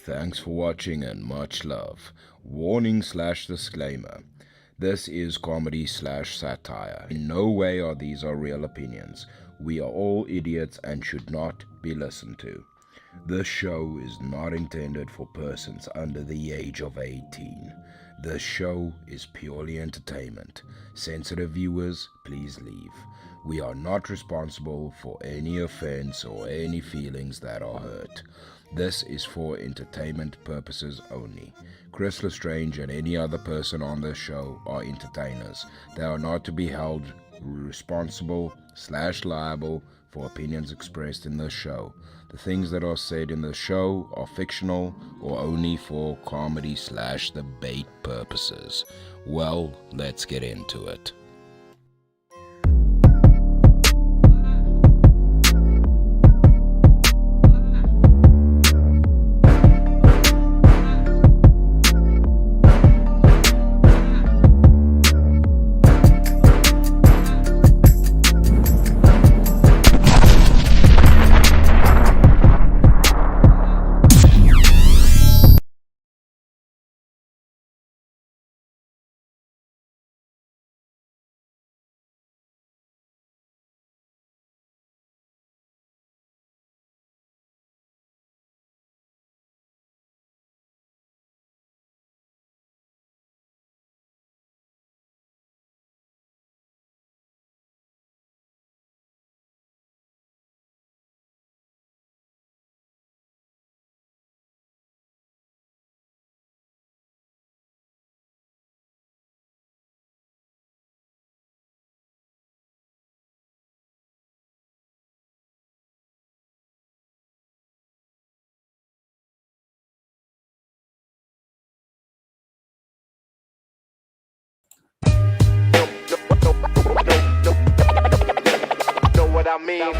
Thanks for watching and much love. Warning/disclaimer. This is comedy/satire. In no way are these our real opinions. We are all idiots and should not be listened to. This show is not intended for persons under the age of 18. This show is purely entertainment. Sensitive viewers, please leave. We are not responsible for any offense or any feelings that are hurt. This is for entertainment purposes only. Chris Lestrange and any other person on this show are entertainers. They are not to be held responsible/liable for opinions expressed in this show. The things that are said in the show are fictional or only for comedy/debate purposes. Well, let's get into it. Know what I mean?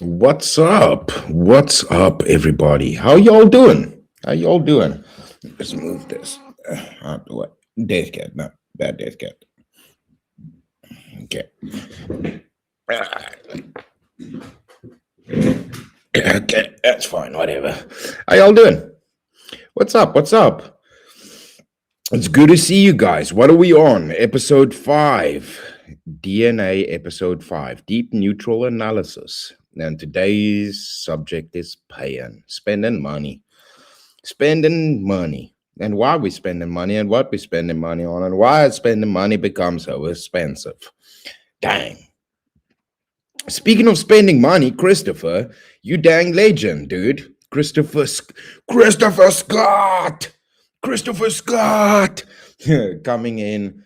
What's up? What's up, everybody? How y'all doing? Let's move this. What? Death cat, not bad death cat. Okay. Okay, that's fine. Whatever. How y'all doing? What's up? It's good to see you guys. What are we on? Episode 5. D.N.A Episode 5. Deep Neutral Analysis. And today's subject is spending money. And why we spending money and what we spending money on and why spending money becomes so expensive. Dang. Speaking of spending money, Christopher, you dang legend, dude. Christopher Scott coming in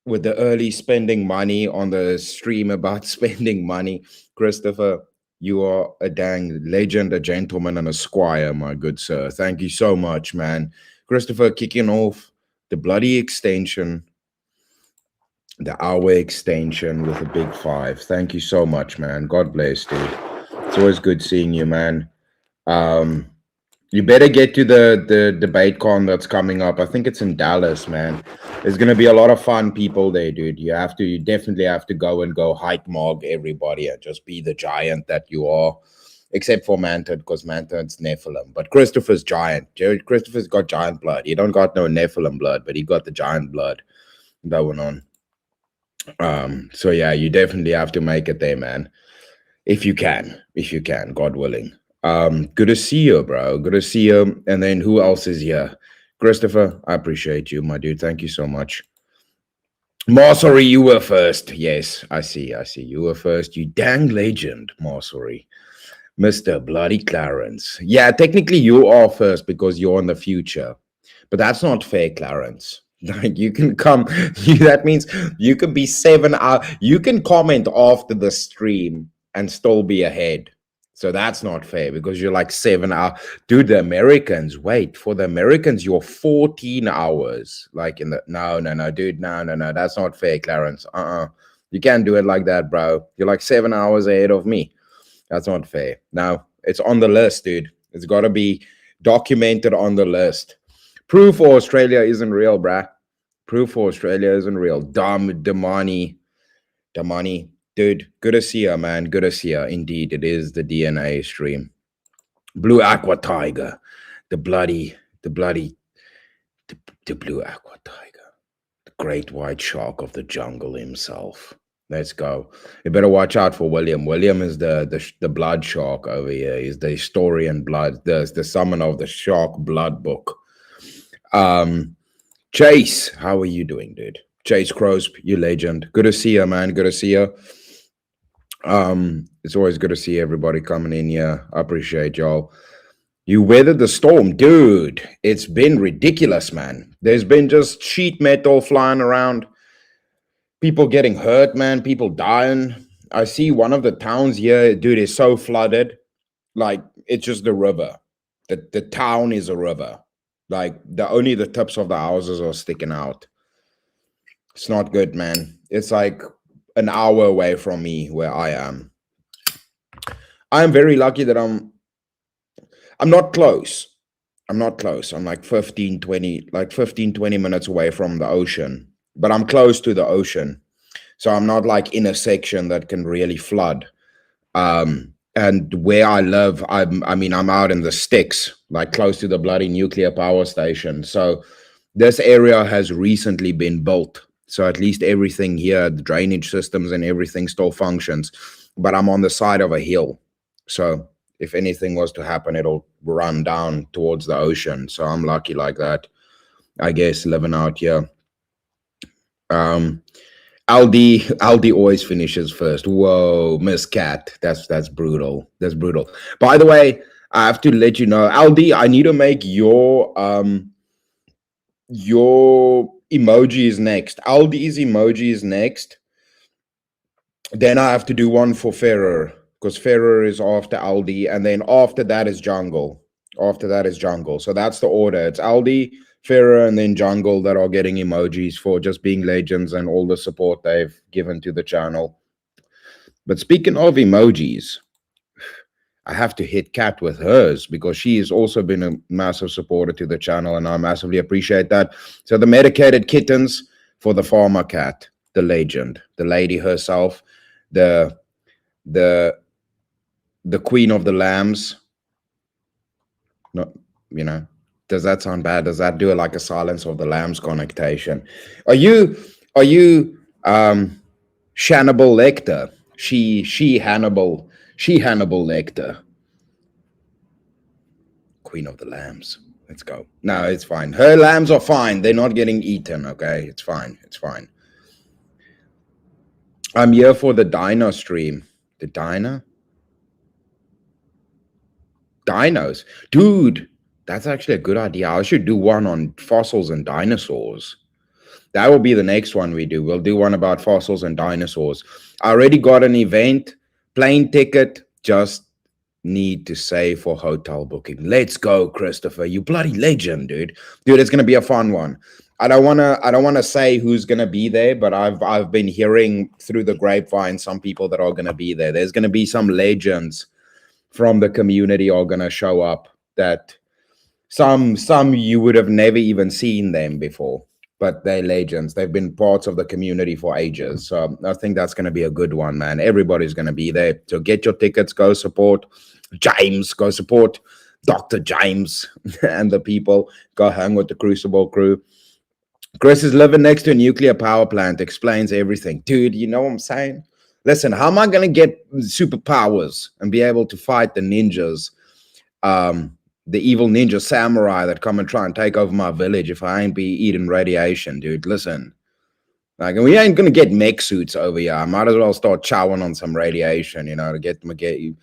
with the early spending money on the stream about spending money. Christopher, you are a dang legend, a gentleman, and a squire, my good sir. Thank you so much, man. Christopher, kicking off the bloody extension, the hour extension with a big five. Thank you so much, man. God bless, dude. It's always good seeing you, man. Um, you better get to the debate con that's coming up. I think it's in Dallas, man. There's gonna be a lot of fun people there, dude. You definitely have to go hype mog everybody and just be the giant that you are. Except for Mantid, because Mantid's Nephilim. But Christopher's giant. Christopher's got giant blood. He don't got no Nephilim blood, but he got the giant blood going on. So yeah, you definitely have to make it there, man. If you can, God willing. Good to see you, bro. Good to see you. And then who else is here? Christopher, I appreciate you, my dude. Thank you so much. Marsory, you were first. Yes, I see. You were first. You dang legend, Marsory. Mr. Bloody Clarence. Yeah, technically you are first because you're in the future. But that's not fair, Clarence. Like you can come, that means you can be 7 hours. You can comment after the stream and still be ahead. So that's not fair because you're like 7 hours. Dude, the Americans, wait, for the Americans, you're 14 hours. Like in the no, dude, no. That's not fair, Clarence. You can't do it like that, bro. You're like 7 hours ahead of me. That's not fair. Now, it's on the list, dude. It's got to be documented on the list. Proof for Australia isn't real, bruh. Proof for Australia isn't real. Damani. Dude, good to see you, man. Good to see you. Indeed, it is the D.N.A stream. Blue Aqua Tiger. The bloody, the blue Aqua Tiger. The great white shark of the jungle himself. Let's go. You better watch out for William. William is the blood shark over here. He's the historian blood, the summon of the shark blood book. Chase, how are you doing, dude? Chase Crosp, you legend. Good to see you, man. Good to see you. It's always good to see everybody coming in here. I appreciate y'all. You weathered the storm, dude. It's been ridiculous, man. There's been just sheet metal flying around. People getting hurt, man. People dying. I see one of the towns here, dude, is so flooded. Like, it's just the river. The town is a river. Like, only the tips of the houses are sticking out. It's not good, man. It's like an hour away from me where I am. I'm very lucky that I'm not close. I'm not close. I'm like 15, 20 minutes away from the ocean. But I'm close to the ocean. So I'm not like in a section that can really flood. And where I live, I'm out in the sticks, like close to the bloody nuclear power station. So this area has recently been built. So at least everything here, the drainage systems and everything still functions. But I'm on the side of a hill. So if anything was to happen, it'll run down towards the ocean. So I'm lucky like that, I guess, living out here. Aldi always finishes first. Whoa, Miss Cat. That's brutal. That's brutal. By the way, I have to let you know, Aldi, I need to make your emojis next. Aldi's emoji is next. Then I have to do one for Ferrer because Ferrer is after Aldi, and then after that is Jungle. So that's the order. It's Aldi, Ferrer, and then Jungle that are getting emojis for just being legends and all the support they've given to the channel. But speaking of emojis, I have to hit Kat with hers because she has also been a massive supporter to the channel, and I massively appreciate that. So the medicated kittens for the farmer cat, the legend, the lady herself, the queen of the lambs. No, does that sound bad? Does that do it like a Silence of the Lambs connotation? Are you Hannibal Lecter? She Hannibal Lecter. Queen of the Lambs. Let's go. No, it's fine. Her lambs are fine. They're not getting eaten, okay? It's fine. I'm here for the dino stream. The dino? Dinos. Dude, that's actually a good idea. I should do one on fossils and dinosaurs. That will be the next one we do. We'll do one about fossils and dinosaurs. I already got an event, plane ticket, just need to save for hotel booking. Let's go, Christopher. You bloody legend, dude. Dude, it's gonna be a fun one. I don't wanna say who's gonna be there, but I've been hearing through the grapevine some people that are gonna be there. There's gonna be some legends from the community are gonna show up that some you would have never even seen them before, but they're legends. They've been parts of the community for ages. So I think that's going to be a good one, man. Everybody's going to be there. So get your tickets, go support James, go support Dr. James and the people. Go hang with the Crucible crew. Chris is living next to a nuclear power plant, explains everything. Dude, you know what I'm saying? Listen, how am I going to get superpowers and be able to fight the ninjas? The evil ninja samurai that come and try and take over my village if I ain't be eating radiation, dude. Listen, like, we ain't gonna get mech suits over here. I might as well start chowing on some radiation, to get you.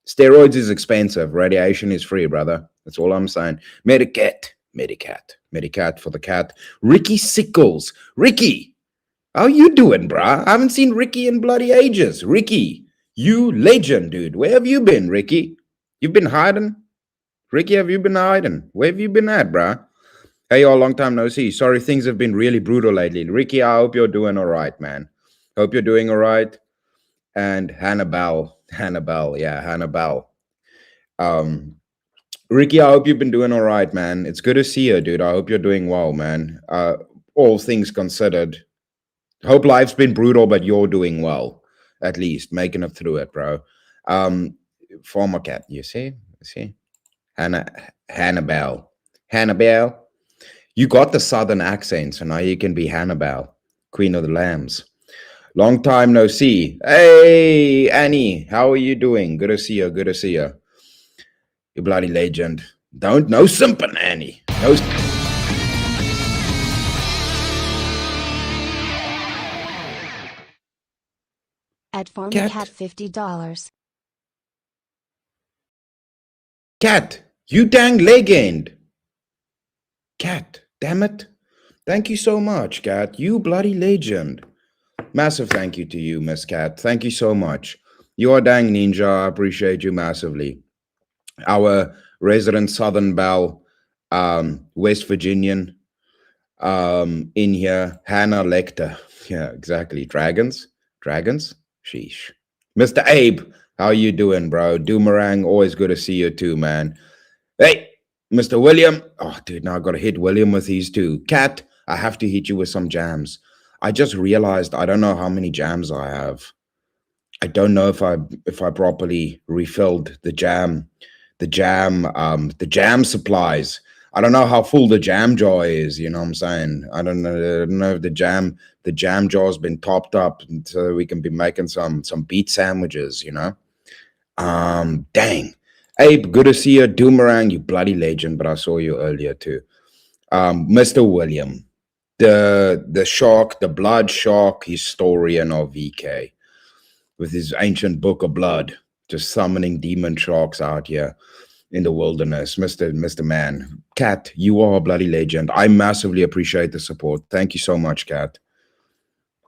Steroids is expensive. Radiation is free, brother. That's all I'm saying. Medicat for the cat. Ricky Sickles. Ricky, how you doing, bruh? I haven't seen Ricky in bloody ages. Ricky, you legend, dude. Where have you been, Ricky? You've been hiding? Ricky, have you been hiding? Where have you been at, bruh? Hey, y'all, long time no see. Sorry, things have been really brutal lately. Ricky, I hope you're doing all right, man. Hope you're doing all right. And Hannibal. Ricky, I hope you've been doing all right, man. It's good to see you, dude. I hope you're doing well, man. All things considered, hope life's been brutal, but you're doing well, at least, making it through it, bro. Former cat, you see? Hannibal. You got the southern accent, so now you can be Hannibal, Queen of the Lambs. Long time no see. Hey, Annie, how are you doing? Good to see you. You bloody legend. No simping, Annie. No. At Farm Cat $50. Cat, you dang legend. Cat, damn it. Thank you so much, Cat. You bloody legend. Massive thank you to you, Miss Cat. Thank you so much. You are dang ninja. I appreciate you massively. Our resident Southern Belle, West Virginian, in here, Hannah Lecter. Yeah, exactly. Dragons? Sheesh. Mr. Abe, how you doing, bro? Doomerang, always good to see you too, man. Hey, Mr. William. Oh, dude, now I got to hit William with these two. Cat, I have to hit you with some jams. I just realized I don't know how many jams I have. I don't know if I properly refilled the jam supplies. I don't know how full the jam jar is, you know what I'm saying? I don't know if the jam jar's been topped up so that we can be making some beet sandwiches, Dang. Abe, good to see you. Doomerang, you bloody legend, but I saw you earlier too. Mr. William, the shark, the blood shark historian of VK, with his ancient book of blood, just summoning demon sharks out here in the wilderness. Mr. Man. Cat, you are a bloody legend. I massively appreciate the support. Thank you so much, Cat.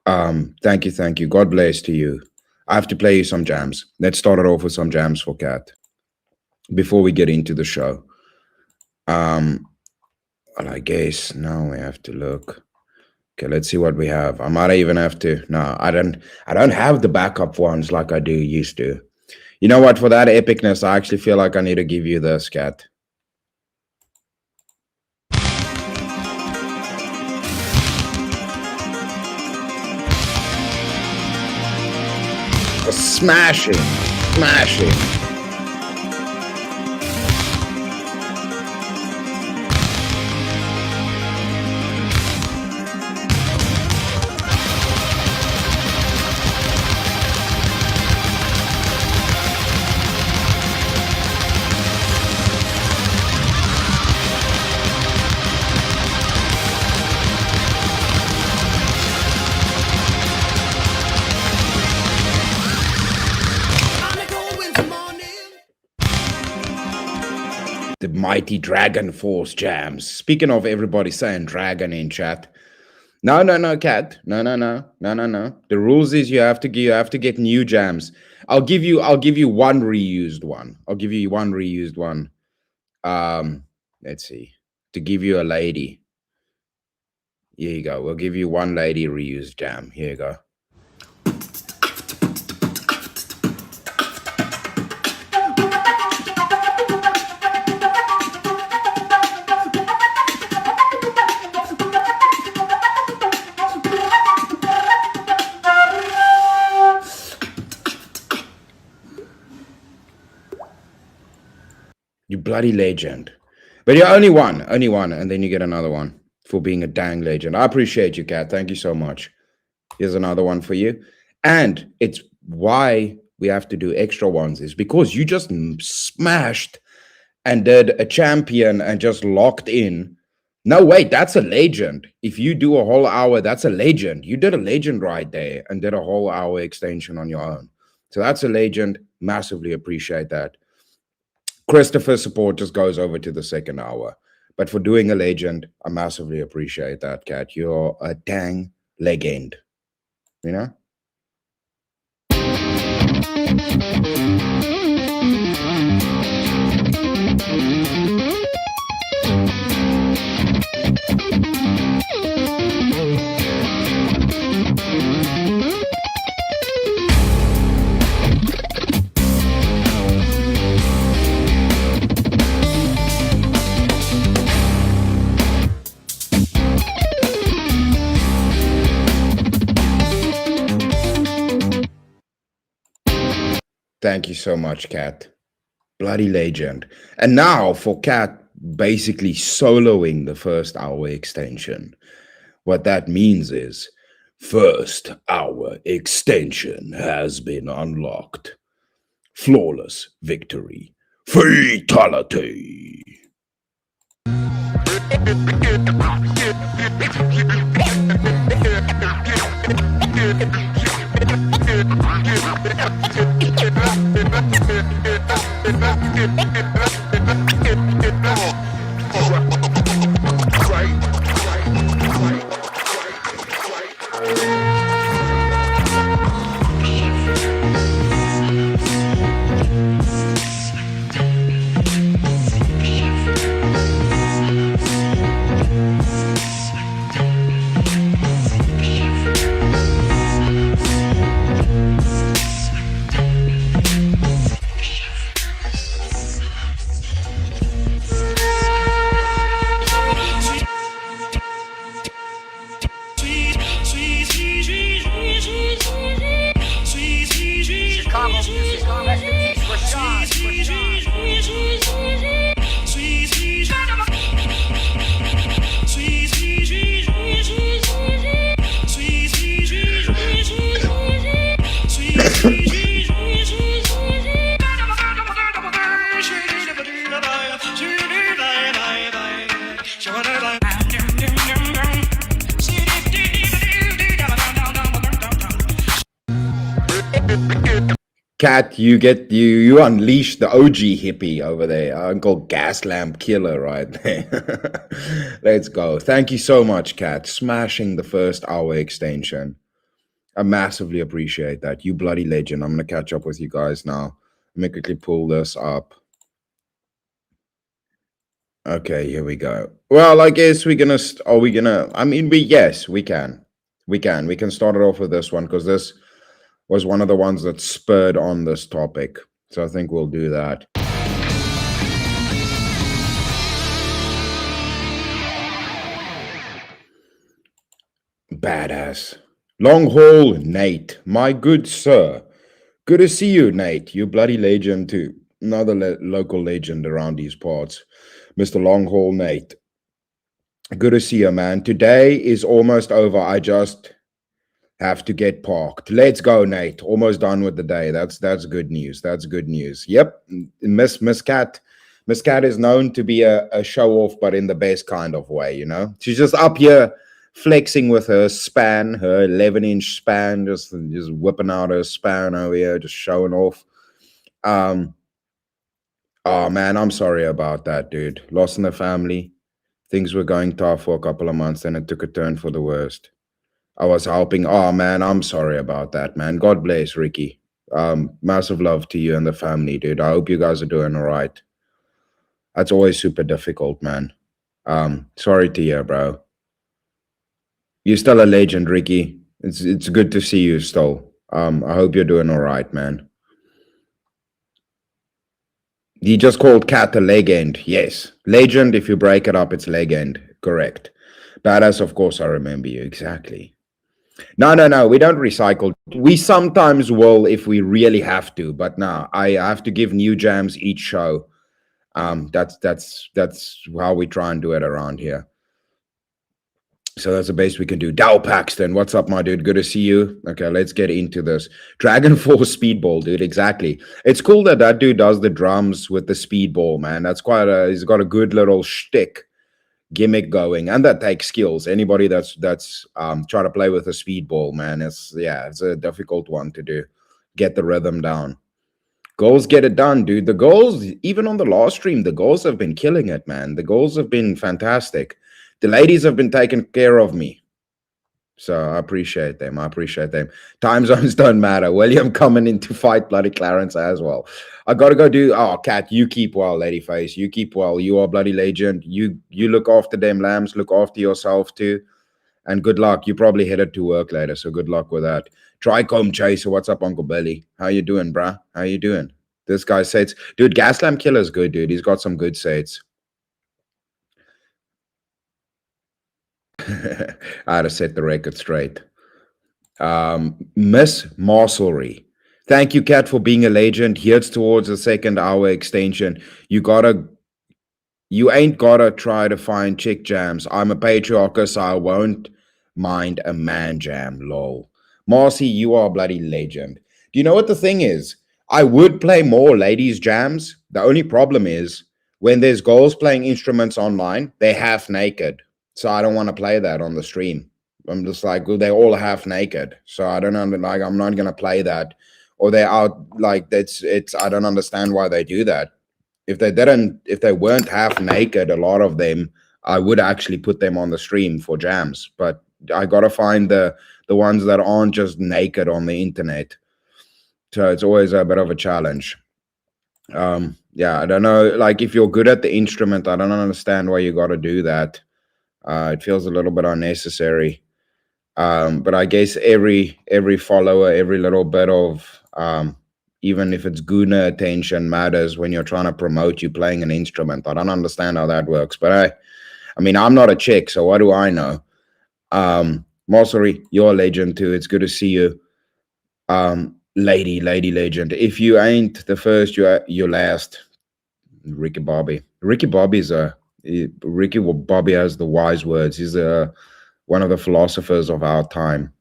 Thank you. God bless to you. I have to play you some jams. Let's start it off with some jams for Cat before we get into the show. Well, I guess now we have to look. Okay, let's see what we have. I might even have to. No, I don't have the backup ones like I do used to. You know what? For that epicness, I actually feel like I need to give you this, Cat. Smashing. The mighty Dragon Force jams. Speaking of everybody saying dragon in chat, No, Cat. No. The rules is you have to get new jams. I'll give you one reused one. I'll give you one reused one. Let's see. To give you a lady. Here you go. We'll give you one lady reused jam. Here you go. You bloody legend. But you're only one, and then you get another one for being a dang legend. I appreciate you, Kat. Thank you so much. Here's another one for you. And it's why we have to do extra ones is because you just smashed and did a champion and just locked in. No, wait, that's a legend. If you do a whole hour, that's a legend. You did a legend right there and did a whole hour extension on your own. So that's a legend. Massively appreciate that. Christopher's support just goes over to the second hour. But for doing a legend, I massively appreciate that, Kat. You're a dang legend. You know? Thank you so much, Kat. Bloody legend. And now for Kat basically soloing the first hour extension. What that means is first hour extension has been unlocked. Flawless victory. Fatality. Kat, you unleash the OG hippie over there, Uncle Gas Lamp Killer right there. Let's go. Thank you so much, Kat. Smashing the first hour extension. I massively appreciate that. You bloody legend. I'm gonna catch up with you guys now. Let me quickly pull this up. Okay, here we go. Well, I guess we're gonna. Are we gonna? I mean, yes, we can. We can start it off with this one because this was one of the ones that spurred on this topic. So I think we'll do that. Badass. Long haul, Nate. My good sir. Good to see you, Nate. You bloody legend too. Another local legend around these parts. Mr. Long haul, Nate. Good to see you, man. Today is almost over. I just have to get parked. Let's go, Nate. Almost done with the day. That's good news. That's good news. Yep. Miss Cat. Miss Cat is known to be a show off, but in the best kind of way, you know? She's just up here flexing with her span, her 11-inch span, just whipping out her span over here, just showing off. Oh man, I'm sorry about that, dude. Loss in the family. Things were going tough for a couple of months, and it took a turn for the worst. I was helping. Oh man, I'm sorry about that, man. God bless Ricky. Massive love to you and the family, dude. I hope you guys are doing all right. That's always super difficult, man. Sorry to hear, bro. You're still a legend, Ricky. It's good to see you still. I hope you're doing all right, man. He just called Cat a legend. Yes, legend. If you break it up, it's legend. Correct. Badass, of course, I remember you exactly. No, no, no. We don't recycle. We sometimes will if we really have to, but no, I have to give new jams each show. That's how we try and do it around here. So that's the best we can do. Dow Paxton, what's up, my dude? Good to see you. Okay, let's get into this. Dragon Force Speedball, dude. Exactly. It's cool that that dude does the drums with the speedball, man. That's quite a. He's got a good little shtick gimmick going, and that takes skills. Anybody that's trying to play with a speedball, man, it's a difficult one to do. Get the rhythm down. Goals get it done, dude. The goals, even on the last stream, the goals have been killing it, man. The goals have been fantastic. The ladies have been taking care of me. So I appreciate them. I appreciate them. Time zones don't matter. William coming in to fight bloody Clarence as well. I gotta go do. Oh, Cat, you keep well, ladyface. You keep well. You are bloody legend. You look after them lambs. Look after yourself too. And good luck. You probably headed to work later, so good luck with that. Tricomb Chaser, what's up, Uncle Billy? How you doing, bruh? How you doing? This guy says, dude, Gaslam Killer's good, dude. He's got some good sets. I had to set the record straight. Miss Marcelry. Thank you, Kat, for being a legend. Here's towards the second hour extension. You ain't gotta try to find chick jams. I'm a patriarch, so I won't mind a man jam, lol. Marcy, you are a bloody legend. Do you know what the thing is? I would play more ladies jams. The only problem is when there's girls playing instruments online, they're half naked. So I don't want to play that on the stream. I'm just like, well, they're all half naked. So I don't know, like, I'm not gonna play that. Or they're out like it's I don't understand why they do that. If they weren't half naked, a lot of them, I would actually put them on the stream for jams. But I gotta find the ones that aren't just naked on the internet. So it's always a bit of a challenge. Yeah, I don't know. Like if you're good at the instrument, I don't understand why you gotta do that. It feels a little bit unnecessary. But I guess every follower, every little bit of even if it's guna attention matters when you're trying to promote you playing an instrument. I don't understand how that works, but I mean, I'm not a chick, so what do I know? Mosseri, you're a legend too. It's good to see you. Lady legend. If you ain't the first, you're last. Ricky Bobby. Ricky Bobby has the wise words. He's one of the philosophers of our time.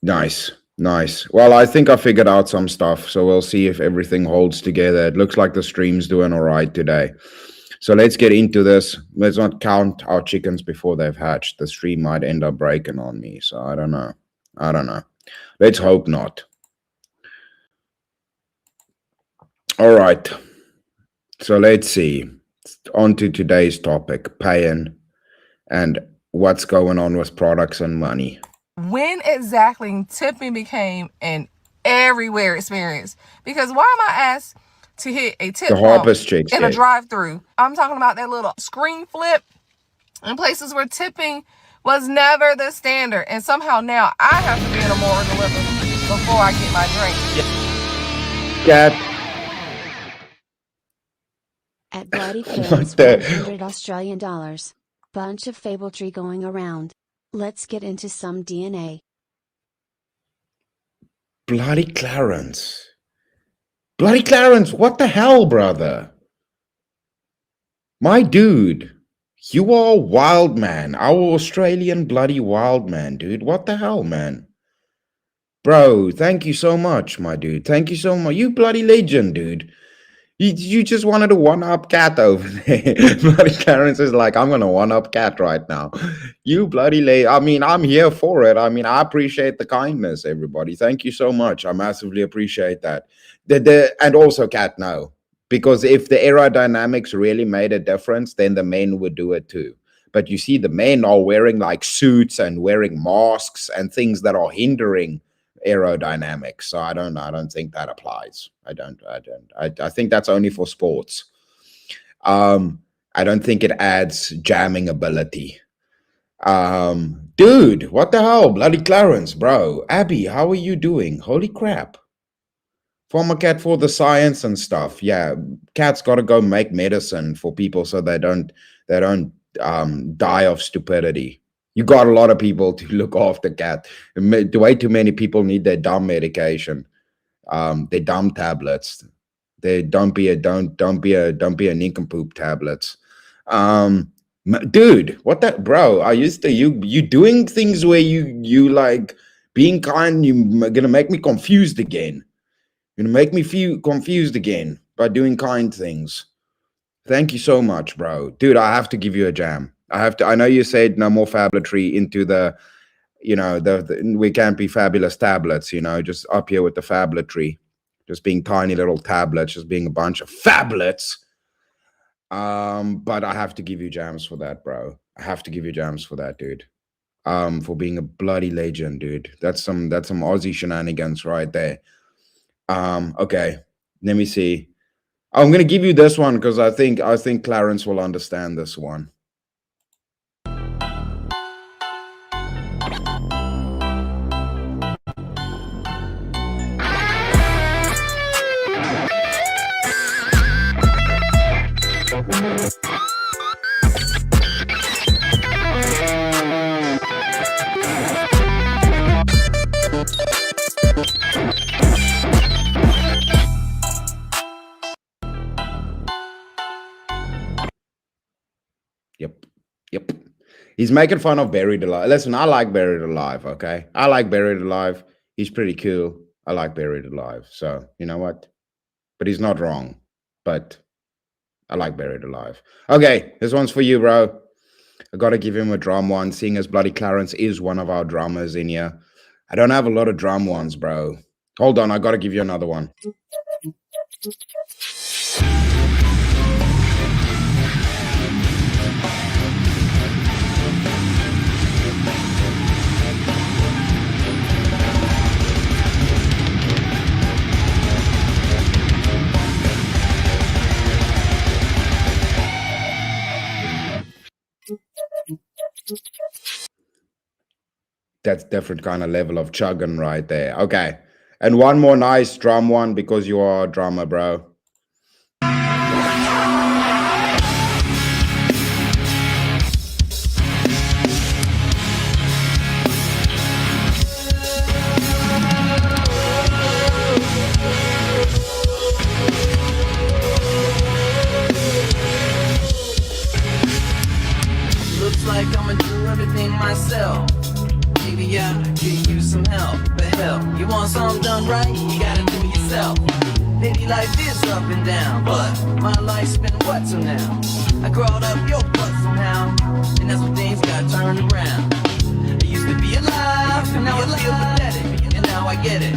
Nice. Well, I think I figured out some stuff, so we'll see if everything holds together. It looks like the stream's doing all right today. So let's get into this. Let's not count our chickens before they've hatched. The stream might end up breaking on me, so I don't know. Let's hope not. All right. So let's see. On to today's topic, paying and what's going on with products and money. When exactly tipping became an everywhere experience? Because why am I asked to hit a tip prompt in a drive-through? I'm talking about that little screen flip in places where tipping was never the standard, and somehow now I have to be in a more delivery before I get my drink. Cat. At Bloody Clarence, 100 Australian dollars. Bunch of fabletree going around. Let's get into some D.N.A. Bloody Clarence. Bloody Clarence, what the hell, brother? My dude, you are a wild man. Our Australian bloody wild man, dude. What the hell, man? Bro, thank you so much, my dude. Thank you so much. You bloody legend, dude. You just wanted to one-up Cat over there. Bloody Clarence is like, I'm going to one-up Cat right now. You bloody I mean, I'm here for it. I mean, I appreciate the kindness, everybody. Thank you so much. I massively appreciate that. And also, Cat, no. Because if the aerodynamics really made a difference, then the men would do it too. But you see, the men are wearing like suits and wearing masks and things that are hindering aerodynamics. So I don't think that applies. I think that's only for sports. I don't think it adds jamming ability. Dude, what the hell? Bloody Clarence, bro. Abby, how are you doing? Holy crap. Former cat for the science and stuff. Yeah, cats got to go make medicine for people so they don't die of stupidity. You got a lot of people to look after cat. Way too many people need their dumb medication, their dumb tablets. They don't be a nincompoop tablets. Dude, what that, bro? I used to you doing things where you like being kind. You're gonna make me confused again. You're gonna make me feel confused again by doing kind things. Thank you so much, bro. Dude, I have to give you a jam. I know you said no more fabulatory into the, the we can't be fabulous tablets, just up here with the fabulatory, just being tiny little tablets, just being a bunch of phablets. But I have to give you jams for that, bro. I have to give you jams for that, dude. For being a bloody legend, dude. That's some Aussie shenanigans right there. Okay, let me see. I'm gonna give you this one because I think Clarence will understand this one. Yep. He's making fun of Buried Alive. Listen, I like Buried Alive, okay? I like Buried Alive. He's pretty cool. I like Buried Alive. So, you know what? But he's not wrong. But I like Buried Alive. Okay, this one's for you, bro. I got to give him a drum one, seeing as Bloody Clarence is one of our drummers in here. I don't have a lot of drum ones, bro. Hold on, I got to give you another one. That's different kind of level of chugging right there. Okay. And one more nice drum one because you are a drummer, bro. Looks like I'ma do everything myself. Maybe I could use some help, but hell, you want something done right, you gotta do it yourself. Maybe life is up and down, but my life's been what till now? I crawled up your butt somehow, and that's when things got turned around. I used to be alive, and now I feel pathetic, and now I get it.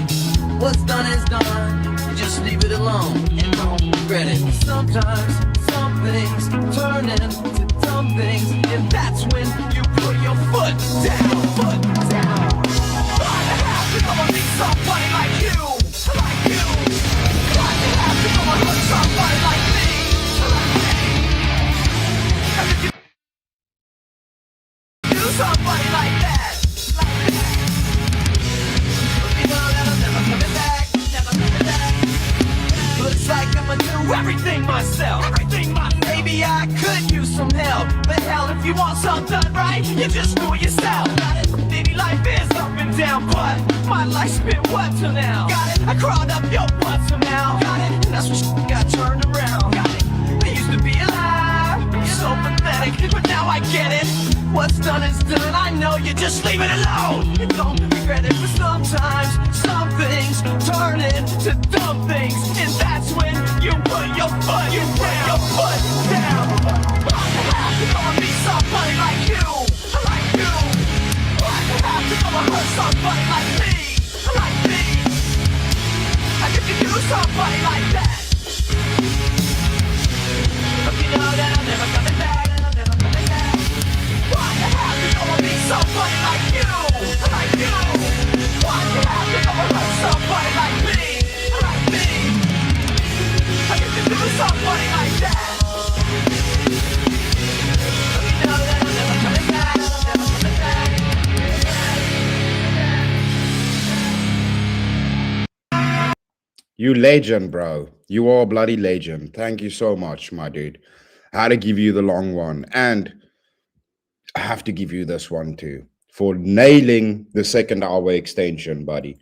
What's done is done, you just leave it alone, and don't regret it. Sometimes, some things turn into dumb things, and that's when you put your foot down, foot down. Glad to have to come and be somebody like you, like you. Glad to have to come and hurt somebody like me, like me. And if you do somebody like that, like that, you know that I'm never coming back, never coming back. Looks like I'ma do everything myself, everything myself. Maybe I could use some help, but hell, if you want something done right, you just do it yourself. Maybe life is up and down, but my life's been what till now? Got it. I crawled up your butt somehow. Got it. And that's when shit got turned around. Got it. I used to be alive, so pathetic, but now I get it. What's done is done. I know you just leave it alone. You don't regret it, but sometimes some things turn into dumb things, and that's when you put your foot, you put your foot down. You gonna be somebody like you, like you. I have to come and hurt somebody like me, like me. And if you do somebody like that, You legend, bro. You are a bloody legend. Thank you so much, my dude. I had to give you the long one. And I have to give you this one too. For nailing the second hour extension, buddy.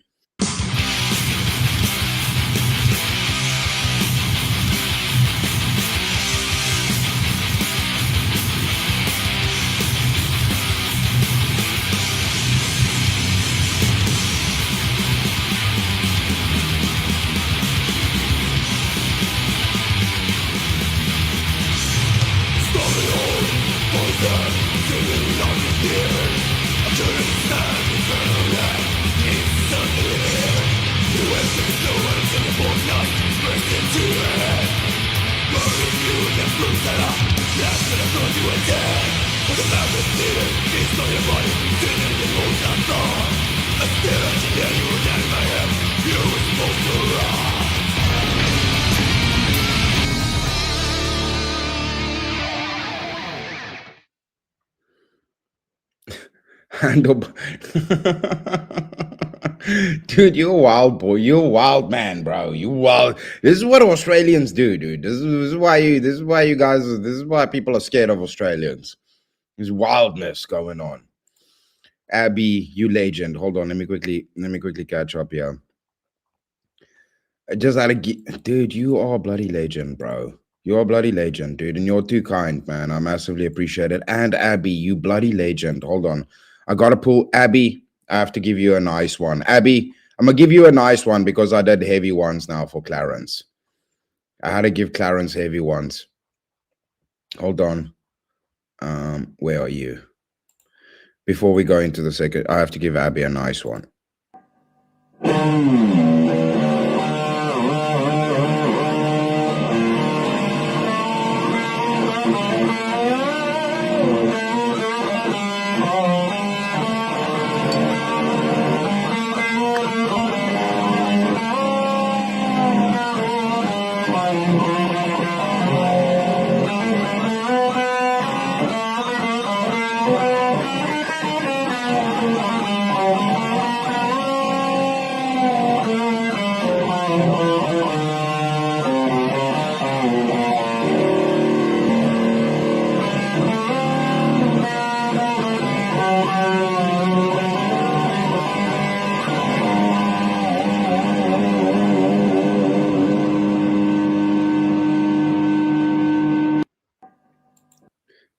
Dude, you're a wild boy. You're a wild man, bro. You wild. This is what Australians do, dude. This is why you guys. This is why people are scared of Australians. There's wildness going on. Abby, you legend. Hold on, let me quickly catch up here. I just had to get, dude. You are a bloody legend, bro. You're a bloody legend, dude, and you're too kind, man. I massively appreciate it. And Abby, you bloody legend. Hold on, I gotta pull Abby. I have to give you a nice one, Abby. I'm gonna give you a nice one because I did heavy ones now for Clarence. I had to give Clarence heavy ones. Hold on. Where are you? Before we go into the second, I have to give Abby a nice one.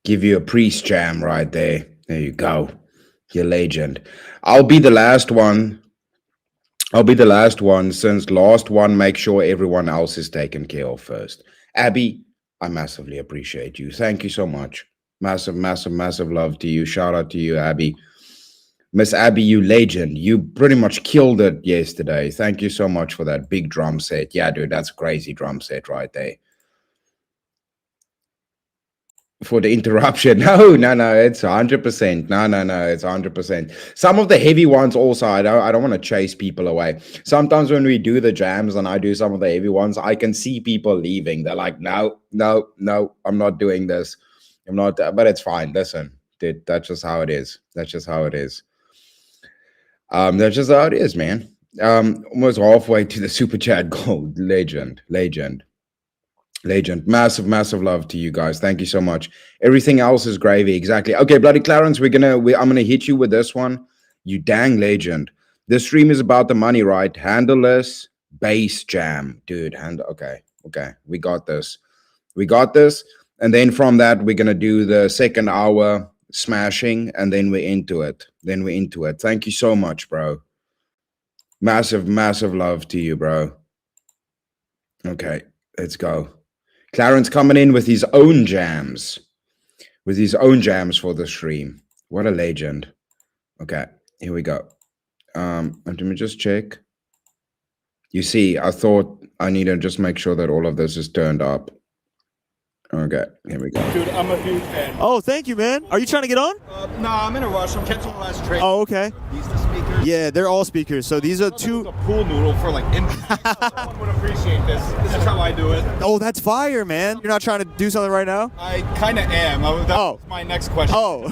Give you a priest jam right there. There you go. You're legend. I'll be the last one. Since last one, make sure everyone else is taken care of first. Abby, I massively appreciate you. Thank you so much. Massive, massive, massive love to you. Shout out to you, Abby. Miss Abby, you legend. You pretty much killed it yesterday. Thank you so much for that big drum set. Yeah, dude, that's a crazy drum set right there. For the interruption. No, it's 100%. No, it's 100%. Some of the heavy ones also, I don't want to chase people away. Sometimes when we do the jams and I do some of the heavy ones, I can see people leaving. They're like, no, I'm not doing this. I'm not, but it's fine. Listen, dude, that's just how it is. That's just how it is, man. Almost halfway to the super chat gold. Legend. Massive love to you guys. Thank you so much. Everything else is gravy. Exactly. Okay, bloody Clarence, I'm gonna hit you with this one. You dang legend. This stream is about the money, right? Handleless bass jam, dude. Okay. We got this. And then from that, we're gonna do the second hour smashing, and then we're into it. Thank you so much, bro. Massive love to you, bro. Okay, let's go. Clarence coming in with his own jams. For the stream. What a legend. Okay, here we go. Let me just check. You see, I thought I need to just make sure that all of this is turned up. Okay, here we go. Dude, I'm a huge fan. Oh, thank you, man. Are you trying to get on? No, I'm in a rush. I'm catching the last train. Oh, okay. He's the speaker. speakers? Yeah, they're all speakers. So these are two. A pool noodle for like someone would appreciate this. This is how I do it. Oh, that's fire, man. You're not trying to do something right now? I kind of am. That's my next question. Oh.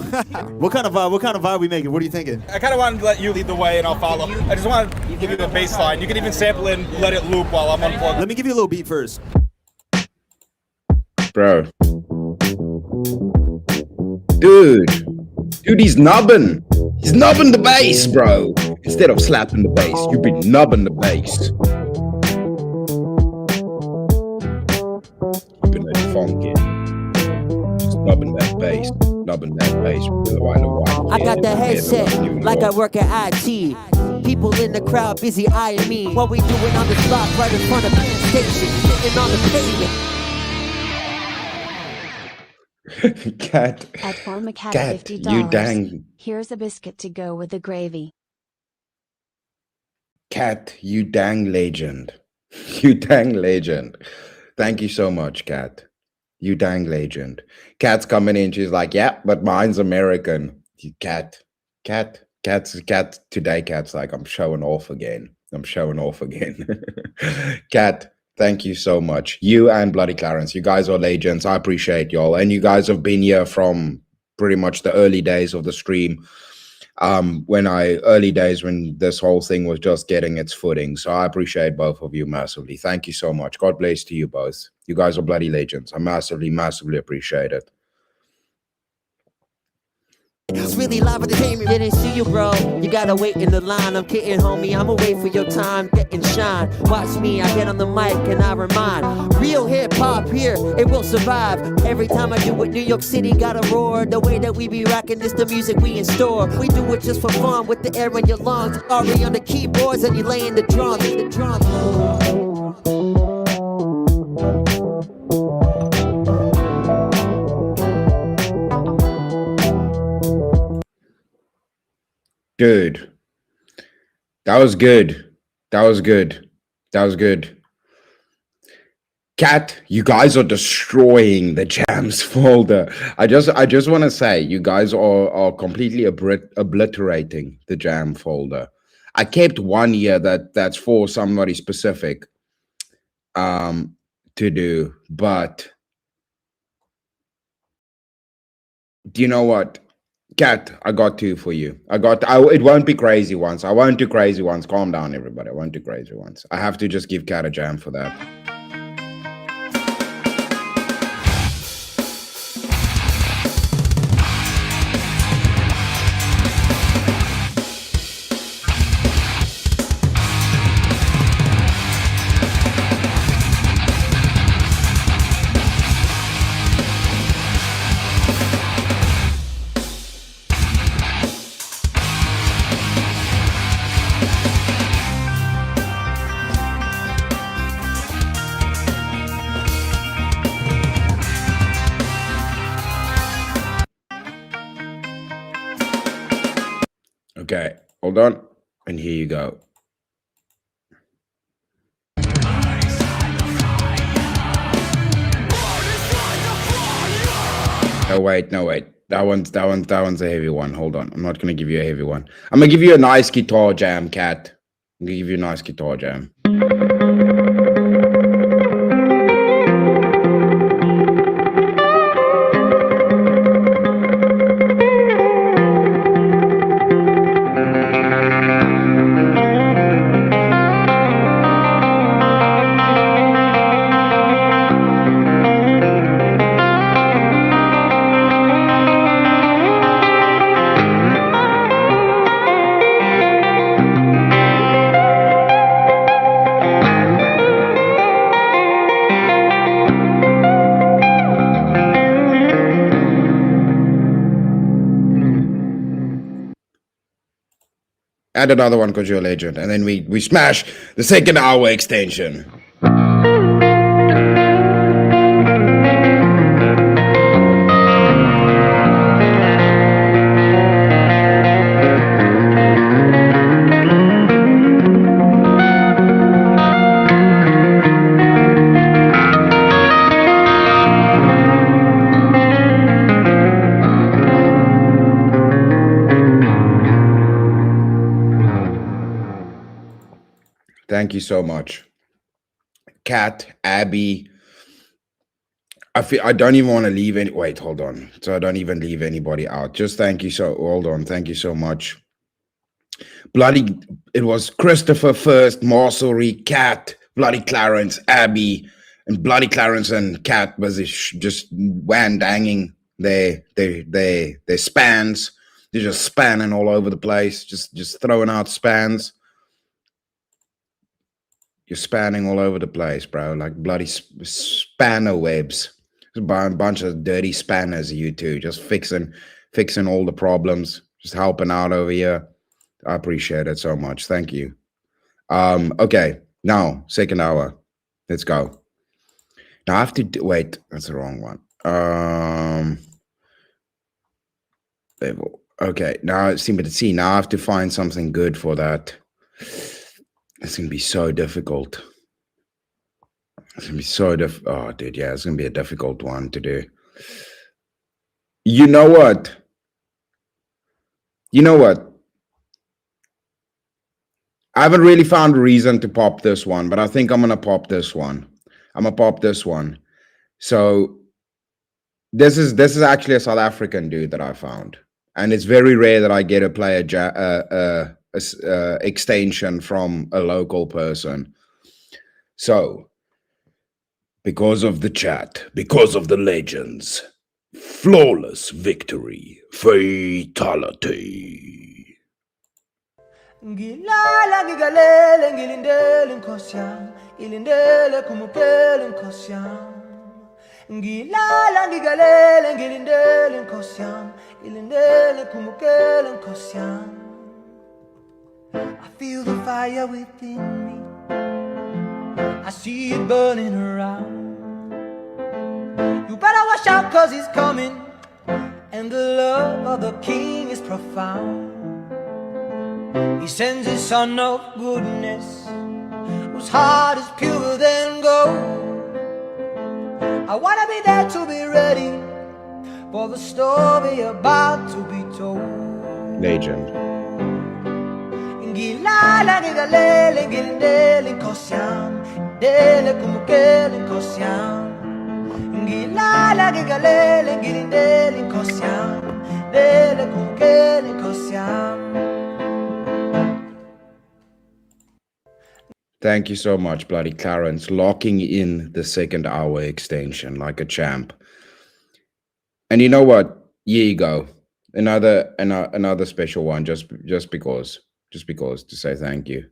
What kind of vibe we making? What are you thinking? I kind of wanted to let you lead the way and I'll follow. I just want to give you the bass line. You can even sample it and let it loop while I'm unplugged. Let me give you a little beat first. Bro. Dude, he's nubbing. He's nubbing the bass, bro. Instead of slapping the bass, you've been nubbing the bass. Keeping it funky. Just nubbing that bass. Nubbing that bass. I got the headset like I work at IT. People in the crowd busy eyeing me. What we doing on the spot right in front of the station, sitting on the pavement. At Formacat $50. You dang. Here's a biscuit to go with the gravy. Cat, you dang legend. You dang legend. Thank you so much, Cat. You dang legend. Cat's coming in. She's like, yeah, but mine's American. Cat. Today, Cat's like, I'm showing off again. Cat. Thank you so much. You and Bloody Clarence, you guys are legends. I appreciate y'all. And you guys have been here from pretty much the early days of the stream. When this whole thing was just getting its footing. So I appreciate both of you massively. Thank you so much. God bless to you both. You guys are bloody legends. I massively appreciate it. It's really live entertainment. Didn't see you, bro. You gotta wait in the line. I'm kidding, homie. I'ma wait for your time, get and shine. Watch me, I get on the mic and I remind. Real hip hop here, it will survive. Every time I do it, New York City gotta roar. The way that we be rocking this, the music we in store. We do it just for fun with the air in your lungs. Ari on the keyboards and you laying the drums. Dude, that was good. Cat, you guys are destroying the jams folder. I just want to say, you guys are completely obliterating the jam folder. I kept one here that's for somebody specific to do, but do you know what? Cat, I got two for you. It won't be crazy ones. I won't do crazy ones. Calm down, everybody. I won't do crazy ones. I have to just give Cat a jam for that. Okay, hold on. And here you go. No, wait. That one's a heavy one. Hold on. I'm not gonna give you a heavy one. I'm gonna give you a nice guitar jam, Cat. I'm gonna give you a nice guitar jam. Add another one because you're a legend. And then we smash the second hour extension. Thank you so much. Kat, Abby. I don't even want to leave any. Wait, hold on. So I don't even leave anybody out. Just thank you so. Hold on. Thank you so much. Bloody. It was Christopher first, Marcelry, Kat, bloody Clarence, Abby, and bloody Clarence and Kat was just wandanging their spans. They're just spanning all over the place. Just throwing out spans. You're spanning all over the place, bro. Like bloody spanner webs. A bunch of dirty spanners, you two. Just fixing all the problems. Just helping out over here. I appreciate it so much. Thank you. Okay. Now, second hour. Let's go. Now I have to wait. That's the wrong one. Okay. Now see. Now I have to find something good for that. It's gonna be so difficult. It's gonna be so oh, dude, yeah, it's gonna be a difficult one to do. You know what? I haven't really found a reason to pop this one, but I think I'm gonna pop this one. So this is actually a South African dude that I found, and it's very rare that I get to play a extension from a local person. So, because of the chat, because of the legends, flawless victory, fatality. Ngilala ngigalele ngilindele inkosi yami, ilindele kumukele inkosi yami. Ngilala ngigalele ngilindele inkosi yami, ilindele kumukele inkosi yami. I feel the fire within me, I see it burning around. You better watch out 'cause he's coming, and the love of the king is profound. He sends his son of goodness, whose heart is purer than gold. I wanna be there to be ready for the story about to be told. Legend. Ngilala ngigalele ngilindele inkosi yami, dele kumukele inkosi yami. Ngilala ngigalele ngilindele inkosi yami, dele kumukele inkosi yami. Thank you so much, bloody Clarence, locking in the second hour extension like a champ. And you know what? Here you go. Another special one, just because to say thank you.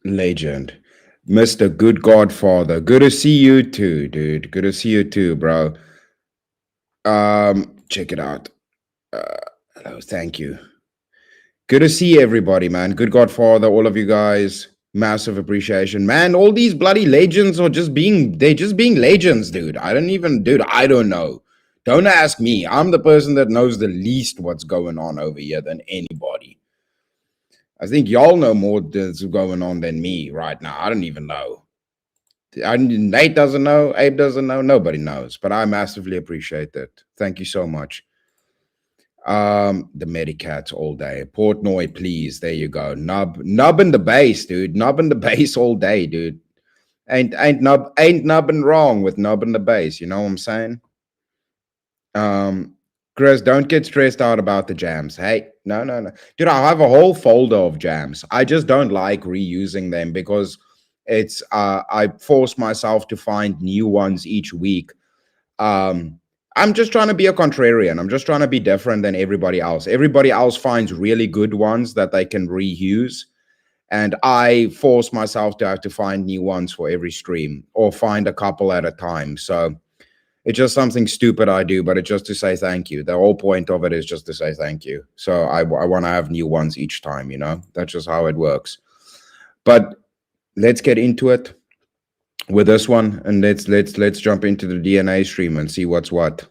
Legend, Mr. Good Godfather. Good to see you too, dude. Good to see you too, bro. Check it out. Hello, thank you. Good to see everybody, man. Good Godfather, all of you guys. Massive appreciation, man. All these bloody legends are just being legends, dude. I don't know. Don't ask me. I'm the person that knows the least what's going on over here than anybody. I think y'all know more that's going on than me right now. I don't even know. Nate doesn't know. Abe doesn't know. Nobody knows. But I massively appreciate that. Thank you so much. The Medicats all day. Portnoy, please. There you go. Nub and the bass, dude. Nub and the bass all day, dude. Ain't nubbing wrong with nub and the bass. You know what I'm saying? Chris, don't get stressed out about the jams. Hey, no. Dude, I have a whole folder of jams. I just don't like reusing them because it's I force myself to find new ones each week. I'm just trying to be a contrarian. I'm just trying to be different than everybody else. Everybody else finds really good ones that they can reuse. And I force myself to have to find new ones for every stream or find a couple at a time. So It's just something stupid I do, but it's just to say thank you. The whole point of it is just to say thank you. So I want to have new ones each time, you know? That's just how it works. But let's get into it with this one, and let's jump into the D.N.A stream and see what's what.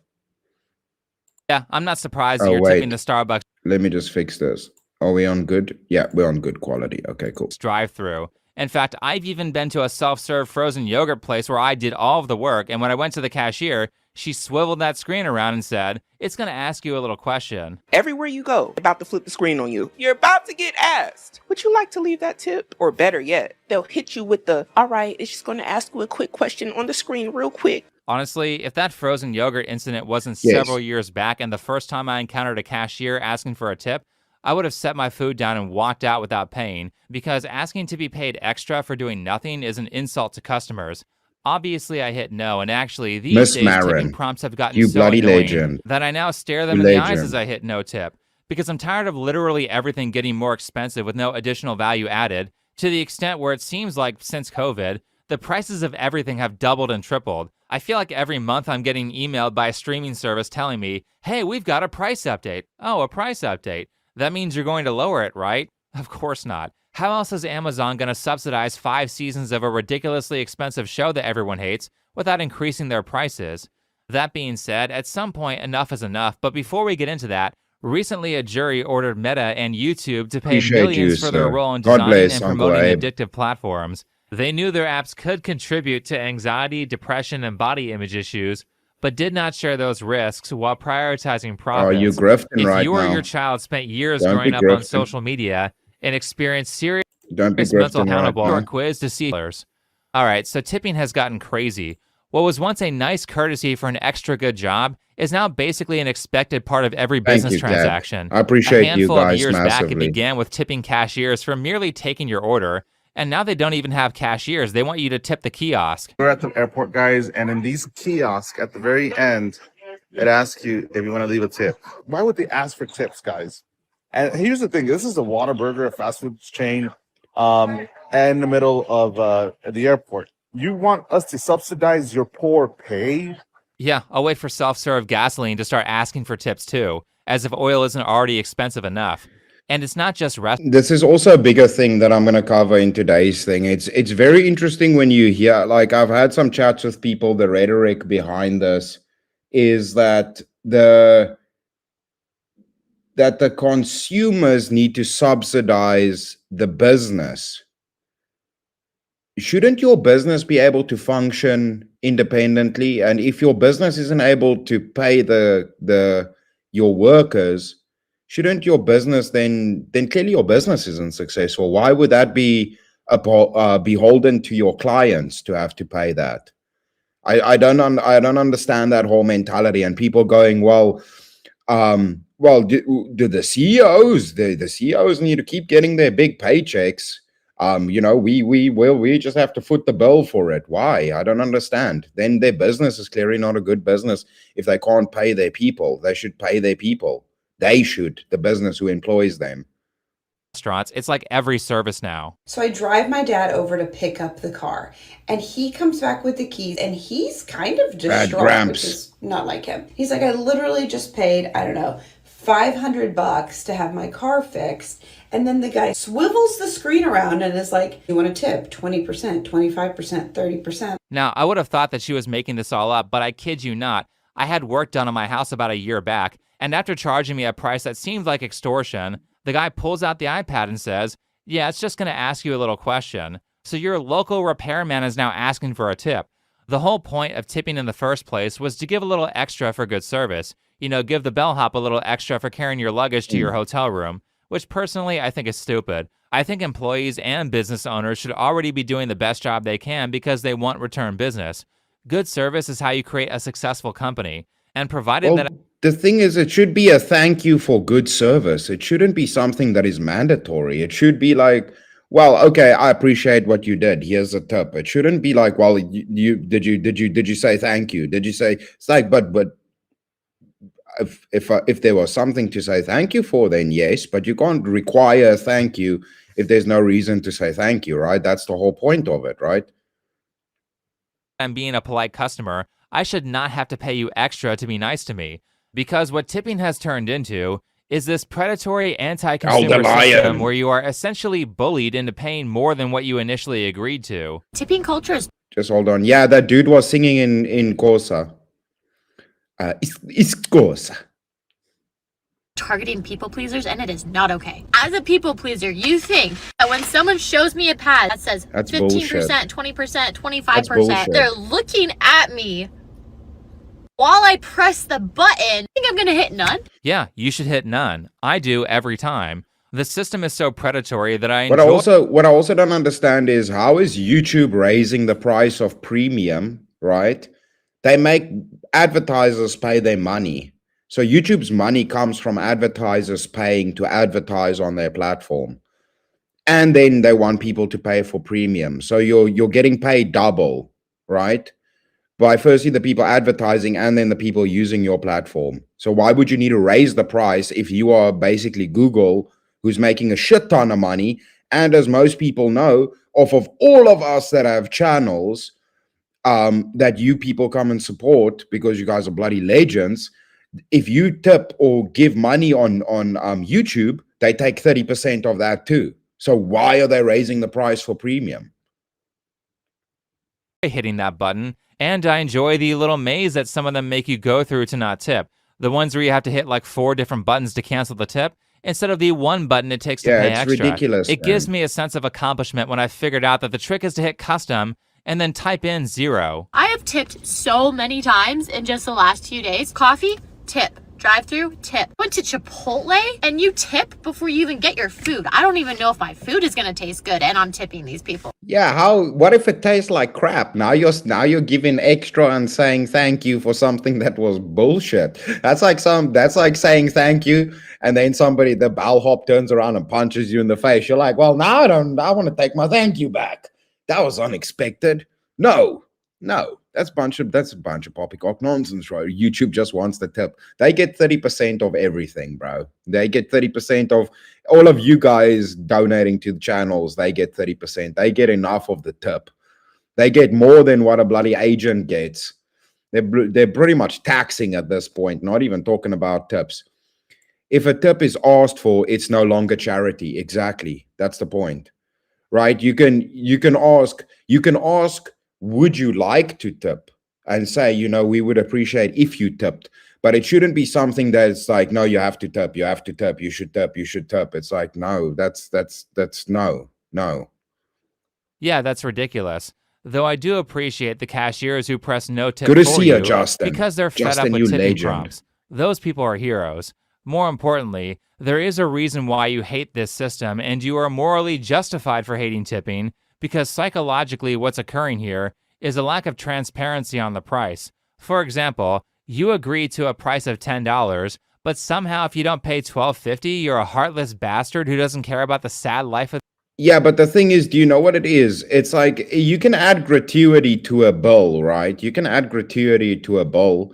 Yeah, I'm not surprised you're tipping the Starbucks. Let me just fix this. Are we on good? Yeah, we're on good quality. Okay, cool. Drive-through. In fact, I've even been to a self-serve frozen yogurt place where I did all of the work, and when I went to the cashier, she swiveled that screen around and said, "It's going to ask you a little question." Everywhere you go, about to flip the screen on you. You're about to get asked, would you like to leave that tip? Or better yet, they'll hit you with the, all right, it's just going to ask you a quick question on the screen real quick. Honestly, if that frozen yogurt incident wasn't several years back and the first time I encountered a cashier asking for a tip, I would have set my food down and walked out without paying, because asking to be paid extra for doing nothing is an insult to customers. Obviously, I hit no, and actually, these days, tipping prompts have gotten so annoying that I now stare them in the eyes as I hit no tip, because I'm tired of literally everything getting more expensive with no additional value added, to the extent where it seems like, since COVID, the prices of everything have doubled and tripled. I feel like every month I'm getting emailed by a streaming service telling me, hey, we've got a price update. Oh, a price update. That means you're going to lower it, right? Of course not. How else is Amazon going to subsidize 5 seasons of a ridiculously expensive show that everyone hates without increasing their prices? That being said, at some point, enough is enough. But before we get into that, recently a jury ordered Meta and YouTube to pay millions for their role in designing and promoting addictive platforms. They knew their apps could contribute to anxiety, depression, and body image issues, but did not share those risks while prioritizing profits. Oh, you're grifting right now. If you or your child spent years growing up on social media and experienced serious mental accountable or quiz to see. All right, so tipping has gotten crazy. What was once a nice courtesy for an extra good job is now basically an expected part of every business transaction. I appreciate you guys A handful of years massively. back, it began with tipping cashiers for merely taking your order. And now they don't even have cashiers. They want you to tip the kiosk. We're at the airport, guys, and in these kiosks, at the very end, it asks you if you want to leave a tip. Why would they ask for tips, guys? And here's the thing. This is a Whataburger, a fast food chain, in the middle of the airport. You want us to subsidize your poor pay? Yeah, I'll wait for self-serve gasoline to start asking for tips, too, as if oil isn't already expensive enough. And it's not just This is also a bigger thing that I'm going to cover in today's thing. It's very interesting when you hear, like, I've had some chats with people. The rhetoric behind this is that the consumers need to subsidize the business. Shouldn't your business be able to function independently? And if your business isn't able to pay your workers, shouldn't your business then clearly your business isn't successful? Why would that be beholden to your clients to have to pay that? I don't understand that whole mentality. And people going, well, do the CEOs the CEOs need to keep getting their big paychecks? We just have to foot the bill for it. Why? I don't understand. Then their business is clearly not a good business if they can't pay their people. They should pay their people. They should, the business who employs them. Restaurants, it's like every service now. So I drive my dad over to pick up the car, and he comes back with the keys, and he's kind of distraught, which is not like him. He's like, I literally just paid, I don't know, $500 to have my car fixed. And then the guy swivels the screen around and is like, you want a tip? 20%, 25%, 30%. Now, I would have thought that she was making this all up, but I kid you not. I had work done on my house about a year back, and after charging me a price that seemed like extortion, the guy pulls out the iPad and says, yeah, it's just going to ask you a little question. So your local repairman is now asking for a tip. The whole point of tipping in the first place was to give a little extra for good service. You know, give the bellhop a little extra for carrying your luggage to your hotel room, which personally I think is stupid. I think employees and business owners should already be doing the best job they can because they want return business. Good service is how you create a successful company. And provided that... The thing is, it should be a thank you for good service. It shouldn't be something that is mandatory. It should be like, well, okay, I appreciate what you did. Here's a tip. It shouldn't be like, well, did you say thank you? Did you say, it's like, but if there was something to say thank you for, then yes, but you can't require thank you if there's no reason to say thank you, right? That's the whole point of it, right? And being a polite customer, I should not have to pay you extra to be nice to me. Because what tipping has turned into is this predatory anti-consumer system where you are essentially bullied into paying more than what you initially agreed to. Tipping culture is... Just hold on. Yeah, that dude was singing in Corsa. It's Corsa. Targeting people pleasers, and it is not okay. As a people pleaser, you think that when someone shows me a pad that says 15%, 20%, 25%, they're looking at me while I press the button. I think I'm gonna hit none. Yeah, you should hit none. I do every time. The system is so predatory that I enjoy... What I also don't understand is, how is YouTube raising the price of premium, right? They make advertisers pay their money. So YouTube's money comes from advertisers paying to advertise on their platform. And then they want people to pay for premium. So you're getting paid double, right? By firstly the people advertising and then the people using your platform. So why would you need to raise the price if you are basically Google, who's making a shit ton of money? And as most people know, off of all of us that have channels that you people come and support because you guys are bloody legends, if you tip or give money on YouTube, they take 30% of that too. So why are they raising the price for premium? Hitting that button, and I enjoy the little maze that some of them make you go through to not tip. The ones where you have to hit like 4 different buttons to cancel the tip, instead of the one button it takes to pay extra. Yeah, it's ridiculous. It gives me a sense of accomplishment when I figured out that the trick is to hit custom and then type in 0. I have tipped so many times in just the last few days. Coffee, tip. Drive-through, tip. Went to Chipotle and you tip before you even get your food. I don't even know if my food is gonna taste good, and I'm tipping these people. Yeah, what if it tastes like crap? Now you're giving extra and saying thank you for something that was bullshit. That's like saying thank you, and then the bellhop turns around and punches you in the face. You're like, well, now I want to take my thank you back. That was unexpected. No. That's a bunch of poppycock nonsense, bro. YouTube just wants the tip. They get 30% of everything, bro. They get 30% of all of you guys donating to the channels. They get 30%. They get enough of the tip. They get more than what a bloody agent gets. They're pretty much taxing at this point, not even talking about tips. If a tip is asked for, it's no longer charity. Exactly. That's the point. Right? You can ask, would you like to tip? And say, we would appreciate if you tipped. But it shouldn't be something that's like, no, you have to tip, you have to tip, you should tip, you should tip. It's like, no, that's no. Yeah, that's ridiculous. Though I do appreciate the cashiers who press no tip Good to see you, Justin. Because they're fed up with tipping prompts. Those people are heroes. More importantly, there is a reason why you hate this system, and you are morally justified for hating tipping, because psychologically what's occurring here is a lack of transparency on the price. For example, you agree to a price of $10, but somehow if you don't pay $12.50, you're a heartless bastard who doesn't care about the sad life of... Yeah, but the thing is, do you know what it is? It's like, you can add gratuity to a bill, right? You can add gratuity to a bill,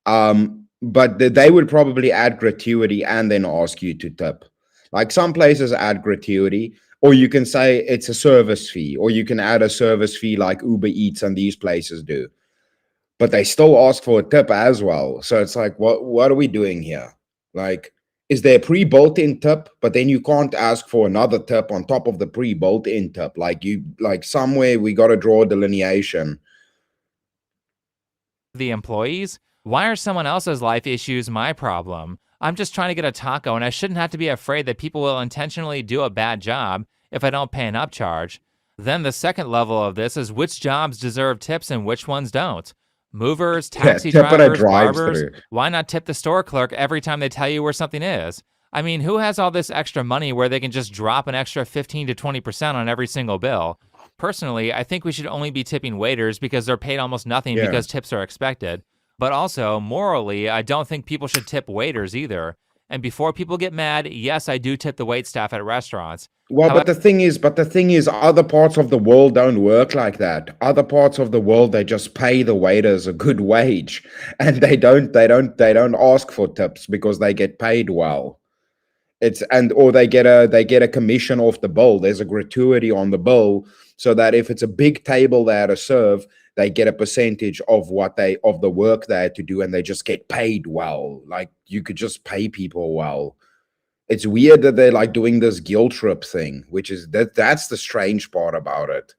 but they would probably add gratuity and then ask you to tip. Like some places add gratuity, or you can say it's a service fee, or you can add a service fee like Uber Eats and these places do. But they still ask for a tip as well. So it's like, what are we doing here? Like, is there a pre-built-in tip, but then you can't ask for another tip on top of the pre-built-in tip? Like somewhere we got to draw a delineation. The employees? Why are someone else's life issues my problem? I'm just trying to get a taco, and I shouldn't have to be afraid that people will intentionally do a bad job if I don't pay an upcharge. Then the second level of this is which jobs deserve tips and which ones don't. Movers, taxi drivers, barbers. Why not tip the store clerk every time they tell you where something is? I mean, who has all this extra money where they can just drop an extra 15 to 20% on every single bill? Personally, I think we should only be tipping waiters because they're paid almost nothing because tips are expected. But also, morally, I don't think people should tip waiters either. And before people get mad, yes, I do tip the waitstaff at restaurants. Well, but the thing is, other parts of the world don't work like that. Other parts of the world, they just pay the waiters a good wage, and they don't ask for tips because they get paid well. Or they get a commission off the bill. There's a gratuity on the bill, so that if it's a big table they had to serve, they get a percentage of the work they had to do, and they just get paid well. Like, you could just pay people well. It's weird that they're like doing this guilt trip thing, which is that's the strange part about it.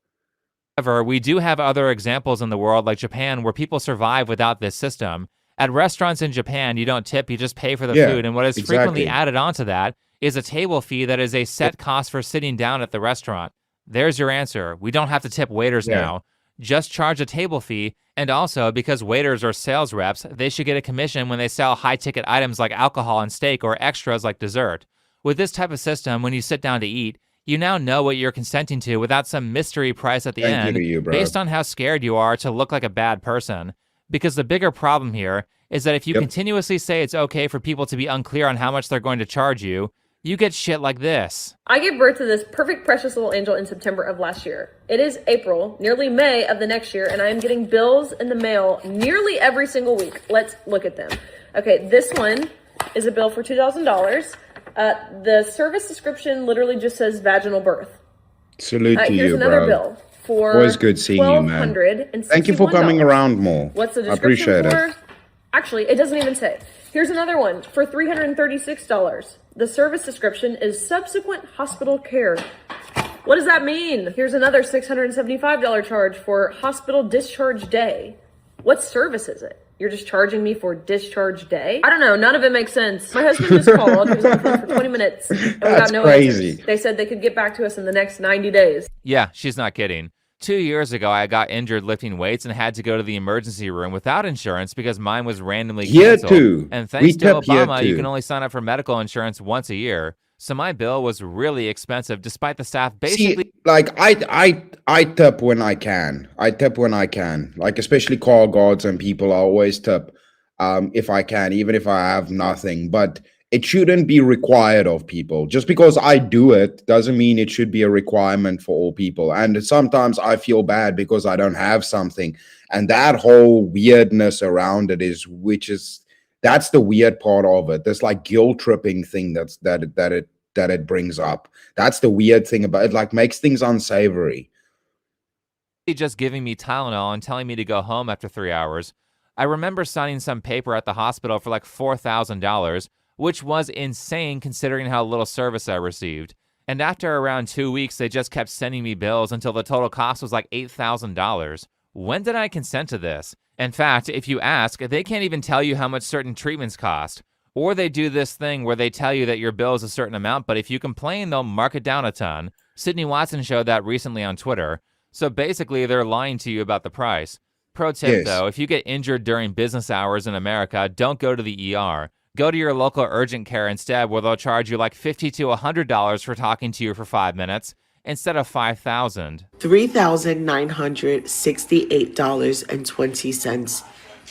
However, we do have other examples in the world, like Japan, where people survive without this system. At restaurants in Japan, you don't tip, you just pay for the food. And what is frequently added onto that is a table fee that is a set cost for sitting down at the restaurant. There's your answer. We don't have to tip waiters now. Just charge a table fee. And also, because waiters are sales reps, they should get a commission when they sell high-ticket items like alcohol and steak, or extras like dessert. With this type of system, when you sit down to eat, you now know what you're consenting to without some mystery price at the end based on how scared you are to look like a bad person. Because the bigger problem here is that if you continuously say it's okay for people to be unclear on how much they're going to charge you, you get shit like this. I gave birth to this perfect, precious little angel in September of last year. It is April, nearly May of the next year, and I am getting bills in the mail nearly every single week. Let's look at them. Okay, this one is a bill for $2,000. The service description literally just says vaginal birth. Salute to here's you, another bro. bill for always good seeing you, man. Thank you for coming around more. What's the I description appreciate for? it. Actually, it doesn't even say. Here's another one for $336. The service description is subsequent hospital care. What does that mean? Here's another $675 charge for hospital discharge day. What service is it? You're just charging me for discharge day? I don't know. None of it makes sense. My husband just called. He was on the phone for 20 minutes. And we got no crazy. answers. They said they could get back to us in the next 90 days. Yeah, she's not kidding. 2 years ago, I got injured lifting weights and had to go to the emergency room without insurance because mine was randomly canceled. Too. And thanks to Obama, you can only sign up for medical insurance once a year. So my bill was really expensive, despite the staff basically. See, like I tip when I can. Like, especially car guards and people, I always tip if I can, even if I have nothing. But it shouldn't be required of people. Just because I do it doesn't mean it should be a requirement for all people. And sometimes I feel bad because I don't have something. And that whole weirdness around it that's the weird part of it. This like guilt tripping thing that it brings up. That's the weird thing about it. Like, makes things unsavory. Just giving me Tylenol and telling me to go home after 3 hours. I remember signing some paper at the hospital for like $4,000, which was insane considering how little service I received. And after around 2 weeks, they just kept sending me bills until the total cost was like $8,000. When did I consent to this? In fact, if you ask, they can't even tell you how much certain treatments cost. Or they do this thing where they tell you that your bill is a certain amount, but if you complain, they'll mark it down a ton. Sydney Watson showed that recently on Twitter. So basically, they're lying to you about the price. Pro tip, though, if you get injured during business hours in America, don't go to the ER. Go to your local urgent care instead, where they'll charge you like $50 to $100 for talking to you for 5 minutes instead of $5,000. $3,968.20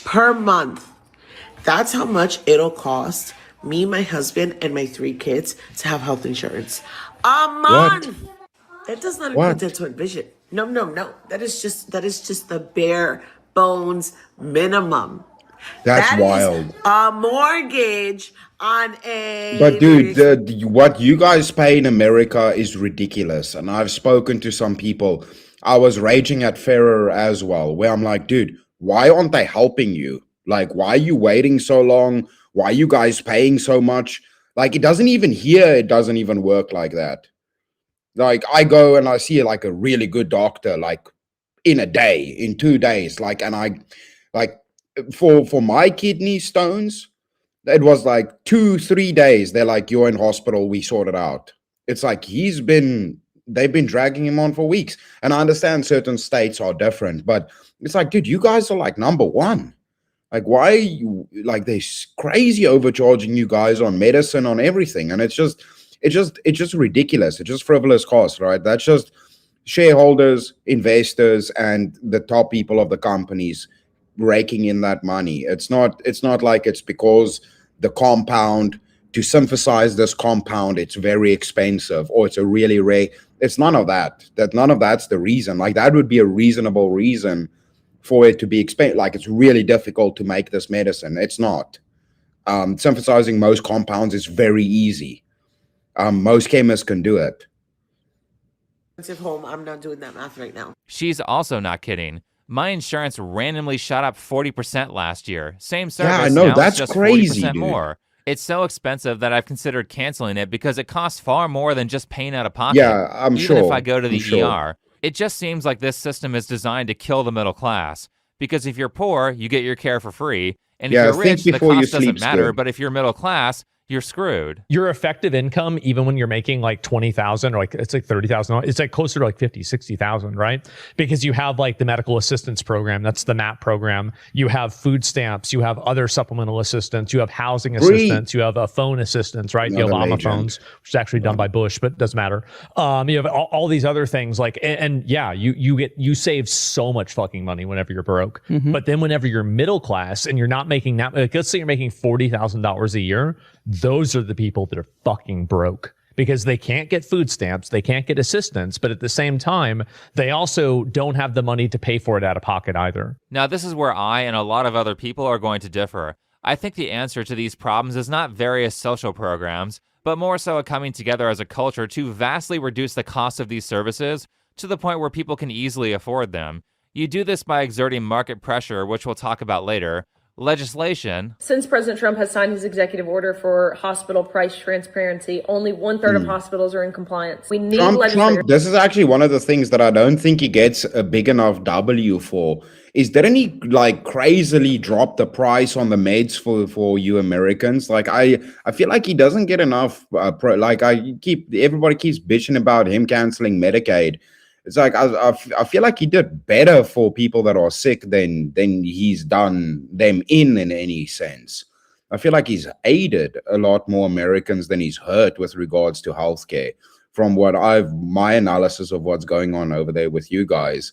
per month. That's how much it'll cost me, my husband, and my 3 kids to have health insurance. A month! What? That does not include dental and vision. No. That is just the bare bones minimum. That's wild. A mortgage on a... But dude, what you guys pay in America is ridiculous. And I've spoken to some people. I was raging at Ferrer as well, where I'm like, dude, why aren't they helping you? Like, why are you waiting so long? Why are you guys paying so much? Like, it doesn't even work like that. Like, I go and I see like a really good doctor, like in 2 days. Like, and I, like, for my kidney stones, it was like 2-3 days. They're like, you're in hospital, we sort it out. It's like they've been dragging him on for weeks. And I understand certain states are different, but it's like, dude, you guys are like number one. Like, why are you, like, they're crazy overcharging you guys on medicine, on everything. And it's just ridiculous. It's just frivolous costs, right? That's just shareholders, investors, and the top people of the companies raking in that money. It's not like it's because the compound, to synthesize this compound, it's very expensive, or it's a really rare. It's none of that. None of that's the reason. Like, that would be a reasonable reason for it to be expensive. Like, it's really difficult to make this medicine. It's not. Synthesizing most compounds is very easy. Most chemists can do it. Home, I'm not doing that math right now. She's also not kidding. My insurance randomly shot up 40% last year. Same service, Yeah, I know, now that's it's just crazy, 40% dude. more. It's so expensive that I've considered canceling it because it costs far more than just paying out of pocket. Yeah, I'm Even if sure. I go to the I'm sure. ER. It just seems like this system is designed to kill the middle class. Because if you're poor, you get your care for free. And if Yeah, you're think rich, the before you cost doesn't sleep's matter. good. But if you're middle class, you're screwed. Your effective income, even when you're making like 20,000 or like it's like 30,000, it's like closer to like 50, 60,000, right? Because you have like the medical assistance program, that's the MAP program. You have food stamps, you have other supplemental assistance, you have housing assistance, you have a phone assistance, right? The Obama phones, which is actually done by Bush, but doesn't matter. You have all these other things like, and yeah, you save so much fucking money whenever you're broke. But then whenever you're middle class and you're not making that, like, let's say you're making $40,000 a year, those are the people that are fucking broke because they can't get food stamps, they can't get assistance, but at the same time, they also don't have the money to pay for it out of pocket either. Now, this is where I and a lot of other people are going to differ. I think the answer to these problems is not various social programs, but more so a coming together as a culture to vastly reduce the cost of these services to the point where people can easily afford them. You do this by exerting market pressure, which we'll talk about later, legislation. Since President Trump has signed his executive order for hospital price transparency, only 1/3 of hospitals are in compliance. We need Trump, this is actually one of the things that I don't think he gets a big enough W for. Is didn't he like crazily drop the price on the meds for you Americans? Like I feel like he doesn't get enough. Everybody keeps bitching about him canceling Medicaid. It's like I feel like he did better for people that are sick than he's done them in any sense. I feel like he's aided a lot more Americans than he's hurt with regards to healthcare. From my analysis of what's going on over there with you guys,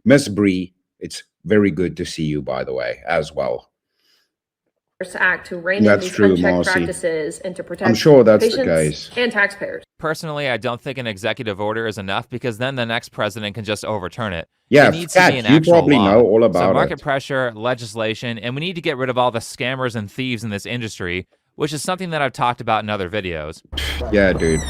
Miss Bree, it's very good to see you, by the way, as well. Act to rein in these unchecked practices and to protect I'm sure that's patients the case. and taxpayers. Personally, I don't think an executive order is enough because then the next president can just overturn it. Yeah, it needs to be an you actual probably law. know all about so market it. pressure, legislation, and we need to get rid of all the scammers and thieves in this industry, which is something that I've talked about in other videos. Yeah, dude.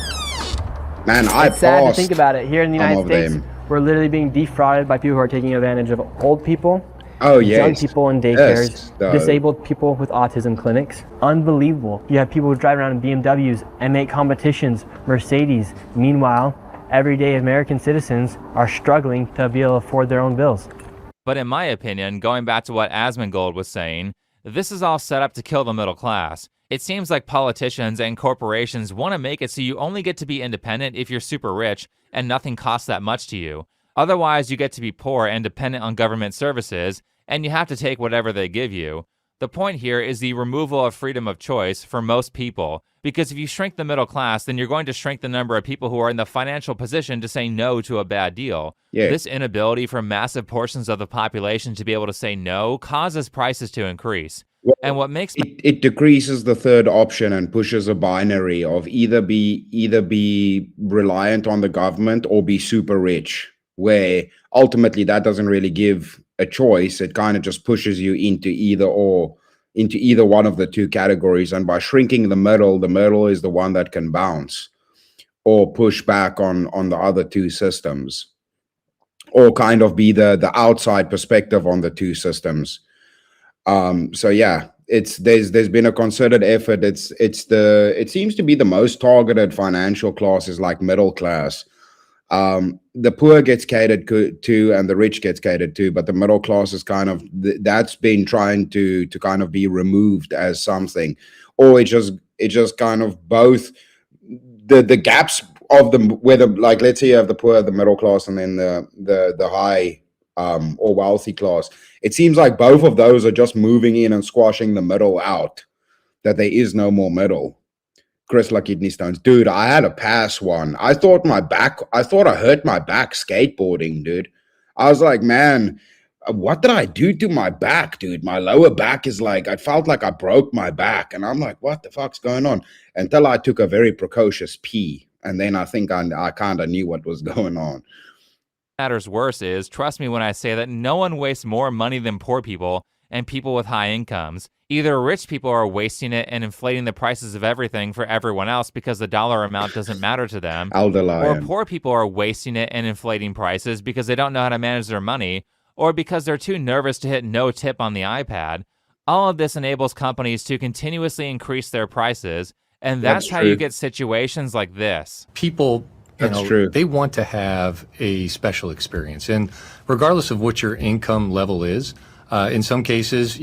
Man, it's sad to think about it. Here in the United States, we're literally being defrauded by people who are taking advantage of old people. Oh, yes. Young people in daycares, Yes, disabled people with autism clinics. Unbelievable. You have people who drive around in BMWs and make competitions, Mercedes. Meanwhile, everyday American citizens are struggling to be able to afford their own bills. But in my opinion, going back to what Asmongold was saying, this is all set up to kill the middle class. It seems like politicians and corporations want to make it so you only get to be independent if you're super rich and nothing costs that much to you. Otherwise, you get to be poor and dependent on government services, and you have to take whatever they give you. The point here is the removal of freedom of choice for most people, because if you shrink the middle class, then you're going to shrink the number of people who are in the financial position to say no to a bad deal. Yeah. This inability for massive portions of the population to be able to say no causes prices to increase. Well, and what makes it decreases the third option and pushes a binary of either be reliant on the government or be super rich, where ultimately that doesn't really give a choice. It kind of just pushes you into either one of the two categories. And by shrinking the middle is the one that can bounce or push back on the other two systems, or kind of be the outside perspective on the two systems. So yeah, there's been a concerted effort. It seems to be the most targeted financial class is like middle class. The poor gets catered to and the rich gets catered to, but the middle class is kind of that's been trying to kind of be removed as something, or it just kind of both the gaps of them, whether like let's say you have the poor, the middle class, and then the high or wealthy class. It seems like both of those are just moving in and squashing the middle out, that there is no more middle. Crystal kidney stones. Dude, I had a pass one. I thought I hurt my back skateboarding, dude. I was like, man, what did I do to my back, dude? My lower back is like, I felt like I broke my back. And I'm like, what the fuck's going on? Until I took a very precocious pee. And then I think I kind of knew what was going on. Matters worse is, trust me when I say that no one wastes more money than poor people, and people with high incomes. Either rich people are wasting it and inflating the prices of everything for everyone else because the dollar amount doesn't matter to them, or poor people are wasting it and inflating prices because they don't know how to manage their money, or because they're too nervous to hit no tip on the iPad. All of this enables companies to continuously increase their prices, and that's how you get situations like this. People, they want to have a special experience, and regardless of what your income level is, in some cases,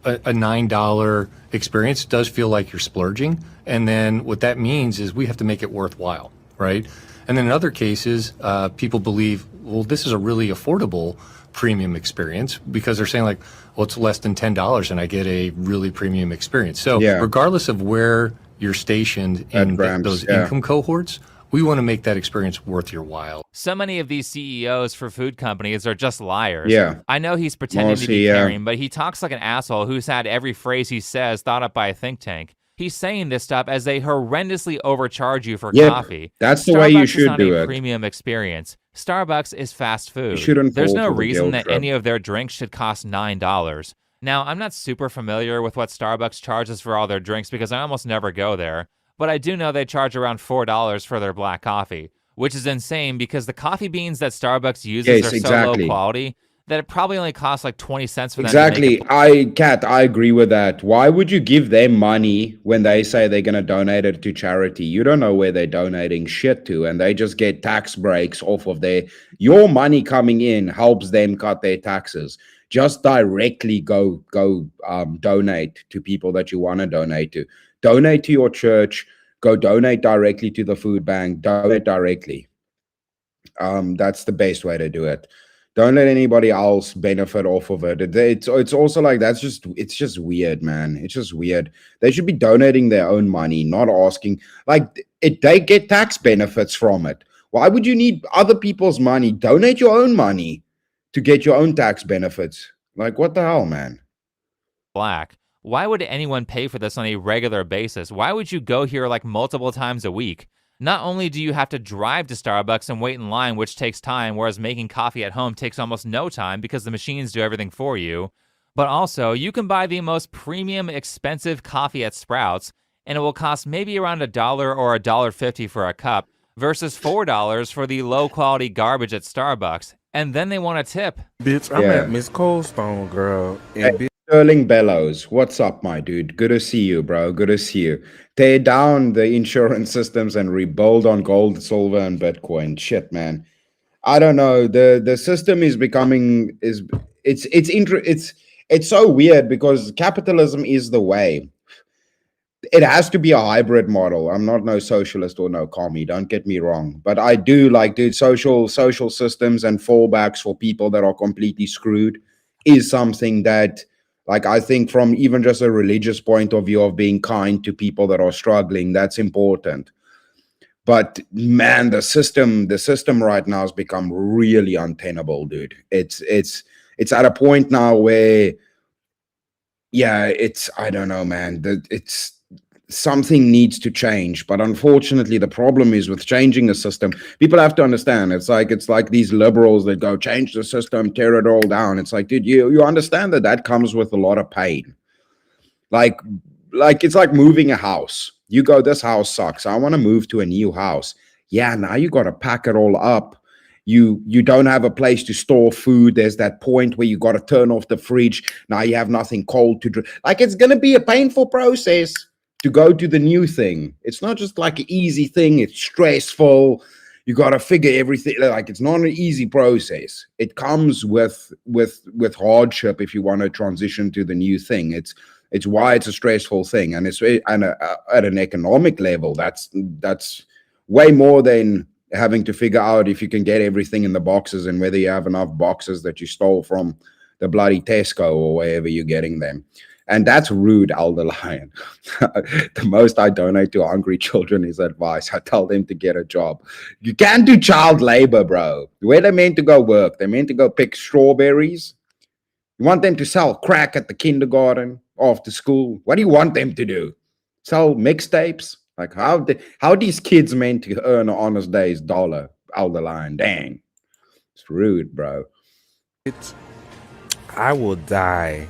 a $9 experience does feel like you're splurging. And then what that means is we have to make it worthwhile, right? And then in other cases, people believe, well, this is a really affordable premium experience because they're saying like, well, it's less than $10 and I get a really premium experience. So regardless of where you're stationed in those income cohorts, we want to make that experience worth your while. So many of these CEOs for food companies are just liars. Yeah. I know he's pretending to be caring, but he talks like an asshole who's had every phrase he says thought up by a think tank. He's saying this stuff as they horrendously overcharge you for coffee. That's the way you should Starbucks is do not a it. premium experience. Starbucks is fast food. Shouldn't There's fall no for the reason guilt that trip. any of their drinks should cost $9. Now, I'm not super familiar with what Starbucks charges for all their drinks because I almost never go there, but I do know they charge around $4 for their black coffee, which is insane because the coffee beans that Starbucks uses are so low quality that it probably only costs like 20 cents for them to make it. I agree with that. Why would you give them money when they say they're going to donate it to charity? You don't know where they're donating shit to, and they just get tax breaks off of your money coming in helps them cut their taxes. Just directly go donate to people that you want to donate to. Donate to your church. Go donate directly to the food bank. Donate directly. That's the best way to do it. Don't let anybody else benefit off of it. It's also like it's just weird, man. It's just weird. They should be donating their own money, not asking. Like they get tax benefits from it. Why would you need other people's money? Donate your own money to get your own tax benefits. Like what the hell, man? Black. Why would anyone pay for this on a regular basis? Why would you go here like multiple times a week? Not only do you have to drive to Starbucks and wait in line, which takes time, whereas making coffee at home takes almost no time because the machines do everything for you, but also you can buy the most premium, expensive coffee at Sprouts, and it will cost maybe around $1 or $1.50 for a cup versus $4 for the low-quality garbage at Starbucks. And then they want a tip. Bitch, I'm at Miss Coldstone, girl. And Sterling Bellows, what's up, my dude? Good to see you, bro. Good to see you. Tear down the insurance systems and rebuild on gold, silver, and Bitcoin. Shit, man. I don't know. The system is becoming it's so weird because capitalism is the way. It has to be a hybrid model. I'm not no socialist or no commie, don't get me wrong. But I do like, dude, social systems and fallbacks for people that are completely screwed is something that, like, I think from even just a religious point of view of being kind to people that are struggling, that's important. But man, the system right now has become really untenable, dude. It's at a point now where, I don't know, man. Something needs to change. But unfortunately, the problem is with changing a system, people have to understand. It's like these liberals that go change the system, tear it all down. It's like, dude, you understand that comes with a lot of pain. Like it's like moving a house. You go, this house sucks. I want to move to a new house. Yeah, now you got to pack it all up. You don't have a place to store food. There's that point where you got to turn off the fridge. Now you have nothing cold to drink. Like, it's going to be a painful process to go to the new thing. It's not just like an easy thing. It's stressful. You got to figure everything. Like, it's not an easy process. It comes with hardship if you want to transition to the new thing. It's why it's a stressful thing. And at an economic level, that's way more than having to figure out if you can get everything in the boxes and whether you have enough boxes that you stole from the bloody Tesco or wherever you're getting them. And that's rude, Elder Lion. The most I donate to hungry children is advice. I tell them to get a job. You can't do child labor, bro. Where they meant to go work? They're meant to go pick strawberries. You want them to sell crack at the kindergarten, after school? What do you want them to do? Sell mixtapes? Like, how these kids meant to earn an honest day's dollar, Elder Lion? Dang. It's rude, bro. I will die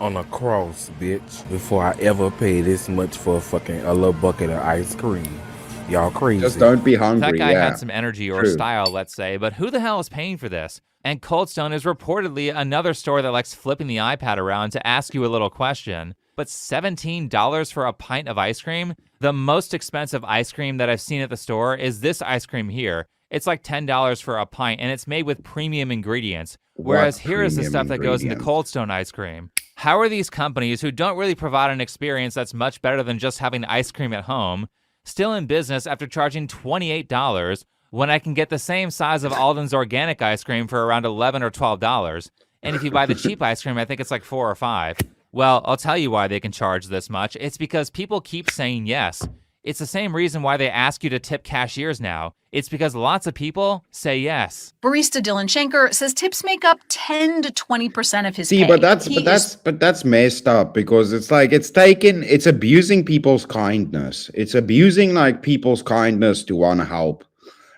on a cross, bitch, before I ever pay this much for a little bucket of ice cream. Y'all crazy. Just don't be hungry. That guy had some energy or style, let's say, but who the hell is paying for this? And Cold Stone is reportedly another store that likes flipping the iPad around to ask you a little question. But $17 for a pint of ice cream? The most expensive ice cream that I've seen at the store is this ice cream here. It's like $10 for a pint, and it's made with premium ingredients. Whereas here is the stuff that goes into Cold Stone ice cream. How are these companies, who don't really provide an experience that's much better than just having ice cream at home, still in business after charging $28 when I can get the same size of Alden's organic ice cream for around $11 or $12? And if you buy the cheap ice cream, I think it's like $4 or $5. Well, I'll tell you why they can charge this much. It's because people keep saying yes. It's the same reason why they ask you to tip cashiers now. It's because lots of people say yes. Barista Dylan Shanker says tips make up 10 to 20% of his pay. See, but that's messed up, because it's like it's abusing people's kindness. It's abusing like people's kindness to want to help.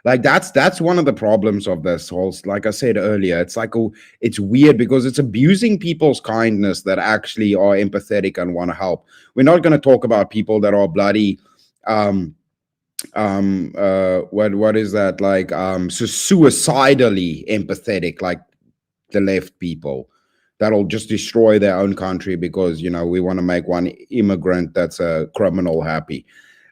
Like that's one of the problems of this whole, like I said earlier, it's like, it's weird because it's abusing people's kindness that actually are empathetic and want to help. We're not going to talk about people that are bloody, what is that? Like, so suicidally empathetic, like the left people that'll just destroy their own country because, we want to make one immigrant that's a criminal happy.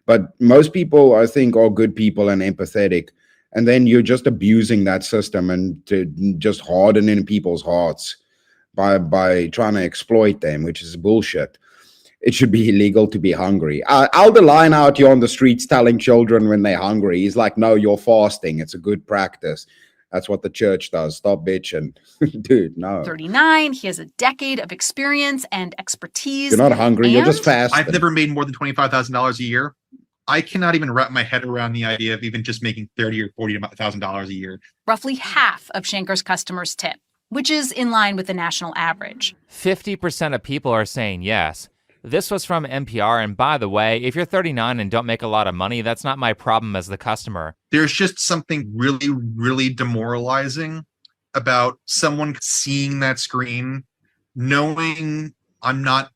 But most people, I think, are good people and empathetic. And then you're just abusing that system and just hardening people's hearts by trying to exploit them, which is bullshit. It should be illegal to be hungry. Alder line out here on the streets telling children when they're hungry. He's like, no, you're fasting. It's a good practice. That's what the church does. Stop bitching. Dude, no. 39. He has a decade of experience and expertise. You're not hungry. You're just fasting. I've never made more than $25,000 a year. I cannot even wrap my head around the idea of even just making $30,000 or $40,000 a year. Roughly half of Shanker's customers tip, which is in line with the national average. 50% of people are saying yes. This was from NPR, and by the way, if you're 39 and don't make a lot of money, that's not my problem as the customer. There's just something really, really demoralizing about someone seeing that screen, knowing I'm not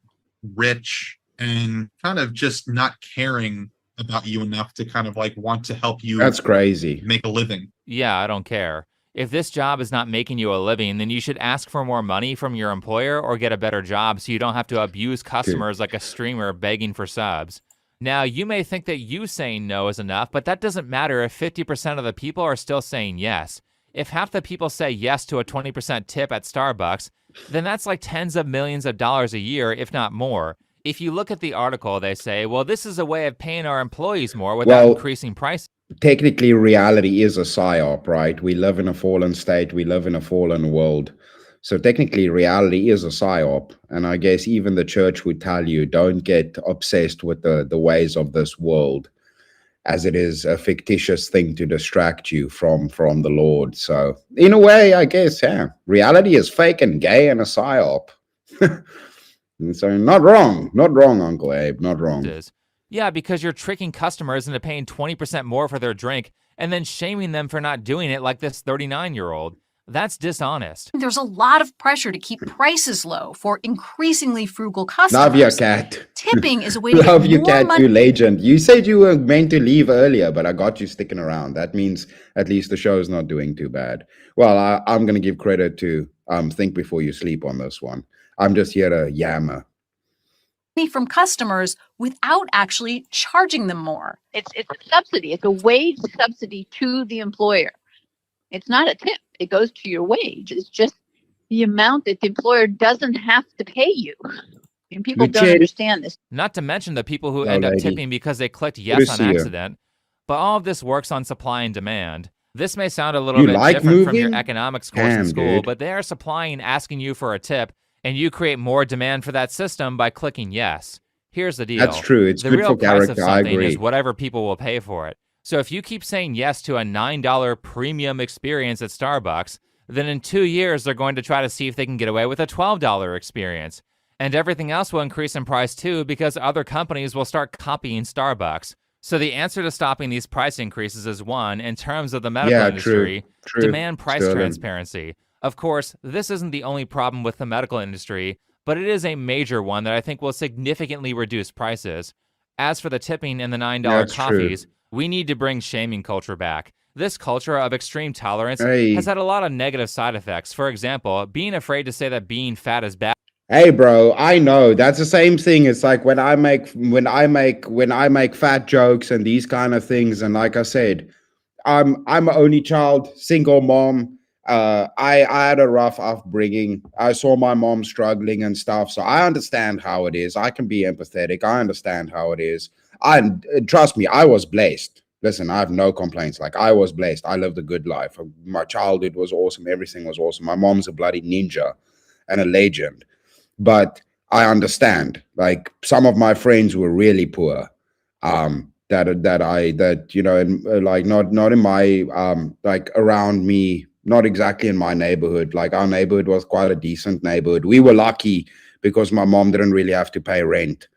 rich, and kind of just not caring about you enough to kind of like want to help you. That's crazy. Make a living. Yeah, I don't care. If this job is not making you a living, then you should ask for more money from your employer or get a better job so you don't have to abuse customers like a streamer begging for subs. Now, you may think that you saying no is enough, but that doesn't matter if 50% of the people are still saying yes. If half the people say yes to a 20% tip at Starbucks, then that's like tens of millions of dollars a year, if not more. If you look at the article, they say, well, this is a way of paying our employees more without increasing prices. Technically, reality is a psyop, right? We live in a fallen state. We live in a fallen world. So technically, reality is a psyop. And I guess even the church would tell you, don't get obsessed with the ways of this world, as it is a fictitious thing to distract you from the Lord. So in a way, I guess, yeah, reality is fake and gay and a psyop. So not wrong, Uncle Abe, not wrong. Yeah, because you're tricking customers into paying 20% more for their drink and then shaming them for not doing it like this 39-year-old. That's dishonest. There's a lot of pressure to keep prices low for increasingly frugal customers. Love your cat. Tipping is a way to Love get your more cat, money. you legend. You said you were meant to leave earlier, but I got you sticking around. That means at least the show's not doing too bad. Well, I'm going to give credit to Think Before You Sleep on this one. I'm just here to yammer. From customers without actually charging them more. It's a subsidy. It's a wage subsidy to the employer. It's not a tip. It goes to your wage. It's just the amount that the employer doesn't have to pay you. And people don't understand this. Not to mention the people who end up tipping because they clicked yes on accident. But all of this works on supply and demand. This may sound a little bit different from your economics course in school, but they are supplying, asking you for a tip, and you create more demand for that system by clicking yes. Here's the deal. That's true. It's the good real for price of character. I something agree. is whatever people will pay for it. So if you keep saying yes to a $9 premium experience at Starbucks, then in 2 years they're going to try to see if they can get away with a $12 experience. And everything else will increase in price too because other companies will start copying Starbucks. So the answer to stopping these price increases is one, in terms of the medical industry, true. demand price transparency. Of course, this isn't the only problem with the medical industry, but it is a major one that I think will significantly reduce prices. As for the tipping and the $9 That's true. coffees, we need to bring shaming culture back. This culture of extreme tolerance Hey. has had a lot of negative side effects. For example, being afraid to say that being fat is bad. Hey, bro, I know that's the same thing. It's like when I make fat jokes and these kind of things, and like I said, I'm an only child, single mom. I had a rough upbringing. I saw my mom struggling and stuff, so I understand how it is. I can be empathetic. I understand how it is. Trust me, I was blessed. Listen, I have no complaints. Like, I was blessed. I lived a good life. My childhood was awesome. Everything was awesome. My mom's a bloody ninja and a legend. But I understand. Like, some of my friends were really poor. That you know, like not in my like around me, not exactly in my neighborhood. Like, our neighborhood was quite a decent neighborhood. We were lucky because my mom didn't really have to pay rent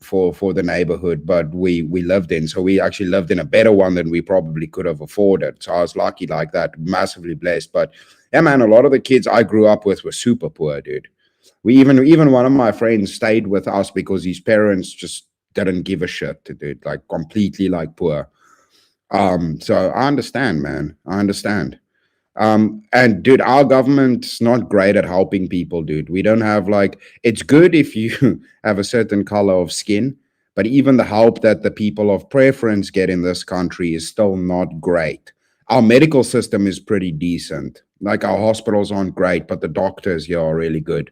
for the neighborhood, but we lived in. So we actually lived in a better one than we probably could have afforded. So I was lucky like that, massively blessed. But yeah, man, a lot of the kids I grew up with were super poor, dude. We even one of my friends stayed with us because his parents just didn't give a shit, dude. Like, completely like poor. So I understand, man. I understand. And dude, our government's not great at helping people, dude. We don't have like, it's good if you have a certain color of skin, but even the help that the people of preference get in this country is still not great. Our medical system is pretty decent. Like, our hospitals aren't great, but the doctors here are really good.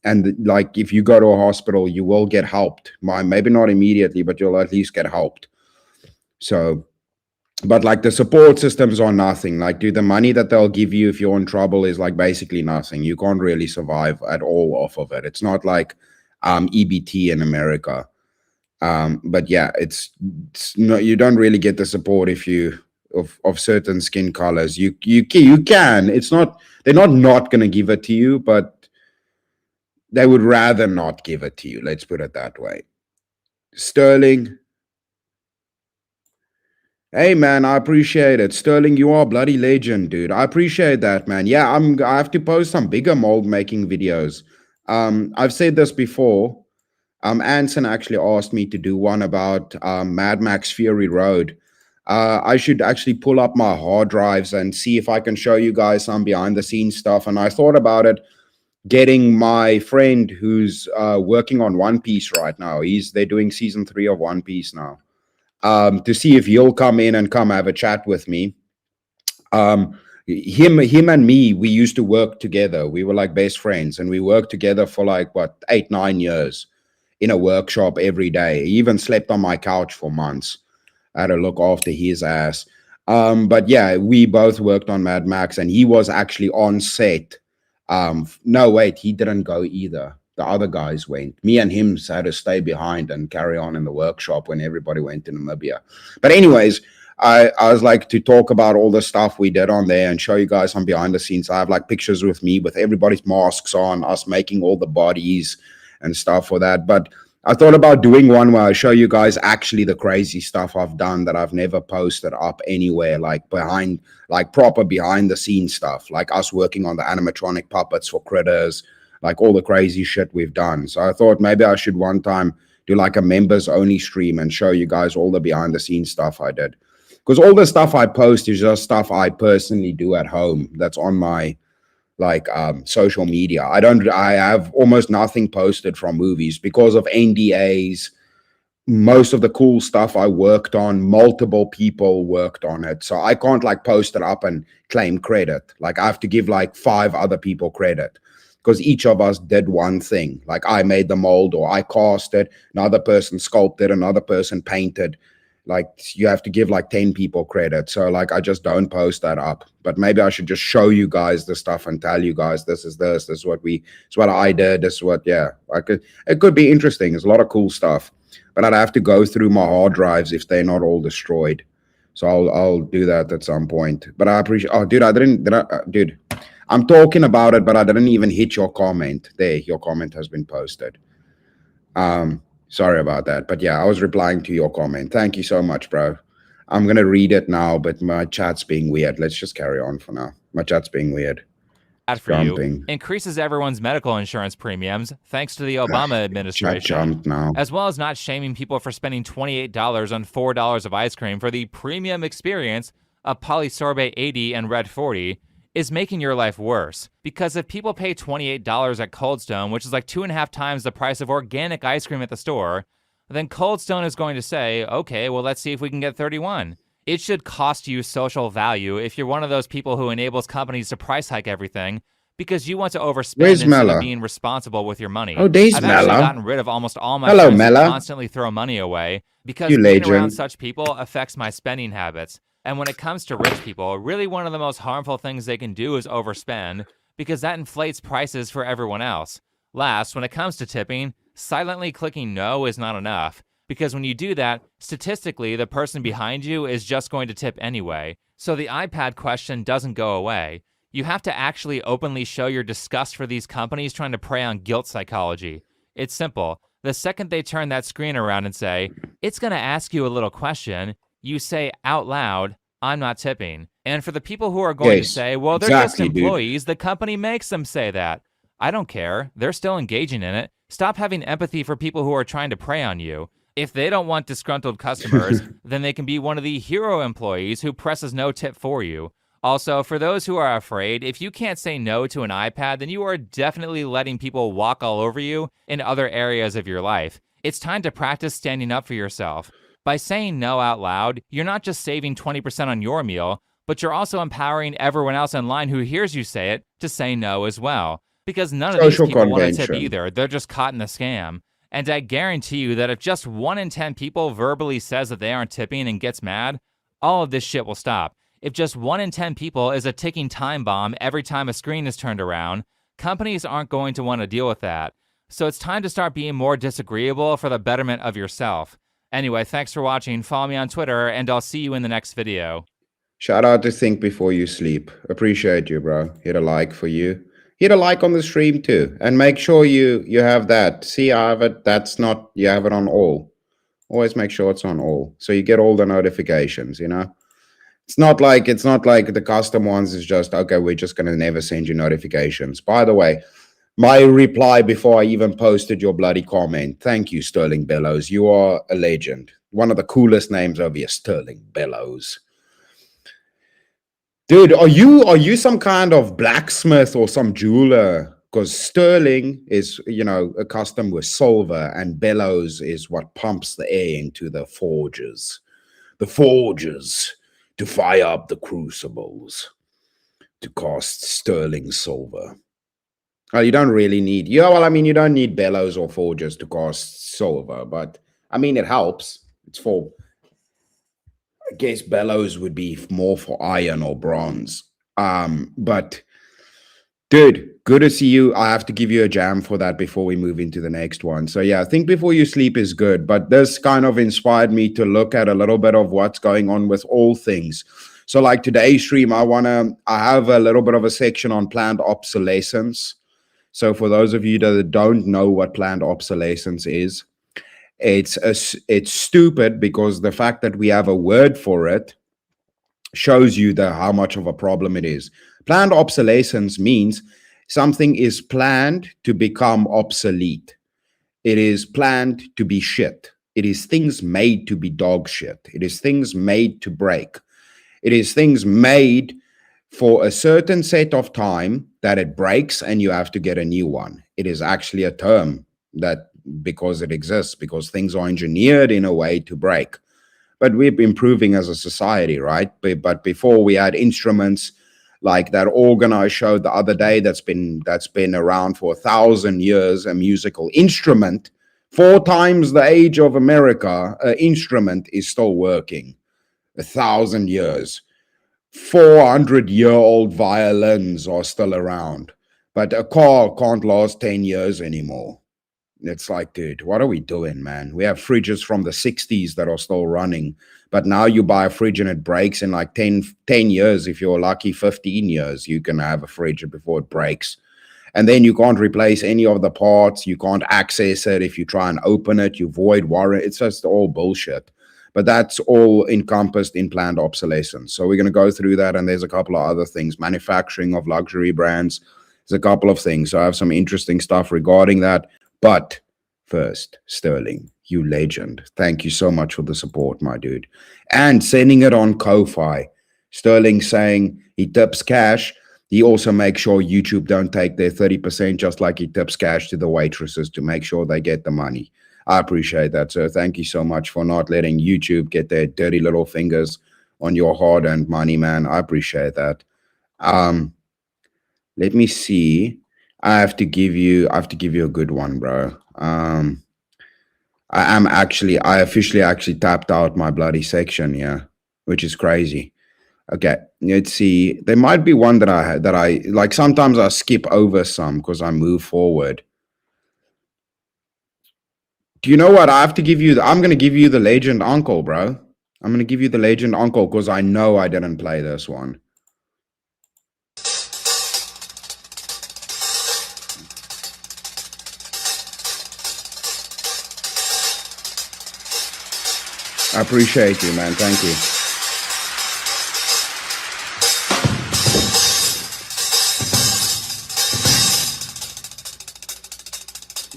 And like, if you go to a hospital, you will get helped. Maybe not immediately, but you'll at least get helped. So, but like, the support systems are nothing. Like, dude, the money that they'll give you if you're in trouble is like basically nothing. You can't really survive at all off of it. It's not like EBT in America. But yeah, it's no, you don't really get the support if you of certain skin colors. You can. It's not, they're not going to give it to you, but they would rather not give it to you. Let's put it that way. Sterling. Hey, man, I appreciate it. Sterling, you are a bloody legend, dude. I appreciate that, man. Yeah, I have to post some bigger mold making videos. I've said this before. Anson actually asked me to do one about Mad Max Fury Road. I should actually pull up my hard drives and see if I can show you guys some behind the scenes stuff. And I thought about it, getting my friend who's working on One Piece right now. They're doing season 3 of One Piece now. To see if he'll come in and come have a chat with me. Him and me, we used to work together. We were like best friends, and we worked together for like 8-9 years in a workshop every day. He even slept on my couch for months. I had to look after his ass. But yeah, we both worked on Mad Max, and he was actually on set. No, wait, he didn't go either. The other guys went. Me and him had to stay behind and carry on in the workshop when everybody went to Namibia. But anyways, I was like to talk about all the stuff we did on there and show you guys some behind the scenes. I have like pictures with me with everybody's masks on, us making all the bodies and stuff for that. But I thought about doing one where I show you guys actually the crazy stuff I've done that I've never posted up anywhere, like behind, like proper behind the scenes stuff, like us working on the animatronic puppets for Critters, like all the crazy shit we've done. So I thought maybe I should one time do like a members only stream and show you guys all the behind the scenes stuff I did. Because all the stuff I post is just stuff I personally do at home that's on my like social media. I have almost nothing posted from movies because of NDAs. Most of the cool stuff I worked on, multiple people worked on it. So I can't like post it up and claim credit. Like, I have to give like 5 other people credit because each of us did one thing. Like, I made the mold, or I cast it, another person sculpted, another person painted. Like, you have to give like 10 people credit. So like, I just don't post that up. But maybe I should just show you guys the stuff and tell you guys this is what I did. This is what, yeah. It could be interesting. There's a lot of cool stuff. But I'd have to go through my hard drives if they're not all destroyed. So I'll do that at some point. But I appreciate, oh dude, dude, I'm talking about it, but I didn't even hit your comment. There, your comment has been posted. Sorry about that. But yeah, I was replying to your comment. Thank you so much, bro. I'm going to read it now, but my chat's being weird. Let's just carry on for now. My chat's being weird. bad for you, increases everyone's medical insurance premiums thanks to the Obama administration, as well as not shaming people for spending $28 on $4 of ice cream for the premium experience of polysorbate 80 and red 40, is making your life worse. Because if people pay $28 at Cold Stone, which is like 2.5 times the price of organic ice cream at the store, then Cold Stone is going to say, okay, well, let's see if we can get 31. It should cost you social value if you're one of those people who enables companies to price hike everything because you want to overspend instead of being responsible with your money. Oh, there's I've actually Mella. gotten rid of almost all my Hello, friends who Mella. constantly throw money away because You being around legend. such people affects my spending habits. And when it comes to rich people, really one of the most harmful things they can do is overspend because that inflates prices for everyone else. Last, when it comes to tipping, silently clicking no is not enough. Because when you do that, statistically, the person behind you is just going to tip anyway. So the iPad question doesn't go away. You have to actually openly show your disgust for these companies trying to prey on guilt psychology. It's simple. The second they turn that screen around and say, it's going to ask you a little question, you say out loud, I'm not tipping. And for the people who are going to say, well, they're just employees, the company makes them say that. I don't care. They're still engaging in it. Stop having empathy for people who are trying to prey on you. If they don't want disgruntled customers, then they can be one of the hero employees who presses no tip for you. Also, for those who are afraid, if you can't say no to an iPad, then you are definitely letting people walk all over you in other areas of your life. It's time to practice standing up for yourself. By saying no out loud, you're not just saving 20% on your meal, but you're also empowering everyone else in line who hears you say it to say no as well. Because none of these people want to tip either. They're just caught in the scam. And I guarantee you that if just 1 in 10 people verbally says that they aren't tipping and gets mad, all of this shit will stop. If just 1 in 10 people is a ticking time bomb every time a screen is turned around, companies aren't going to want to deal with that. So it's time to start being more disagreeable for the betterment of yourself. Anyway, thanks for watching. Follow me on Twitter, and I'll see you in the next video. Shout out to Think Before You Sleep. Appreciate you, bro. Hit a like for you. Hit a like on the stream too, and make sure you have that. See, I have it. That's not, you have it on all. Always make sure it's on all, so you get all the notifications. You know, it's not like the custom ones is just okay. We're just gonna never send you notifications. By the way, my reply before I even posted your bloody comment. Thank you, Sterling Bellows. You are a legend. One of the coolest names over here, Sterling Bellows. Dude, are you some kind of blacksmith or some jeweler? Because sterling is, you know, accustomed with silver, and bellows is what pumps the air into the forges. The forges to fire up the crucibles to cast sterling silver. Oh, you don't really need, yeah, well, I mean, you don't need bellows or forges to cast silver, but I mean, it helps. It's for, I guess bellows would be more for iron or bronze. But dude, good to see you. I have to give you a jam for that before we move into the next one. So yeah, Think Before You Sleep is good, but this kind of inspired me to look at a little bit of what's going on with all things. So like today's stream, I have a little bit of a section on planned obsolescence. So for those of you that don't know what planned obsolescence is, it's stupid because the fact that we have a word for it shows you how much of a problem it is. Planned obsolescence means something is planned to become obsolete. It is planned to be shit. It is things made to be dog shit. It is things made to break. It is things made for a certain set of time that it breaks and you have to get a new one. It is actually a term that, because it exists, because things are engineered in a way to break. But we're improving as a society, right? But before we had instruments like that organ I showed the other day that's been around for 1,000 years, a musical instrument, 4 times the age of America, an instrument is still working. 1,000 years. 400-year-old violins are still around. But a car can't last 10 years anymore. It's like, dude, what are we doing, man? We have fridges from the 60s that are still running. But now you buy a fridge and it breaks in like 10 years. If you're lucky, 15 years, you can have a fridge before it breaks. And then you can't replace any of the parts. You can't access it. If you try and open it, you void warranty. It's just all bullshit. but that's all encompassed in planned obsolescence. So we're going to go through that, and there's a couple of other things. Manufacturing of luxury brands. There's a couple of things. So I have some interesting stuff regarding that. But first, Sterling, you legend. Thank you so much for the support, my dude. And sending it on Ko-Fi. Sterling saying he tips cash. He also makes sure YouTube don't take their 30%, just like he tips cash to the waitresses to make sure they get the money. I appreciate that, sir. Thank you so much for not letting YouTube get their dirty little fingers on your hard-earned money, man. I appreciate that. Let me see. I have to give you a good one, bro. I officially actually tapped out my bloody section, yeah, which is crazy. Okay, let's see. There might be one that I like. Sometimes I skip over some because I move forward. Do you know what? I have to give you I'm going to give you the legend uncle, bro. I'm going to give you the legend uncle because I know I didn't play this one. I appreciate you, man. Thank you.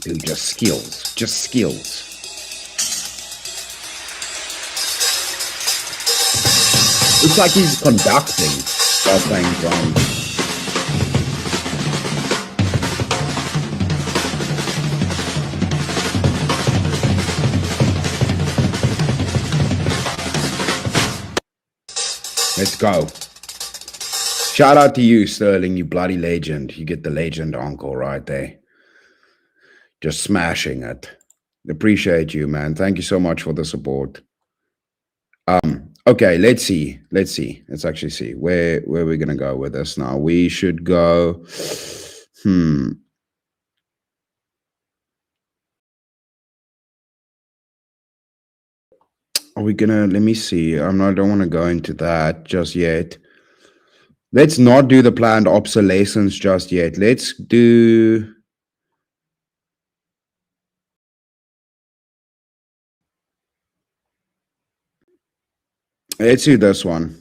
Dude, just skills. Just skills. It's like he's conducting while playing drums. Let's go. Shout out to you, Sterling, you bloody legend. You get the legend uncle right there. Just smashing it. Appreciate you, man. Thank you so much for the support. Okay, let's see. Let's actually see where we're gonna go with this now. We should go. Are we gonna? Let me see. I don't want to go into that just yet. Let's not do the planned obsolescence just yet. Let's do. Let's do this one.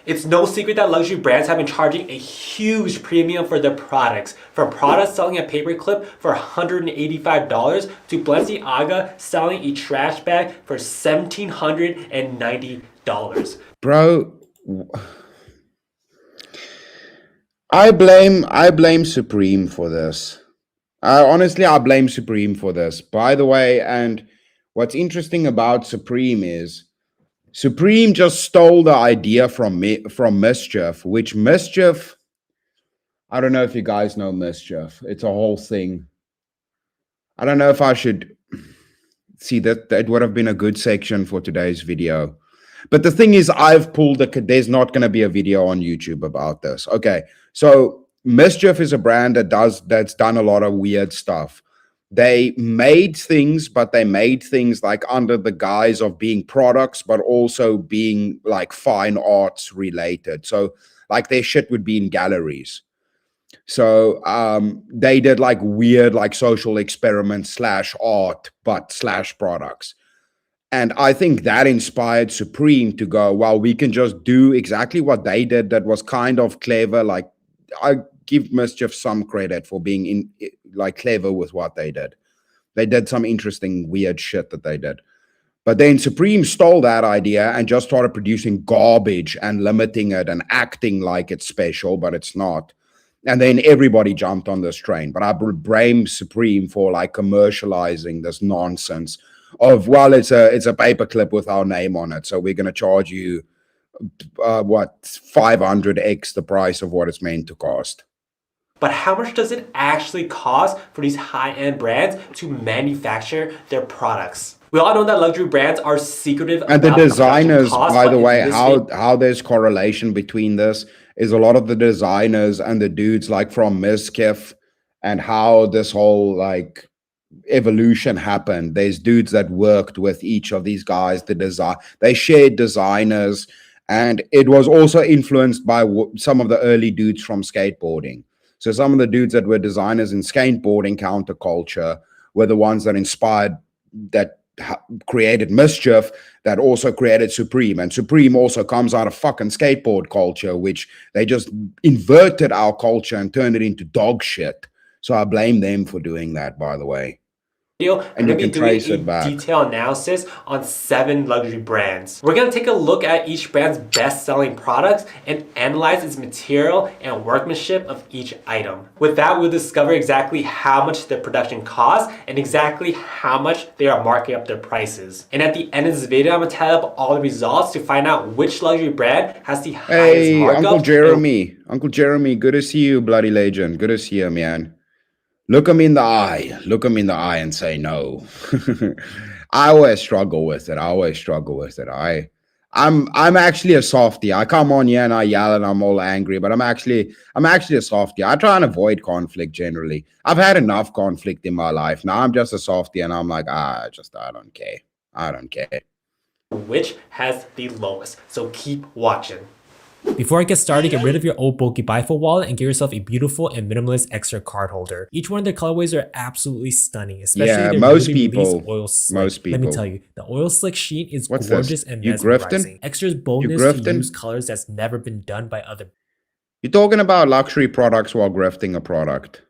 It's no secret that luxury brands have been charging a huge premium for their products. From Prada selling a paperclip for $185 to Balenciaga selling a trash bag for $1,790. Bro, I blame Supreme for this. Honestly, I blame Supreme for this. By the way, and what's interesting about Supreme is Supreme just stole the idea from Mischief, which Mischief, I don't know if you guys know Mischief. It's a whole thing. I don't know if I should see that would have been a good section for today's video. But the thing is, I've pulled there's not going to be a video on YouTube about this. Okay, so Mischief is a brand that's done a lot of weird stuff. They made things, but they made things like under the guise of being products, but also being like fine arts related. So like their shit would be in galleries. So they did like weird, like social experiments / art, but / products. And I think that inspired Supreme to go, well, we can just do exactly what they did. That was kind of clever. Like I give Mischief some credit for being clever with what they did. They did some interesting, weird shit that they did. But then Supreme stole that idea and just started producing garbage and limiting it and acting like it's special, but it's not. And then everybody jumped on this train. But I blame Supreme for like commercializing this nonsense of, well, it's a paperclip with our name on it, so we're going to charge you 500x the price of what it's meant to cost. But how much does it actually cost for these high-end brands to manufacture their products? We all know that luxury brands are secretive. And the designers, by the way, how there's correlation between this is a lot of the designers and the dudes like from Mischief and how this whole like evolution happened. There's dudes that worked with each of these guys. They shared designers, and it was also influenced by some of the early dudes from skateboarding. So some of the dudes that were designers in skateboarding counterculture were the ones that inspired, that created Mischief, that also created Supreme. And Supreme also comes out of fucking skateboard culture, which they just inverted our culture and turned it into dog shit. So I blame them for doing that, by the way. And you can trace it back. Detailed analysis on 7 luxury brands. We're going to take a look at each brand's best-selling products and analyze its material and workmanship of each item. With that, we'll discover exactly how much the production costs and exactly how much they are marking up their prices. And at the end of this video, I'm going to tally up all the results to find out which luxury brand has the highest markup. Uncle Jeremy, good to see you, bloody legend. Good to see you, man. Look him in the eye. Look him in the eye and say no. I always struggle with it. I'm actually a softie. I come on here and I yell and I'm all angry, but I'm actually a softie. I try and avoid conflict generally. I've had enough conflict in my life. Now I'm just a softie and I'm like, I don't care. I don't care. Which has the lowest. So keep watching. Before I get started, get rid of your old bulky bifold wallet and get yourself a beautiful and minimalist extra card holder. Each one of their colorways are absolutely stunning, especially their most newly people. released oil slick. Let me tell you, the oil slick sheen is What's gorgeous this? and You mesmerizing. grifting? Extra's You boldness to grifting? use colors that's never been done by other. You're talking about luxury products while grifting a product.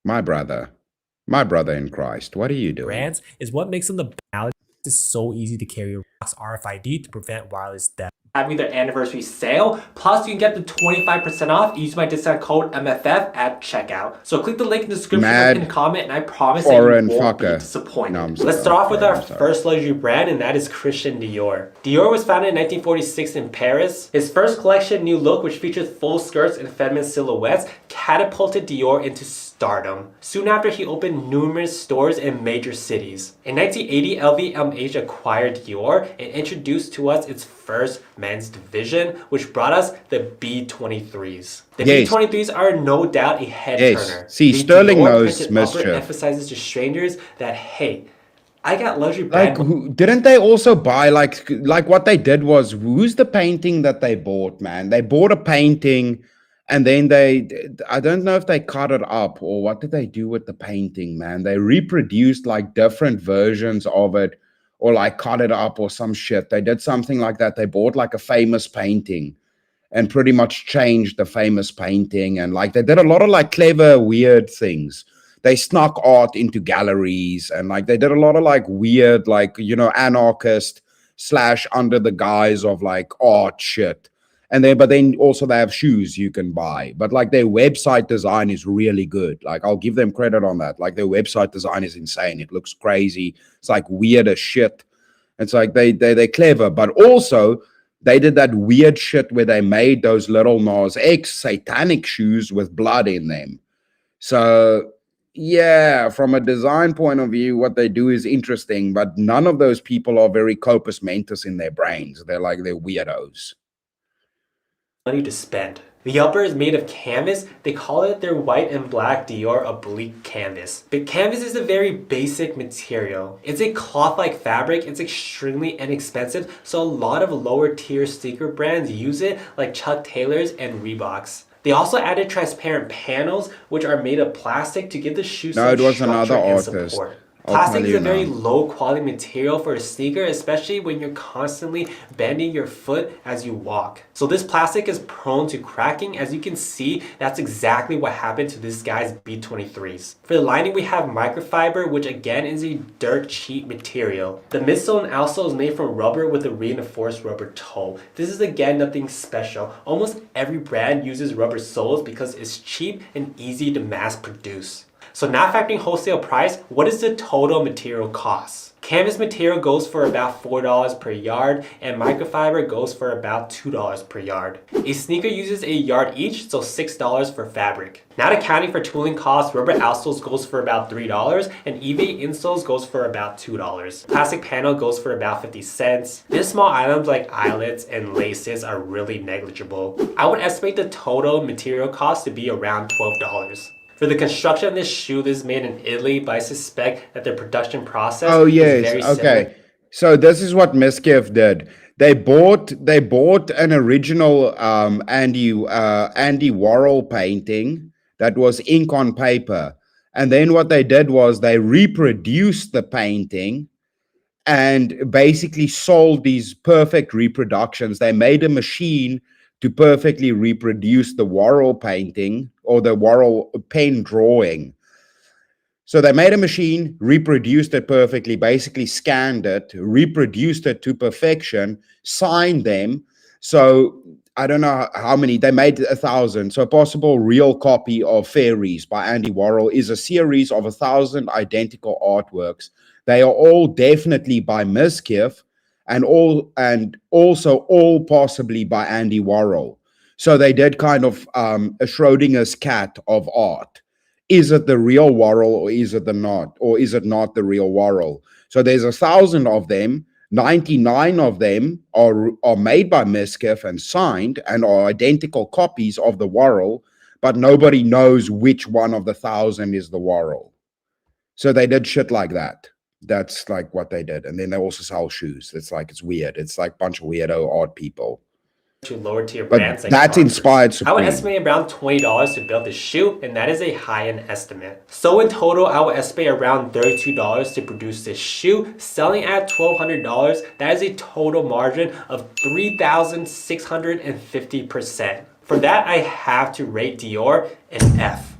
My brother in Christ, what are you doing? brands is what makes them the best. It's so easy to carry. Rocks RFID to prevent wireless theft. Having their anniversary sale. Plus, you can get the 25% off. Use my discount code MFF at checkout. So click the link in the description and in the comment, and I promise that you won't be disappointed. No, Let's start off with our first luxury brand, and that is Christian Dior. Dior was founded in 1946 in Paris. His first collection, New Look, which featured full skirts and feminine silhouettes, catapulted Dior into stardom. Soon after, he opened numerous stores in major cities. In 1980, LVMH acquired Dior and introduced to us its first men's division, which brought us the B23s. The B23s are no doubt a head turner. See, The Sterling Dior knows printed Mischief. upper emphasizes to strangers that, hey, I got luxury brand. Didn't they also buy like what they did was, who's the painting that they bought, man? They bought a painting and then I don't know if they cut it up or what did they do with the painting, man? They reproduced like different versions of it or like cut it up or some shit. They did something like that. They bought like a famous painting and pretty much changed the famous painting. And like they did a lot of like clever, weird things. They snuck art into galleries and like they did a lot of like weird, like, you know, anarchist / under the guise of like art shit. And but then also they have shoes you can buy, but like their website design is really good. Like I'll give them credit on that. Like their website design is insane. It looks crazy. It's like weird as shit. It's like they're clever, but also they did that weird shit where they made those little Nas X satanic shoes with blood in them. So yeah, from a design point of view, what they do is interesting, but none of those people are very corpus mentis in their brains. They're weirdos. Money to spend. The upper is made of canvas. They call it their white and black Dior oblique canvas. But canvas is a very basic material. It's a cloth-like fabric. It's extremely inexpensive, so a lot of lower tier sneaker brands use it, like Chuck Taylor's and Reebok's. They also added transparent panels, which are made of plastic to give the shoe some structure and support. Plastic is a very low quality material for a sneaker, especially when you're constantly bending your foot as you walk. So this plastic is prone to cracking. As you can see, that's exactly what happened to this guy's B23s. For the lining, we have microfiber, which again is a dirt cheap material. The midsole and outsole is made from rubber with a reinforced rubber toe. This is again nothing special. Almost every brand uses rubber soles because it's cheap and easy to mass produce. So not factoring wholesale price, what is the total material cost? Canvas material goes for about $4 per yard and microfiber goes for about $2 per yard. A sneaker uses a yard each, so $6 for fabric. Not accounting for tooling costs, rubber outsoles goes for about $3 and eBay insoles goes for about $2. Plastic panel goes for about 50 cents. These small items like eyelets and laces are really negligible. I would estimate the total material cost to be around $12. For the construction of this shoe, this is made in Italy, but I suspect that the production process is very similar. So this is what Mischief did. They bought an original Andy Warhol painting that was ink on paper, And then what they did was they reproduced the painting and basically sold these perfect reproductions. They made a machine to perfectly reproduce the Warhol painting or the Warhol pen drawing. So they made a machine, reproduced it perfectly, basically scanned it, reproduced it to perfection, signed them. So I don't know how many, they made 1,000. So a possible real copy of Fairies by Andy Warhol is a series of 1,000 identical artworks. They are all definitely by Miskiff and also all possibly by Andy Warhol. So they did kind of a Schrodinger's cat of art. Is it the real Warhol or is it not? Or is it not the real Warhol? So there's 1,000 of them. 99 of them are made by Miskiff and signed and are identical copies of the Warhol, but nobody knows which one of the 1,000 is the Warhol. So they did shit like that. That's like what they did. And then they also sell shoes. It's weird. It's like a bunch of weirdo art people. To lower tier But brands like that's Converse. inspired I would Supreme. estimate around $20 to build this shoe, and that is a high-end estimate. So in total, I would estimate around $32 to produce this shoe, selling at $1,200. That is a total margin of 3,650%. For that, I have to rate Dior an F.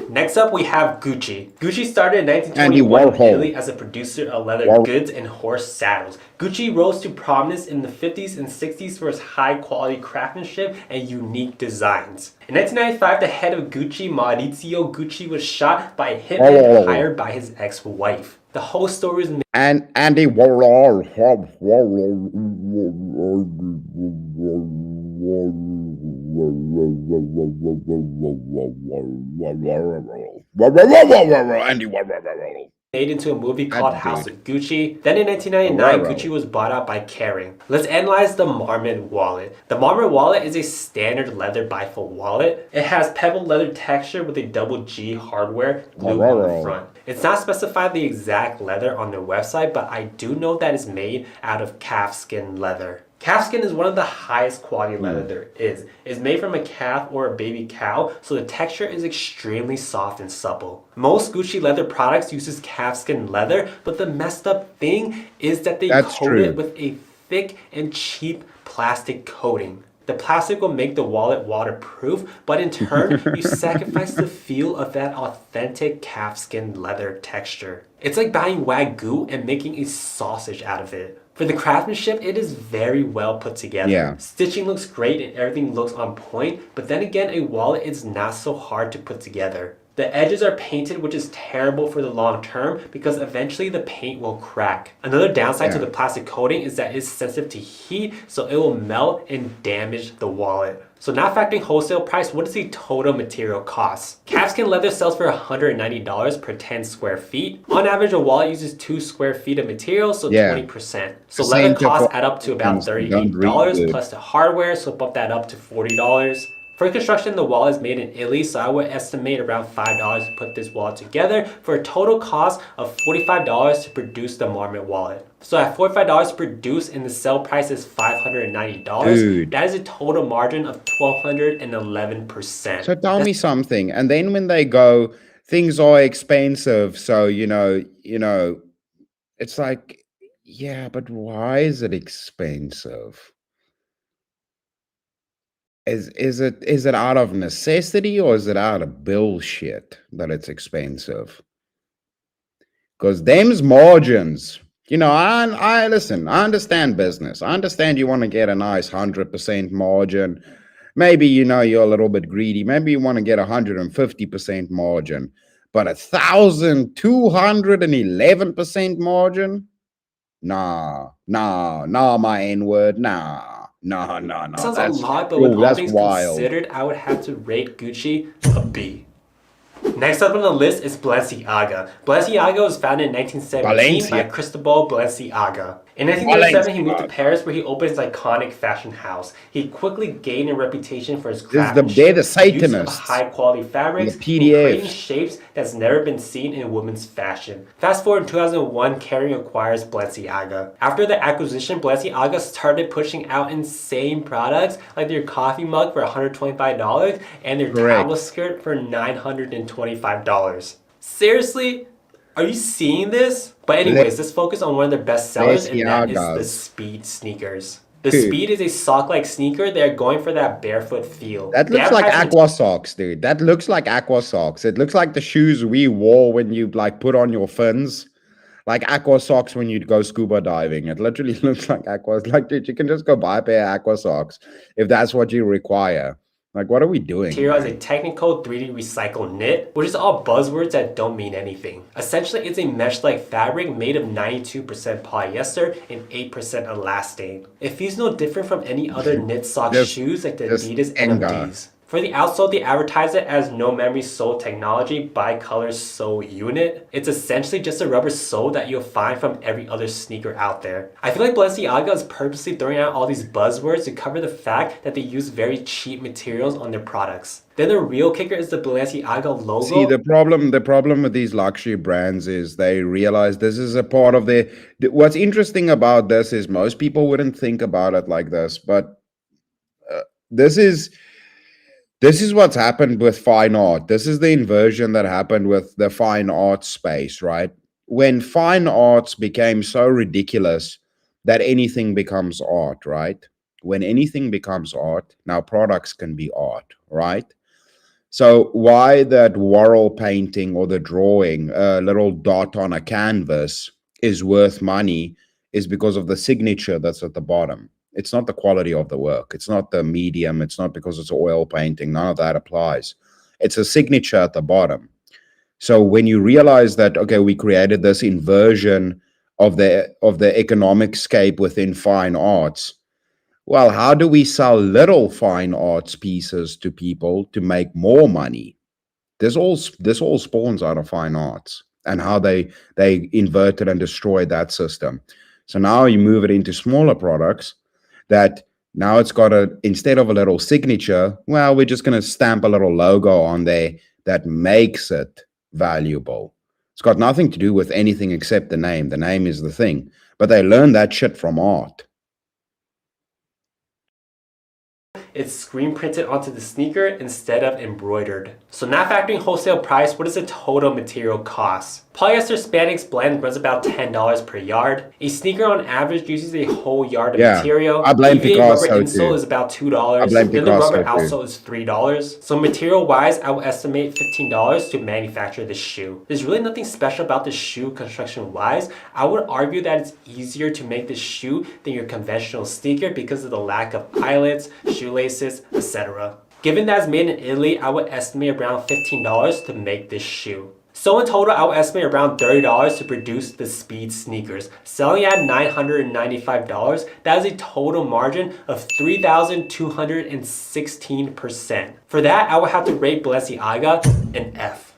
Next up, we have Gucci. Gucci started in 1921 in Italy as a producer of leather goods and horse saddles. Gucci rose to prominence in the 50s and 60s for its high-quality craftsmanship and unique designs. In 1995, the head of Gucci, Maurizio Gucci, was shot by a hitman hired by his ex-wife. The whole story is And Andy Warhol. Andy Warhol. made into a movie called House of Gucci. Then in 1999, Gucci was bought out by Kering. Let's analyze the Marmot wallet. The Marmot wallet is a standard leather bifold wallet. It has pebble leather texture with a double G hardware glued on the front. It's not specified the exact leather on their website, but I do know that it's made out of calfskin leather. Calfskin is one of the highest quality leather there is. It's made from a calf or a baby cow, so the texture is extremely soft and supple. Most Gucci leather products uses calfskin leather, but the messed up thing is that they coat it with a thick and cheap plastic coating. The plastic will make the wallet waterproof, but in turn, you sacrifice the feel of that authentic calfskin leather texture. It's like buying Wagyu and making a sausage out of it. For the craftsmanship, it is very well put together. Yeah. Stitching looks great and everything looks on point, but then again, a wallet is not so hard to put together. The edges are painted, which is terrible for the long term because eventually the paint will crack. Another downside to the plastic coating is that it's sensitive to heat, so it will melt and damage the wallet. So not factoring wholesale price, what is the total material cost? Calfskin leather sells for $190 per 10 square feet. On average, a wallet uses 2 square feet of material, so 20%. So leather costs add up to about $38 plus the hardware, so bump that up to $40. For construction, the wallet is made in Italy, so I would estimate around $5 to put this wallet together for a total cost of $45 to produce the Marmot wallet. So at $45 to produce and the sell price is $590, that is a total margin of 1,211%. So tell me something. And then when they go, things are expensive. So, you know, it's like, yeah, but why is it expensive? Is it out of necessity or is it out of bullshit that it's expensive? Because them's margins, I listen, I understand business. I understand you want to get a nice 100% margin. Maybe, you're a little bit greedy. Maybe you want to get 150% margin, but 1,211% margin? Nah, my N-word, nah. No. Sounds a lot, but with all things considered, I would have to rate Gucci a B. Next up on the list is Balenciaga. Balenciaga was founded in 1917 by Cristobal Balenciaga. In 1937, he moved to Paris where he opened his iconic fashion house. He quickly gained a reputation for his craftsmanship, they're the Satanists. use of high-quality fabrics, and creating shapes that's never been seen in women's fashion. Fast forward in 2001, Kering acquires Balenciaga. After the acquisition, Balenciaga started pushing out insane products like their coffee mug for $125 and their towel skirt for $925. Seriously? Are you seeing this? But anyways, let's focus on one of their best sellers, and that is the Speed sneakers. The Speed is a sock-like sneaker. They're going for that barefoot feel. That looks like aqua socks, dude. That looks like aqua socks. It looks like the shoes we wore when you like put on your fins. Like aqua socks when you'd go scuba diving. It literally looks like aqua. Like, dude, you can just go buy a pair of aqua socks if that's what you require. Like, what are we doing? Material is a technical 3D recycled knit, which is all buzzwords that don't mean anything. Essentially, it's a mesh-like fabric made of 92% polyester and 8% elastane. It feels no different from any other knit sock shoes like the Adidas NMDs. For the outsole, they advertise it as no memory sole technology bicolor sole unit. It's essentially just a rubber sole that you'll find from every other sneaker out there. I feel like Balenciaga is purposely throwing out all these buzzwords to cover the fact that they use very cheap materials on their products. Then the real kicker is the Balenciaga logo. See, the problem with these luxury brands is they realize this is a part of their... What's interesting about this is most people wouldn't think about it like this, but this is what's happened with fine art. This is the inversion that happened with the fine art space, right? When fine arts became so ridiculous that anything becomes art, right? When anything becomes art, now products can be art, right? So why that Warhol painting or the drawing, a little dot on a canvas, is worth money is because of the signature that's at the bottom. It's not the quality of the work. It's not the medium. It's not because it's oil painting. None of that applies. It's a signature at the bottom. So when you realize that, okay, we created this inversion of the economic scape within fine arts, well, how do we sell little fine arts pieces to people to make more money? This all spawns out of fine arts and how they inverted and destroyed that system. So now you move it into smaller products that now it's got instead of a little signature, well, we're just going to stamp a little logo on there that makes it valuable. It's got nothing to do with anything except the name. The name is the thing. But they learned that shit from art. It's screen printed onto the sneaker instead of embroidered. So not factoring wholesale price, what does the total material cost? Polyester spandex blend runs about $10 per yard. A sneaker on average uses a whole yard of material. I blame EVA Picasso rubber insole too. is about $2. Then the rubber outsole is $3. So material wise, I will estimate $15 to manufacture this shoe. There's really nothing special about this shoe construction wise. I would argue that it's easier to make this shoe than your conventional sneaker because of the lack of eyelets, shoelaces, etc. Given that it's made in Italy, I would estimate around $15 to make this shoe. So in total, I would estimate around $30 to produce the Speed sneakers. Selling at $995, that is a total margin of 3,216%. For that, I would have to rate Balenciaga an F.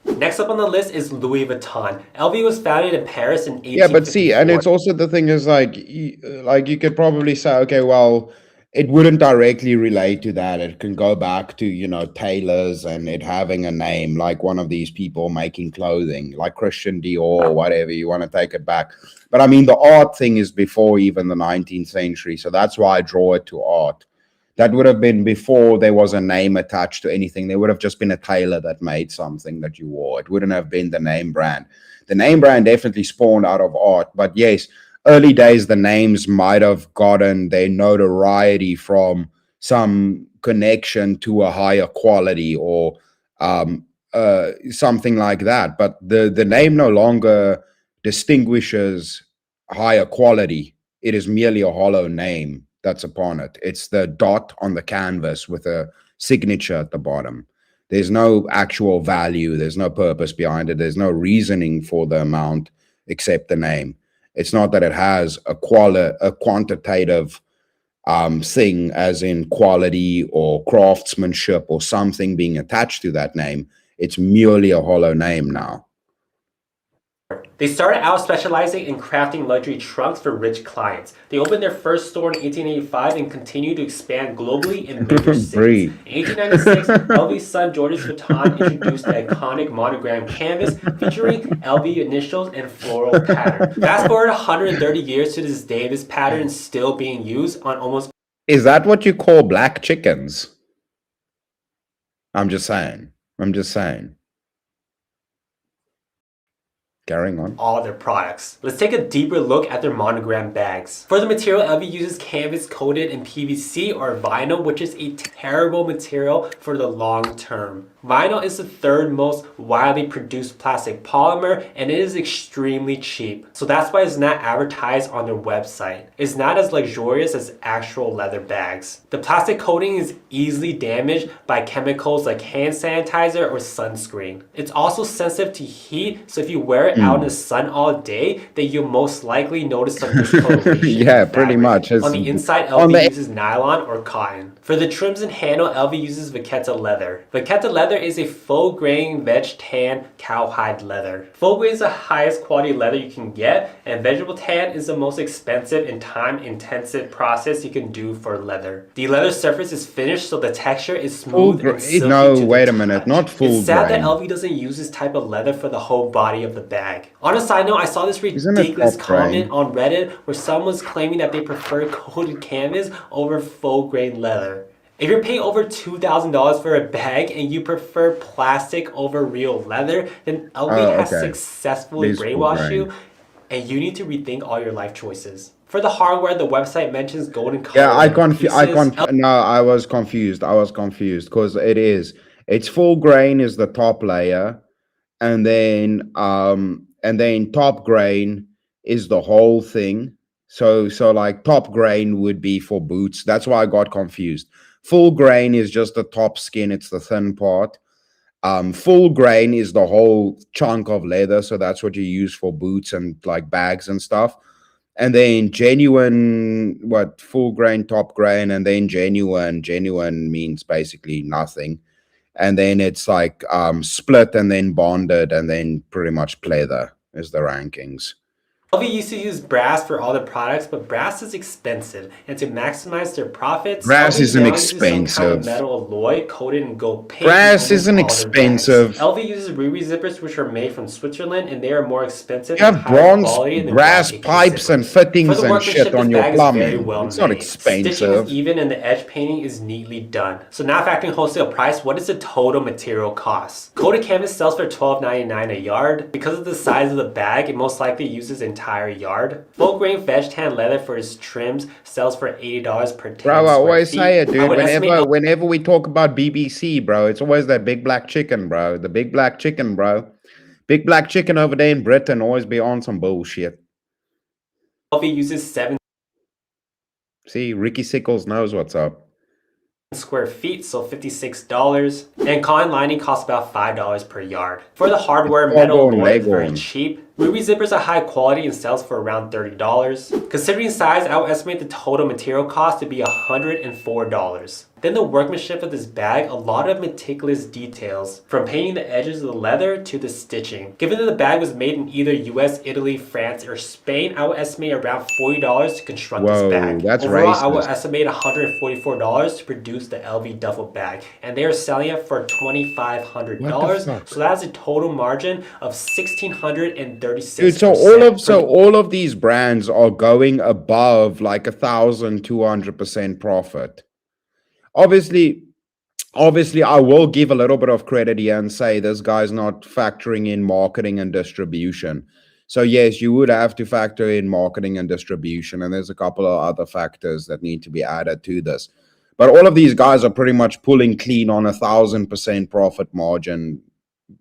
Next up on the list is Louis Vuitton. LV was founded in Paris in 1854. Yeah, but see, and it's also the thing is like you could probably say, okay, well, it wouldn't directly relate to that. It can go back to, you know, tailors and it having a name like one of these people making clothing, like Christian Dior or whatever. You want to take it back. But I mean, the art thing is before even the 19th century. So that's why I draw it to art. That would have been before there was a name attached to anything. There would have just been a tailor that made something that you wore. It wouldn't have been the name brand. The name brand definitely spawned out of art. But yes, early days, the names might have gotten their notoriety from some connection to a higher quality or something like that. But the name no longer distinguishes higher quality. It is merely a hollow name that's upon it. It's the dot on the canvas with a signature at the bottom. There's no actual value. There's no purpose behind it. There's no reasoning for the amount except the name. It's not that it has a quantitative thing as in quality or craftsmanship or something being attached to that name. It's merely a hollow name now. They started out specializing in crafting luxury trunks for rich clients. They opened their first store in 1885 and continued to expand globally in major cities. In 1896, LV's son Georges Vuitton introduced the iconic monogram canvas featuring LV initials and floral pattern. Fast forward 130 years to this day, this pattern is still being used on almost... Is that what you call black chickens? I'm just saying. Carrying on. All their products. Let's take a deeper look at their monogram bags. For the material, LV uses canvas coated in PVC or vinyl, which is a terrible material for the long term. Vinyl is the third most widely produced plastic polymer, and it is extremely cheap. So that's why it's not advertised on their website. It's not as luxurious as actual leather bags. The plastic coating is easily damaged by chemicals like hand sanitizer or sunscreen. It's also sensitive to heat, so if you wear it out in the sun all day, then you'll most likely notice some discoloration. Yeah, pretty much. On the inside, LV uses nylon or cotton. For the trims and handle, LV uses Vachetta leather. Vachetta leather is a full grain veg tan cowhide leather. Full grain is the highest quality leather you can get, and vegetable tan is the most expensive and time-intensive process you can do for leather. The leather surface is finished, so the texture is smooth and silky. No, wait a minute, not full It's sad grain. that LV doesn't use this type of leather for the whole body of the bag. On a side note, I saw this ridiculous comment on Reddit where someone was claiming that they prefer coated canvas over full grain leather. If you're paying over $2,000 for a bag and you prefer plastic over real leather, then LV has successfully brainwashed you, and you need to rethink all your life choices. For the hardware, the website mentions golden color. Yeah, I was confused. I was confused because it's full grain is the top layer, and then top grain is the whole thing. So like top grain would be for boots. That's why I got confused. Full grain is just the top skin, it's the thin part. Full grain is the whole chunk of leather, so that's what you use for boots and like bags and stuff. And then genuine, full grain, top grain, and then genuine. Genuine means basically nothing. And then it's like split and then bonded and then pretty much pleather is the rankings. LV used to use brass for all their products, but brass is expensive, and to maximize their profits, brass LV isn't now uses expensive. Some kind of metal alloy coated in gold paint. Brass isn't expensive. LV uses Riri zippers, which are made from Switzerland, and they are more expensive. You have bronze, brass pipes and fittings and shit on your plumbing. It's not expensive. Stitching is even, and the edge painting is neatly done. So now factoring wholesale price, what is the total material cost? Coated canvas sells for $12.99 a yard. Because of the size of the bag, it most likely uses entire yard. Full grain veg tan leather for its trims sells for $80 per 10 Bro, I always feet. say it, dude. Whenever we talk about BBC, bro, it's always that big black chicken, bro. The big black chicken, bro. Big black chicken over there in Britain always be on some bullshit. LV uses 7 See, Ricky Sickles knows what's up. square feet, so $56. And cotton lining costs about $5 per yard. For the hardware, metal alloy is very cheap. Ruby zippers are high quality and sells for around $30. Considering size, I would estimate the total material cost to be $104. Then the workmanship of this bag, a lot of meticulous details, from painting the edges of the leather to the stitching. Given that the bag was made in either US, Italy, France, or Spain, I would estimate around $40 to construct this bag. That's Overall, racist. I would estimate $144 to produce the LV duffel bag, and they are selling it for $2,500. So that's a total margin of $1,636. Dude, so all of these brands are going above like 1,200% profit. Obviously, I will give a little bit of credit here and say this guy's not factoring in marketing and distribution. So yes, you would have to factor in marketing and distribution, and there's a couple of other factors that need to be added to this. But all of these guys are pretty much pulling clean on 1,000% profit margin,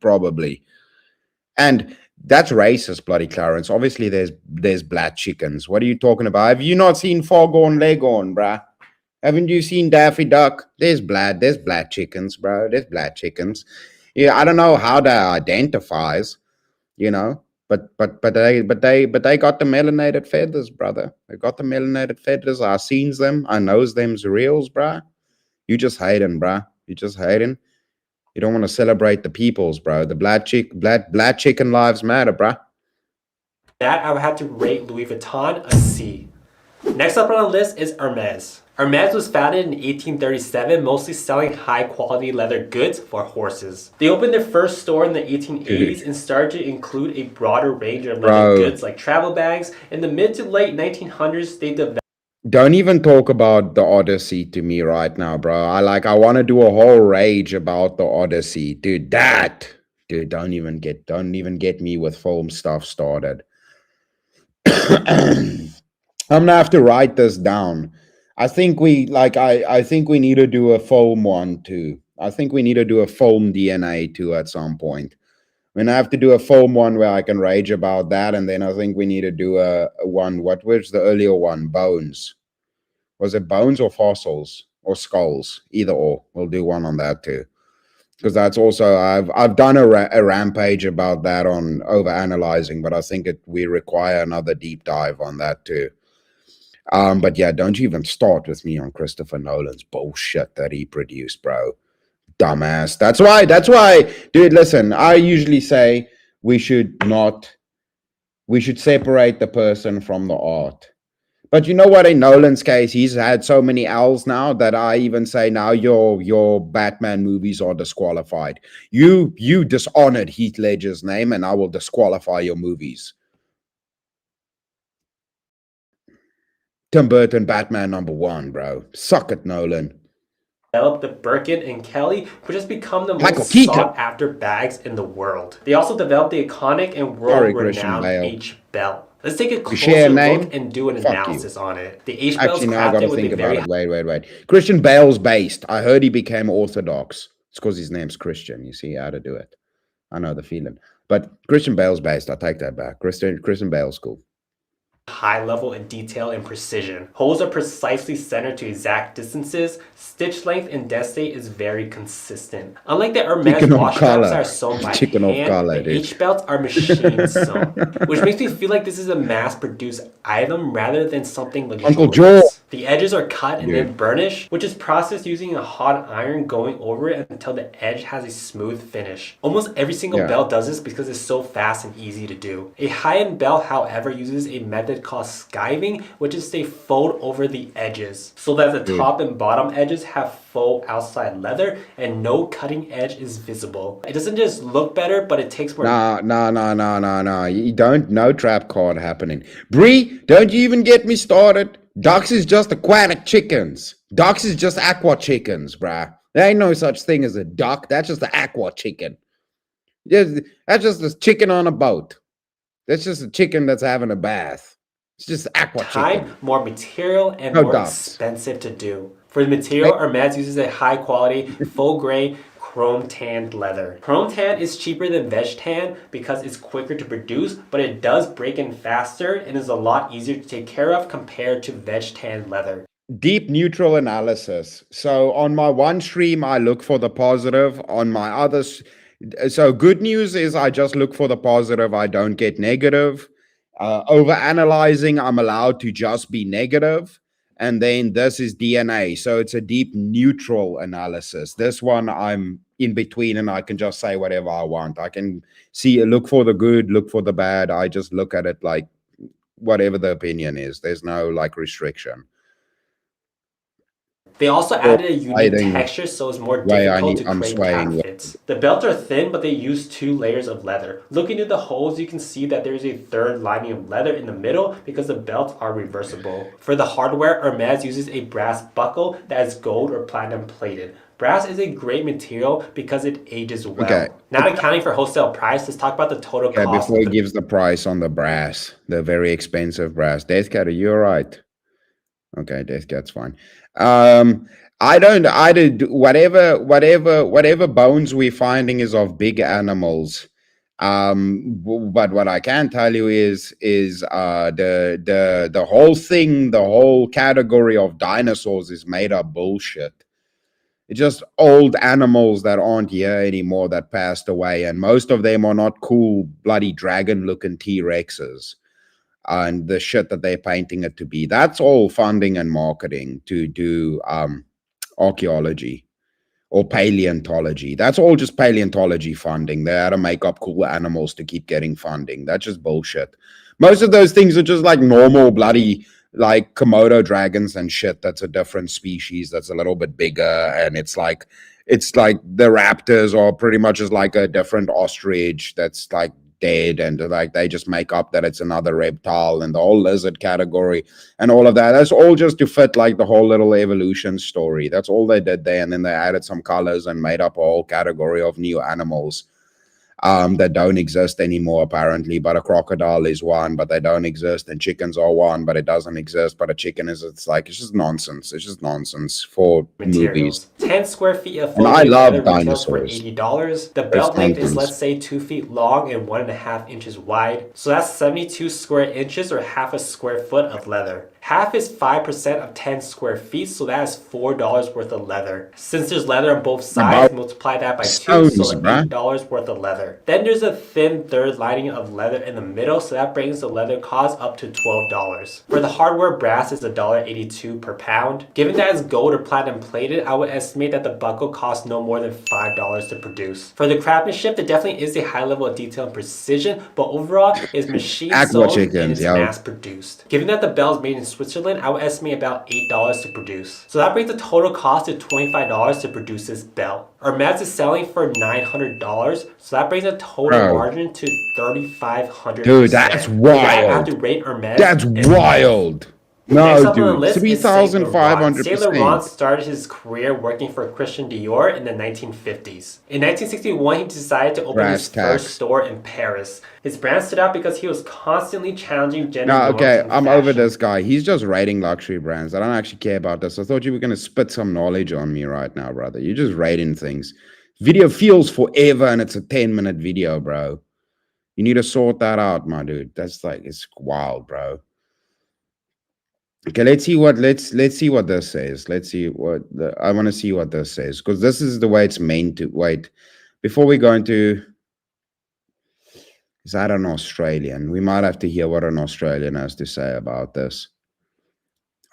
probably. And that's racist, bloody Clarence. Obviously, there's black chickens. What are you talking about? Have you not seen Foghorn Leghorn, bruh? Haven't you seen Daffy Duck? There's black chickens, bro. There's black chickens. Yeah, I don't know how that identifies, you know, but they got the melanated feathers, brother. They got the melanated feathers. I seen them. I knows them's reals, bruh. You just hating, bruh. You just hating. You don't want to celebrate the peoples, bro. The black chicken lives matter, bruh. That I would have to rate Louis Vuitton a C. Next up on the list is Hermes. Hermes was founded in 1837, mostly selling high-quality leather goods for horses. They opened their first store in the 1880s and started to include a broader range of leather goods like travel bags. In the mid to late 1900s, they developed. Don't even talk about the Odyssey to me right now, bro. I want to do a whole rage about the Odyssey, dude. That dude, don't even get me with film stuff started. I'm gonna have to write this down. I think we need to do a film one too. I think we need to do a film DNA too at some point. I mean, I have to do a film one where I can rage about that, and then I think we need to do a one. What was the earlier one? Bones. Was it bones or fossils or skulls? Either or. We'll do one on that too, because that's also I've done a rampage about that on overanalyzing, but I think we require another deep dive on that too. But yeah, don't you even start with me on Christopher Nolan's bullshit that he produced, bro. Dumbass. That's why, dude, listen, I usually say we should separate the person from the art. But you know what? In Nolan's case, he's had so many L's now that I even say now your Batman movies are disqualified. You dishonored Heath Ledger's name, and I will disqualify your movies. Tim Burton, Batman #1, bro. Suck it, Nolan. Developed the Birkin and Kelly, which has become the most sought-after bags in the world. They also developed the iconic and world-renowned H belt. Let's take a closer look and do an analysis on it. The H belt is crafted with a very... Wait. Christian Bale's based. I heard he became Orthodox. It's because his name's Christian. You see how to do it. I know the feeling. But Christian Bale's based. I take that back. Christian Bale's cool. High level in detail and precision. Holes are precisely centered to exact distances. Stitch length and density is very consistent. Unlike the Hermes wash straps that are sewn by hand, the H belts are machine sewn, which makes me feel like this is a mass-produced item rather than something luxurious. The edges are cut and then burnished, which is processed using a hot iron going over it until the edge has a smooth finish. Almost every single belt does this because it's so fast and easy to do. A high-end belt, however, uses a method called skiving, which is they fold over the edges so that the top and bottom edges have faux outside leather and no cutting edge is visible. It doesn't just look better, but it takes more... No. You don't, no trap card happening. Bree, don't you even get me started. Ducks is just aquatic chickens. Ducks is just aqua chickens, bruh. There ain't no such thing as a duck. That's just an aqua chicken. That's just a chicken on a boat. That's just a chicken that's having a bath. It's just aqua chicken. More material and more expensive to do. For the material, Hermes uses a high quality, full grain, chrome tanned leather. Chrome tan is cheaper than veg tan because it's quicker to produce, but it does break in faster and is a lot easier to take care of compared to veg tan leather. Deep neutral analysis. So on my one stream, I look for the positive. On my others, so good news is I just look for the positive. I don't get negative. Over analyzing, I'm allowed to just be negative. And then this is DNA. So it's a deep neutral analysis. This one I'm in between and I can just say whatever I want. I can look for the good, look for the bad. I just look at it like whatever the opinion is. There's no like restriction. They also added a unique texture so it's more difficult to create outfits. The belts are thin, but they use 2 layers of leather. Looking into the holes, you can see that there is a third lining of leather in the middle because the belts are reversible. For the hardware, Hermes uses a brass buckle that is gold or platinum plated. Brass is a great material because it ages well. Okay. Not accounting for wholesale price, let's talk about the total cost. Before he gives the price on the brass, the very expensive brass. Deathcat, are you all right? Okay, Deathcat's fine. Whatever bones we're finding is of big animals. But what I can tell you is the whole thing, the whole category of dinosaurs is made up bullshit. It's just old animals that aren't here anymore that passed away, and most of them are not cool, bloody dragon-looking T-Rexes. And the shit that they're painting it to be. That's all funding and marketing to do archaeology or paleontology. That's all just paleontology funding. They had to make up cool animals to keep getting funding. That's just bullshit. Most of those things are just like normal bloody like Komodo dragons and shit. That's a different species that's a little bit bigger, and it's like the raptors are pretty much just like a different ostrich that's like dead, and like they just make up that it's another reptile, and the whole lizard category and all of that. That's all just to fit like the whole little evolution story. That's all they did there, and then they added some colors and made up a whole category of new animals. that don't exist anymore apparently, but a crocodile is one, but they don't exist, and chickens are one, but it doesn't exist, but a chicken is. It's just nonsense. It's just nonsense for materials. movies. 10 square feet of And I floating love leather retails for dinosaurs. $80. The It's belt length is, nonsense. let's say, 2 feet long and 1.5 inches wide. So that's 72 square inches or half a square foot of leather. Half is 5% of 10 square feet, so that is $4 worth of leather. Since there's leather on both sides, multiply that by 2, so $8 worth of leather. Then there's a thin third lining of leather in the middle, so that brings the leather cost up to $12. For the hardware, brass is $1.82 per pound. Given that it's gold or platinum plated, I would estimate that the buckle costs no more than $5 to produce. For the craftsmanship, there definitely is a high level of detail and precision, but overall, it's machine sewn and it's mass produced. Given that the belt is made in Switzerland, I would estimate about $8 to produce. So that brings the total cost to $25 to produce this belt. Hermes is selling for $900, so that brings the total margin to 3,500%. Dude, that's wild. I have to rate Hermes. That's wild. Next No, up on the dude, list is 3,500%. Saint Laurent started his career working for Christian Dior in the 1950s. In 1961, he decided to open his first store in Paris. His brand stood out because he was constantly challenging gender norms. Okay, I'm over this guy. He's just rating luxury brands. I don't actually care about this. I thought you were going to spit some knowledge on me right now, brother. You're just rating things. Video feels forever and it's a 10-minute video, bro. You need to sort that out, my dude. That's like, it's wild, bro. Okay, let's see what this says. Let's see what I want to see what this says, because this is the way it's meant to. Wait, before we go into, is that an Australian? We might have to hear what an Australian has to say about this.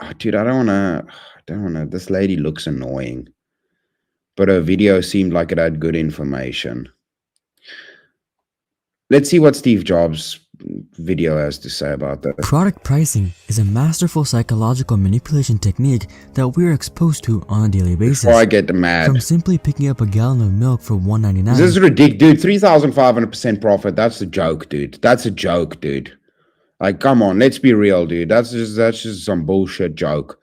Oh, dude, I don't wanna. This lady looks annoying, but her video seemed like it had good information. Let's see what Steve Jobs' video has to say about that. Product pricing is a masterful psychological manipulation technique that we're exposed to on a daily basis. Before I get mad. From simply picking up a gallon of milk for $1.99. This is ridiculous, dude. 3,500% profit. That's a joke, dude. That's a joke, dude. Like, come on, let's be real, dude. That's just some bullshit joke.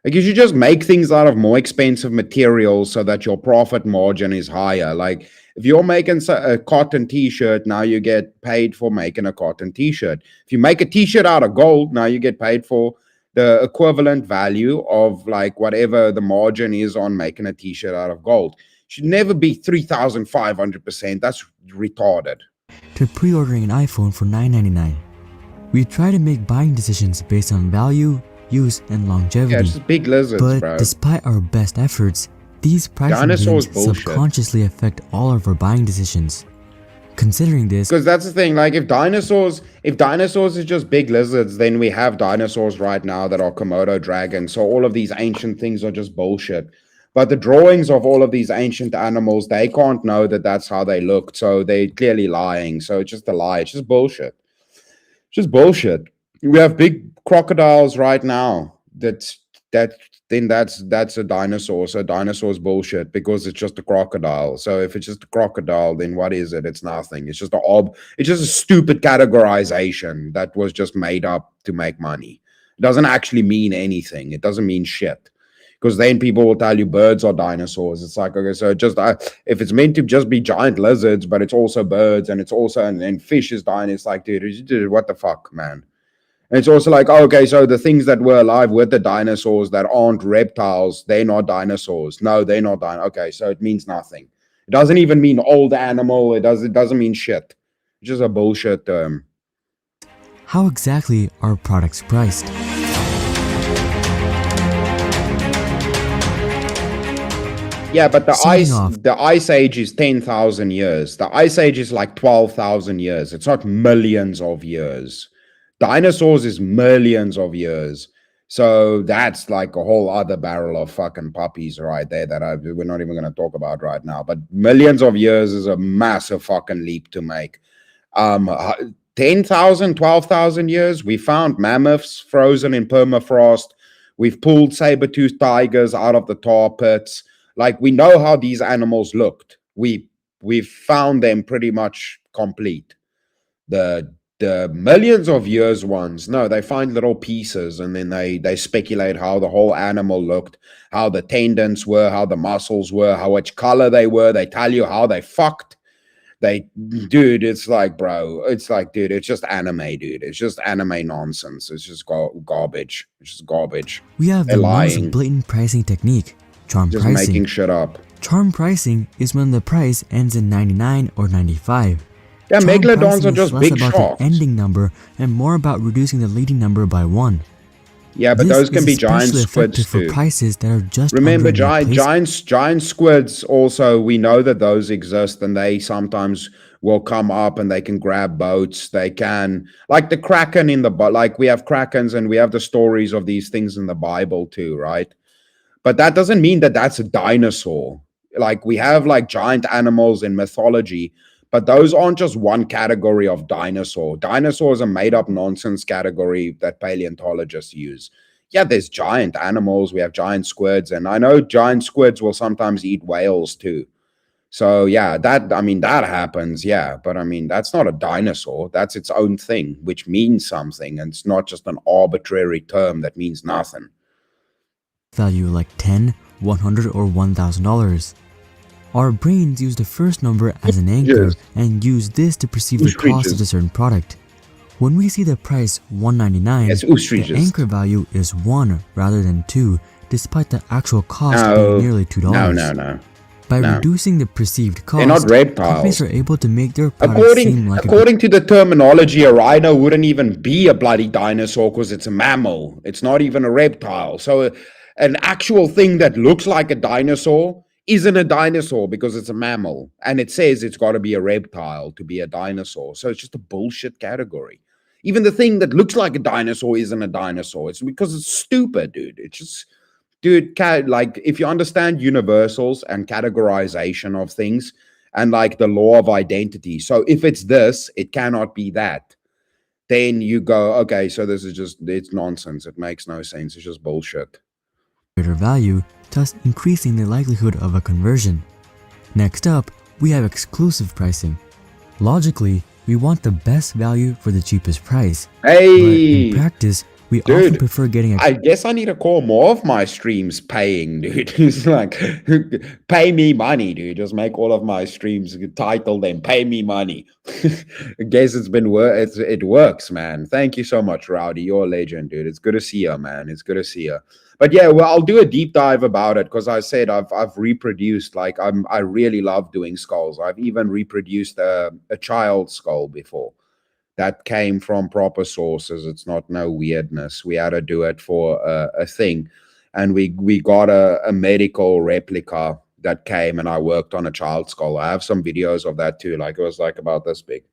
Like, you should just make things out of more expensive materials so that your profit margin is higher. Like, if you're making a cotton t-shirt, now you get paid for making a cotton t-shirt. If you make a t-shirt out of gold, now you get paid for the equivalent value of like whatever the margin is on making a t-shirt out of gold. It should never be 3,500%. That's retarded. To pre-ordering an iPhone for $9.99. We try to make buying decisions based on value, use, and longevity. Yeah, it's just big lizards, but bro. despite our best efforts, these pricing gains subconsciously affect all of our buying decisions. Considering this, because that's the thing, like if dinosaurs is just big lizards, then we have dinosaurs right now that are Komodo dragons. So all of these ancient things are just bullshit. But the drawings of all of these ancient animals, they can't know that that's how they looked. So they're clearly lying. So it's just a lie. It's just bullshit. It's just bullshit. We have big crocodiles right now. That's a dinosaur. So dinosaur's bullshit because it's just a crocodile. So if it's just a crocodile, then what is it? It's nothing. It's just a stupid categorization that was just made up to make money. It doesn't actually mean anything. It doesn't mean shit. Because then people will tell you birds are dinosaurs. It's like, okay, so if it's meant to just be giant lizards, but it's also birds and it's also and fish is dinosaurs. It's like, dude, what the fuck, man? And it's also like, oh, okay, so the things that were alive with the dinosaurs that aren't reptiles, they're not dinosaurs. No, they're not dinosaurs. Okay, so it means nothing. It doesn't even mean old animal. It doesn't mean shit. It's just a bullshit term. How exactly are products priced? Yeah, but the ice age is 10,000 years. The ice age is like 12,000 years. It's not millions of years. Dinosaurs is millions of years. So that's like a whole other barrel of fucking puppies right there that we're not even going to talk about right now. But millions of years is a massive fucking leap to make. 10,000, 12,000 years, we found mammoths frozen in permafrost. We've pulled saber-toothed tigers out of the tar pits. Like, we know how these animals looked. We've found them pretty much complete. The millions of years ones, no, they find little pieces and then they speculate how the whole animal looked, how the tendons were, how the muscles were, how much color they were. They tell you how they fucked. Dude, it's like, bro, it's like, dude, it's just anime, dude. It's just anime nonsense. It's just garbage. It's just garbage. We have They're the lying. most blatant pricing technique, charm Just pricing. making shit up. Charm pricing is when the price ends in 99 or 95. Yeah, Charm megalodons pricing are is just less big about sharks. the ending number and more about reducing the leading number by 1. Yeah, but This those can is be giant especially squids effective for too. prices that are just Remember, under the giant squids also, we know that those exist, and they sometimes will come up and they can grab boats. They can, like the kraken in the, like we have krakens and we have the stories of these things in the Bible too, right? But that doesn't mean that that's a dinosaur. Like we have like giant animals in mythology, but those aren't just one category of dinosaur. Dinosaur is a made up nonsense category that paleontologists use. Yeah, there's giant animals. We have giant squids, and I know giant squids will sometimes eat whales too. So yeah, that happens. Yeah, but I mean, that's not a dinosaur. That's its own thing, which means something, and it's not just an arbitrary term that means nothing. value like $10, $100, or $1,000. Our brains use the first number as an anchor and use this to perceive the cost of a certain product. When we see the price $1.99, the anchor value is 1 rather than 2, despite the actual cost being nearly $2. No. By reducing the perceived cost, They're not reptiles. companies are able to make their products seem like according to the terminology, a rhino wouldn't even be a bloody dinosaur because it's a mammal. It's not even a reptile. So an actual thing that looks like a dinosaur isn't a dinosaur because it's a mammal. And it says it's got to be a reptile to be a dinosaur. So it's just a bullshit category. Even the thing that looks like a dinosaur isn't a dinosaur. It's because it's stupid, dude. It's just... Dude, like, if you understand universals and categorization of things and, like, the law of identity. So if it's this, it cannot be that. Then you go, okay, so this is just, it's nonsense. It makes no sense. It's just bullshit. Greater value, thus increasing the likelihood of a conversion. Next up, we have exclusive pricing. Logically, we want the best value for the cheapest price. Hey! But in practice, we often prefer getting I guess I need to call more of my streams paying, dude. It's like, pay me money, dude. Just make all of my streams, title them, pay me money. I guess it works, man. Thank you so much, Rowdy. You're a legend, dude. It's good to see you, man. It's good to see you. But yeah, well, I'll do a deep dive about it because I said I've reproduced, like, I really love doing skulls. I've even reproduced a child skull before. That came from proper sources. It's not no weirdness. We had to do it for a thing. And we got a medical replica that came, and I worked on a child skull. I have some videos of that too. Like, it was like about this big.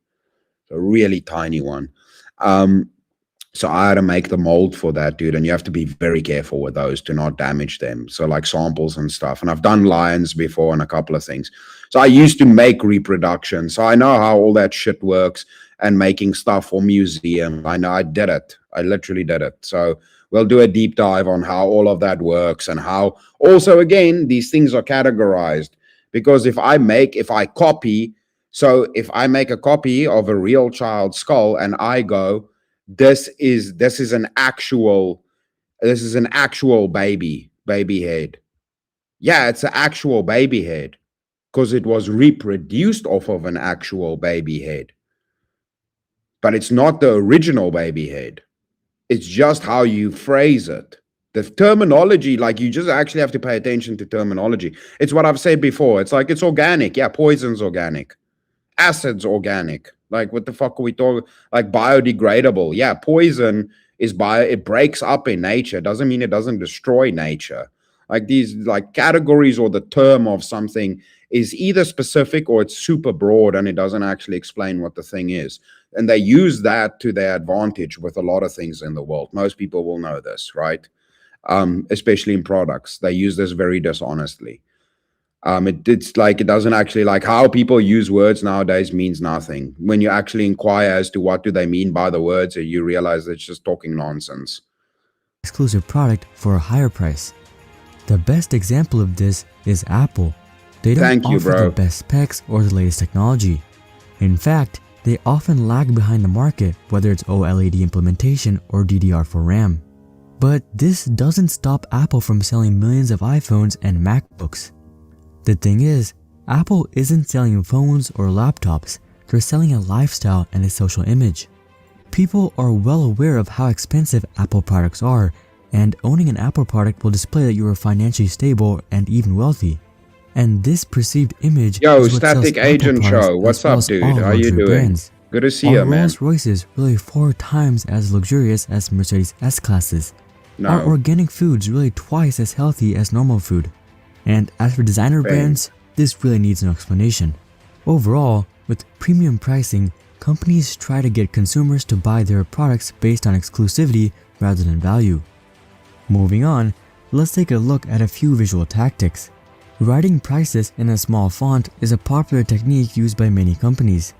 A really tiny one. So I had to make the mold for that, dude. And you have to be very careful with those to not damage them. So like samples and stuff. And I've done lions before and a couple of things. So I used to make reproduction. So I know how all that shit works. And making stuff for museum. I know I did it. I literally did it. So we'll do a deep dive on how all of that works and how also, again, these things are categorized. Because if I make a copy of a real child skull and I go, this is an actual baby head. Yeah, it's an actual baby head because it was reproduced off of an actual baby head. But it's not the original baby head. It's just how you phrase it. The terminology, like, you just actually have to pay attention to terminology. It's what I've said before. It's like, it's organic. Yeah, poison's organic. Acid's organic. Like, what the fuck are we talking? Like, biodegradable. Yeah, poison is it breaks up in nature. Doesn't mean it doesn't destroy nature. Like, these, like, categories or the term of something is either specific or it's super broad and it doesn't actually explain what the thing is. And they use that to their advantage with a lot of things in the world. Most people will know this, right? Especially in products. They use this very dishonestly. It's like, it doesn't actually, like, how people use words nowadays means nothing. When you actually inquire as to what do they mean by the words, you realize it's just talking nonsense. exclusive product for a higher price. The best example of this is Apple. They don't offer the best specs or the latest technology. In fact, they often lag behind the market, whether it's OLED implementation or DDR4 RAM. But this doesn't stop Apple from selling millions of iPhones and MacBooks. The thing is, Apple isn't selling phones or laptops, they're selling a lifestyle and a social image. People are well aware of how expensive Apple products are, and owning an Apple product will display that you are financially stable and even wealthy. And this perceived image Yo, is what Static sells Agent Apple products Show. What's as well up, as dude? all How you luxury doing? brands. Good to see Are you, man. Rolls Royces really 4 times as luxurious as Mercedes S-classes? No. Are organic foods really twice as healthy as normal food? And as for designer brands, this really needs no explanation. Overall, with premium pricing, companies try to get consumers to buy their products based on exclusivity rather than value. Moving on, let's take a look at a few visual tactics. Writing prices in a small font is a popular technique used by many companies.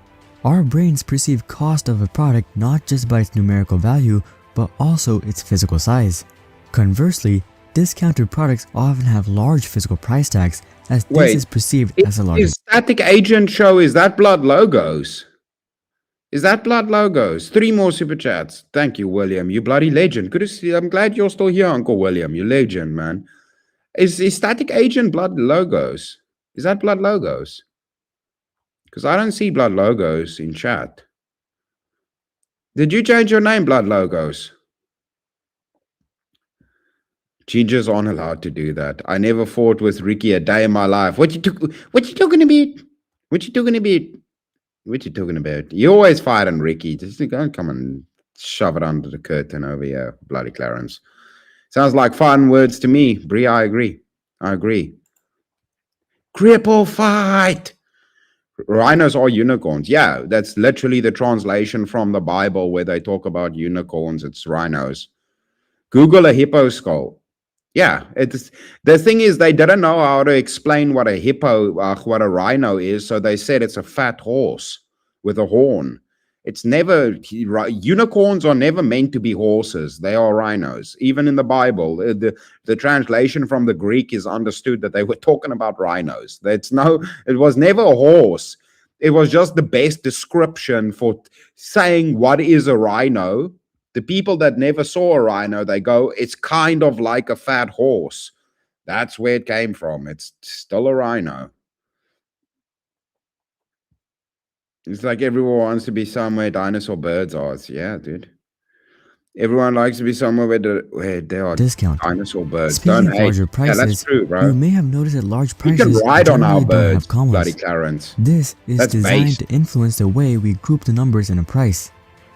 Our brains perceive cost of a product not just by its numerical value, but also its physical size. Conversely, discounted products often have large physical price tags, as this is perceived as a larger. Is Static Agent Show, is that Blood Logos? Is that Blood Logos? 3 more super chats. Thank you, William. You bloody legend. Good to see you. I'm glad you're still here, Uncle William. You legend, man. Is Static Agent Blood Logos? Is that Blood Logos? Because I don't see Blood Logos in chat. Did you change your name, Blood Logos? Gingers aren't allowed to do that. I never fought with Ricky a day in my life. What you talking about? What you talking about? What you talking about? You always fighting Ricky. Just don't come and shove it under the curtain over here, bloody Clarence. Sounds like fun words to me. Bree, I agree. Cripple fight. Rhinos are unicorns. Yeah, that's literally the translation from the Bible where they talk about unicorns. It's rhinos. Google a hippo skull. Yeah, it's the thing is they didn't know how to explain what a what a rhino is, so they said it's a fat horse with a horn. It's never, unicorns are never meant to be horses. They are rhinos. Even in the Bible, the translation from the Greek is understood that they were talking about rhinos. It was never a horse. It was just the best description for saying what is a rhino. The people that never saw a rhino, they go, it's kind of like a fat horse. That's where it came from. It's still a rhino. It's like everyone wants to be somewhere dinosaur birds are. Yeah, dude. Everyone likes to be somewhere where there are dinosaur birds. Speaking of larger prices, that's true, bro. You may have noticed that large We prices can ride on our generally don't birds, have commas. bloody Clarence. This is That's designed based. to influence the way we group the numbers in a price.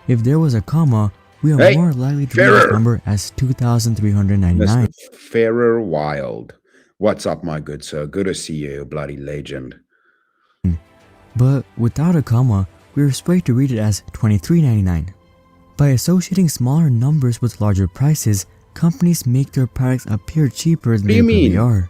If there was a comma, we are more likely to read this number as 2,399. Mr. Ferrer Wild. What's up, my good sir? Good to see you, bloody legend. But without a comma, we are supposed to read it as 23.99. By associating smaller numbers with larger prices, companies make their products appear cheaper than they really are.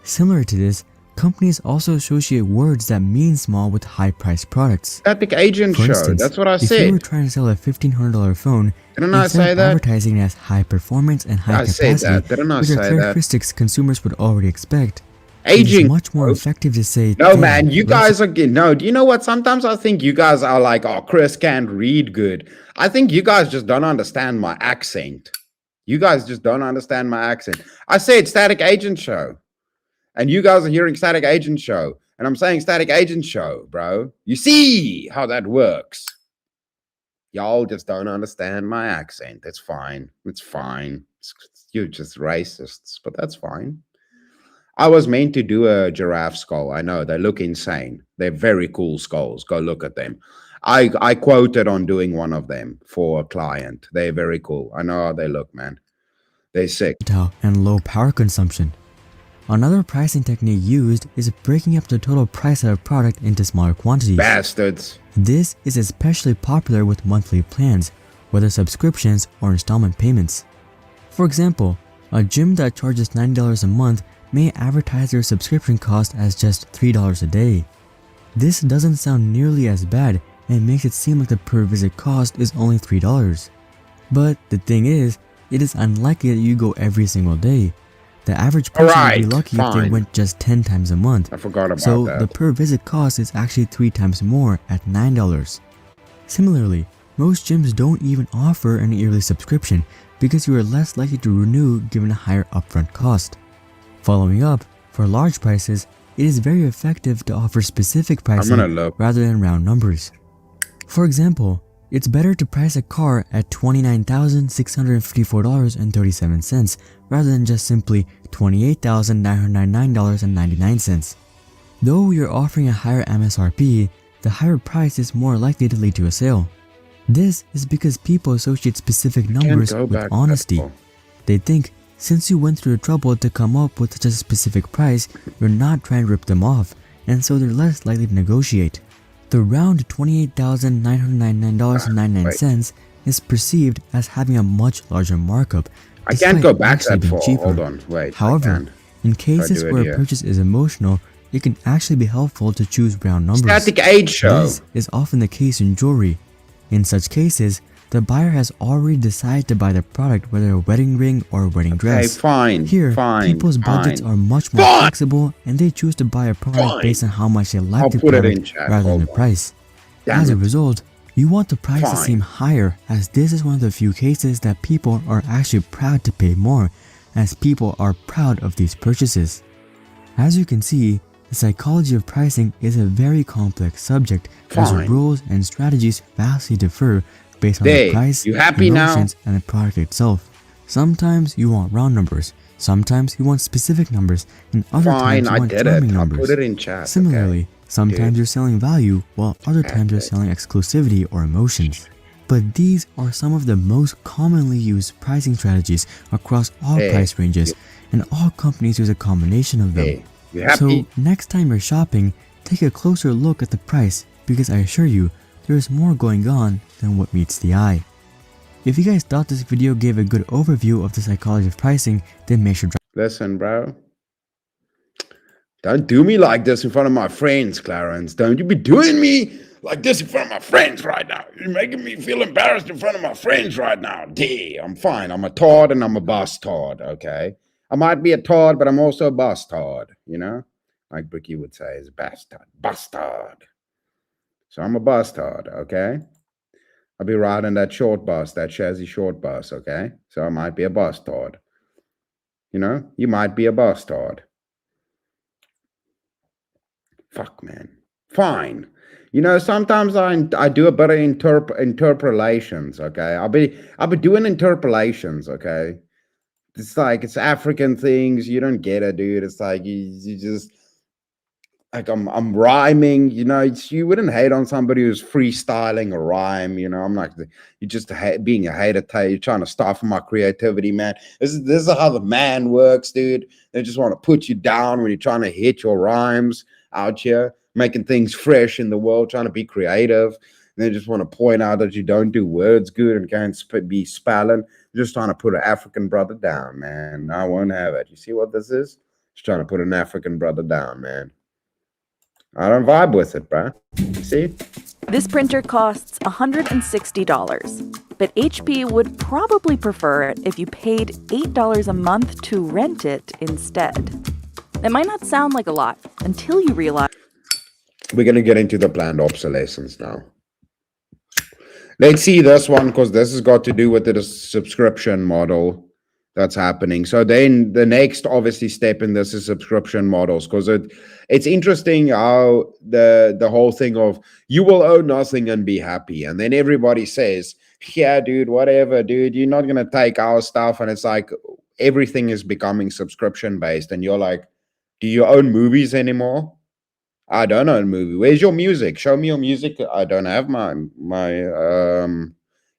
Similar to this, companies also associate words that mean small with high-priced products. Static Agent For Show. instance, That's what I if you said. were trying to sell a $1,500 phone, Didn't I instead say of that? advertising it as high performance and high I said capacity, that. Didn't I which say are that? characteristics consumers would already expect, it Aging. is much more effective to say, No, "Damn, man, you let's guys are good. No, do you know what? Sometimes I think you guys are like, oh, Chris can't read good. I think you guys just don't understand my accent. You guys just don't understand my accent. I said Static Agent Show. And you guys are hearing Static Agent Show. And I'm saying Static Agent Show, bro. You see how that works. Y'all just don't understand my accent. It's fine. It's fine. You're just racists, but that's fine. I was meant to do a giraffe skull. I know, they look insane. They're very cool skulls. Go look at them. I quoted on doing one of them for a client. They're very cool. I know how they look, man. They're sick. and low power consumption. Another pricing technique used is breaking up the total price of a product into smaller quantities. Bastards. This is especially popular with monthly plans, whether subscriptions or installment payments. For example, a gym that charges $90 a month may advertise their subscription cost as just $3 a day. This doesn't sound nearly as bad and makes it seem like the per visit cost is only $3. But the thing is, it is unlikely that you go every single day. The average person would be lucky if they went just 10 times a month. I forgot about so that. the per visit cost is actually 3 times more at $9. Similarly, most gyms don't even offer an yearly subscription because you are less likely to renew given a higher upfront cost. Following up, for large prices, it is very effective to offer specific pricing rather than round numbers. For example, it's better to price a car at $29,654.37 rather than just simply $28,999.99. Though you're offering a higher MSRP, the higher price is more likely to lead to a sale. This is because people associate specific numbers with honesty. They think, since you went through the trouble to come up with such a specific price, you're not trying to rip them off, and so they're less likely to negotiate. The round $28,999.99 is perceived as having a much larger markup. I can't go back that far. Hold on, wait. However, in cases where a purchase is emotional, it can actually be helpful to choose round numbers. Static age show. This is often the case in jewelry. In such cases, the buyer has already decided to buy the product, whether a wedding ring or a wedding dress. Here, people's budgets are much more flexible, and they choose to buy a product based on how much they like the product rather than the price. As a result, you want the price to seem higher, as this is one of the few cases that people are actually proud to pay more, as people are proud of these purchases. As you can see, the psychology of pricing is a very complex subject, as the rules and strategies vastly differ based on the price, emotions, and the product itself. Sometimes you want round numbers, sometimes you want specific numbers, and other times you want charming numbers. Put it in chat. Similarly, sometimes you're selling value, while other times you're selling exclusivity or emotions. But these are some of the most commonly used pricing strategies across all price ranges, and all companies use a combination of them. So next time you're shopping, take a closer look at the price, because I assure you, there is more going on than what meets the eye. If you guys thought this video gave a good overview of the psychology of pricing, then make sure to listen, bro. Don't do me like this in front of my friends, Clarence. Don't you be doing me like this in front of my friends right now. You're making me feel embarrassed in front of my friends right now. I'm fine. I'm a tard and I'm a bastard, okay? I might be a tard, but I'm also a bastard, you know? Like Bricky would say, is bastard. Bastard. So I'm a bastard, okay? I'll be riding that short bus, that chassis short bus, okay? So I might be a bastard. You know? You might be a bastard. Fuck, man. Fine. You know, sometimes I do a bit of interpolations, okay? I'll be doing interpolations, okay? It's like, it's African things. You don't get it, dude. It's like, you just, like, I'm rhyming, you know. You wouldn't hate on somebody who's freestyling a rhyme, you know. I'm like, you're just being a hater. You're trying to stifle my creativity, man. This is how the man works, dude. They just want to put you down when you're trying to hit your rhymes out here, making things fresh in the world, trying to be creative. And they just want to point out that you don't do words good and can't be spelling. Just trying to put an African brother down, man. I won't have it. You see what this is? Just trying to put an African brother down, man. I don't vibe with it, bro. See? This printer costs $160, but HP would probably prefer it if you paid $8 a month to rent it instead. It might not sound like a lot until you realize. We're going to get into the planned obsolescence now. Let's see this one, because this has got to do with the subscription model that's happening. So then the next obviously step in this is subscription models, because it's interesting how the whole thing of you will own nothing and be happy, and then everybody says, yeah, dude, whatever, dude, you're not going to take our stuff. And it's like everything is becoming subscription based, and you're like, do you own movies anymore? I don't own movie. Where's your music? Show me your music. I don't have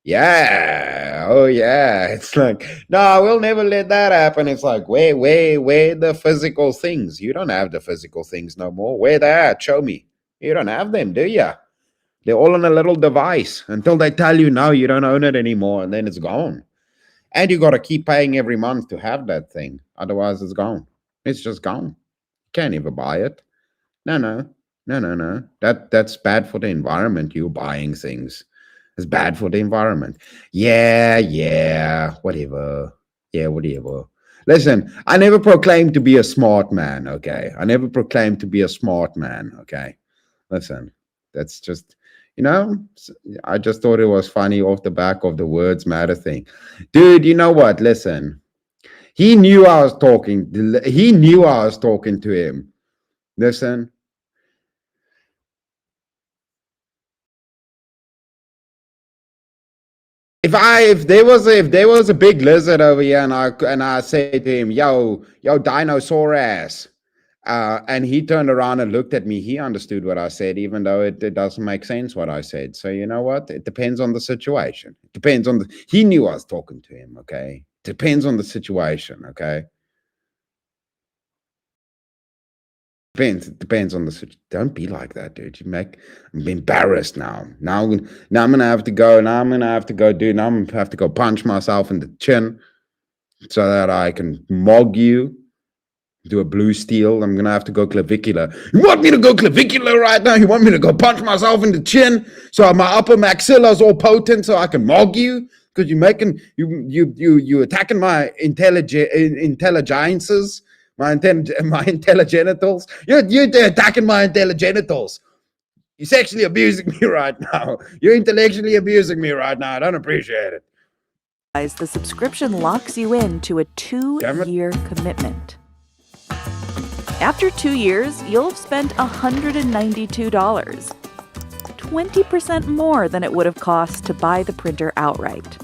yeah. Oh yeah. It's like, no, we'll never let that happen. It's like, where the physical things? You don't have the physical things no more. Where they at? Show me. You don't have them, do you? They're all on a little device until they tell you, no, you don't own it anymore, and then it's gone. And you got to keep paying every month to have that thing. Otherwise, it's gone. It's just gone. You can't even buy it. No. That's bad for the environment. You buying things. It's bad for the environment. Yeah, whatever. Yeah, whatever. Listen, I never proclaimed to be a smart man, okay? I never proclaimed to be a smart man, okay? Listen, that's just, you know, I just thought it was funny off the back of the words matter thing. Dude, you know what? Listen, he knew I was talking to him. Listen. If there was a big lizard over here and I said to him, yo dinosaur ass, and he turned around and looked at me, he understood what I said, even though it doesn't make sense what I said. So you know what? It depends on the situation. It depends on he knew I was talking to him, okay? Depends on the situation, okay? Depends on the situation. Don't be like that, dude. I'm embarrassed now. Now I'm gonna have to go. Now I'm gonna have to go punch myself in the chin so that I can mog you. Do a blue steel. I'm gonna have to go clavicular. You want me to go clavicular right now? You want me to go punch myself in the chin so my upper maxilla is all potent so I can mog you? Because you attacking my intelligences. My intelligenitals. You're attacking my intelligenitals. You're sexually abusing me right now. You're intellectually abusing me right now. I don't appreciate it. The subscription locks you into a 2-year commitment. After 2 years, you'll have spent $192, 20% more than it would have cost to buy the printer outright.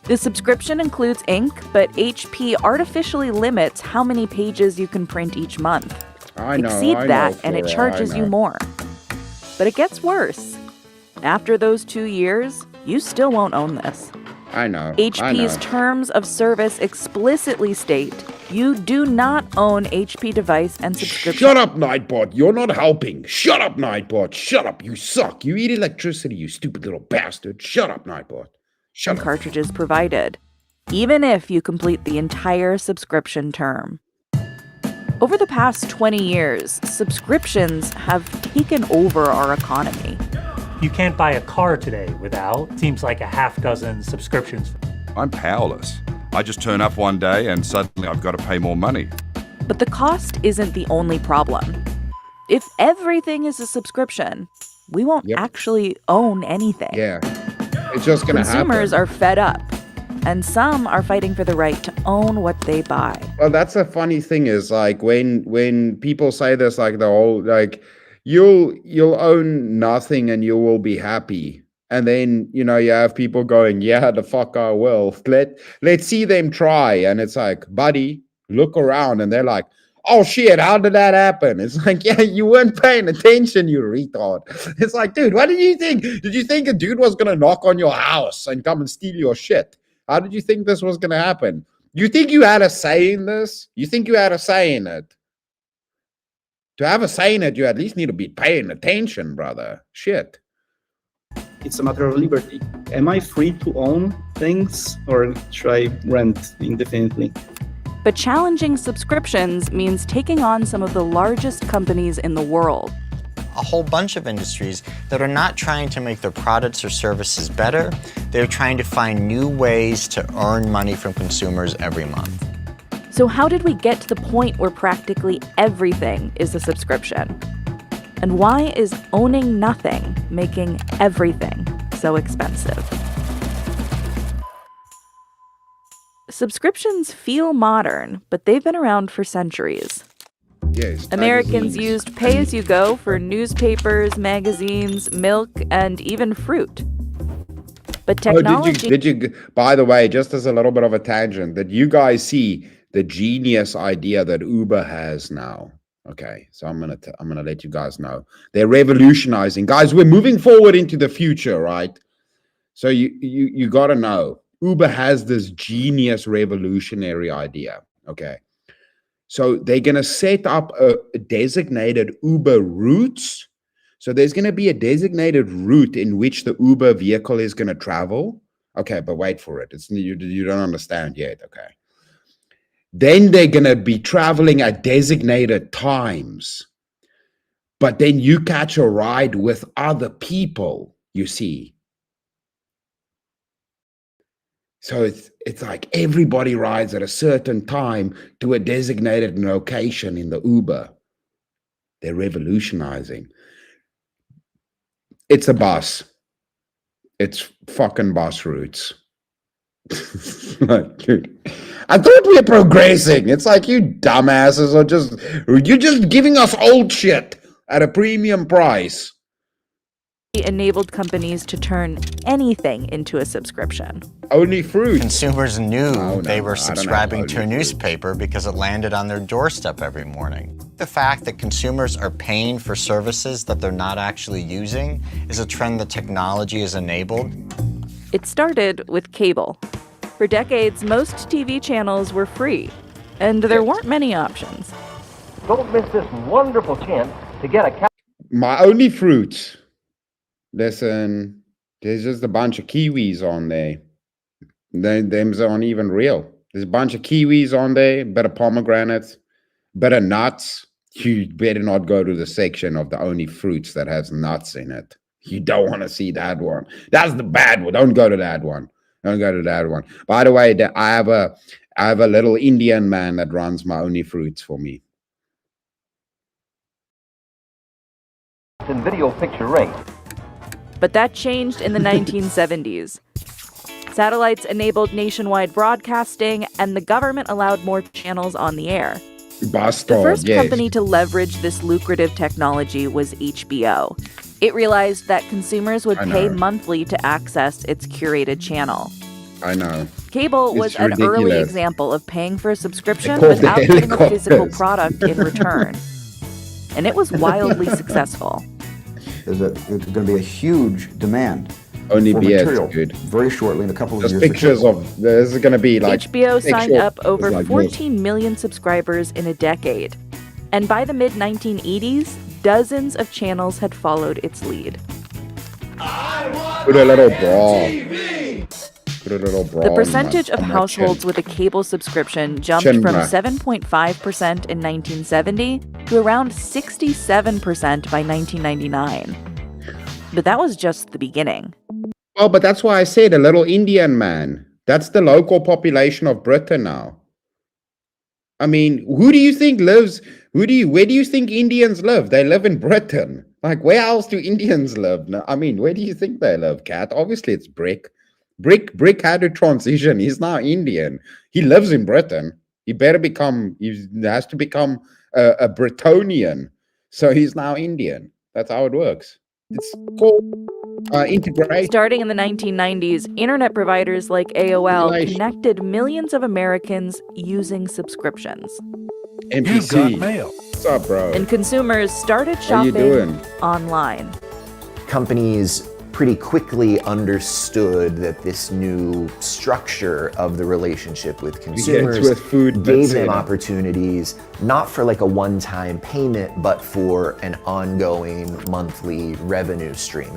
The subscription includes ink, but HP artificially limits how many pages you can print each month. Exceed that, and it charges you more. But it gets worse. After those 2 years, you still won't own this. I know. HP's terms of service explicitly state you do not own HP device and subscription. Shut up, Nightbot. You're not helping. Shut up, Nightbot. Shut up. You suck. You eat electricity, you stupid little bastard. Shut up, Nightbot. Shut up. Cartridges provided, even if you complete the entire subscription term. Over the past 20 years, subscriptions have taken over our economy. You can't buy a car today without seems like a half dozen subscriptions. I'm powerless. I just turn up one day and suddenly I've got to pay more money. But the cost isn't the only problem. If everything is a subscription, we won't actually own anything. Yeah, it's just going to happen. Consumers are fed up, and some are fighting for the right to own what they buy. Well, that's a funny thing is like when people say this, like the whole like you'll own nothing and you will be happy. And then, you have people going, yeah, the fuck I will. Let's see them try. And it's like, buddy, look around. And they're like, oh shit, how did that happen? It's like, yeah, you weren't paying attention, you retard. It's like, dude, what did you think? Did you think a dude was going to knock on your house and come and steal your shit? How did you think this was going to happen? You think you had a say in this? You think you had a say in it? To have a say in it, you at least need to be paying attention, brother. Shit. It's a matter of liberty. Am I free to own things or should I rent indefinitely? But challenging subscriptions means taking on some of the largest companies in the world. A whole bunch of industries that are not trying to make their products or services better. They're trying to find new ways to earn money from consumers every month. So how did we get to the point where practically everything is a subscription? And why is owning nothing making everything so expensive? Subscriptions feel modern, but they've been around for centuries. Yes, Americans used pay-as-you-go for newspapers, magazines, milk, and even fruit. But technology... Did you, by the way, just as a little bit of a tangent, did you guys see the genius idea that Uber has now? Okay, so I'm gonna let you guys know. They're revolutionizing. Guys, we're moving forward into the future, right? So you got to know. Uber has this genius revolutionary idea, okay? So they're going to set up a designated Uber routes. So there's going to be a designated route in which the Uber vehicle is going to travel. Okay, but wait for it. You don't understand yet, okay? Then they're going to be traveling at designated times. But then you catch a ride with other people, you see. So it's like everybody rides at a certain time to a designated location in the Uber. They're revolutionizing. It's a bus. It's fucking bus routes. Like, dude, I thought we were progressing. It's like you dumbasses you're just giving us old shit at a premium price. Enabled companies to turn anything into a subscription. Only fruit. Consumers knew they were subscribing to a newspaper because it landed on their doorstep every morning. The fact that consumers are paying for services that they're not actually using is a trend that technology has enabled. It started with cable. For decades, most TV channels were free, and there weren't many options. Don't miss this wonderful chance to get a My only fruits. Listen, there's just a bunch of kiwis on there. Them's aren't even real. There's a bunch of kiwis on there, bit of pomegranates, bit of nuts. You better not go to the section of the only fruits that has nuts in it. You don't want to see that one. That's the bad one. Don't go to that one. Don't go to that one. By the way, I have a little Indian man that runs my only fruits for me. in video picture rate. But that changed in the 1970s. Satellites enabled nationwide broadcasting, and the government allowed more channels on the air. Bastard, the first company to leverage this lucrative technology was HBO. It realized that consumers would pay monthly to access its curated channel. I know. Cable was an ridiculous. early example of paying for a subscription without getting a physical product in return. And it was wildly successful. There's going to be a huge demand Only for BS material good. very shortly in a couple of There's years. pictures of this is going to be like HBO signed up over like 14 million subscribers in a decade. And by the mid-1980s, dozens of channels had followed its lead. Put a little bra. Put a little bra. The percentage of on my households chin. with a cable subscription jumped Chin from bra. 7.5% in 1970 to around 67% by 1999. But that was just the beginning. Well, but that's why I said a little Indian man. That's the local population of Britain now. I mean, who do you think lives? Where do you think Indians live? They live in Britain. Like, where else do Indians live? No, I mean, where do you think they live, Kat? Obviously, it's Brick. Brick had to transition. He's now Indian. He lives in Britain. He has to become a Britonian. So he's now Indian. That's how it works. It's called integration. Starting in the 1990s, internet providers like AOL connected millions of Americans using subscriptions. NPC. You've got mail. What's up, bro? And consumers started How you shopping doing? online. Companies pretty quickly understood that this new structure of the relationship with consumers with food, gave that's them it. opportunities, not for like a one-time payment, but for an ongoing monthly revenue stream.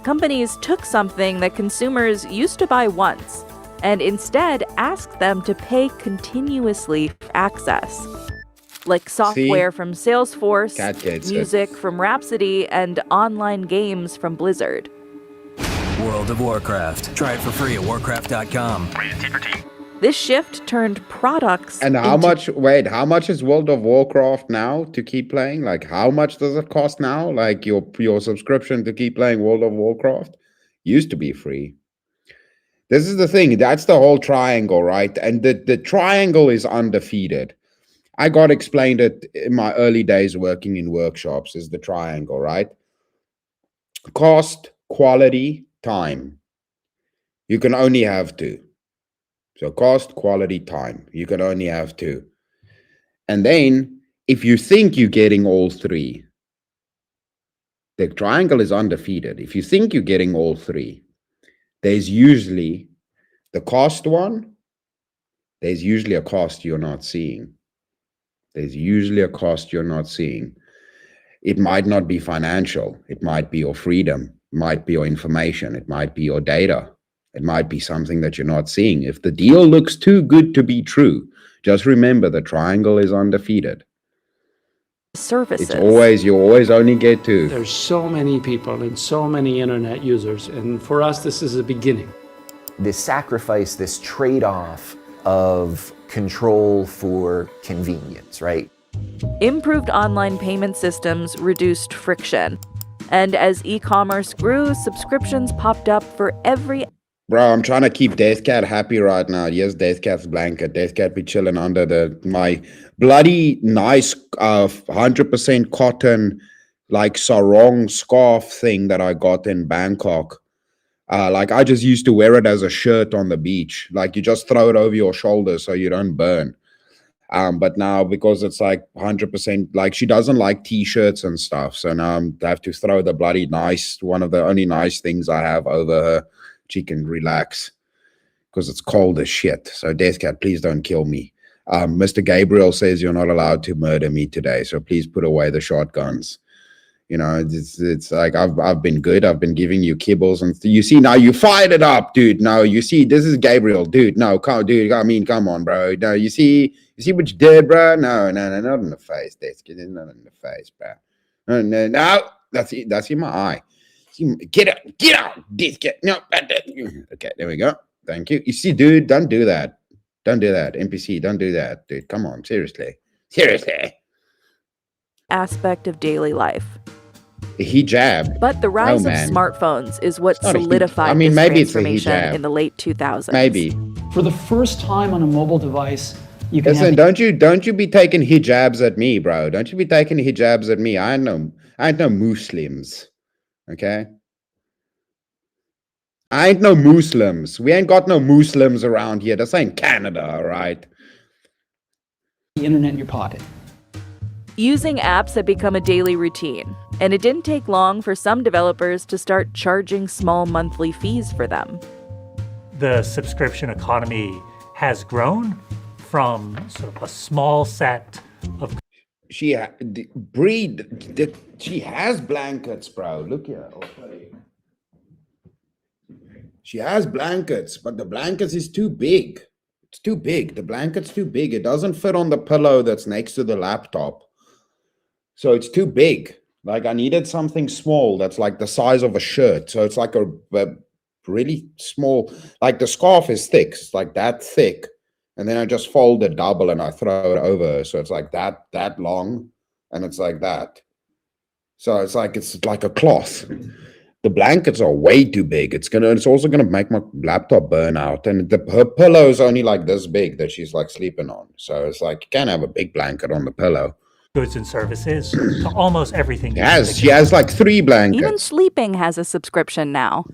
Companies took something that consumers used to buy once and instead asked them to pay continuously for access. Like software from Salesforce, Cat gets it. music from Rhapsody, and online games from Blizzard. World of Warcraft. Try it for free at warcraft.com. This shift turned products And how into much is World of Warcraft now to keep playing? Like, how much does it cost now? Like, your subscription to keep playing World of Warcraft used to be free. This is the thing. That's the whole triangle, right? And the triangle is undefeated. I got explained it in my early days working in workshops is the triangle, right? Cost, quality, time. You can only have two. So cost, quality, time. You can only have two. And then if you think you're getting all three, the triangle is undefeated. If you think you're getting all three, there's usually the cost one. There's usually a cost you're not seeing. There's usually a cost you're not seeing. It might not be financial. It might be your freedom. It might be your information. It might be your data. It might be something that you're not seeing. If the deal looks too good to be true, just remember the triangle is undefeated. services. You always only get two. There's so many people and so many internet users, and for us, this is a beginning. This sacrifice, this trade-off of control for convenience, right? Improved online payment systems reduced friction. And as e-commerce grew, subscriptions popped up for every Bro, I'm trying to keep Deathcat happy right now. Here's Deathcat's blanket. Deathcat be chilling under my bloody nice 100% cotton like sarong scarf thing that I got in Bangkok. Like I just used to wear it as a shirt on the beach. Like you just throw it over your shoulders so you don't burn. But now because it's like 100%, like she doesn't like t-shirts and stuff. So now I have to throw the bloody nice, one of the only nice things I have over her. She can relax because it's cold as shit. So Deathcat, please don't kill me. Mr. Gabriel says you're not allowed to murder me today. So please put away the shotguns. You know, it's like I've been good. I've been giving you kibbles, and you see now you fired it up, dude. No, you see this is Gabriel, dude. No, dude. I mean, come on, bro. No, you see what you did, bro. No, not in the face. That's not in the face, bro. No, that's in my eye. Get out, no. Okay, there we go. Thank you. You see, dude, don't do that. Don't do that, NPC. Don't do that, dude. Come on, seriously. Aspect of daily life. The hijab. But the rise of smartphones is what solidified this transformation in the late 2000s. Maybe. For the first time on a mobile device, you can listen. Don't you be taking hijabs at me, bro. Don't you be taking hijabs at me. I ain't no Muslims. Okay. I ain't no Muslims. We ain't got no Muslims around here. This ain't Canada, all right? The internet in your pocket. Using apps had become a daily routine, and it didn't take long for some developers to start charging small monthly fees for them. The subscription economy has grown from sort of a small set of... She has blankets, bro. Look here. I'll show you. She has blankets, but the blankets is too big. It's too big. The blanket's too big. It doesn't fit on the pillow that's next to the laptop. So it's too big. Like I needed something small that's like the size of a shirt. So it's like a really small, like the scarf is thick. It's like that thick. And then I just fold it double and I throw it over. So it's like that long and it's like that. So it's like a cloth. The blankets are way too big. It's also gonna make my laptop burn out. And her pillow is only like this big that she's like sleeping on. So it's like you can't have a big blanket on the pillow. Goods and services to almost everything. She has like 3 blankets. Even sleeping has a subscription now.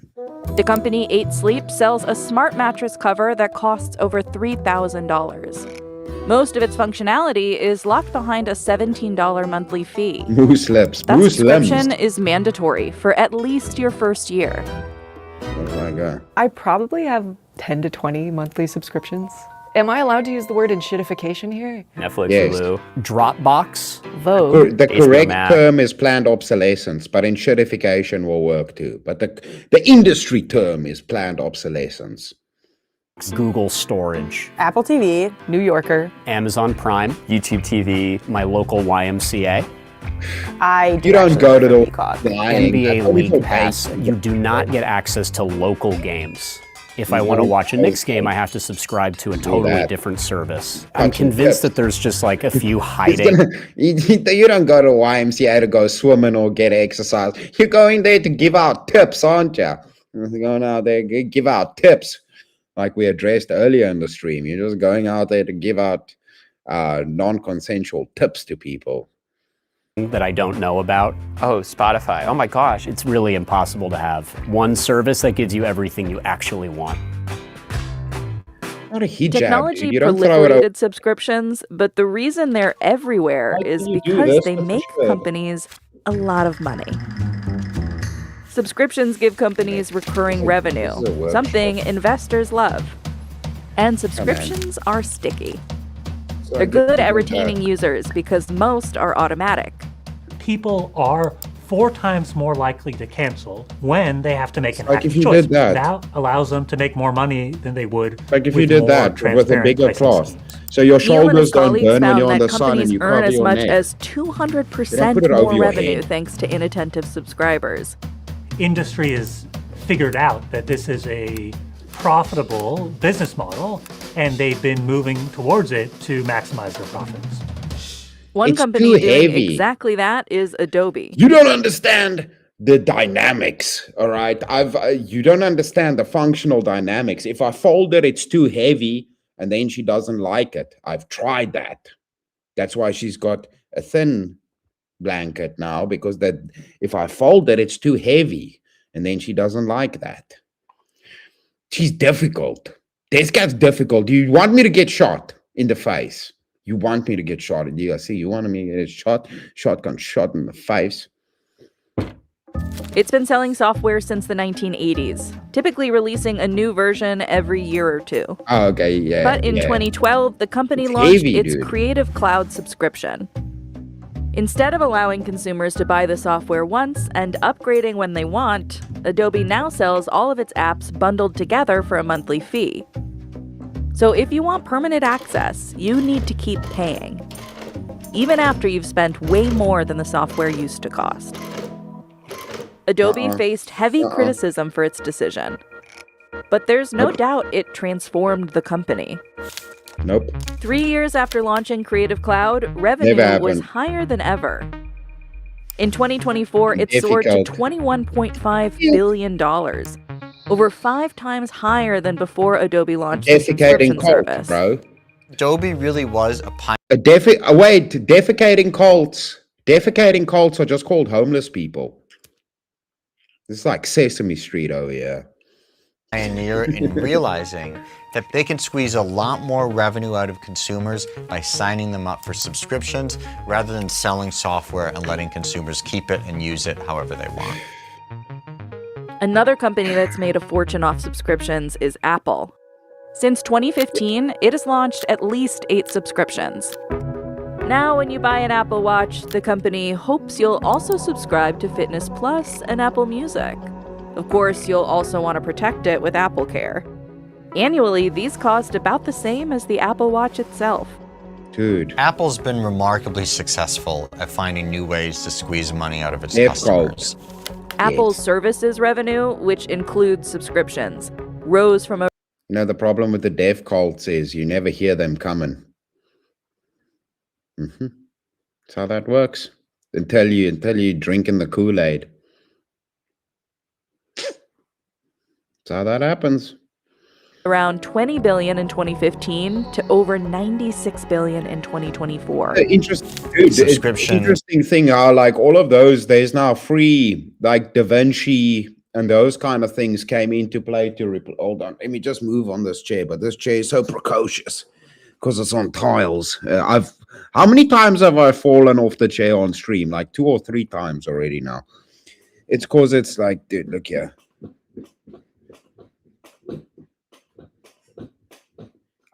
The company 8 Sleep sells a smart mattress cover that costs over $3,000. Most of its functionality is locked behind a $17 monthly fee. Muslims. That subscription is mandatory for at least your first year. Oh my God. I probably have 10 to 20 monthly subscriptions. Am I allowed to use the word enshittification here? Netflix, yes. Hulu, Dropbox, Vogue. The correct term is planned obsolescence, but enshittification will work too. But the industry term is planned obsolescence. Google Storage, Apple TV, New Yorker, Amazon Prime, YouTube TV, my local YMCA. You don't go to the NBA League Pass. You do not get access to local games. If I want to watch a Knicks game, I have to subscribe to a totally different service. I'm convinced that there's just like a few hiding. You don't go to YMCA to go swimming or get exercise. You're going there to give out tips, aren't you? You're going out there to give out tips, like we addressed earlier in the stream. You're just going out there to give out non-consensual tips to people. That I don't know about. Oh, Spotify. Oh my gosh. It's really impossible to have one service that gives you everything you actually want. Not a hijab. Technology proliferated subscriptions, but the reason they're everywhere is because they make companies a lot of money. Subscriptions give companies recurring revenue, something investors love. And subscriptions are sticky. They're good at retaining users because most are automatic. People are 4 times more likely to cancel when they have to make an active choice. That allows them to make more money than they would. Like if you did that with a bigger cloth. So your shoulders don't burn when you're on the sun and you cover your neck. As 200% more revenue thanks to inattentive subscribers. Industry has figured out that this is a profitable business model, and they've been moving towards it to maximize their profits. One company doing exactly that is Adobe. You don't understand. the dynamics. All right, you don't understand the functional dynamics. If I fold it, it's too heavy, and then she doesn't like it. I've tried that. That's why she's got a thin blanket now, because that if I fold it, it's too heavy, and then she doesn't like that. She's difficult. This guy's difficult. You want me to get shot in the face? You want me to get shot in the UFC? You want me to get shotgun shot in the face? It's been selling software since the 1980s, typically releasing a new version every year or two. Oh, okay, yeah. But in 2012, the company launched its Creative Cloud subscription. Instead of allowing consumers to buy the software once and upgrading when they want, Adobe now sells all of its apps bundled together for a monthly fee. So if you want permanent access, you need to keep paying, even after you've spent way more than the software used to cost. Adobe faced heavy criticism for its decision, but there's no doubt it transformed the company. Nope. 3 years after launching Creative Cloud, revenue was higher than ever. In 2024, it soared to $21.5 billion, over 5 times higher than before Adobe launched the subscription service. Bro. Adobe really was a pioneer. Defecating cults. Defecating cults are just called homeless people. It's like Sesame Street over here. Pioneer in realizing that they can squeeze a lot more revenue out of consumers by signing them up for subscriptions rather than selling software and letting consumers keep it and use it however they want. Another company that's made a fortune off subscriptions is Apple. Since 2015, it has launched at least 8 subscriptions. Now, when you buy an Apple Watch, the company hopes you'll also subscribe to Fitness Plus and Apple Music. Of course, you'll also want to protect it with Apple Care. Annually, these cost about the same as the Apple Watch itself. Dude. Apple's been remarkably successful at finding new ways to squeeze money out of its customers. Apple's services revenue, which includes subscriptions, rose from a... You know, the problem with the dev cults is you never hear them coming. That's how that works. Until you drinking the Kool-Aid. That's how that happens. Around $20 billion in 2015 to over $96 billion in 2024. Interesting thing how like all of those, there's now free, like Da Vinci and those kind of things came into play to hold on. Let me just move on this chair, but this chair is so precocious because it's on tiles. How many times have I fallen off the chair on stream? Like 2 or 3 times already now. It's because it's like, dude, look here.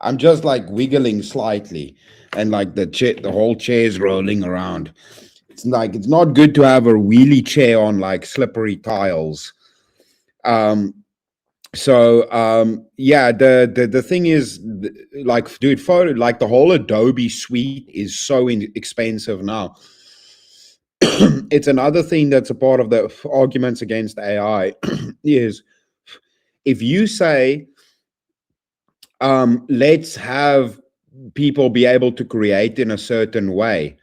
I'm just like wiggling slightly, and like the whole chair is rolling around. It's like it's not good to have a wheelie chair on like slippery tiles. Yeah, the thing is, like, dude, photo, like the whole Adobe suite is so expensive now. It's another thing that's a part of the arguments against AI is if you say, let's have people be able to create in a certain way,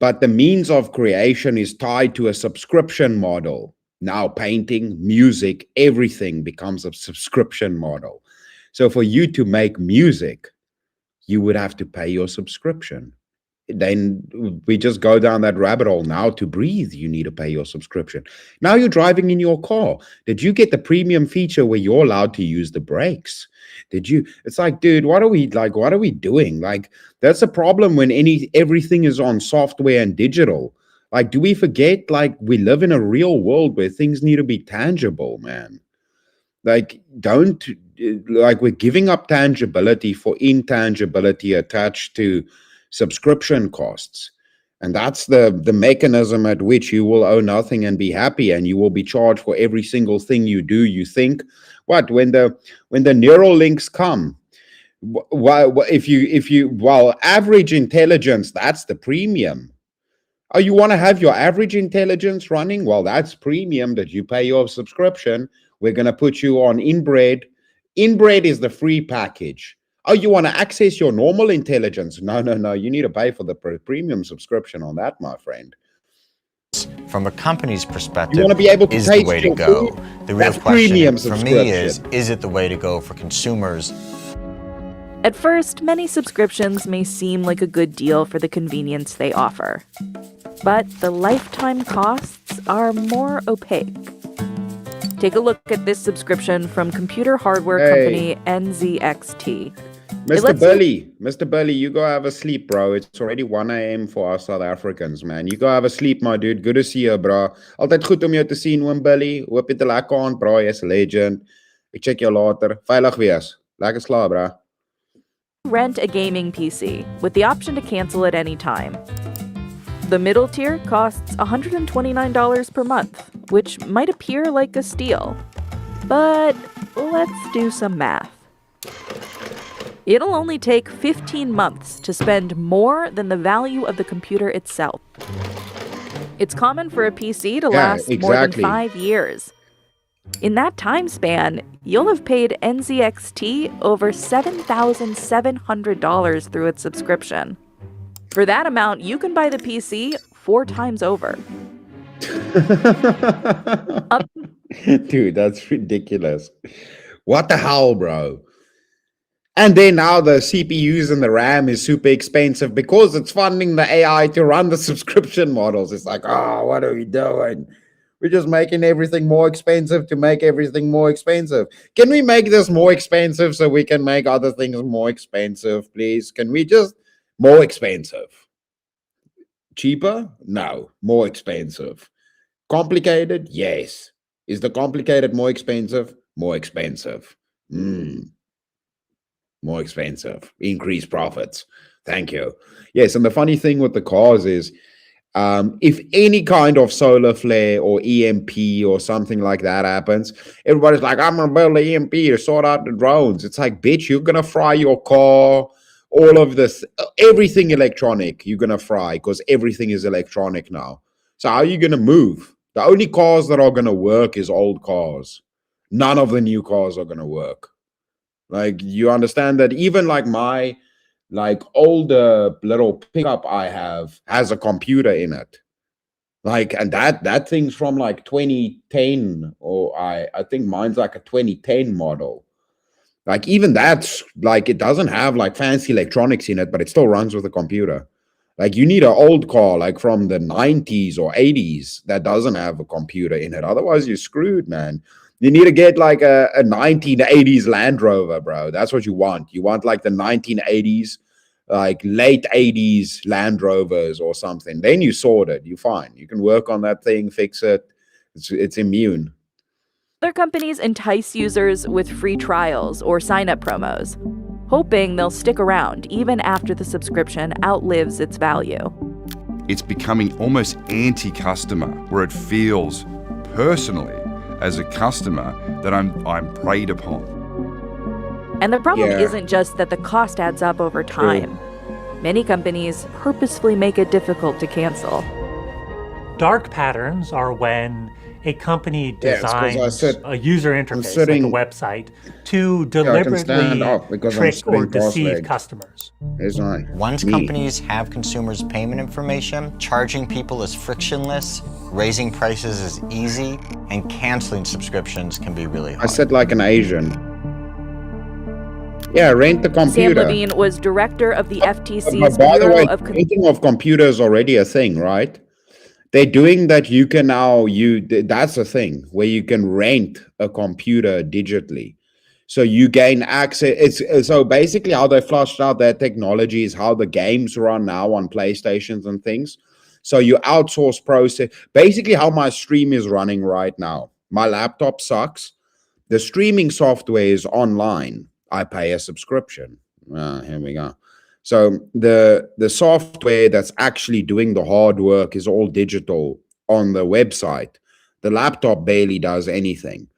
but the means of creation is tied to a subscription model. Now painting, music, everything becomes a subscription model. So for you to make music, you would have to pay your subscription. Then we just go down that rabbit hole. Now to breathe, you need to pay your subscription. Now you're driving in your car. Did you get the premium feature where you're allowed to use the brakes? Did you? It's like, dude, what are we doing? Like, that's a problem when everything is on software and digital. Like, do we forget, like, we live in a real world where things need to be tangible, man? Like, we're giving up tangibility for intangibility attached to subscription costs. And that's the mechanism at which you will owe nothing and be happy, and you will be charged for every single thing you do. You think, what, when the neural links come, average intelligence, that's the premium. Oh, you want to have your average intelligence running? Well, that's premium that you pay your subscription. We're going to put you on inbred. Inbred is the free package. Oh, you want to access your normal intelligence? No. You need to pay for the premium subscription on that, my friend. from a company's perspective, You want to be able to is the taste way to your go. food? The real That's premium question for me subscription. is it the way to go for consumers? At first, many subscriptions may seem like a good deal for the convenience they offer. But the lifetime costs are more opaque. Take a look at this subscription from computer hardware company NZXT. Mr. Billy, you go have a sleep, bro. It's already 1 a.m. for us South Africans, man. You go have a sleep, my dude. Good to see you, bro. Altyd goed om jou te sien, oom Billy. Hoop jy het 'n lekker aand, bro. Jy's a legend. Ek check jou later. Veilig wees. Lekker slaap, bro. Rent a gaming PC with the option to cancel at any time. The middle tier costs $129 per month, which might appear like a steal. But let's do some math. It'll only take 15 months to spend more than the value of the computer itself. It's common for a PC to last more than 5 years. In that time span, you'll have paid NZXT over $7,700 through its subscription. For that amount, you can buy the PC 4 times over. Dude, that's ridiculous. What the hell, bro? And then now the CPUs and the RAM is super expensive because it's funding the AI to run the subscription models. It's like, oh, what are we doing? We're just making everything more expensive to make everything more expensive. Can we make this more expensive so we can make other things more expensive, please? Can we just more expensive? Cheaper? No. More expensive. Complicated? Yes. Is the complicated more expensive? More expensive. More expensive. Increased profits. Thank you. Yes, and the funny thing with the cars is, if any kind of solar flare or EMP or something like that happens, everybody's like, I'm going to build an EMP to sort out the drones. It's like, bitch, you're going to fry your car, all of this, everything electronic, you're going to fry because everything is electronic now. So how are you going to move? The only cars that are going to work is old cars. None of the new cars are going to work. Like, you understand that even like my older little pickup I have has a computer in it. Like, and that thing's from like 2010, or I think mine's like a 2010 model. Like, even that's like, it doesn't have like fancy electronics in it, but it still runs with a computer. Like, you need an old car like from the 90s or 80s that doesn't have a computer in it. Otherwise, you're screwed, man. You need to get like a 1980s Land Rover, bro. That's what you want. You want like the 1980s, like late 80s Land Rovers or something. Then you sort it. You're fine. You can work on that thing, fix it. It's immune. Other companies entice users with free trials or sign-up promos, hoping they'll stick around even after the subscription outlives its value. It's becoming almost anti-customer, where it feels personally as a customer that I'm preyed upon. And the problem isn't just that the cost adds up over time. Many companies purposefully make it difficult to cancel. Dark patterns are when a company designs a user interface, like a website, to deliberately trick or deceive customers. Once companies have consumers' payment information, charging people is frictionless, raising prices is easy, and canceling subscriptions can be really hard. I said like an Asian. Yeah, rent the computer. Sam Levine was director of the FTC's By the Bureau way, of renting of computers is already a thing, right? They're doing that. You can now, that's a thing where you can rent a computer digitally. So you gain access. So basically how they flushed out their technology is how the games run now on PlayStations and things. So you outsource process. Basically how my stream is running right now. My laptop sucks. The streaming software is online. I pay a subscription. Here we go. So the software that's actually doing the hard work is all digital on the website. The laptop barely does anything.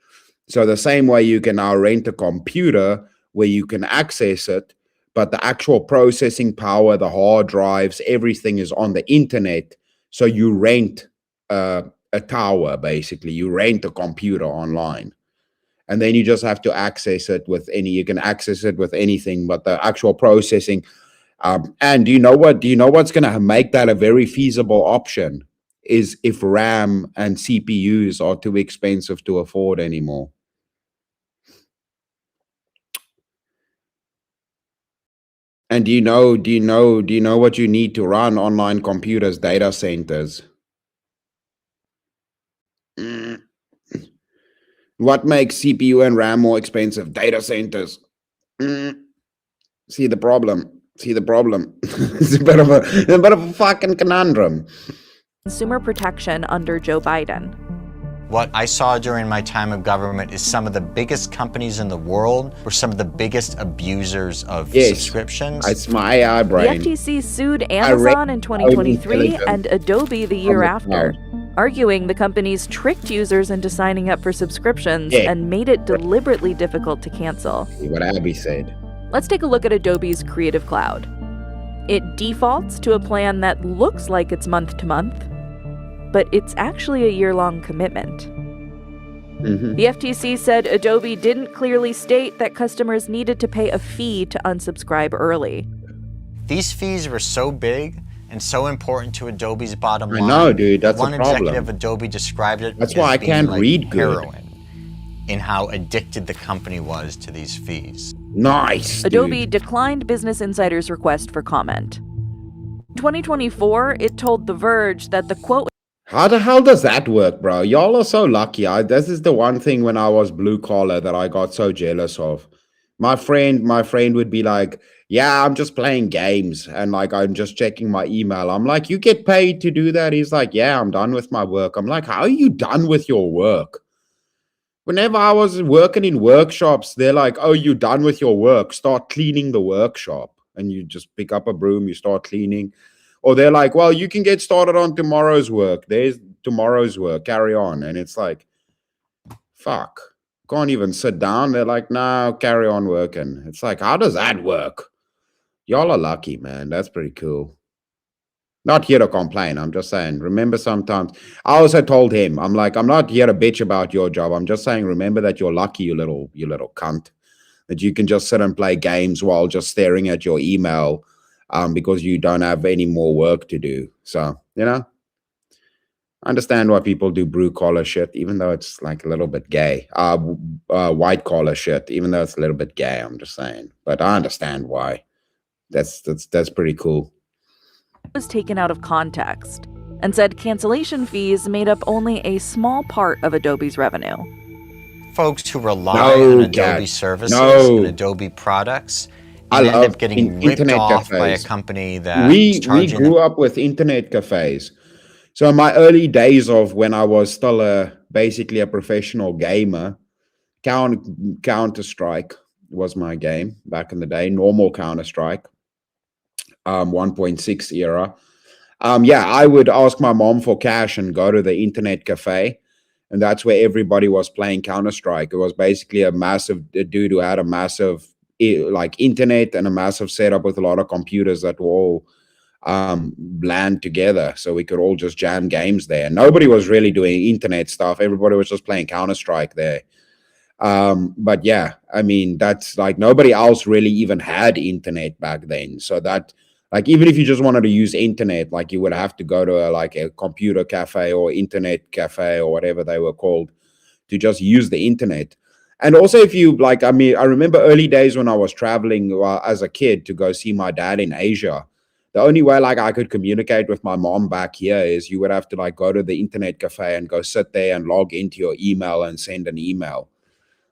So the same way you can now rent a computer where you can access it, but the actual processing power, the hard drives, everything is on the internet. So you rent a tower, basically. You rent a computer online. And then you just have to access it with you can access it with anything, but the actual processing. And do you know what's going to make that a very feasible option is if RAM and CPUs are too expensive to afford anymore. And do you know what you need to run online computers? Data centers. What makes CPU and RAM more expensive? Data centers. See the problem. It's a bit of a fucking conundrum. Consumer protection under Joe Biden. What I saw during my time of government is some of the biggest companies in the world were some of the biggest abusers of subscriptions. It's my AI brain. The FTC sued Amazon in 2023 and Adobe the year after, arguing the companies tricked users into signing up for subscriptions and made it deliberately difficult to cancel. See what Abby said. Let's take a look at Adobe's Creative Cloud. It defaults to a plan that looks like it's month to month, but it's actually a year-long commitment. The FTC said Adobe didn't clearly state that customers needed to pay a fee to unsubscribe early. These fees were so big and so important to Adobe's bottom line. I know, dude, that's a One problem. executive of Adobe described it That's as why I being can't like read good. heroin in how addicted the company was to these fees. Nice, Adobe declined Business Insider's request for comment. In 2024, it told The Verge that the quote... How the hell does that work, bro? Y'all are so lucky. This is the one thing when I was blue collar that I got so jealous of. My friend would be like, yeah, I'm just playing games and like I'm just checking my email. I'm like, you get paid to do that? He's like, yeah, I'm done with my work. I'm like, how are you done with your work? Whenever I was working in workshops, they're like, oh, you're done with your work. Start cleaning the workshop. And you just pick up a broom, you start cleaning. Or they're like, well, you can get started on tomorrow's work. There's tomorrow's work. Carry on. And it's like, fuck. Can't even sit down. They're like, no, carry on working. It's like, how does that work? Y'all are lucky, man. That's pretty cool. Not here to complain. I'm just saying, remember sometimes. I also told him, I'm like, I'm not here to bitch about your job. I'm just saying, remember that you're lucky, you little cunt. That you can just sit and play games while just staring at your email because you don't have any more work to do. So, you know, I understand why people do blue collar shit, even though it's like a little bit gay. White collar shit, even though it's a little bit gay. I'm just saying, but I understand why. That's pretty cool. Was taken out of context and said cancellation fees made up only a small part of Adobe's revenue. Folks who rely on Adobe services and Adobe products and end up getting ripped off by a company that we grew up with internet cafes. So in my early days of when I was still basically a professional gamer, Counter-Strike was my game back in the day, normal Counter-Strike, 1.6 era. Yeah, I would ask my mom for cash and go to the internet cafe. And that's where everybody was playing Counter-Strike. It was basically a dude who had a massive like internet and a massive setup with a lot of computers that were all LAN together. So we could all just jam games there. Nobody was really doing internet stuff. Everybody was just playing Counter-Strike there. But yeah, I mean, that's like nobody else really even had internet back then. So that like, even if you just wanted to use internet, like you would have to go to a computer cafe or internet cafe or whatever they were called to just use the internet. And also if you like, I mean, I remember early days when I was traveling as a kid to go see my dad in Asia. The only way like I could communicate with my mom back here is you would have to like go to the internet cafe and go sit there and log into your email and send an email.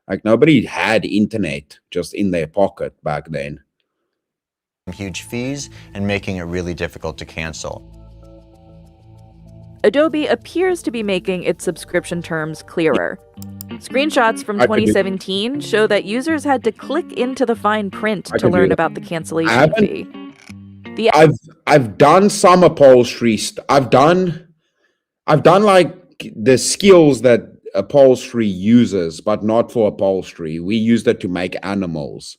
Like nobody had internet just in their pocket back then. Huge fees and making it really difficult to cancel. Adobe appears to be making its subscription terms clearer. Screenshots from 2017 show that users had to click into the fine print to learn about the cancellation fee. I've done some upholstery. I've done like the skills that upholstery uses, but not for upholstery. We used it to make animals.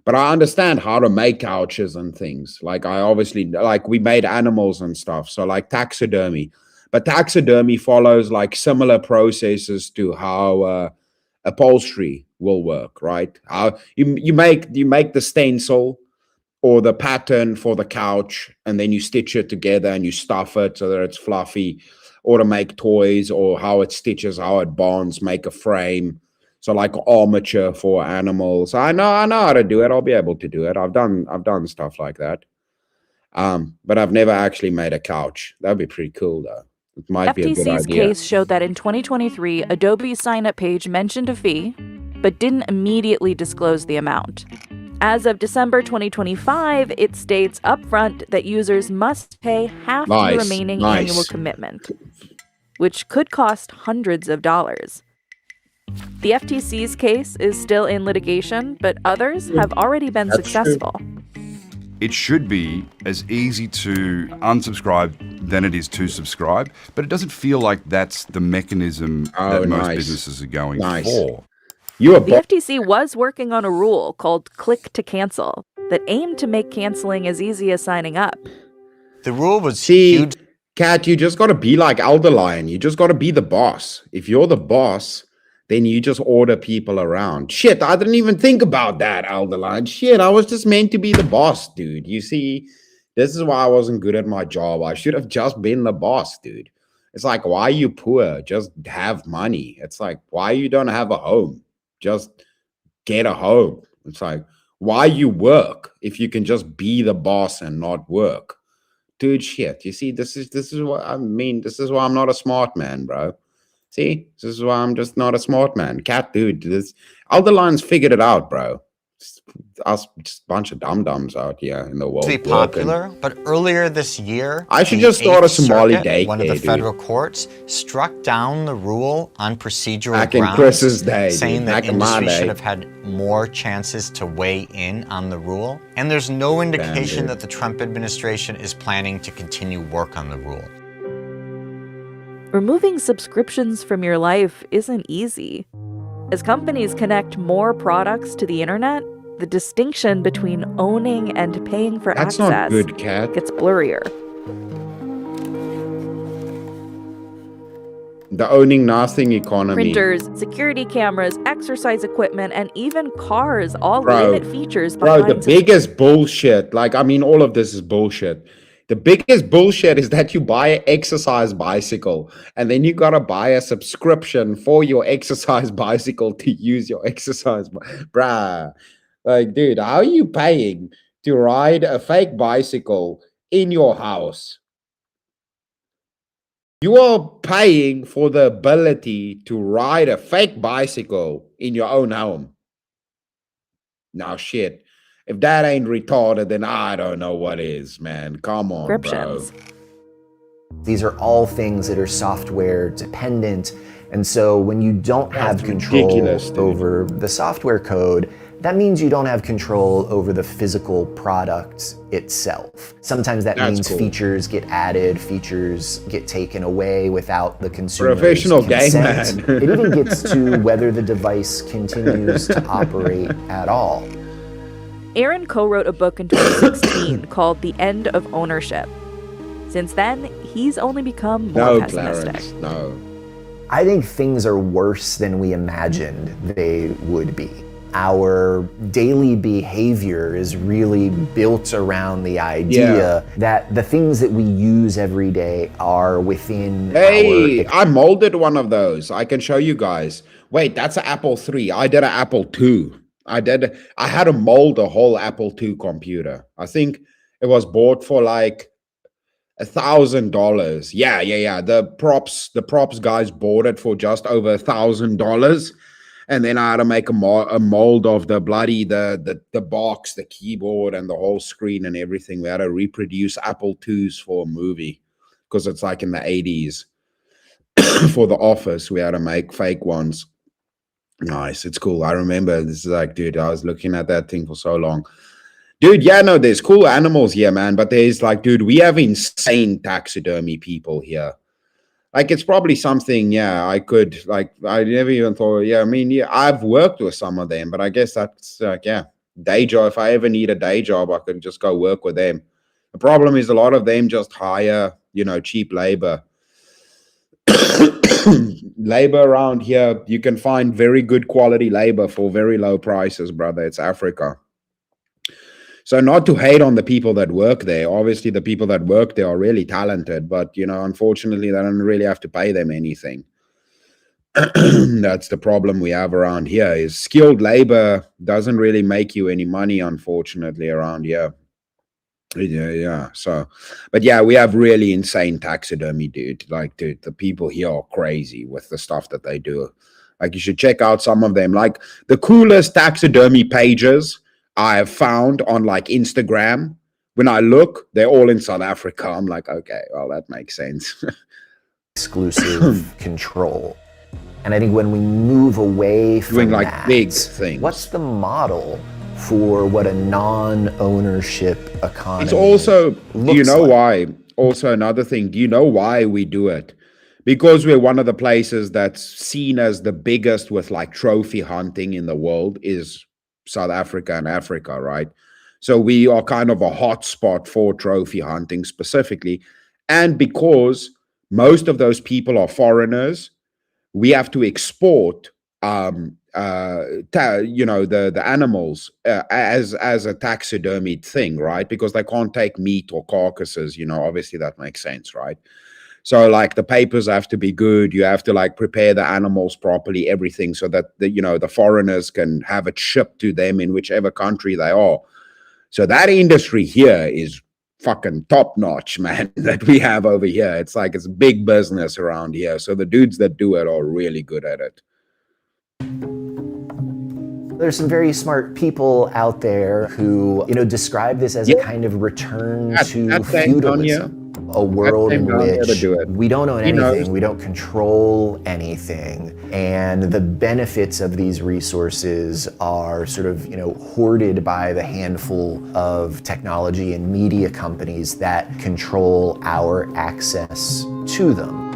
But I understand how to make couches and things. Like I obviously, like we made animals and stuff. So like taxidermy. But taxidermy follows like similar processes to how upholstery will work, right? How you make the stencil, or the pattern for the couch, and then you stitch it together and you stuff it so that it's fluffy, or to make toys, or how it stitches, how it bonds, make a frame. So like armature for animals. I know how to do it. I'll be able to do it. I've done stuff like that. But I've never actually made a couch. That'd be pretty cool though. It might be a good FTC's idea. case showed that in 2023, Adobe's sign-up page mentioned a fee, but didn't immediately disclose the amount. As of December 2025, it states upfront that users must pay half the remaining annual commitment, which could cost hundreds of dollars. The FTC's case is still in litigation, but others have already been successful. It should be as easy to unsubscribe than it is to subscribe, but it doesn't feel like that's the mechanism that most businesses are going for. The FTC was working on a rule called click to cancel that aimed to make canceling as easy as signing up. The rule was huge. Kat, you just got to be like Elderlion. You just got to be the boss. If you're the boss, then you just order people around. Shit, I didn't even think about that, Elderlion. Shit, I was just meant to be the boss, dude. You see, this is why I wasn't good at my job. I should have just been the boss, dude. It's like, why are you poor? Just have money. It's like, why you don't have a home? Just get a home. It's like, why you work if you can just be the boss and not work? Dude, shit. You see, this is what I mean. This is why I'm not a smart man, bro. See, this is why I'm just not a smart man. Cat, dude, this Elderlion's figured it out, bro. Us, just a bunch of dum-dums out here in the world. To be popular, but earlier this year, I should just start a Somali daycare. One of the federal courts struck down the rule on procedural back in grounds, Chris's day, saying back that in my industry day. should have had more chances to weigh in on the rule. And there's no indication that the Trump administration is planning to continue work on the rule. Removing subscriptions from your life isn't easy. As companies connect more products to the internet, the distinction between owning and paying for That's access not good, Kat. gets blurrier. The owning nothing economy. Printers, security cameras, exercise equipment, and even cars all Bro, limit features Bro, behind the biggest bullshit, like, I mean, all of this is bullshit. The biggest bullshit is that you buy an exercise bicycle and then you gotta buy a subscription for your exercise bicycle to use your exercise. Bruh. Like, dude, how are you paying to ride a fake bicycle in your house? You are paying for the ability to ride a fake bicycle in your own home. Now, shit. If that ain't retarded, then I don't know what is, man. Come on, bro. These are all things that are software dependent. And so when you don't have control over the software code, that means you don't have control over the physical product itself. Sometimes that means features get added, features get taken away without the consumer's Professional consent. game, man. It even gets to whether the device continues to operate at all. Aaron co-wrote a book in 2016 called The End of Ownership. Since then, he's only become more pessimistic. Clarence, no. I think things are worse than we imagined they would be. Our daily behavior is really built around the idea that the things that we use every day are within I molded one of those. I can show you guys. Wait, that's an Apple III. I did an Apple II. I had to mold a whole Apple II computer. I think it was bought for like $1,000. Yeah. The props guys bought it for just over $1,000. And then I had to make a mold of the bloody, the box, the keyboard, and the whole screen and everything. We had to reproduce Apple IIs for a movie because it's like in the 80s. For The Office, we had to make fake ones. Nice. It's cool. I remember this is like, dude, I was looking at that thing for so long. Dude, yeah, no, there's cool animals here, man. But there's like, dude, we have insane taxidermy people here. Like, it's probably something, I could, like, I never even thought, I've worked with some of them, but I guess that's, day job. If I ever need a day job, I could just go work with them. The problem is a lot of them just hire, cheap labor. Labor around here, you can find very good quality labor for very low prices, brother. It's Africa. So not to hate on the people that work there. Obviously, the people that work there are really talented, but unfortunately, they don't really have to pay them anything. That's the problem we have around here. Is skilled labor doesn't really make you any money, unfortunately, around here. Yeah. So, but yeah, we have really insane taxidermy, dude. Like, dude, the people here are crazy with the stuff that they do. Like, you should check out some of them. Like, the coolest taxidermy pages I have found on like Instagram. When I look, they're all in South Africa. I'm like, okay, well, that makes sense. Exclusive control. And I think when we move away from doing like that, big things, what's the model for what a non-ownership economy it's also, do you know like? why? Also, another thing, do you know why we do it? Because we're one of the places that's seen as the biggest with like trophy hunting in the world is South Africa and Africa, right? So we are kind of a hot spot for trophy hunting specifically. And because most of those people are foreigners, we have to export the animals as a taxidermied thing, right? Because they can't take meat or carcasses, obviously that makes sense, right? So like the papers have to be good. You have to like prepare the animals properly, everything, so that the foreigners can have it shipped to them in whichever country they are. So that industry here is fucking top notch, man, that we have over here. It's like it's big business around here. So the dudes that do it are really good at it. There's some very smart people out there who, describe this as a kind of return to feudalism. A world in which we don't own anything, we don't control anything, and the benefits of these resources are sort of, hoarded by the handful of technology and media companies that control our access to them.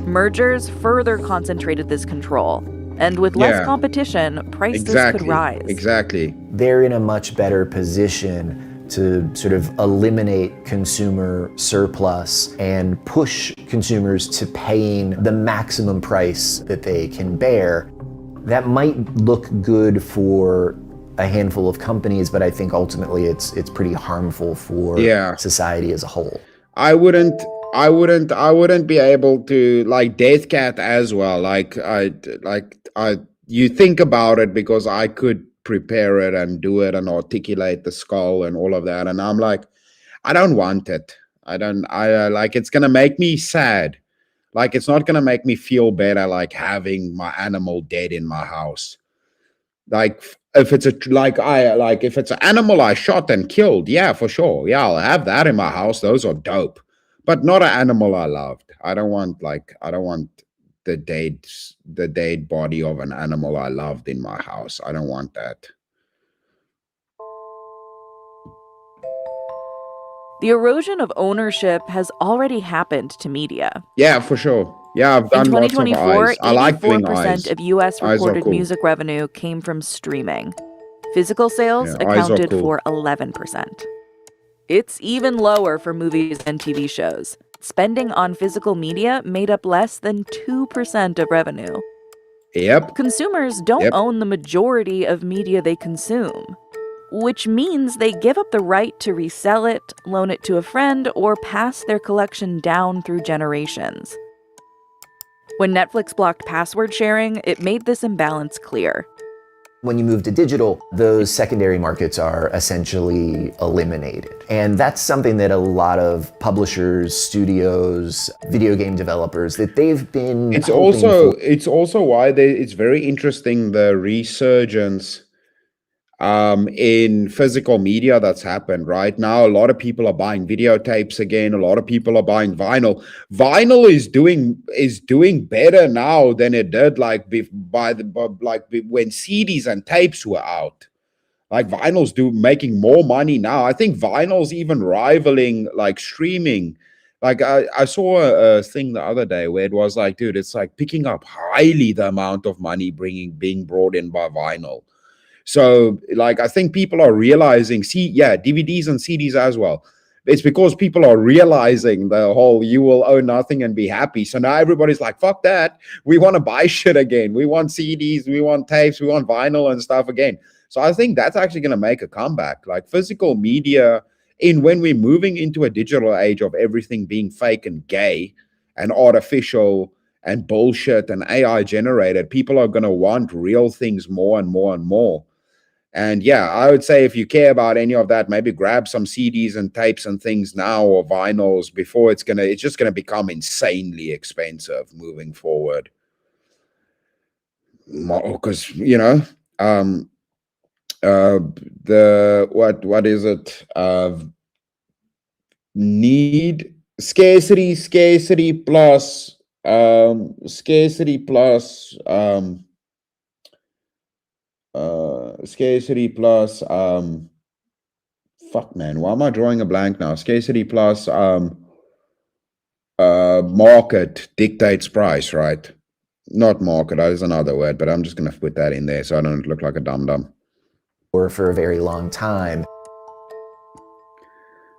Mergers further concentrated this control, and with less competition, prices could rise. Exactly. They're in a much better position to sort of eliminate consumer surplus and push consumers to paying the maximum price that they can bear. That might look good for a handful of companies, but I think ultimately it's pretty harmful for society as a whole. I wouldn't be able to like Death Cat as well. You think about it, because I could prepare it and do it and articulate the skull and all of that, and I'm like, I don't want it. It's gonna make me sad. Like, it's not gonna make me feel better, like having my animal dead in my house. Like, if it's if it's an animal I shot and killed, yeah, for sure, yeah, I'll have that in my house. Those are dope, but not an animal I loved. I don't want the dead body of an animal I loved in my house. I don't want that. The erosion of ownership has already happened to media. Yeah, for sure. Yeah, I've done lots of eyes. I like doing eyes. 84% of U.S. reported music revenue came from streaming. Physical sales accounted for 11%. It's even lower for movies and TV shows. Spending on physical media made up less than 2% of revenue. Yep. Consumers don't own the majority of media they consume, which means they give up the right to resell it, loan it to a friend, or pass their collection down through generations. When Netflix blocked password sharing, it made this imbalance clear. When you move to digital, those secondary markets are essentially eliminated. And that's something that a lot of publishers, studios, video game developers, that they've been It's also why it's very interesting, the resurgence in physical media that's happened right now. A lot of people are buying videotapes again. A lot of people are buying vinyl. Vinyl is doing better now than it did when CDs and tapes were out. Like, vinyl's making more money now. I think vinyl's even rivaling like streaming. Like, I saw a thing the other day where it was like, dude, it's like picking up highly the amount of money being brought in by vinyl. So, like, I think people are realizing, DVDs and CDs as well. It's because people are realizing the whole you will own nothing and be happy. So now everybody's like, fuck that. We want to buy shit again. We want CDs, we want tapes, we want vinyl and stuff again. So I think that's actually going to make a comeback. Like physical media, when we're moving into a digital age of everything being fake and gay and artificial and bullshit and AI generated, people are going to want real things more and more and more. And yeah, I would say if you care about any of that, maybe grab some CDs and tapes and things now, or vinyls, before it's just gonna become insanely expensive moving forward. Because what is it? Scarcity plus fuck man, why am I drawing a blank now? Scarcity plus market dictates price, right? Not market, that is another word, but I'm just gonna put that in there so I don't look like a dum-dum. Or for a very long time.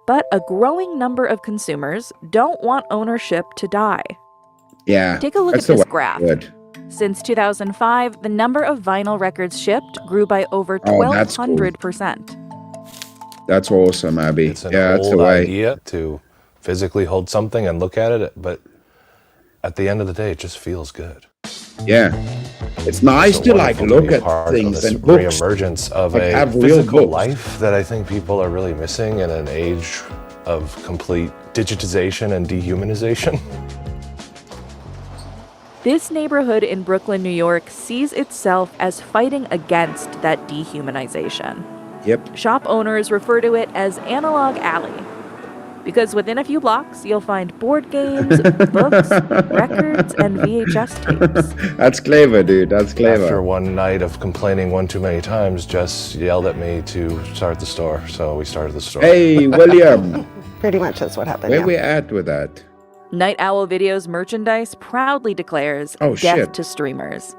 But a growing number of consumers don't want ownership to die. Yeah. Take a look at this graph. Since 2005, the number of vinyl records shipped grew by over 1,200%. That's awesome, Abby. It's an old idea to physically hold something and look at it, but at the end of the day, it just feels good. Yeah. It's nice to like look at things and reemergence of a physical life that I think people are really missing in an age of complete digitization and dehumanization. This neighborhood in Brooklyn, New York sees itself as fighting against that dehumanization. Yep. Shop owners refer to it as Analog Alley, because within a few blocks, you'll find board games, books, records, and VHS tapes. That's clever, dude. That's clever. After one night of complaining one too many times, Jess yelled at me to start the store, so we started the store. Hey, William. Pretty much that's what happened. Where we at with that? Night Owl Videos merchandise proudly declares death to streamers.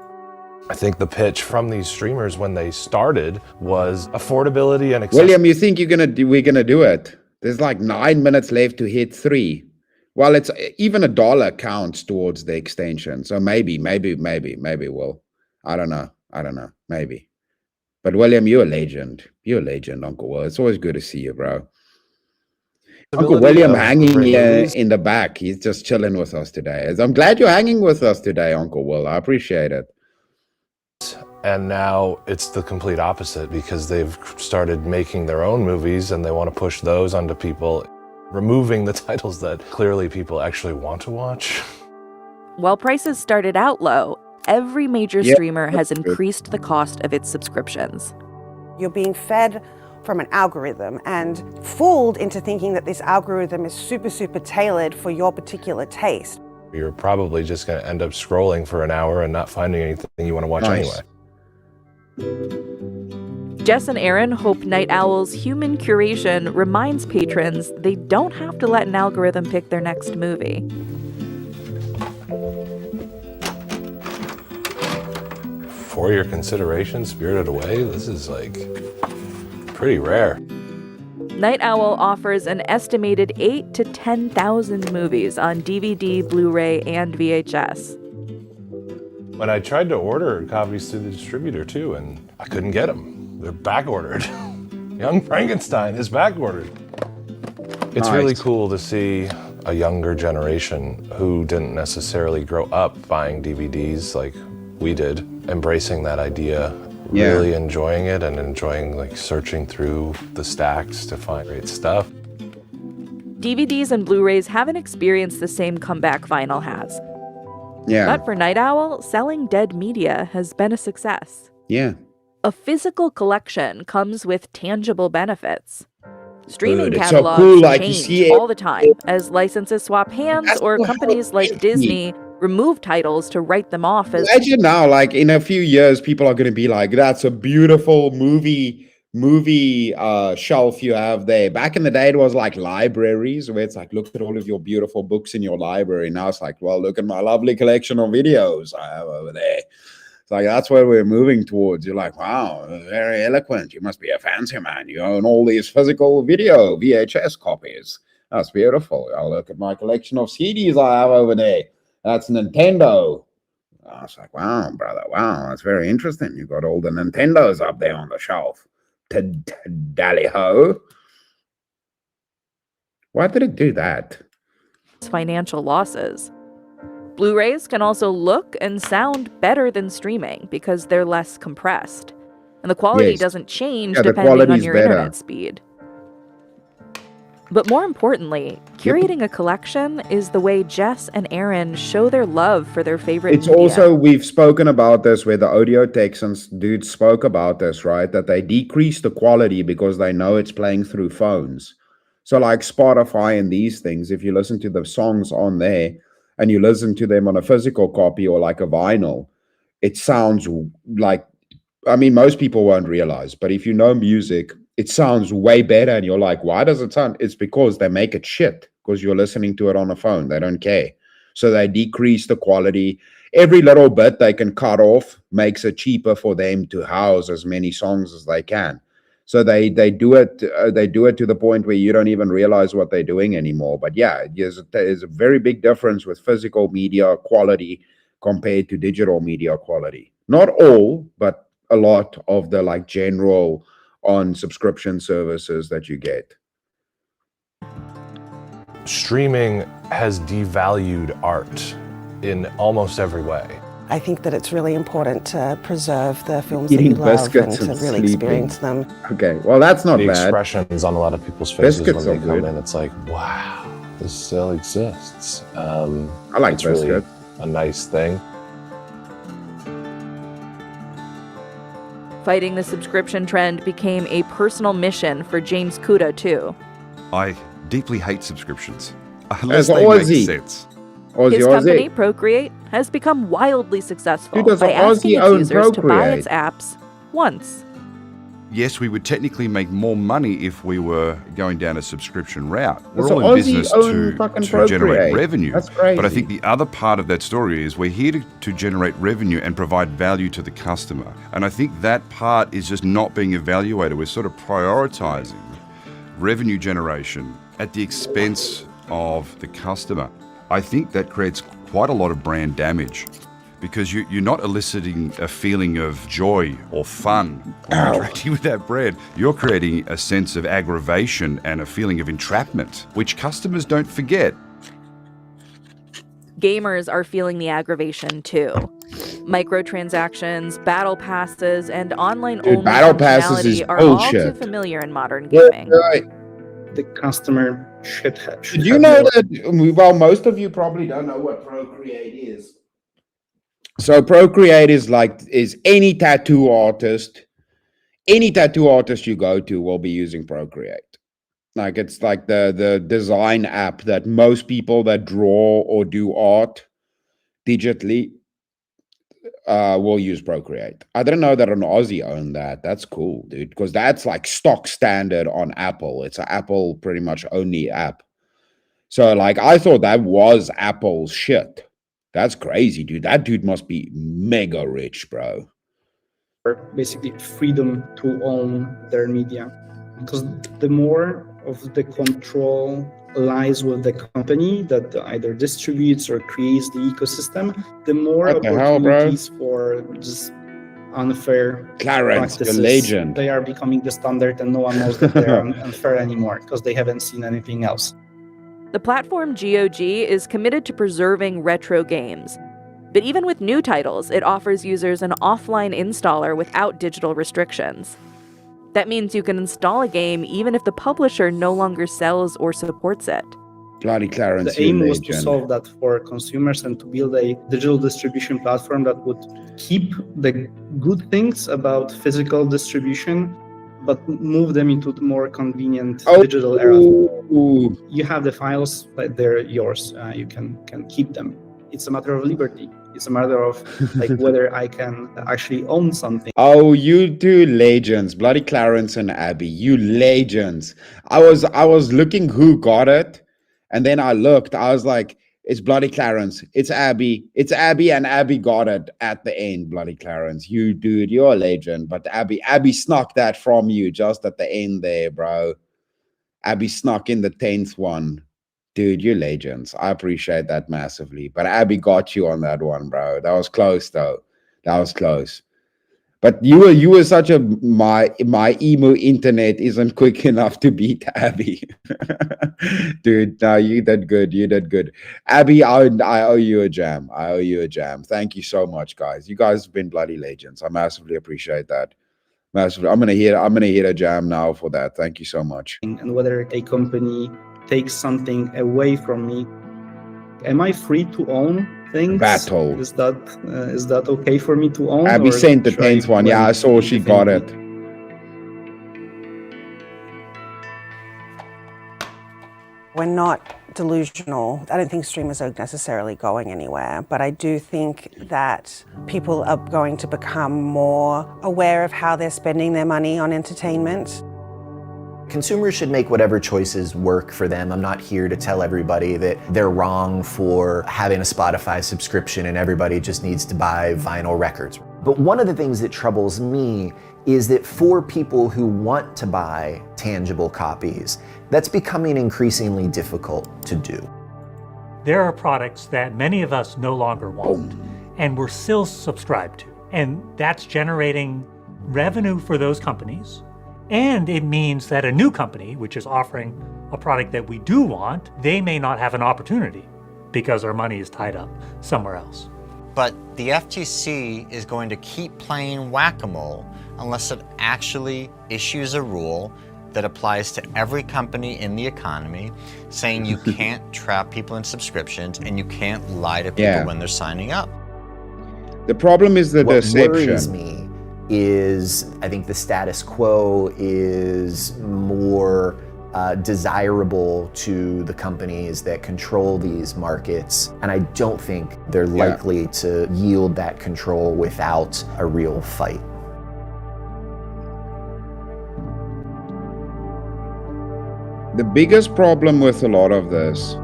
I think the pitch from these streamers when they started was affordability and accessibility. William, you think we're gonna do it? There's like 9 minutes left to hit 3. Well, it's even $1 counts towards the extension. So maybe we'll. I don't know. Maybe. But William, you're a legend. You're a legend, Uncle Will. It's always good to see you, bro. Uncle William hanging here in the back. He's just chilling with us today. I'm glad you're hanging with us today, Uncle Will. I appreciate it. And now it's the complete opposite because they've started making their own movies and they want to push those onto people, removing the titles that clearly people actually want to watch. While prices started out low, every major streamer has increased the cost of its subscriptions. You're being fed from an algorithm and fooled into thinking that this algorithm is super tailored for your particular taste. You're probably just going to end up scrolling for an hour and not finding anything you want to watch anyway. Jess and Aaron hope Night Owl's human curation reminds patrons they don't have to let an algorithm pick their next movie. For your consideration, Spirited Away, this is like pretty rare. Night Owl offers an estimated 8,000 to 10,000 movies on DVD, Blu-ray, and VHS. When I tried to order copies through the distributor too, and I couldn't get them. They're back-ordered. Young Frankenstein is back-ordered. It's really cool to see a younger generation who didn't necessarily grow up buying DVDs like we did, embracing that idea, really enjoying it and enjoying like searching through the stacks to find great stuff. DVDs and Blu-rays haven't experienced the same comeback vinyl has. Yeah. But for Night Owl, selling dead media has been a success. Yeah. A physical collection comes with tangible benefits. Streaming It's catalogs so cool, like, change all the time as licenses swap hands or companies like Disney remove titles to write them off as... Imagine now, like in a few years, people are going to be like, that's a beautiful movie shelf you have there. Back in the day, it was like libraries where it's like, look at all of your beautiful books in your library. Now it's like, well, look at my lovely collection of videos I have over there. It's like, that's where we're moving towards. You're like, wow, very eloquent. You must be a fancy man. You own all these physical video VHS copies. That's beautiful. I'll look at my collection of CDs I have over there. That's Nintendo. I was like, wow, brother, wow, that's very interesting. You got all the Nintendos up there on the shelf. Dally ho. Why did it do that? Financial losses. Blu-rays can also look and sound better than streaming because they're less compressed. And the quality doesn't change depending on your internet speed. But more importantly, curating a collection is the way Jess and Aaron show their love for their favorite media. Also, we've spoken about this where the Audio Texans dudes spoke about this, right? That they decrease the quality because they know it's playing through phones. So like Spotify and these things, if you listen to the songs on there and you listen to them on a physical copy or like a vinyl, it sounds like, I mean, most people won't realize, but if you know music, it sounds way better. And you're like, why does it sound? It's because they make it shit because you're listening to it on a phone. They don't care. So they decrease the quality. Every little bit they can cut off makes it cheaper for them to house as many songs as they can. So they do it to the point where you don't even realize what they're doing anymore. But yeah, there's a very big difference with physical media quality compared to digital media quality. Not all, but a lot of the like general on subscription services that you get. Streaming has devalued art in almost every way. I think that it's really important to preserve the films that you love and to really experience them. Okay, well that's not bad. The expressions on a lot of people's faces biscuits when they come in, it's like, wow, this still exists. I like it's biscuits. Really a nice thing. Fighting the subscription trend became a personal mission for James Kuda too. I deeply hate subscriptions, unless they make sense. His company, Procreate, has become wildly successful by asking its users to buy its apps once. Yes, we would technically make more money if we were going down a subscription route. We're all in business to generate revenue. That's crazy. But I think the other part of that story is we're here to generate revenue and provide value to the customer. And I think that part is just not being evaluated. We're sort of prioritizing revenue generation at the expense of the customer. I think that creates quite a lot of brand damage because you're not eliciting a feeling of joy or fun when interacting with that brand. You're creating a sense of aggravation and a feeling of entrapment, which customers don't forget. Gamers are feeling the aggravation too. Microtransactions, battle passes, and online-only functionality are all too familiar in modern gaming. The customer should have. Did you know that? Well, most of you probably don't know what Procreate is. So Procreate is any tattoo artist. Any tattoo artist you go to will be using Procreate. Like it's like the design app that most people that draw or do art digitally will use Procreate. I didn't know that an Aussie owned that. That's cool, dude, because that's like stock standard on Apple. It's an Apple pretty much only app. So like I thought that was Apple's shit. That's crazy, dude. That dude must be mega rich, bro. Basically freedom to own their media, because the more of the control lies with the company that either distributes or creates the ecosystem, the more opportunities for just unfair practices. The legend. They are becoming the standard and no one knows that they are unfair anymore because they haven't seen anything else. The platform GOG is committed to preserving retro games. But even with new titles, it offers users an offline installer without digital restrictions. That means you can install a game even if the publisher no longer sells or supports it. Bloody Clarence. The aim was to solve that for consumers and to build a digital distribution platform that would keep the good things about physical distribution, but move them into the more convenient digital era. You have the files, but they're yours. You can keep them. It's a matter of liberty. It's a matter of like whether I can actually own something. Oh, you two legends, Bloody Clarence and Abby, you legends. I was looking who got it, and then I looked. I was like, it's Bloody Clarence. It's Abby, and Abby got it at the end. Bloody Clarence, you dude, you're a legend. But Abby snuck that from you just at the end there, bro. Abby snuck in the 10th one. Dude, you're legends. I appreciate that massively. But Abby got you on that one, bro. That was close, though. That was close. But you were such a my emo internet isn't quick enough to beat Abby. Dude, no, you did good. You did good. Abby, I owe you a jam. I owe you a jam. Thank you so much, guys. You guys have been bloody legends. I massively appreciate that. Massively. I'm gonna hit a jam now for that. Thank you so much. And whether a company takes something away from me, am I free to own things? Battle. Is that okay for me to own? Abby sent the 10th one. Yeah, I saw she got it. We're not delusional. I don't think streamers are necessarily going anywhere, but I do think that people are going to become more aware of how they're spending their money on entertainment. Consumers should make whatever choices work for them. I'm not here to tell everybody that they're wrong for having a Spotify subscription and everybody just needs to buy vinyl records. But one of the things that troubles me is that for people who want to buy tangible copies, that's becoming increasingly difficult to do. There are products that many of us no longer want and we're still subscribed to. And that's generating revenue for those companies. And it means that a new company, which is offering a product that we do want, they may not have an opportunity because our money is tied up somewhere else. But the FTC is going to keep playing whack-a-mole unless it actually issues a rule that applies to every company in the economy, saying you can't trap people in subscriptions and you can't lie to people when they're signing up. The problem is the deception. What worries me is I think the status quo is more desirable to the companies that control these markets, and I don't think they're likely to yield that control without a real fight. The biggest problem with a lot of this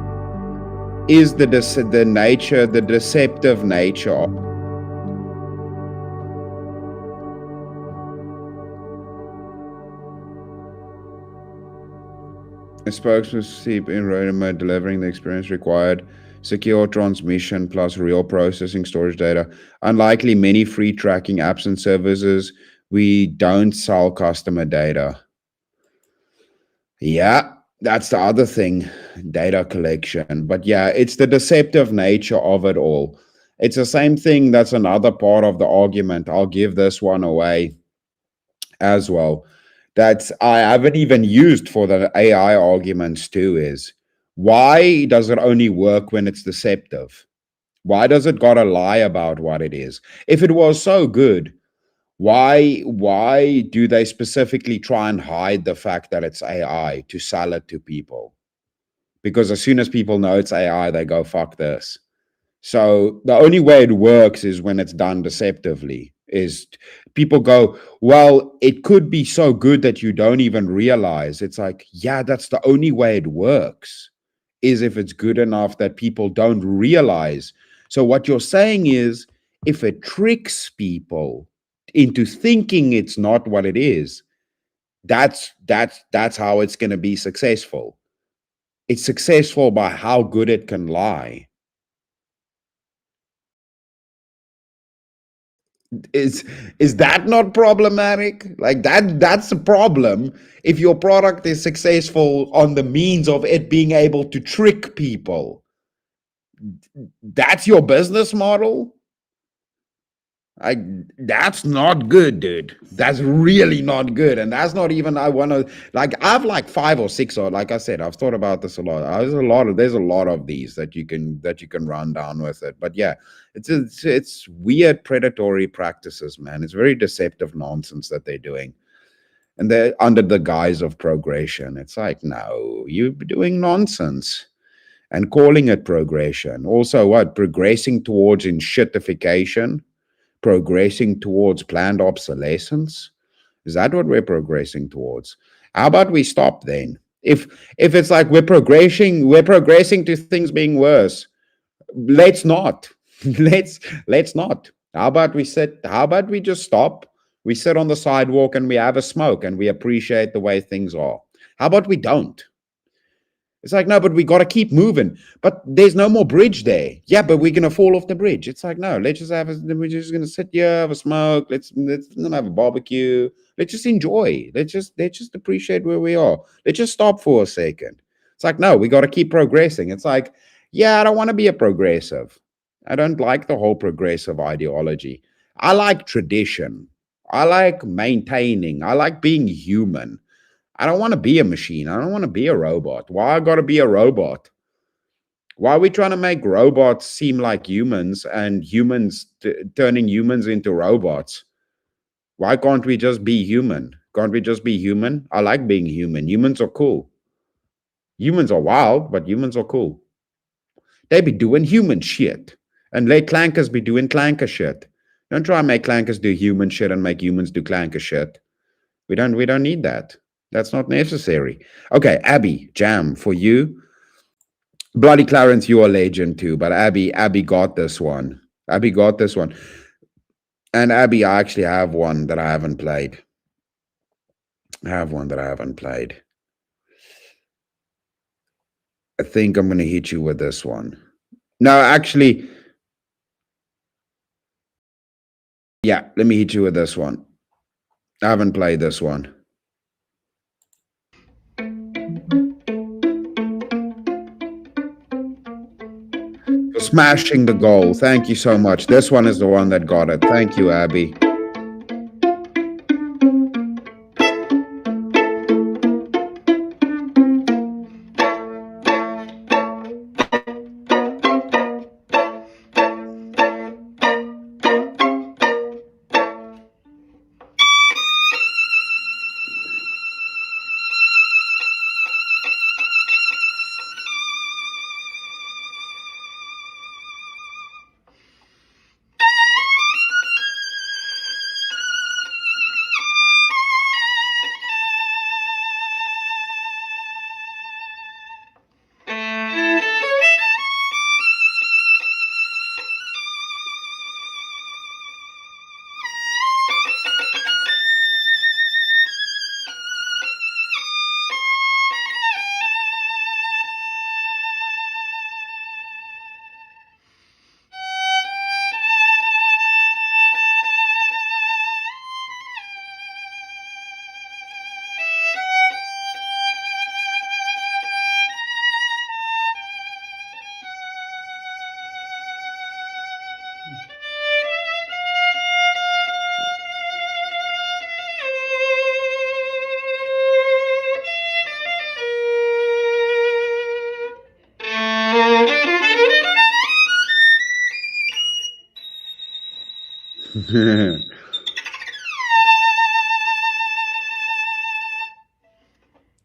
is the deceptive nature of a spokesperson in Rodimer delivering the experience required, secure transmission plus real processing storage data. Unlikely many free tracking apps and services, we don't sell customer data. Yeah, that's the other thing, data collection. But yeah, it's the deceptive nature of it all. It's the same thing. That's another part of the argument. I'll give this one away as well. That I haven't even used for the AI arguments too is, why does it only work when it's deceptive? Why does it gotta lie about what it is? If it was so good, why do they specifically try and hide the fact that it's AI to sell it to people? Because as soon as people know it's AI, they go, fuck this. So the only way it works is when it's done deceptively. Is people go, well, it could be so good that you don't even realize. It's like, yeah, that's the only way it works, is if it's good enough that people don't realize. So what you're saying is, if it tricks people into thinking it's not what it is, that's how it's going to be successful. It's successful by how good it can lie. Is that not problematic? Like that's a problem if your product is successful on the means of it being able to trick people. That's your business model? Like, that's not good, dude. That's really not good. And that's not even, I want to, like, I have like 5 or 6, or like I said, I've thought about this a lot. There's a lot of these that you can run down with it. But yeah, it's weird predatory practices, man. It's very deceptive nonsense that they're doing. And they're under the guise of progression. It's like, no, you're doing nonsense and calling it progression. Also, what? Progressing towards enshittification? Progressing towards planned obsolescence? Is that what we're progressing towards? How about we stop then? If it's like we're progressing to things being worse, let's not. let's not. How about we just stop? We sit on the sidewalk and we have a smoke and we appreciate the way things are. How about we don't? It's like, no, but we got to keep moving. But there's no more bridge there. Yeah, but we're gonna fall off the bridge. It's like, no, let's just we're just gonna sit here, have a smoke. Let's not have a barbecue. Let's just enjoy. Let's just appreciate where we are. Let's just stop for a second. It's like, no, we got to keep progressing. It's like, yeah, I don't want to be a progressive. I don't like the whole progressive ideology. I like tradition. I like maintaining. I like being human. I don't want to be a machine. I don't want to be a robot. Why I got to be a robot? Why are we trying to make robots seem like humans and humans turning humans into robots? Why can't we just be human? Can't we just be human? I like being human. Humans are cool. Humans are wild, but humans are cool. They be doing human shit. And let clankers be doing clanker shit. Don't try and make clankers do human shit and make humans do clanker shit. We don't need that. That's not necessary. Okay, Abby, Jam, for you. Bloody Clarence, you're a legend too, but Abby got this one. Abby got this one. And Abby, I actually have one that I haven't played. I have one that I haven't played. I think I'm going to hit you with this one. No, actually, yeah, let me hit you with this one. I haven't played this one. For smashing the goal. Thank you so much. This one is the one that got it. Thank you, Abby.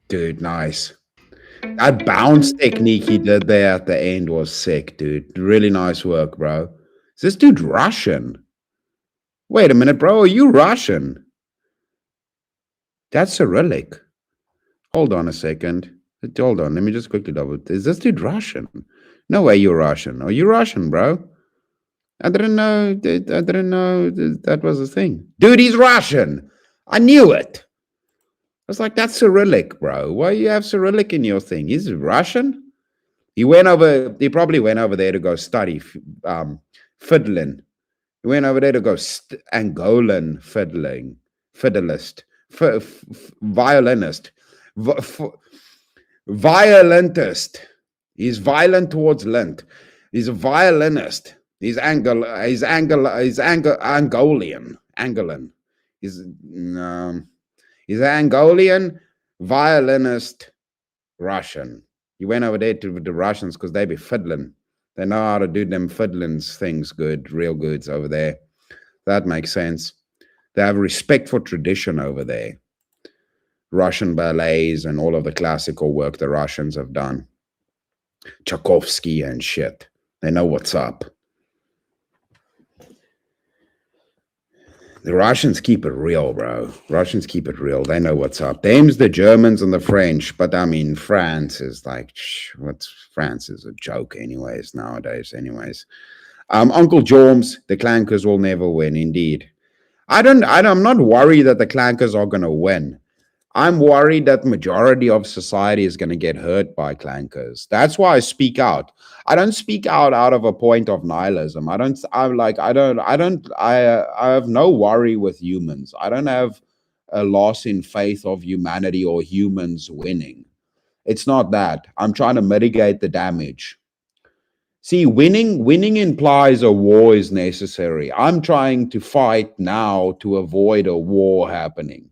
Dude, nice. That bounce technique he did there at the end was sick, dude. Really nice work, bro. Is this dude Russian? Wait a minute, bro. Are you Russian? That's Cyrillic. Hold on a second. Hold on. Let me just quickly double. Is this dude Russian? No way you're Russian. Are you Russian, bro? I didn't know that was a thing. Dude, he's Russian. I knew it. I was like, that's Cyrillic, bro. Why you have Cyrillic in your thing? He's Russian? He probably went over there to go study fiddling. He went over there to go Angolan fiddlist, violinist, violentist. He's violent towards Lent. He's a violinist. He's Angolian. He's Angolian violinist Russian. He went over there to the Russians because they be fiddling. They know how to do them fiddlings things good, real goods over there. That makes sense. They have respect for tradition over there. Russian ballets and all of the classical work the Russians have done. Tchaikovsky and shit. They know what's up. The Russians keep it real, bro. Russians keep it real. They know what's up. Them's the Germans and the French. But I mean, France is like, France is a joke anyways, nowadays anyways. Uncle Jorms, the Clankers will never win, indeed. I'm not worried that the Clankers are going to win. I'm worried that majority of society is going to get hurt by clankers. That's why I speak out. I don't speak out of a point of nihilism. I have no worry with humans. I don't have a loss in faith of humanity or humans winning. It's not that. I'm trying to mitigate the damage. See, winning implies a war is necessary. I'm trying to fight now to avoid a war happening.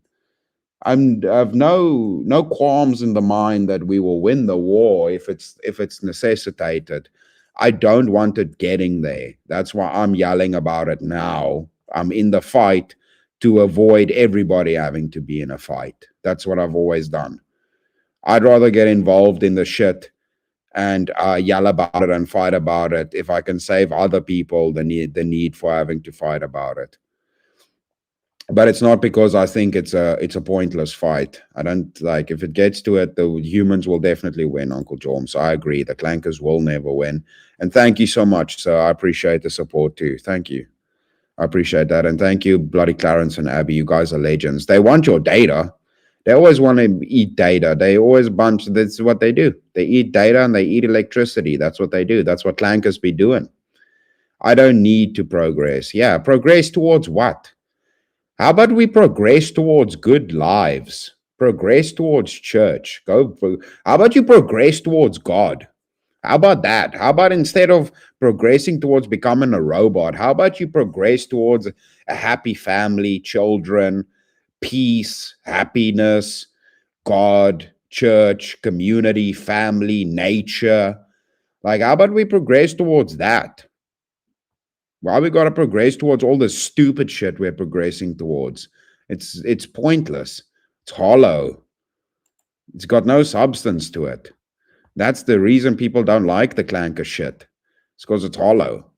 I have no qualms in the mind that we will win the war if it's necessitated. I don't want it getting there. That's why I'm yelling about it now. I'm in the fight to avoid everybody having to be in a fight. That's what I've always done. I'd rather get involved in the shit and yell about it and fight about it if I can save other people the need for having to fight about it. But it's not because I think it's a pointless fight. I don't like, if it gets to it, the humans will definitely win, Uncle Jorm. So I agree, the clankers will never win. And thank you so much. So I appreciate the support too. Thank you. I appreciate that. And thank you, Bloody Clarence and Abby. You guys are legends. They want your data. They always want to eat data. They always that's what they do. They eat data and they eat electricity. That's what they do. That's what clankers be doing. I don't need to progress. Yeah, progress towards what? How about we progress towards good lives? Progress towards church. How about you progress towards God? How about that? How about instead of progressing towards becoming a robot, how about you progress towards a happy family, children, peace, happiness, God, church, community, family, nature? Like, how about we progress towards that? Why we got to progress towards all the stupid shit we're progressing towards? It's pointless. It's hollow. It's got no substance to it. That's the reason people don't like the clanker shit. It's because it's hollow.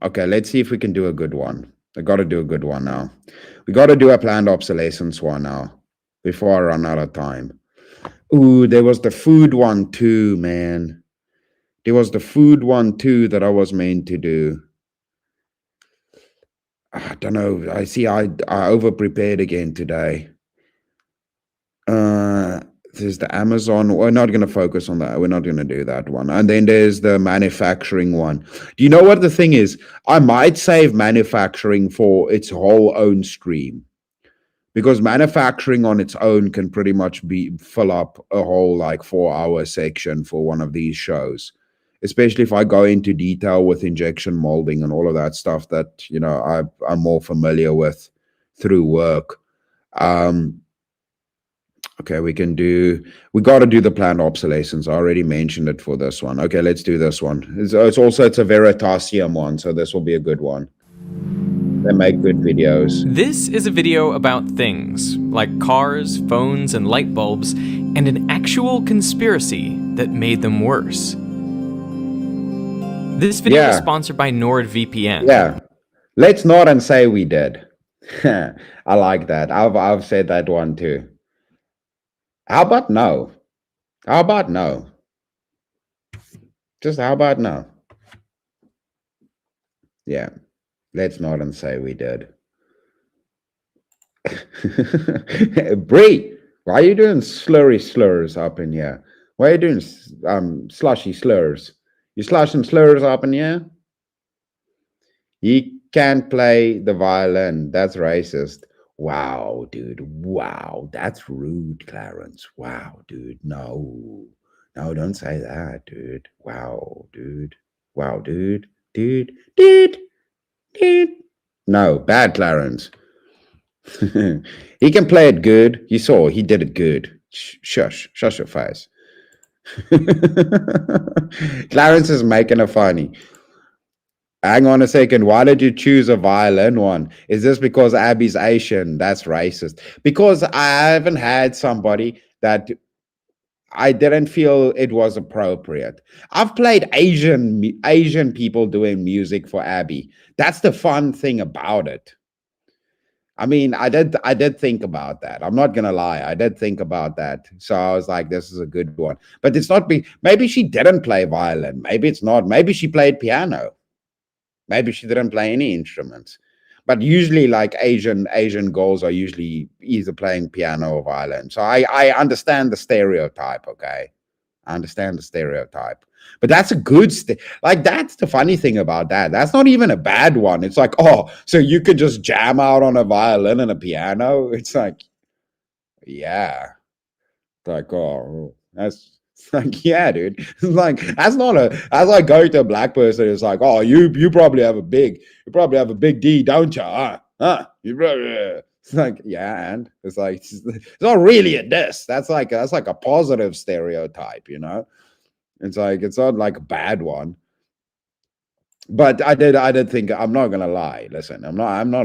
Okay, let's see if we can do a good one. I got to do a good one now. We got to do a planned obsolescence one now before I run out of time. Ooh, there was the food one too, man. There was the food one too that I was meant to do. I don't know. I see I over prepared again today. There's the Amazon. We're not going to focus on that. We're not going to do that one. And then there's the manufacturing one. Do you know what the thing is? I might save manufacturing for its whole own stream, because manufacturing on its own can pretty much fill up a whole like 4-hour section for one of these shows, especially if I go into detail with injection molding and all of that stuff that, you know, I'm more familiar with through work. Okay, we got to do the planned obsolescence. I already mentioned it for this one. Okay, let's do this one. It's a Veritasium one, so this will be a good one. They make good videos. This is a video about things like cars, phones, and light bulbs, and an actual conspiracy that made them worse. This video is sponsored by NordVPN. Yeah, let's not and say we did. I like that. I've said that one too. How about no? How about no? Just how about no? Yeah, let's not and say we did. Bree, why are you doing slurry slurs up in here? Why are you doing slushy slurs? You slushing slurs up in here? He can't play the violin. That's racist. Wow, dude. Wow, that's rude, Clarence. Wow, dude. No, don't say that, dude. Wow, dude. Wow, dude. Dude. No, bad, Clarence. He can play it good. You saw he did it good. Shush your face. Clarence is making it funny. Hang on a second. Why did you choose a violin one? Is this because Abby's Asian? That's racist. Because I haven't had somebody that I didn't feel it was appropriate. I've played Asian people doing music for Abby. That's the fun thing about it. I mean, I did think about that. I'm not gonna lie. I did think about that. So I was like, this is a good one. But it's not maybe she didn't play violin. Maybe it's not. Maybe she played piano. Maybe she didn't play any instruments. But usually, like Asian girls are usually either playing piano or violin. So I understand the stereotype. Okay, I understand the stereotype. But that's a good like that's the funny thing about that. That's not even a bad one. It's like, oh, so you could just jam out on a violin and a piano. It's like, yeah, like, oh, that's like, yeah, dude. It's like that's like going to a black person. It's like, oh, you probably have a big D, don't you? Huh? You probably, it's like, yeah, and it's like it's not really a diss. That's like a positive stereotype, you know. It's like it's not like a bad one. But I did think, I'm not gonna lie. Listen, I'm not no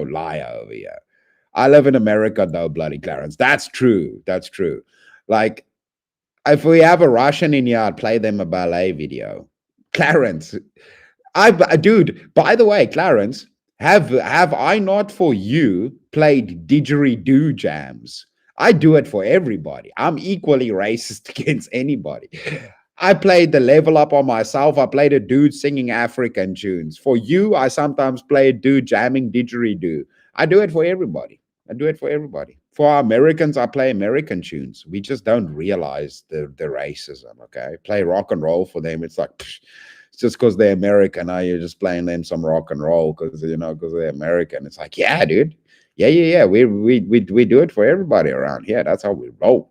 liar over here. I live in America though, bloody Clarence. That's true. That's true. Like, if we have a Russian in here, I'd play them a ballet video. Clarence, dude, by the way, Clarence, have I not for you played didgeridoo jams? I do it for everybody. I'm equally racist against anybody. I played the level up on myself. I played a dude singing African tunes. For you, I sometimes play a dude jamming didgeridoo. I do it for everybody. I do it for everybody. For our Americans, I play American tunes. We just don't realize the racism, okay? Play rock and roll for them. It's like, psh, it's just because they're American. Now you're just playing them some rock and roll because they're American. It's like, yeah, dude. Yeah. We do it for everybody around here. That's how we roll.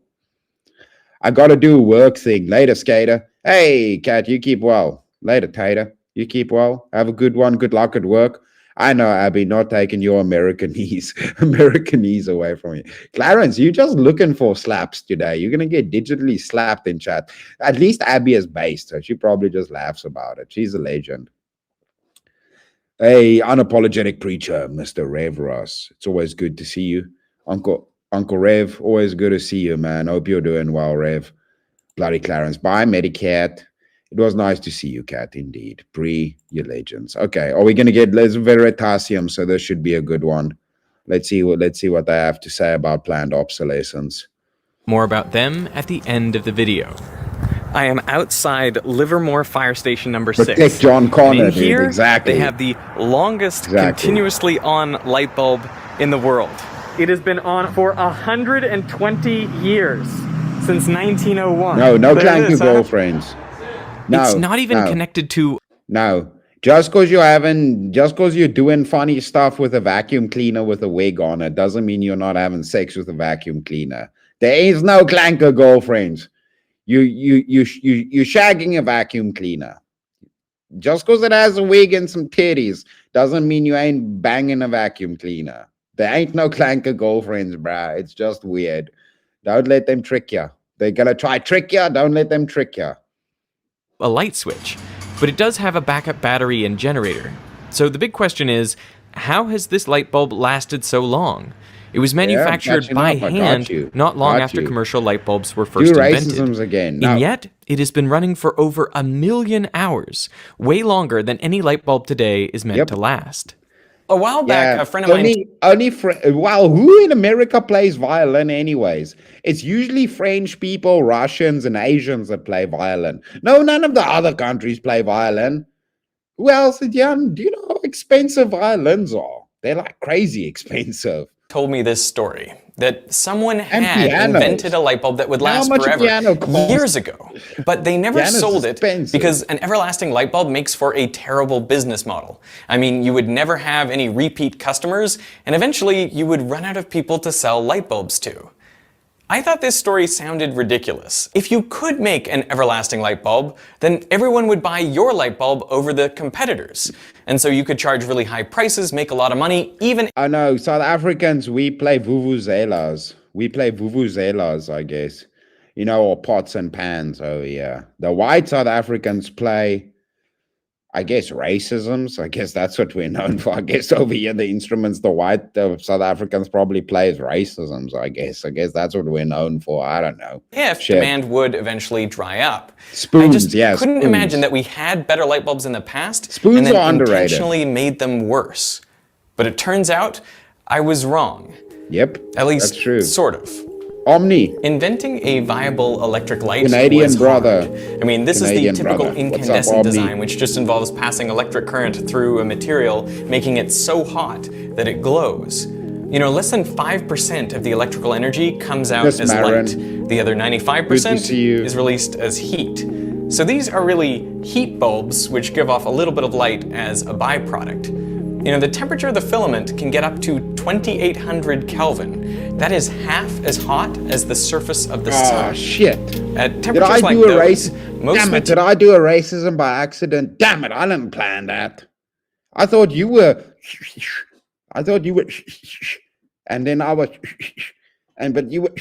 I got to do a work thing. Later, Skater. Hey, Cat, you keep well. Later, Tater. You keep well. Have a good one. Good luck at work. I know, Abby, not taking your Americanese away from you. Clarence, you're just looking for slaps today. You're going to get digitally slapped in chat. At least Abby is based, so she probably just laughs about it. She's a legend. Hey, unapologetic preacher, Mr. Rev Ross. It's always good to see you. Uncle Rev, always good to see you, man. Hope you're doing well, Rev. Bloody Clarence. Bye, Medicat. It was nice to see you, Cat, indeed. Bree, you legends. Okay, are we going to get Les Veritasium? So this should be a good one. Let's see what they have to say about planned obsolescence. More about them at the end of the video. I am outside Livermore Fire Station number 6. Protect John Connor, dude. Here, Exactly. they have the longest continuously on light bulb in the world. It has been on for 120 years, since 1901. No clanky girlfriends. No, it's not even connected to... No. Just because you're doing funny stuff with a vacuum cleaner with a wig on it doesn't mean you're not having sex with a vacuum cleaner. There is no clanker girlfriends. You're shagging a vacuum cleaner. Just because it has a wig and some titties doesn't mean you ain't banging a vacuum cleaner. There ain't no clanker girlfriends, bruh. It's just weird. Don't let them trick you. They're gonna try trick you. Don't let them trick you. A light switch, but it does have a backup battery and generator. So the big question is, how has this light bulb lasted so long? It was manufactured by hand not long after commercial light bulbs were first invented. Again. And yet, it has been running for over 1 million hours, way longer than any light bulb today is meant to last. A while back, a friend of mine... Wow, who in America plays violin anyways? It's usually French people, Russians, and Asians that play violin. No, none of the other countries play violin. Who else? Do you know how expensive violins are? They're like crazy expensive. Told me this story, that someone had invented a light bulb that would last forever years ago, but they never sold it because an everlasting light bulb makes for a terrible business model. I mean, you would never have any repeat customers, and eventually you would run out of people to sell light bulbs to. I thought this story sounded ridiculous. If you could make an everlasting light bulb, then everyone would buy your light bulb over the competitors. And so you could charge really high prices, make a lot of money, even... I know, South Africans, we play vuvuzelas. We play vuvuzelas, I guess. You know, or pots and pans over here. The white South Africans play, I guess, racisms. I guess that's what we're known for. I guess over here, the instruments the South Africans probably play is racisms, I guess. I guess that's what we're known for. I don't know. If demand would eventually dry up. Spoons, I just couldn't imagine that we had better light bulbs in the past Spoons and then are underrated. intentionally made them worse. But it turns out I was wrong. Yep, At least, that's true. sort of. Omni. Inventing a viable electric light Canadian was brother. hard. I mean, this Canadian is the typical brother. incandescent What's up, design, Omni? which just involves passing electric current through a material, making it so hot that it glows. You know, less than 5% of the electrical energy comes out Yes, as Marin. light. The other 95% Good to see you. is released as heat. So these are really heat bulbs, which give off a little bit of light as a byproduct. You know, the temperature of the filament can get up to 2800 Kelvin. That is half as hot as the surface of the sun. Oh, shit. At Did I temperatures like do a those, race? most Damn it, did I do a racism by accident? Damn it, I didn't plan that. I thought you were... And then I was... But you were...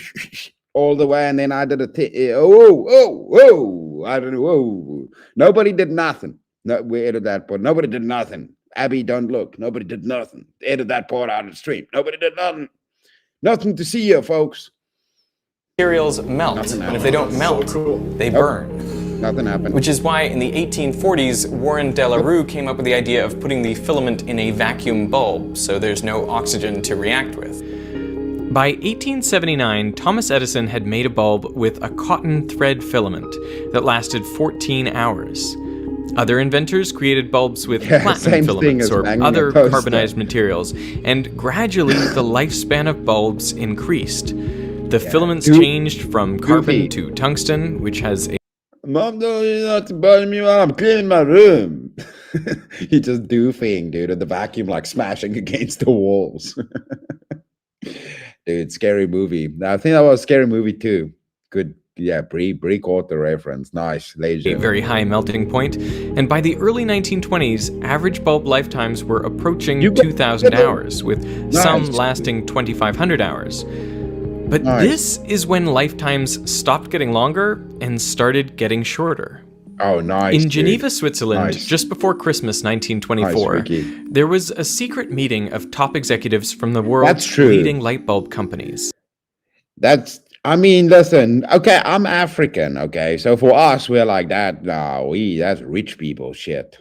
all the way, and then I did a... I don't know, whoa. Nobody did nothing. No, we edited that part. Nobody did nothing. Abby, don't look. Nobody did nothing. Edit that part out of the stream. Nobody did nothing. Nothing to see here, folks. materials melt, and if they don't melt, they burn. Nothing happened. Which is why in the 1840s, Warren de la Rue came up with the idea of putting the filament in a vacuum bulb, so there's no oxygen to react with. By 1879, Thomas Edison had made a bulb with a cotton thread filament that lasted 14 hours. Other inventors created bulbs with platinum filaments or other carbonized materials, and gradually the lifespan of bulbs increased. The filaments changed from carbon to tungsten, which has a... Mom, don't have to bother me while I'm cleaning my room. He just doofing, dude, and the vacuum like smashing against the walls. Dude, scary movie. I think that was a scary movie too. Good. Yeah, Brie caught the reference. Nice, laser. A very high melting point, and by the early 1920s, average bulb lifetimes were approaching 2,000 hours, with some lasting 2,500 hours. But this is when lifetimes stopped getting longer and started getting shorter. Oh, nice. In Geneva, Switzerland, just before Christmas 1924, there was a secret meeting of top executives from the world's leading light bulb companies. I mean, listen, okay, I'm African, okay? So for us, we're like that. No, that's rich people shit.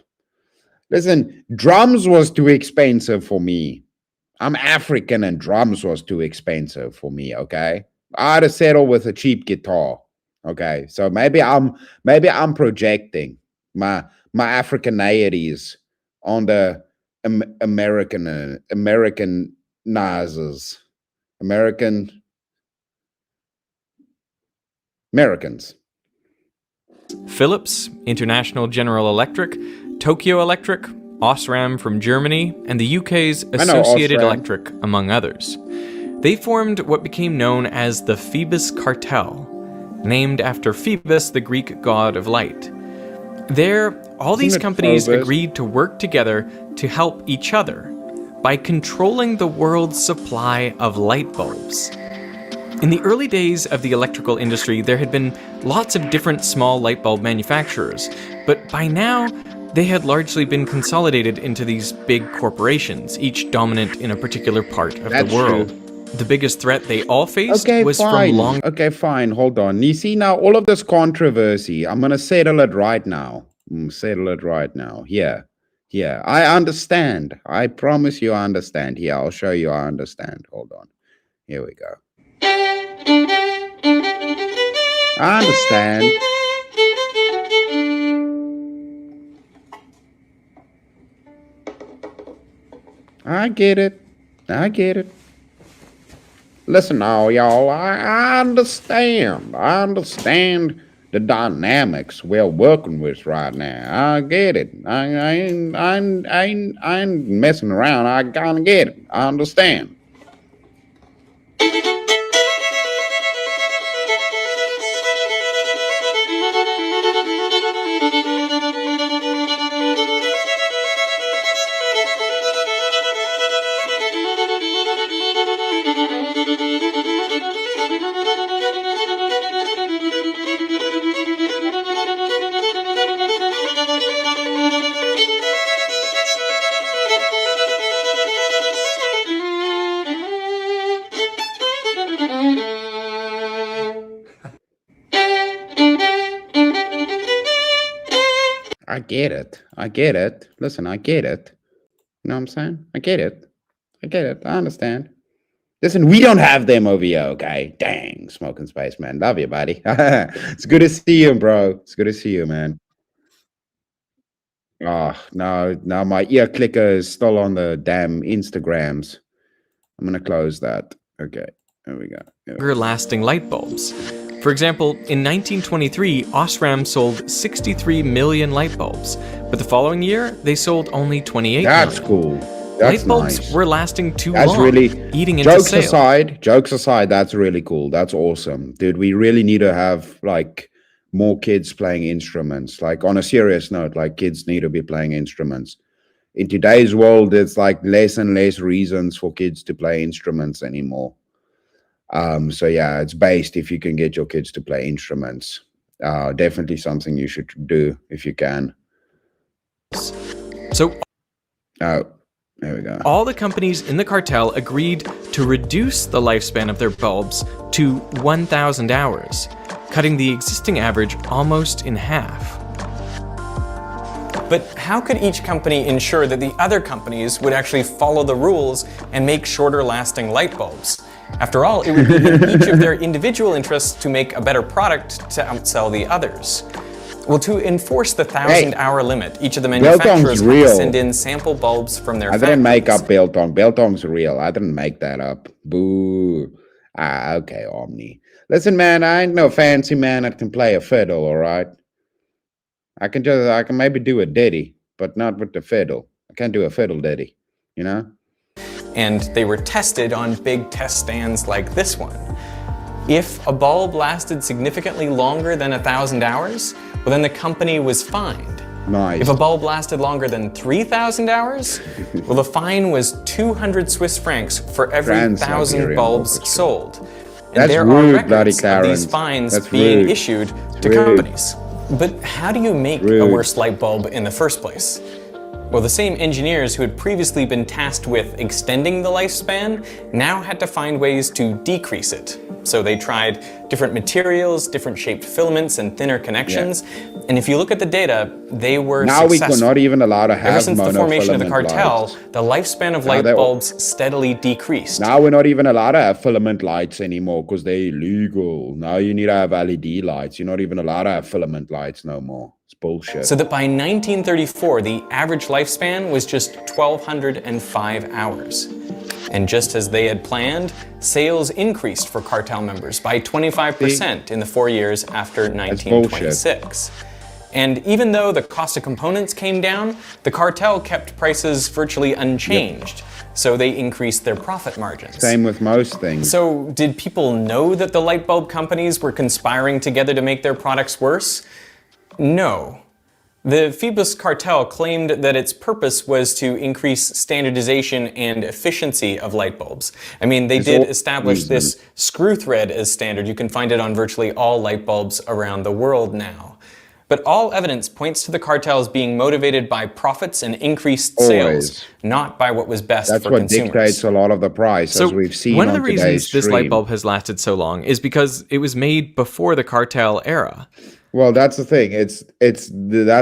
Listen, drums was too expensive for me. I'm African and drums was too expensive for me, okay? I had to settle with a cheap guitar, okay? So maybe I'm projecting my Africanaities on the Americans. Philips, International General Electric, Tokyo Electric, Osram from Germany, and the UK's Associated Electric, among others. They formed what became known as the Phoebus Cartel, named after Phoebus, the Greek god of light. There, all these companies agreed to work together to help each other by controlling the world's supply of light bulbs. In the early days of the electrical industry, there had been lots of different small light bulb manufacturers, but by now, they had largely been consolidated into these big corporations, each dominant in a particular part of the world. The biggest threat they all faced was from long... Okay, fine, hold on. You see now, all of this controversy, I'm going to settle it right now. Here, I understand. I promise you I understand. Here, I'll show you I understand. Hold on. Here we go. I understand. I get it. Listen now, y'all, I understand. I understand the dynamics we're working with right now. I get it. I ain't messing around. I kinda get it. I understand. I get it. Listen, I get it. You know what I'm saying? I get it. I understand. Listen, we don't have them over here, okay? Dang, Smoking Space, man. Love you, buddy. It's good to see you, bro. It's good to see you, man. Oh, no, now my ear clicker is still on the damn Instagrams. I'm going to close that. Okay, there we go. Longer-lasting light bulbs. For example, in 1923, Osram sold 63 million light bulbs, but the following year, they sold only 28 That's million. cool. That's light bulbs nice. were lasting too That's long, really, eating into jokes sales. jokes aside, that's really cool. That's awesome. Dude, we really need to have, like, more kids playing instruments. Like, on a serious note, like, kids need to be playing instruments. In today's world, it's like less and less reasons for kids to play instruments anymore. So yeah, it's based if you can get your kids to play instruments. Definitely something you should do if you can. So, oh, there we go. All the companies in the cartel agreed to reduce the lifespan of their bulbs to 1,000 hours, cutting the existing average almost in half. But how could each company ensure that the other companies would actually follow the rules and make shorter-lasting light bulbs? After all, it would be in each of their individual interests to make a better product to outsell the others. Well, to enforce the 1,000-hour limit, each of the manufacturers had to send in sample bulbs from their factories. I didn't make up Biltong. Biltong's real. I didn't make that up. Boo. Okay, Omni. Listen, man, I ain't no fancy man that can play a fiddle, all right? I can maybe do a ditty, but not with the fiddle. I can't do a fiddle ditty, you know? And they were tested on big test stands like this one. If a bulb lasted significantly longer than 1,000 hours, well, then the company was fined. Nice. If a bulb lasted longer than 3,000 hours, well, the fine was 200 Swiss francs for every 1,000 bulbs sold. And That's there rude, are bloody records of Clarence. these fines That's being rude. issued It's to rude. companies. But how do you make a worse light bulb in the first place? Well, the same engineers who had previously been tasked with extending the lifespan now had to find ways to decrease it. So they tried different materials, different shaped filaments, and thinner connections. Yeah. And if you look at the data, they were successful. We're not even allowed to have Ever since the formation of the cartel, lights. the lifespan of light bulbs steadily decreased. Now we're not even allowed to have filament lights anymore because they're illegal. Now you need to have LED lights. You're not even allowed to have filament lights no more. It's bullshit. So that by 1934, the average lifespan was just 1,205 hours. And just as they had planned, sales increased for cartel members by 25% in the 4 years after 1926. And even though the cost of components came down, the cartel kept prices virtually unchanged. So they increased their profit margins. Same with most things. So did people know that the light bulb companies were conspiring together to make their products worse? No. The Phoebus cartel claimed that its purpose was to increase standardization and efficiency of light bulbs. I mean, they did establish this screw thread as standard. You can find it on virtually all light bulbs around the world now. But all evidence points to the cartels being motivated by profits and increased sales, not by what was best for consumers. That's what dictates a lot of the price, as we've seen on today's stream. One of the reasons this light bulb has lasted so long is because it was made before the cartel era. Well, that's the thing. That's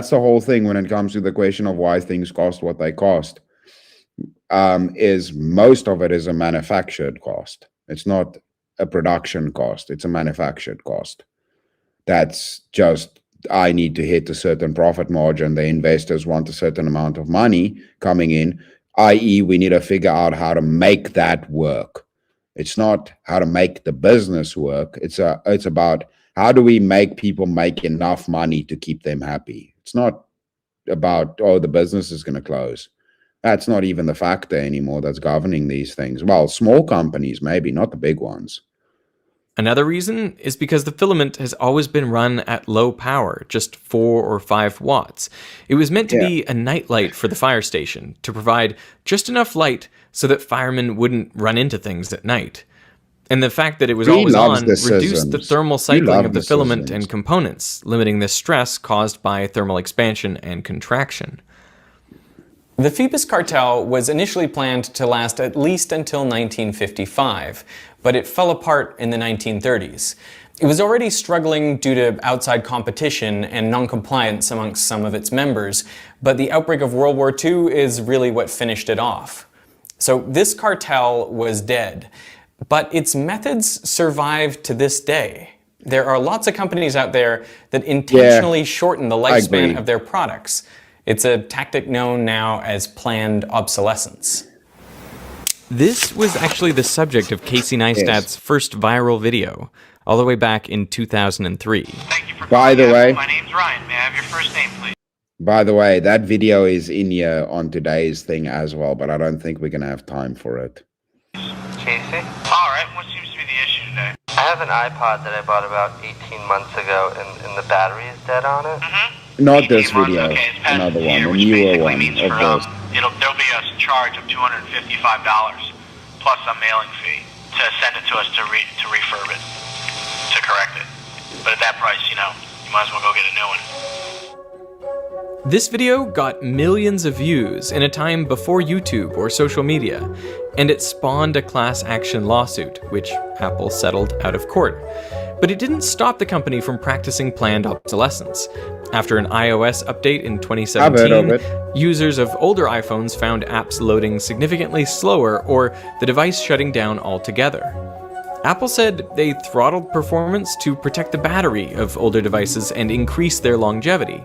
the whole thing when it comes to the question of why things cost what they cost. Is most of it is a manufactured cost. It's not a production cost. It's a manufactured cost. That's just, I need to hit a certain profit margin. The investors want a certain amount of money coming in, i.e. we need to figure out how to make that work. It's not how to make the business work. It's about how do we make people make enough money to keep them happy? It's not about, oh, the business is going to close. That's not even the factor anymore that's governing these things. Well, small companies, maybe, not the big ones. Another reason is because the filament has always been run at low power, just 4 or 5 watts. It was meant to be a night light for the fire station, to provide just enough light so that firemen wouldn't run into things at night. And the fact that it was always on reduced the thermal cycling of the filament and components, limiting the stress caused by thermal expansion and contraction. The Phoebus cartel was initially planned to last at least until 1955, but it fell apart in the 1930s. It was already struggling due to outside competition and non-compliance amongst some of its members, but the outbreak of World War II is really what finished it off. So this cartel was dead. But its methods survive to this day. There are lots of companies out there that intentionally shorten the lifespan of their products. It's a tactic known now as planned obsolescence. This was actually the subject of Casey Neistat's first viral video, all the way back in 2003. By the way, my name's Ryan. May I have your first name, please? By the way, that video is in here on today's thing as well, but I don't think we're going to have time for it. Casey? Alright, what seems to be the issue today? I have an iPod that I bought about 18 months ago, and the battery is dead on it. Not this video, another one, a newer one of this. There'll be a charge of $255 plus a mailing fee to send it to us to refurb it, to correct it. But at that price, you might as well go get a new one. This video got millions of views in a time before YouTube or social media, and it spawned a class action lawsuit, which Apple settled out of court. But it didn't stop the company from practicing planned obsolescence. After an iOS update in 2017, users of older iPhones found apps loading significantly slower or the device shutting down altogether. Apple said they throttled performance to protect the battery of older devices and increase their longevity.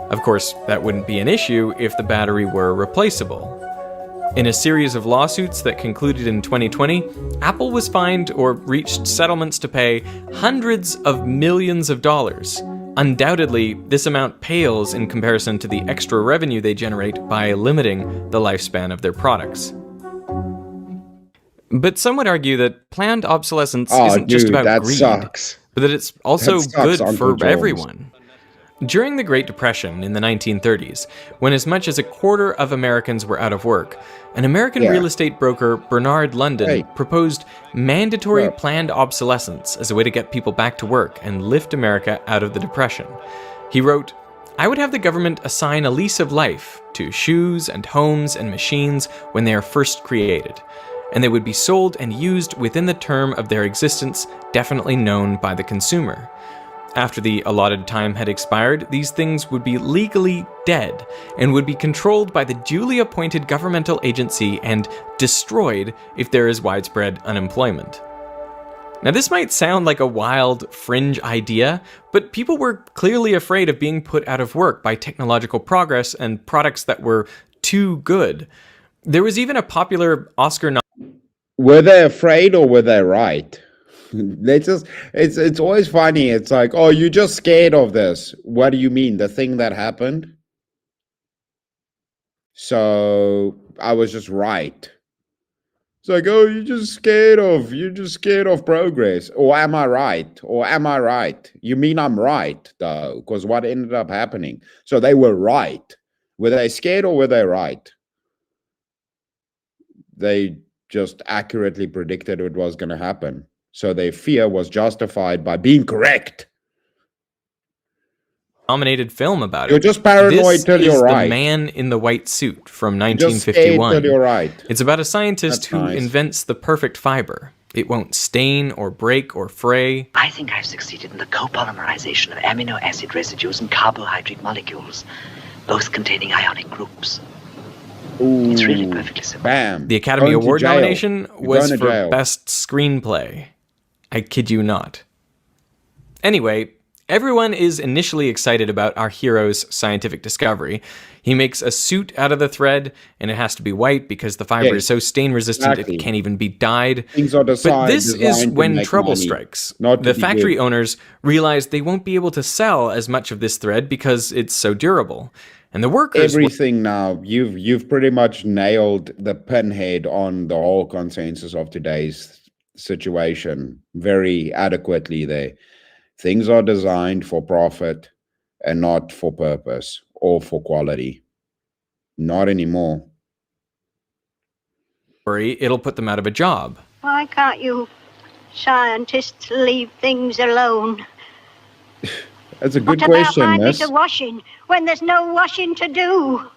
Of course, that wouldn't be an issue if the battery were replaceable. In a series of lawsuits that concluded in 2020, Apple was fined or reached settlements to pay hundreds of millions of dollars. Undoubtedly, this amount pales in comparison to the extra revenue they generate by limiting the lifespan of their products. But some would argue that planned obsolescence isn't just about greed, but that it's also good for everyone. During the Great Depression in the 1930s, when as much as a quarter of Americans were out of work, an American real estate broker, Bernard London, proposed mandatory planned obsolescence as a way to get people back to work and lift America out of the Depression. He wrote, "I would have the government assign a lease of life to shoes and homes and machines when they are first created, and they would be sold and used within the term of their existence definitely known by the consumer. After the allotted time had expired, these things would be legally dead and would be controlled by the duly appointed governmental agency and destroyed if there is widespread unemployment." Now, this might sound like a wild, fringe idea, but people were clearly afraid of being put out of work by technological progress and products that were too good. There was even a popular Oscar Were they afraid or were they right? It's always funny. It's like, oh, you're just scared of this. What do you mean? The thing that happened? So I was just right. It's like, oh, you're just scared of progress. Or am I right? Or am I right? You mean I'm right, though, because what ended up happening? So they were right. Were they scared or were they right? They just accurately predicted what was going to happen. So their fear was justified by being correct. Nominated film about it. You're just paranoid till you're right. This is The Man in the White Suit from 1951. Till you're right. It's about a scientist who invents the perfect fiber. It won't stain or break or fray. I think I've succeeded in the copolymerization of amino acid residues and carbohydrate molecules, both containing ionic groups. Ooh, it's really perfectly simple. Bam. The Academy Award nomination was for Best Screenplay. I kid you not. Anyway, everyone is initially excited about our hero's scientific discovery. He makes a suit out of the thread, and it has to be white because the fiber is so stain-resistant it can't even be dyed. But this is when trouble strikes. The factory owners realize they won't be able to sell as much of this thread because it's so durable. And the workers... Everything now, you've pretty much nailed the pinhead on the whole consensus of today's situation very adequately there. Things are designed for profit and not for purpose or for quality. Not anymore. It'll put them out of a job. Why can't you scientists leave things alone? That's a good question, What about miss. the washing when there's no washing to do?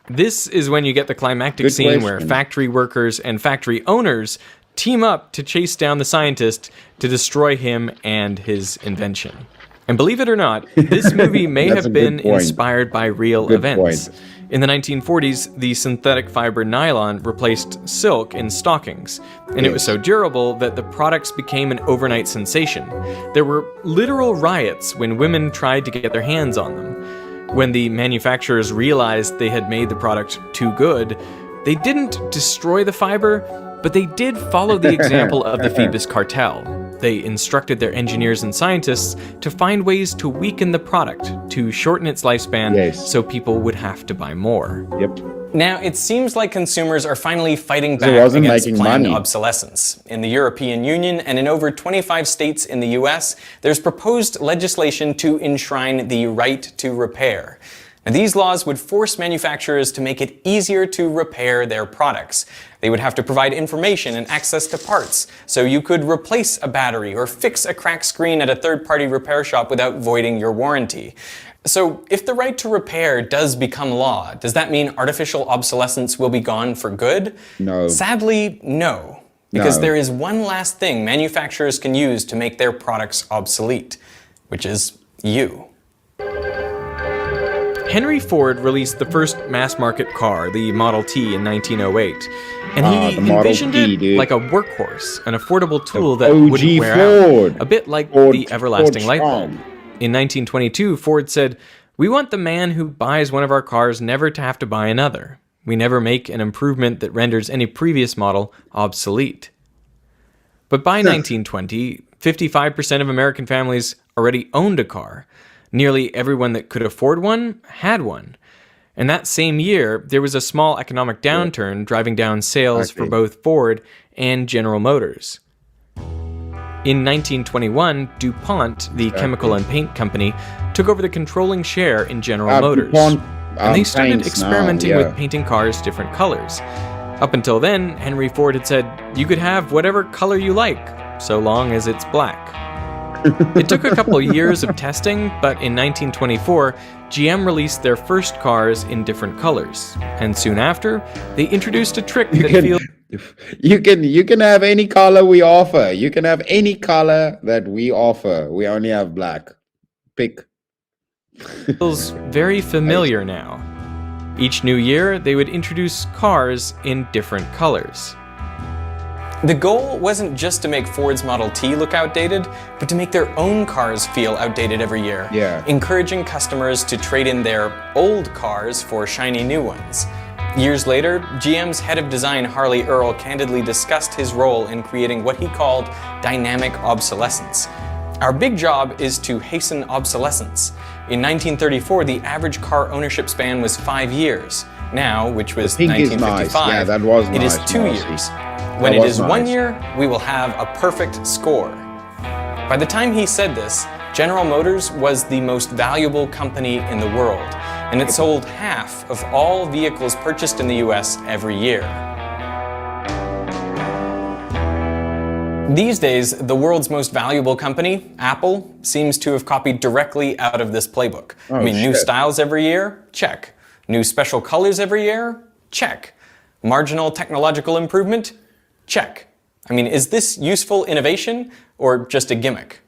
This is when you get the climactic scene where factory workers and factory owners team up to chase down the scientist to destroy him and his invention. And believe it or not, this movie may have been inspired by real events. In the 1940s, the synthetic fiber nylon replaced silk in stockings, and it was so durable that the products became an overnight sensation. There were literal riots when women tried to get their hands on them. When the manufacturers realized they had made the product too good, they didn't destroy the fiber, but they did follow the example of the Phoebus cartel. They instructed their engineers and scientists to find ways to weaken the product, to shorten its lifespan, so people would have to buy more. Now, it seems like consumers are finally fighting back against planned obsolescence. In the European Union and in over 25 states in the US, there's proposed legislation to enshrine the right to repair. Now, these laws would force manufacturers to make it easier to repair their products. They would have to provide information and access to parts, so you could replace a battery or fix a cracked screen at a third-party repair shop without voiding your warranty. So, if the right to repair does become law, does that mean artificial obsolescence will be gone for good? No. Sadly, no. Because there is one last thing manufacturers can use to make their products obsolete, which is you. Henry Ford released the first mass-market car, the Model T, in 1908. And he envisioned it like a workhorse, an affordable tool that wouldn't wear out, a bit like the everlasting light bulb. In 1922, Ford said, "We want the man who buys one of our cars never to have to buy another. We never make an improvement that renders any previous model obsolete." But by 1920, 55% of American families already owned a car. Nearly everyone that could afford one had one. And that same year, there was a small economic downturn driving down sales for both Ford and General Motors. In 1921, DuPont, the chemical and paint company, took over the controlling share in General Motors. And they started experimenting with painting cars different colors. Up until then, Henry Ford had said, you could have whatever color you like, so long as it's black. It took a couple years of testing, but in 1924, GM released their first cars in different colors. And soon after, they introduced a trick that feels... You can have any color we offer. You can have any color that we offer. We only have black. Pick. Feels very familiar now. Each new year, they would introduce cars in different colors. The goal wasn't just to make Ford's Model T look outdated, but to make their own cars feel outdated every year, encouraging customers to trade in their old cars for shiny new ones. Years later, GM's head of design, Harley Earl, candidly discussed his role in creating what he called dynamic obsolescence. Our big job is to hasten obsolescence. In 1934, the average car ownership span was 5 years. Now, which was 1955, that was it is 2 years. When it is 1 year, we will have a perfect score. By the time he said this, General Motors was the most valuable company in the world, and it sold half of all vehicles purchased in the US every year. These days, the world's most valuable company, Apple, seems to have copied directly out of this playbook. New styles every year? Check. New special colors every year? Check. Marginal technological improvement? Check. Is this useful innovation or just a gimmick?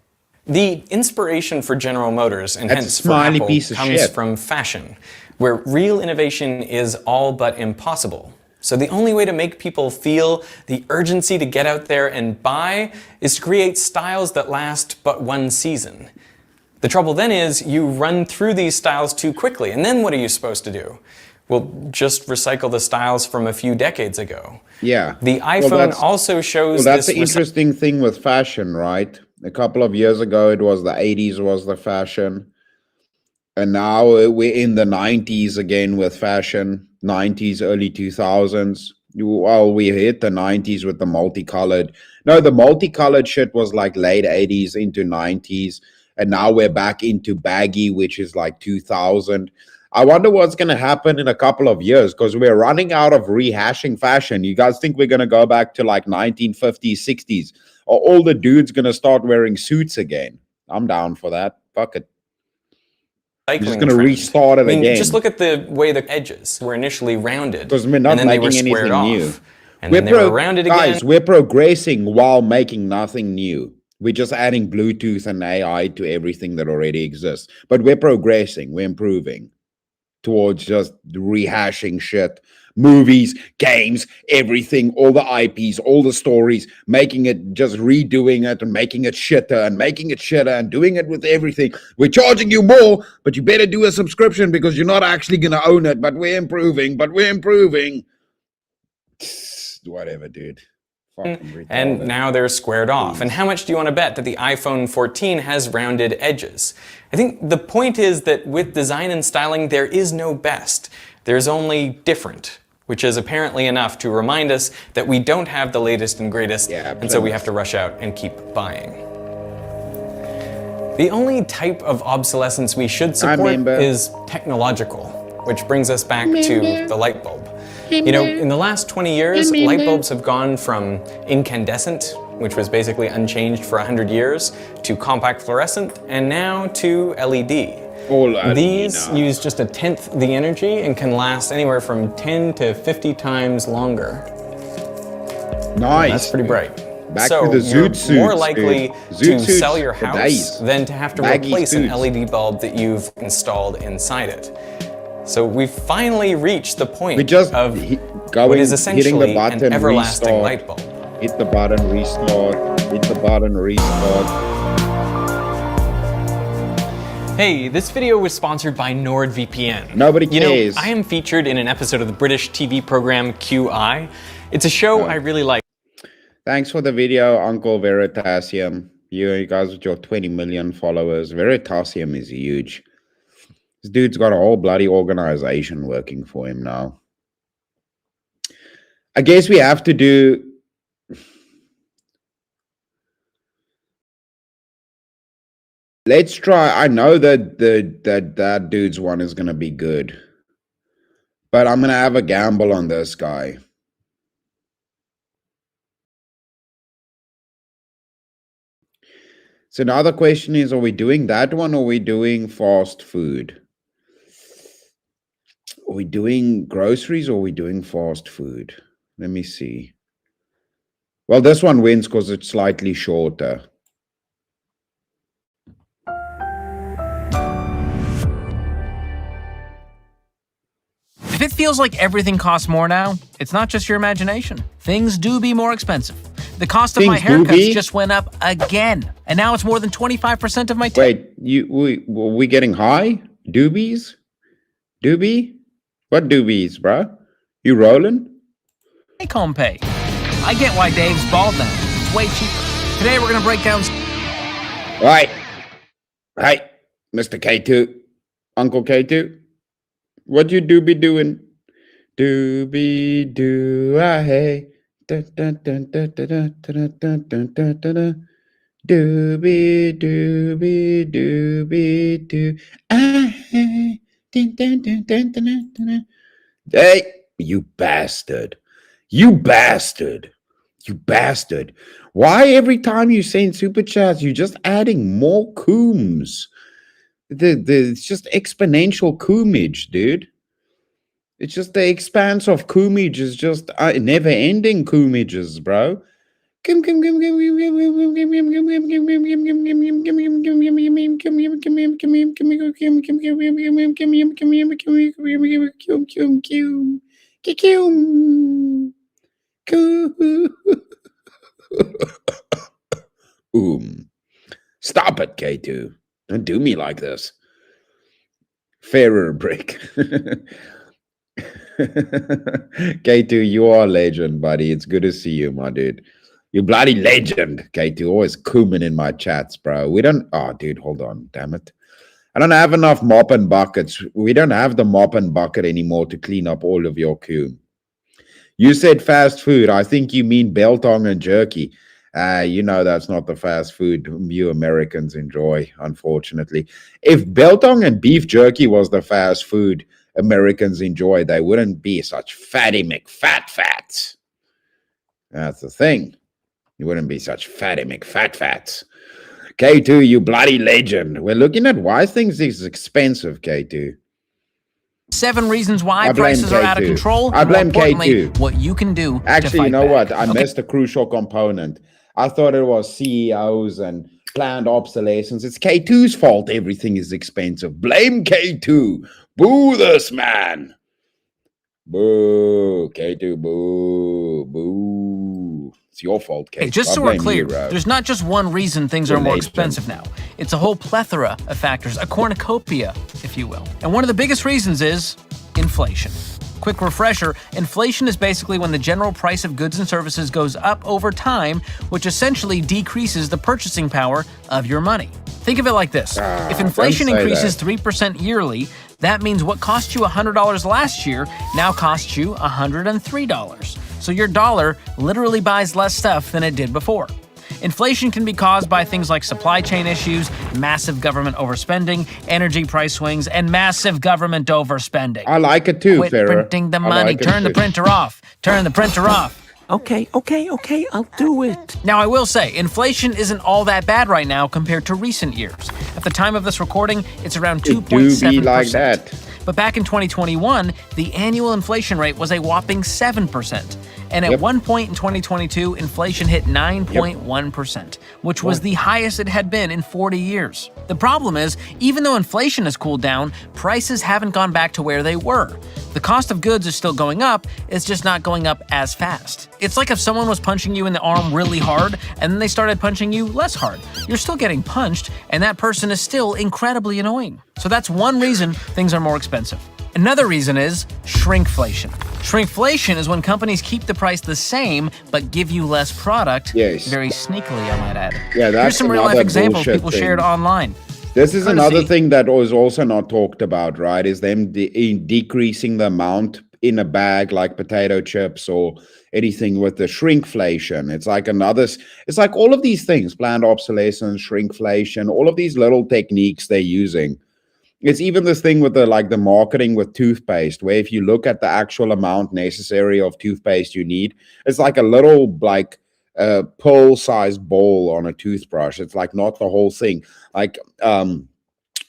The inspiration for General Motors, and hence for Apple, comes from fashion, where real innovation is all but impossible. So the only way to make people feel the urgency to get out there and buy is to create styles that last but one season. The trouble then is you run through these styles too quickly, and then what are you supposed to do? Well, just recycle the styles from a few decades ago. Yeah. The iPhone also shows that's the interesting thing with fashion, right? A couple of years ago, it was the 80s was the fashion. And now we're in the 90s again with fashion. 90s, early 2000s. Well, we hit the 90s with the multicolored. No, the multicolored shit was like late 80s into 90s. And now we're back into baggy, which is like 2000. I wonder what's going to happen in a couple of years, because we're running out of rehashing fashion. You guys think we're going to go back to like 1950s, 60s? Or all the dudes going to start wearing suits again? I'm down for that. Fuck it. I'm just going to restart it again. Just look at the way the edges were initially rounded. Because we're not making anything new. And then they were rounded again. Guys, we're progressing while making nothing new. We're just adding Bluetooth and AI to everything that already exists. But we're progressing. We're improving. towards just rehashing shit. Movies, games, everything, all the IPs, all the stories, making it, just redoing it and making it shitter and doing it with everything. We're charging you more, but you better do a subscription because you're not actually going to own it, but we're improving. Whatever, dude. And now they're squared off. And how much do you want to bet that the iPhone 14 has rounded edges? I think the point is that with design and styling, there is no best. There's only different, which is apparently enough to remind us that we don't have the latest and greatest, and so we have to rush out and keep buying. The only type of obsolescence we should support is technological, which brings us back to the light bulb. You know, in the last 20 years, light bulbs have gone from incandescent, which was basically unchanged for 100 years, to compact fluorescent, and now to LED. These use just 1/10 the energy and can last anywhere from 10 to 50 times longer. Nice. That's pretty bright. Back so to the zoot suits, more likely to sell your for house days. than to have to Baggy replace an suits. LED bulb that you've installed inside it. So we've finally reached the point of what is essentially an everlasting light bulb. Hit the button, restart. Hit the button, restart. Hey, this video was sponsored by NordVPN. Nobody You cares. know, I am featured in an episode of the British TV program QI. It's a show I really like. Thanks for the video, Uncle Veritasium. You guys with your 20 million followers. Veritasium is huge. This dude's got a whole bloody organization working for him now. I guess we have to do... Let's try. I know that that dude's one is going to be good. But I'm going to have a gamble on this guy. So now the question is, are we doing that one or are we doing fast food? Are we doing groceries or are we doing fast food? Let me see. Well, this one wins because it's slightly shorter. If it feels like everything costs more now, it's not just your imagination. Things do be more expensive. The cost of my haircuts just went up again, and now it's more than 25% of my tip. Wait, we getting high? Doobies? Doobie? What doobies, bro? You rolling? Take home pay. I get why Dave's bald now. It's way cheaper. Today we're gonna break down. Right. Hey, Mr. K2. Uncle K2. What you do be doing? Doobie doo I hey. Doobie doobie doobie doo I hey. Hey, you bastard. You bastard. You bastard. Why every time you send super chats, you're just adding more cooms? It's just exponential coomage, dude. It's just the expanse of coomage is just never-ending coomages, bro. Stop it, K2. Don't do me like this. Fairer brick. K2, you are a legend, buddy. It's good to see you, my dude. You bloody legend, K2. Always cooming in my chats, bro. We don't... Oh, dude, hold on. Damn it. I don't have enough mop and buckets. We don't have the mop and bucket anymore to clean up all of your coom. You said fast food. I think you mean biltong and jerky. You know that's not the fast food you Americans enjoy, unfortunately. If biltong and beef jerky was the fast food Americans enjoy, they wouldn't be such fatty McFats. That's the thing. You wouldn't be such fatty McFats. K2, you bloody legend. We're looking at why things is expensive, K2. 7 reasons why prices are out of control. I blame K2. What you can do. Actually, you know what? I missed a crucial component. I thought it was CEOs and planned obsolescence. It's K2's fault everything is expensive. Blame K2. Boo this man. Boo. K2, boo. Boo. It's your fault, K2. Hey, just so we're clear, there's not just one reason things are more expensive now. It's a whole plethora of factors, a cornucopia, if you will. And one of the biggest reasons is inflation. Quick refresher, inflation is basically when the general price of goods and services goes up over time, which essentially decreases the purchasing power of your money. Think of it like this. If inflation increases 3% yearly, that means what cost you $100 last year now costs you $103. So your dollar literally buys less stuff than it did before. Inflation can be caused by things like supply chain issues, massive government overspending, energy price swings, and massive government overspending. I like it too, Quit printing the money. Turn the printer off. Turn the printer off. Okay, I'll do it. Now, I will say, inflation isn't all that bad right now compared to recent years. At the time of this recording, it's around 2.7%. Like that. But back in 2021, the annual inflation rate was a whopping 7%. And at one point in 2022, inflation hit 9.1%, which was the highest it had been in 40 years. The problem is, even though inflation has cooled down, prices haven't gone back to where they were. The cost of goods is still going up, it's just not going up as fast. It's like if someone was punching you in the arm really hard, and then they started punching you less hard. You're still getting punched, and that person is still incredibly annoying. So that's one reason things are more expensive. Another reason is shrinkflation. Shrinkflation is when companies keep the price the same, but give you less product. Yes. Very sneakily, I might add. Yeah, that's Here's some real-life examples people shared online. This is another thing that was also not talked about, right? Is them decreasing the amount in a bag like potato chips or anything with the shrinkflation. It's like it's like all of these things, planned obsolescence, shrinkflation, all of these little techniques they're using. It's even this thing with the marketing with toothpaste, where if you look at the actual amount necessary of toothpaste you need, it's like a little pill-sized bowl on a toothbrush. It's like not the whole thing. Like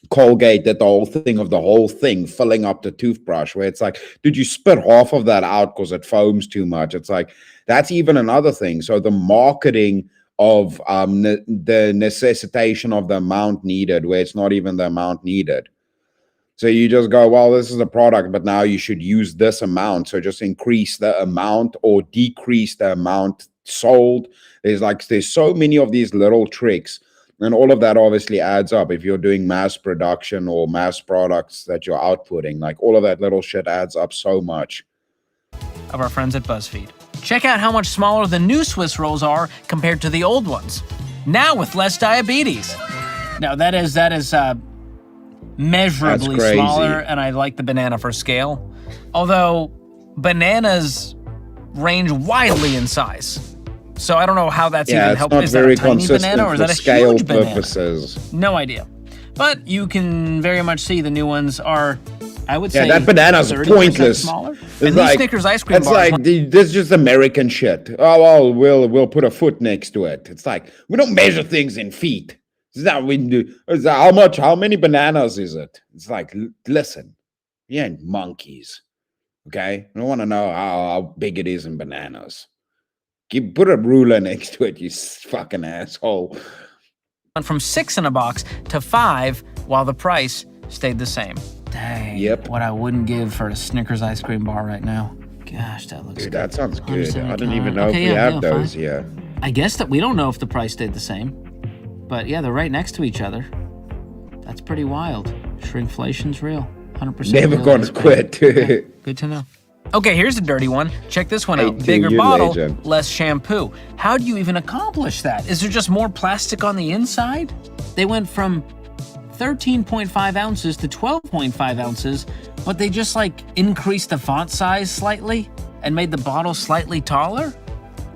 Colgate did the whole thing, filling up the toothbrush, where it's like, did you spit half of that out because it foams too much? It's like, that's even another thing. So the marketing of the necessitation of the amount needed, where it's not even the amount needed. So you just go, well, this is a product, but now you should use this amount. So just increase the amount or decrease the amount sold. There's so many of these little tricks, and all of that obviously adds up. If you're doing mass production or mass products that you're outputting, like all of that little shit adds up so much. Of our friends at BuzzFeed. Check out how much smaller the new Swiss rolls are compared to the old ones. Now with less diabetes. Now that is measurably smaller, and I like the banana for scale. Although bananas range widely in size. So I don't know how that's even helpful. Is that a tiny banana or is that a huge banana? No idea. But you can very much see the new ones are, I would say, that banana's pointless. Smaller. And these Snickers ice cream bars. It's like, this is just American shit. Oh, well, we'll put a foot next to it. It's like, we don't measure things in feet. Is that we do? How many bananas is it? It's like, listen, you ain't monkeys, okay? I don't want to know how big it is in bananas. Put a ruler next to it, you fucking asshole. Went from 6 in a box to 5, while the price stayed the same. Dang. Yep. What I wouldn't give for a Snickers ice cream bar right now. Gosh, that looks good. That sounds good. I don't even know if we have those yet. I guess that we don't know if the price stayed the same. But yeah, they're right next to each other. That's pretty wild. Shrinkflation's real. 100%. Never gonna quit. Okay, good to know. Okay, here's a dirty one. Check this one out. Bigger bottle, less shampoo. How do you even accomplish that? Is there just more plastic on the inside? They went from 13.5 ounces to 12.5 ounces, but they just increased the font size slightly and made the bottle slightly taller?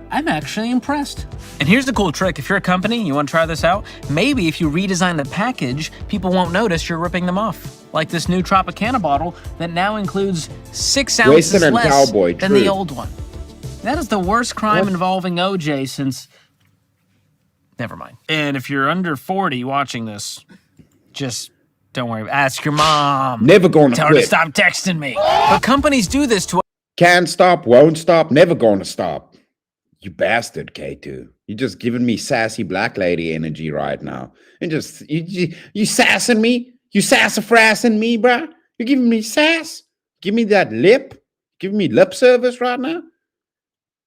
I'm actually impressed. And here's the cool trick. If you're a company, you want to try this out, maybe if you redesign the package, people won't notice you're ripping them off. Like this new Tropicana bottle that now includes 6 ounces less than the old one. That is the worst crime involving OJ since... Never mind. And if you're under 40 watching this, just don't worry. Ask your mom. Never gonna Tell her to stop texting me. But companies do this to... Can't stop, won't stop, never gonna stop. You bastard, K2. You're just giving me sassy black lady energy right now. And just, you sassing me? You sassafrassing me, bruh? You're giving me sass? Give me that lip? Giving me lip service right now?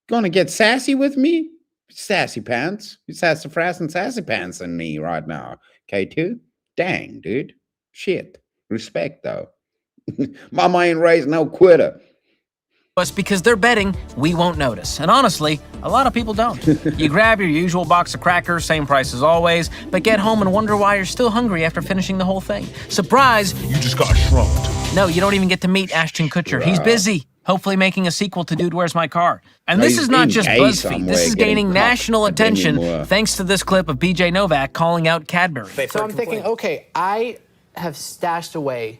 Gonna get sassy with me? Sassy pants. You sassafras and sassy pants in me right now. K2? Dang, dude. Shit. Respect, though. Mama ain't raised no quitter. Us because they're betting we won't notice. And honestly, a lot of people don't. You grab your usual box of crackers, same price as always, but get home and wonder why you're still hungry after finishing the whole thing. Surprise! You just got shrunked. No, you don't even get to meet Ashton Kutcher. He's busy, hopefully making a sequel to Dude, Where's My Car? And this is not just BuzzFeed. This is gaining national attention thanks to this clip of BJ Novak calling out Cadbury. So I'm thinking, okay, I have stashed away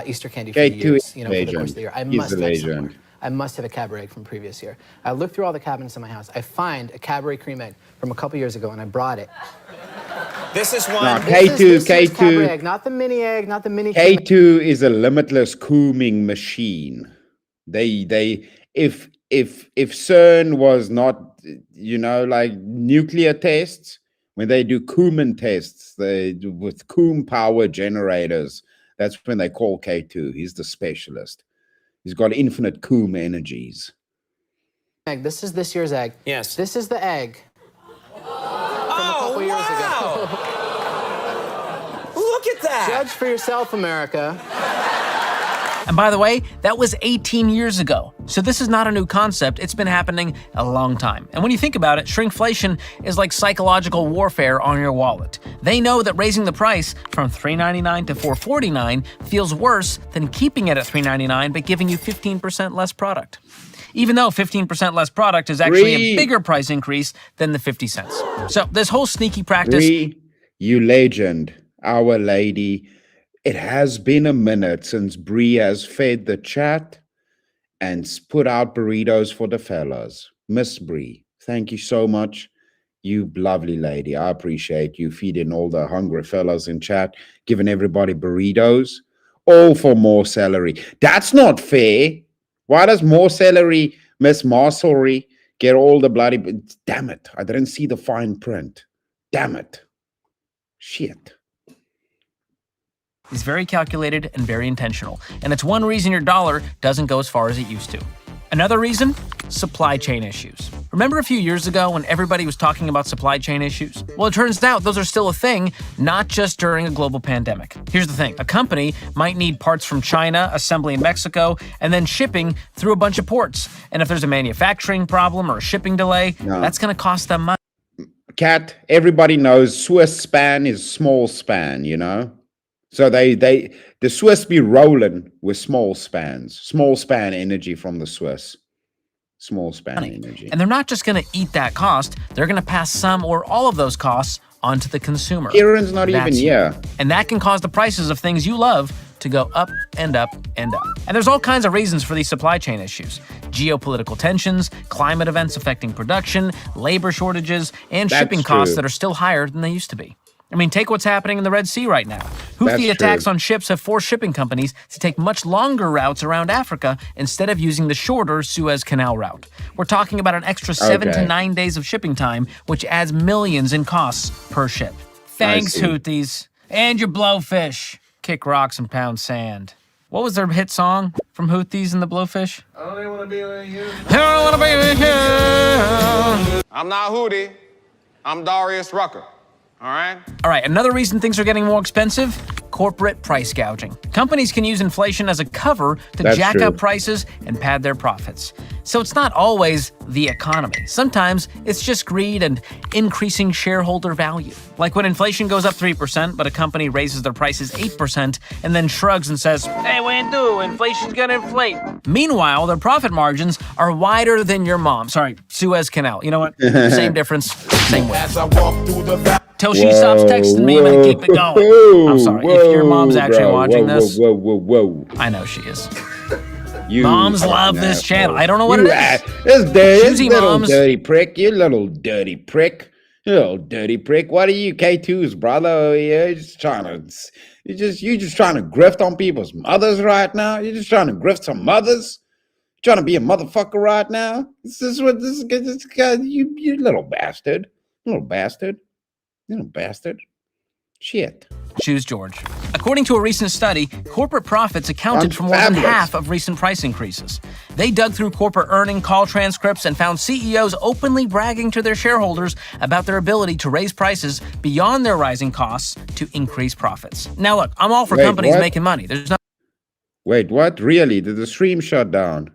Easter candy for years, for the course of the year. I must have somewhere. I must have a Cadbury egg from previous year. I look through all the cabinets in my house. I find a Cadbury cream egg from a couple years ago, and I brought it. This is one. No, K2. Cadbury egg, not the mini egg, not the mini. K2 is a limitless cooming machine. If CERN was not, like nuclear tests, when they do Kuhlman tests, with Kuhn power generators, that's when they call K2. He's the specialist. He's got infinite Kuhn energies. Egg. This is this year's egg. Yes. This is the egg from a couple years ago. Look at that. Judge for yourself, America. And by the way, that was 18 years ago. So this is not a new concept. It's been happening a long time. And when you think about it, shrinkflation is like psychological warfare on your wallet. They know that raising the price from $3.99 to $4.49 feels worse than keeping it at $3.99 but giving you 15% less product. Even though 15% less product is actually a bigger price increase than the 50 cents. So this whole sneaky practice... You legend, our lady... It has been a minute since Bree has fed the chat and put out burritos for the fellas. Miss Bree, thank you so much. You lovely lady. I appreciate you feeding all the hungry fellas in chat, giving everybody burritos, all for more celery. That's not fair. Why does more celery, Miss Marsory, get all the bloody... Damn it. I didn't see the fine print. Damn it. Shit. is very calculated and very intentional, and it's one reason your dollar doesn't go as far as it used to. Another reason? Supply chain issues. Remember a few years ago when everybody was talking about supply chain issues? Well, it turns out those are still a thing, not just during a global pandemic. Here's the thing. A company might need parts from China, assembly in Mexico, and then shipping through a bunch of ports. And if there's a manufacturing problem or a shipping delay, that's going to cost them money. Cat, everybody knows Swiss span is small span, you know? So the Swiss be rolling with small spans, small span energy from the Swiss. Small span energy. And they're not just going to eat that cost, they're going to pass some or all of those costs onto the consumer. Kieran's not even here. And that can cause the prices of things you love to go up and up and up. And there's all kinds of reasons for these supply chain issues. Geopolitical tensions, climate events affecting production, labor shortages, and shipping costs that are still higher than they used to be. I mean, take what's happening in the Red Sea right now. Houthi attacks on ships have forced shipping companies to take much longer routes around Africa instead of using the shorter Suez Canal route. We're talking about an extra 7 to 9 days of shipping time, which adds millions in costs per ship. Thanks, Houthis. And your blowfish. Kick rocks and pound sand. What was their hit song from Houthis and the Blowfish? I don't even want to be with you. I don't want to be with you. I'm not Houthi. I'm Darius Rucker. All right, another reason things are getting more expensive? Corporate price gouging. Companies can use inflation as a cover to jack up prices and pad their profits. So it's not always the economy. Sometimes it's just greed and increasing shareholder value. Like when inflation goes up 3%, but a company raises their prices 8% and then shrugs and says, "Hey, what do you do? Inflation's gonna inflate." Meanwhile, their profit margins are wider than your mom. Sorry, Suez Canal. You know what? Same difference, same way. Till she stops texting me, I'm gonna keep it going. I'm sorry, if your mom's actually watching this. I know she is. Moms love this channel. I don't know what it is. This little dirty prick. You little dirty prick. You little dirty prick. What are you, K2's brother? You're just trying to grift on people's mothers right now. You're just trying to grift some mothers. Trying to be a motherfucker right now. This is what this guy. You little bastard. Little bastard. You know, bastard. Shit. Choose George. According to a recent study, corporate profits accounted for more than half of recent price increases. They dug through corporate earning call transcripts and found CEOs openly bragging to their shareholders about their ability to raise prices beyond their rising costs to increase profits. Now look, I'm all for companies making money. There's no— Wait, what? Really? Did the stream shut down?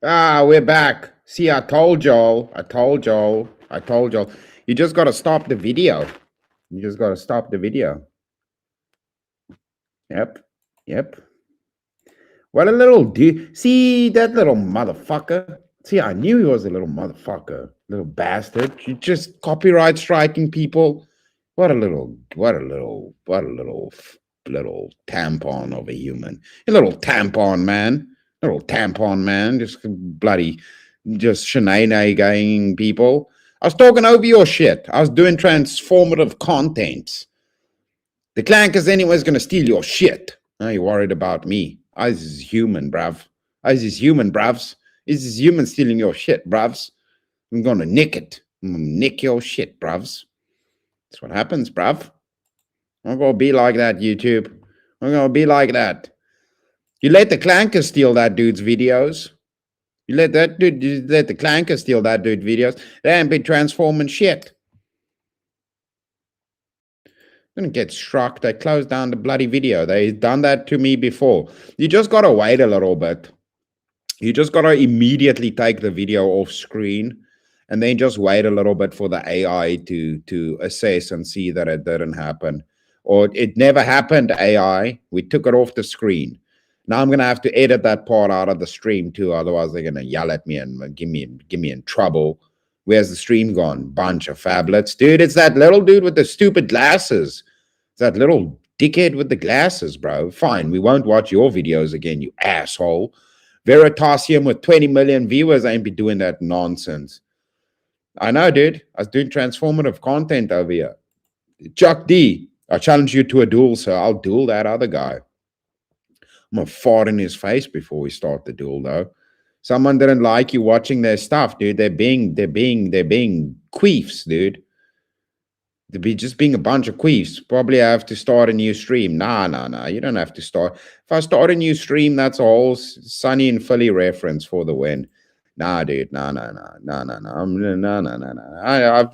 Ah, we're back. See, I told y'all. You just got to stop the video. You just got to stop the video. Yep. What a little dude. See, that little motherfucker. See, I knew he was a little motherfucker. Little bastard. You just copyright striking people. What a little tampon of a human. A little tampon man. Just bloody, just shenanigans people. I was talking over your shit. I was doing transformative content. The clankers anyways gonna steal your shit. Now you worried about me. I is human, bruv. Is human stealing your shit, bruvs. I'm gonna nick it. I'm gonna nick your shit, bruvs. That's what happens, bruv. I'm gonna be like that, YouTube. I'm gonna be like that. You let the clankers steal that dude's videos. You let the clankers steal that dude's videos. They ain't been transforming shit. Gonna get struck. They closed down the bloody video. They've done that to me before. You just gotta wait a little bit. You just gotta immediately take the video off screen and then just wait a little bit for the AI to assess and see that it didn't happen. Or it never happened, AI. We took it off the screen. Now I'm gonna have to edit that part out of the stream too, otherwise they're gonna yell at me and give me in trouble. Where's the stream gone? Bunch of phablets. Dude, it's that little dude with the stupid glasses. It's that little dickhead with the glasses, bro. Fine, we won't watch your videos again, you asshole. Veritasium with 20 million viewers ain't be doing that nonsense. I know, dude. I was doing transformative content over here. Chuck D, I challenge you to a duel, sir. I'll duel that other guy. I'm gonna fart in his face before we start the duel, though. Someone didn't like you watching their stuff, dude. They're being queefs, dude. They're just being a bunch of queefs. Probably I have to start a new stream. Nah. You don't have to start. If I start a new stream, that's a whole Sunny and Philly reference for the win. Nah, dude. No.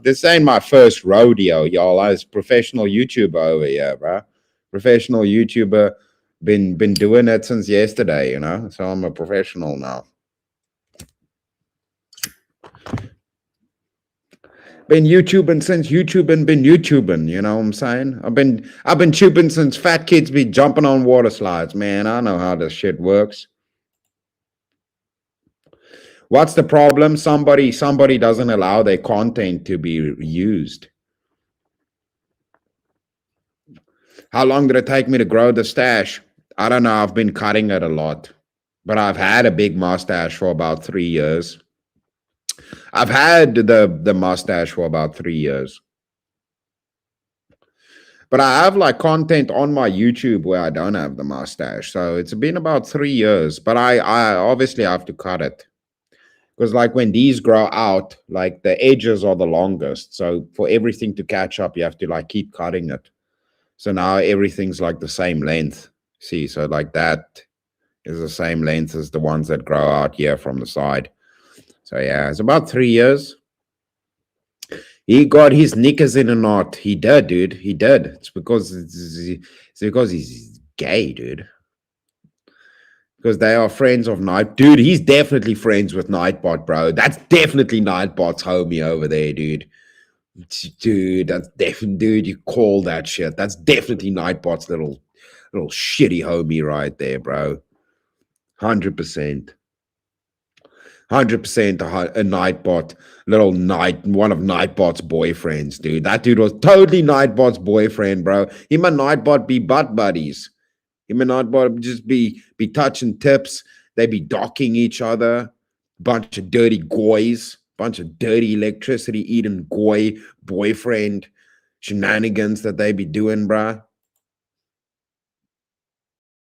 This ain't my first rodeo, y'all. I was a professional YouTuber over here, bro. Professional YouTuber. Been doing it since yesterday, you know. So I'm a professional now. Been YouTubing since YouTubing been YouTubing, you know what I'm saying? I've been tubing since fat kids be jumping on water slides, man. I know how this shit works. What's the problem? Somebody doesn't allow their content to be used. How long did it take me to grow the stash? I don't know. I've been cutting it a lot. But I've had a big mustache for about 3 years. I've had the mustache for about 3 years. But I have like content on my YouTube where I don't have the mustache. So it's been about 3 years. But I obviously have to cut it. Because like when these grow out, like the edges are the longest. So for everything to catch up, you have to like keep cutting it. So now everything's like the same length. See, so like that is the same length as the ones that grow out here from the side. So yeah, it's about 3 years. He got his knickers in a knot. He did, dude. He did. It's because he's gay, dude. Because they are friends of Night. Dude, he's definitely friends with Nightbot, bro. That's definitely Nightbot's homie over there, dude. Dude, that's definitely, dude, you call that shit. That's definitely Nightbot's little shitty homie right there, bro. 100%. 100% a Nightbot, one of Nightbot's boyfriends, dude. That dude was totally Nightbot's boyfriend, bro. Him and Nightbot be butt buddies. Him and Nightbot just be touching tips. They be docking each other. Bunch of dirty goys. Bunch of dirty electricity eating goy boyfriend shenanigans that they be doing, bro.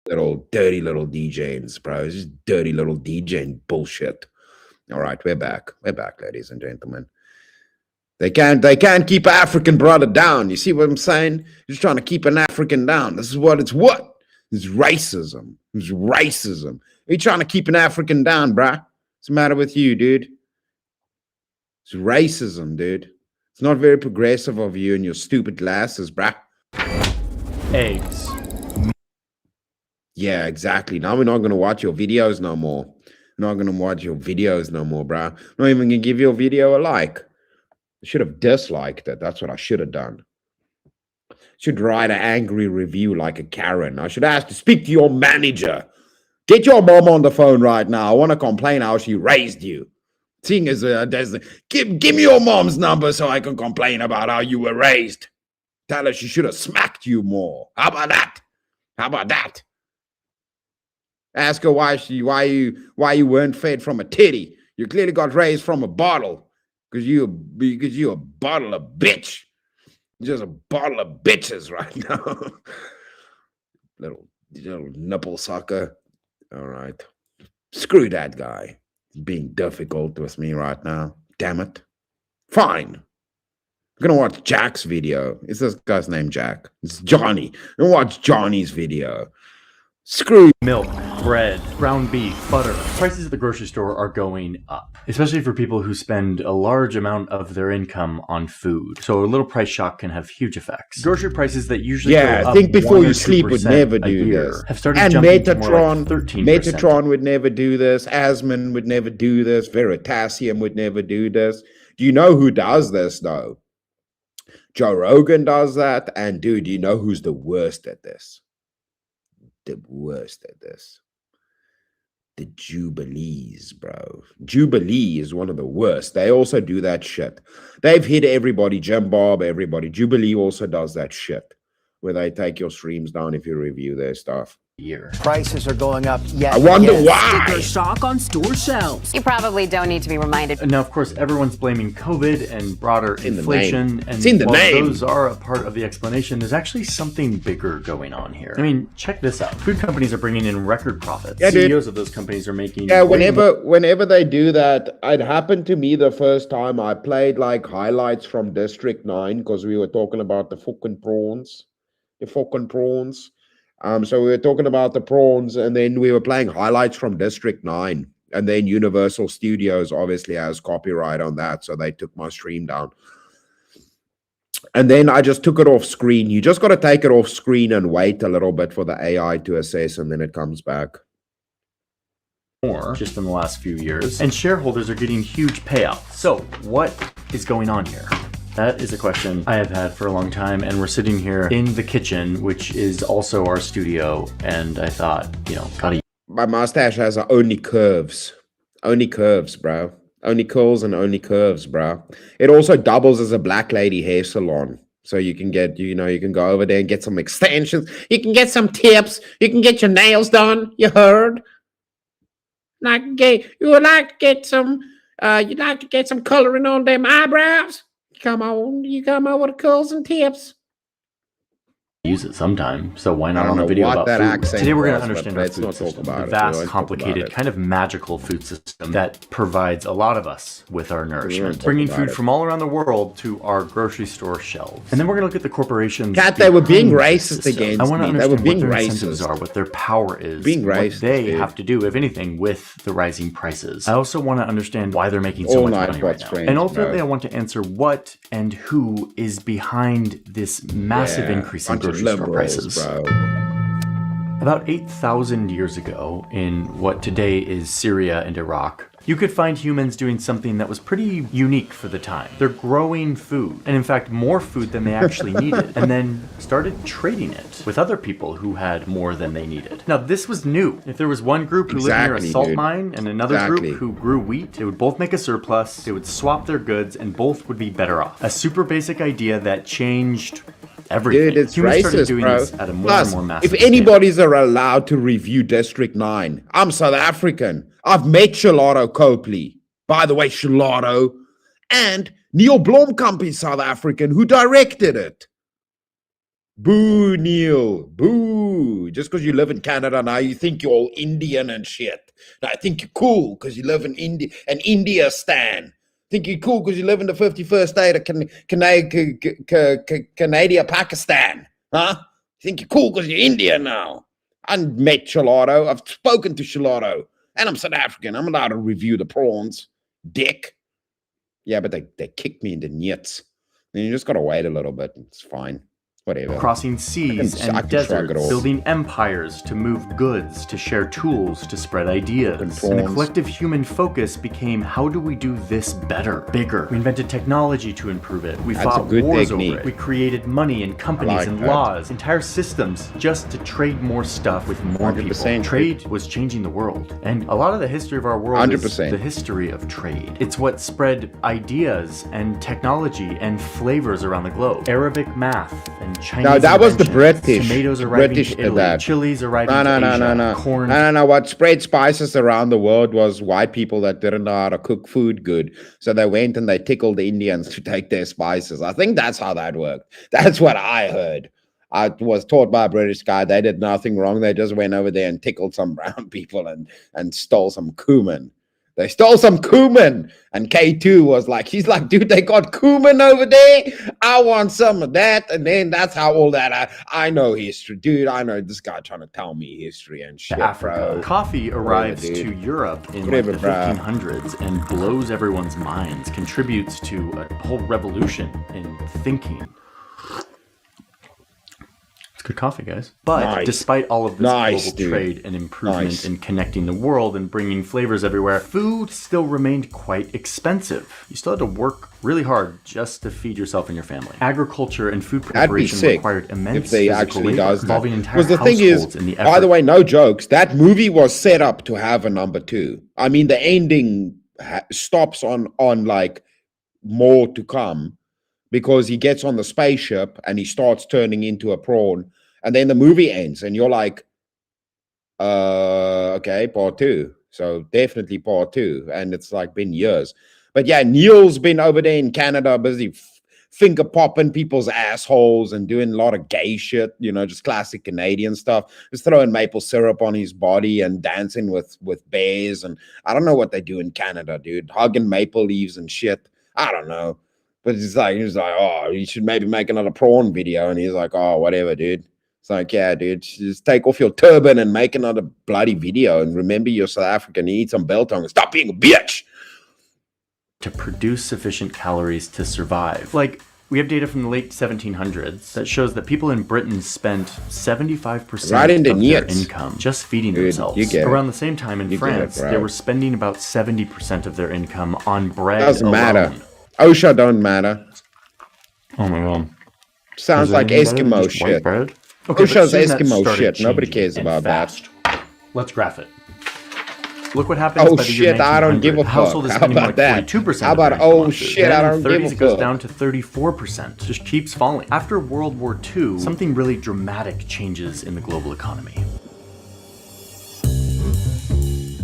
Dirty little DJs, bro. It's just dirty little DJing bullshit. All right, we're back. We're back, ladies and gentlemen. They can't keep an African brother down. You see what I'm saying? Just trying to keep an African down. This is what it's what? It's racism. It's racism. Are you trying to keep an African down, bruh? What's the matter with you, dude? It's racism, dude. It's not very progressive of you and your stupid glasses, bruh. Eggs. Yeah, exactly. Now we're not going to watch your videos no more. We're not going to watch your videos no more, bruh. I'm not even going to give your video a like. I should have disliked it. That's what I should have done. Should write an angry review like a Karen. I should ask to speak to your manager. Get your mom on the phone right now. I want to complain how she raised you. Seeing as give me your mom's number so I can complain about how you were raised. Tell her she should have smacked you more. How about that? How about that? Ask her why you weren't fed from a titty. You clearly got raised from a bottle because you a bottle of bitch. Just a bottle of bitches right now. little nipple sucker. All right. Screw that guy. He's being difficult with me right now. Damn it. Fine. I'm gonna watch Jack's video. Is this guy's name Jack? It's Johnny. I'm gonna watch Johnny's video. Screw milk, bread, ground beef, butter. Prices at the grocery store are going up, especially for people who spend a large amount of their income on food. So a little price shock can have huge effects. Grocery prices that usually go up think before you sleep would never do this. Have started jumping to more like 13%. Metatron would never do this. Asman would never do this. Veritasium would never do this. Do you know who does this though? Joe Rogan does that, and dude, you know who's the worst at this? The worst at this. The Jubilees, bro. Jubilee is one of the worst. They also do that shit. They've hit everybody, Jim Bob, everybody. Jubilee also does that shit where they take your streams down if you review their stuff. Prices are going up yet. I wonder why. Sticker shock on store shelves. You probably don't need to be reminded. And now, of course, everyone's blaming COVID and broader inflation. And it's in the name. Those are a part of the explanation. There's actually something bigger going on here. I mean, check this out. Food companies are bringing in record profits. Yeah, CEOs of those companies are making... Yeah, whenever they do that, it happened to me the first time. I played like highlights from District 9 because we were talking about the fucking prawns. The fucking prawns. So we were talking about the prawns, and then we were playing highlights from District 9. And then Universal Studios obviously has copyright on that, so they took my stream down. And then I just took it off screen. You just got to take it off screen and wait a little bit for the AI to assess, and then it comes back. More just in the last few years, and shareholders are getting huge payouts. So what is going on here? That is a question I have had for a long time, and we're sitting here in the kitchen, which is also our studio, and I thought, gotta... My mustache has only curves. Only curves, bro. Only curls and only curves, bro. It also doubles as a black lady hair salon. So you can get, you can go over there and get some extensions. You can get some tips. You can get your nails done. You heard? You would like to get some. You'd like to get some coloring on them eyebrows. You come on with the curls and tips. Use it sometime, so why not on a video about food? Today we're going to understand our food system, the vast, complicated, kind of magical food system that provides a lot of us with our nourishment, bringing food from all around the world to our grocery store shelves. And then we're going to look at the corporations. Cat, they were being racist against I want to me. They were understand being what their racist. incentives are, what their power is, Being what racist, they dude. have to do, if anything, with the rising prices. I also want to understand why they're making so All much night money right what's now. strange, And ultimately, bro. I want to answer what and who is behind this massive increase in bunch of grocery store liberals, prices. bro. About 8,000 years ago, in what today is Syria and Iraq, you could find humans doing something that was pretty unique for the time. They're growing food, and in fact more food than they actually needed, and then started trading it with other people who had more than they needed. Now this was new. If there was one group who lived near a salt mine and another group who grew wheat, they would both make a surplus, they would swap their goods, and both would be better off. A super basic idea that changed everything. Dude, it's Humans started racist, doing bro. this at a more Plus, and more massive if anybody's are allowed to review District 9, I'm South African. I've met Shalado Copley. By the way, Shalado. And Neil Blomkamp is South African, who directed it. Boo, Neil. Boo. Just because you live in Canada now, you think you're all Indian and shit. Now, I think you're cool because you live in India stan. Think you're cool because you live in the 51st state of Canada, Pakistan. Huh? Think you're cool because you're Indian now. I met Shalado. I've spoken to Shalado. And I'm South African. I'm allowed to review the prawns. Dick. Yeah, but they kicked me in the nuts. And you just got to wait a little bit. It's fine. Whatever. Crossing seas and deserts, building empires to move goods, to share tools, to spread ideas. And the collective human focus became, how do we do this better, bigger? We invented technology to improve it. We fought wars over it. We created money and companies and laws, entire systems, just to trade more stuff with more people. Trade was changing the world. And a lot of the history of our world is the history of trade. It's what spread ideas and technology and flavors around the globe. Arabic math and Chinese no, that was the British. Tomatoes arriving British to Italy, that. chilies arriving to Asia, corn. No. What spread spices around the world was white people that didn't know how to cook food good. So they went and they tickled the Indians to take their spices. I think that's how that worked. That's what I heard. I was taught by a British guy. They did nothing wrong. They just went over there and tickled some brown people and stole some cumin. They stole some cumin. And K2 was like, he's like, dude, they got cumin over there. I want some of that. And then that's how all that, I know history. Dude, I know this guy trying to tell me history and shit, Africa. bro. Coffee arrives to Europe in the 1500s and blows everyone's minds, contributes to a whole revolution in thinking. Good coffee, guys. But despite all of this global trade and improvement in connecting the world and bringing flavors everywhere, food still remained quite expensive. You still had to work really hard just to feed yourself and your family. Agriculture and food preparation required immense physical labor, involving entire households in the effort. By the way, no jokes, that movie was set up to have a number 2. I mean, the ending stops on like more to come. Because he gets on the spaceship and he starts turning into a prawn, and then the movie ends, and you're like, okay, part 2. So definitely part 2, and it's like been years. But yeah, Neil's been over there in Canada, busy finger popping people's assholes and doing a lot of gay shit, you know, just classic Canadian stuff. Just throwing maple syrup on his body and dancing with bears, and I don't know what they do in Canada, dude. Hugging maple leaves and shit. I don't know. But he's like, oh, you should maybe make another prawn video. And he's like, oh, whatever, dude. It's like, yeah, dude, just take off your turban and make another bloody video. And remember, you're South African. You eat some biltong. Stop being a bitch. To produce sufficient calories to survive. Like, we have data from the late 1700s that shows that people in Britain spent 75% of their income just feeding themselves. Around the same time in France, they were spending about 70% of their income on bread Doesn't alone. matter. OSHA don't matter. Oh my god. Sounds like Eskimo shit. OSHA's Eskimo shit. Nobody cares about that. Let's graph it. Look what happens by the year 1900. I don't give a fuck. Household is How spending about like that? 42% How about, of their oh income. shit, Then I in don't the give 30s a it goes fuck. down to 34%. Just keeps falling. After World War II, something really dramatic changes in the global economy.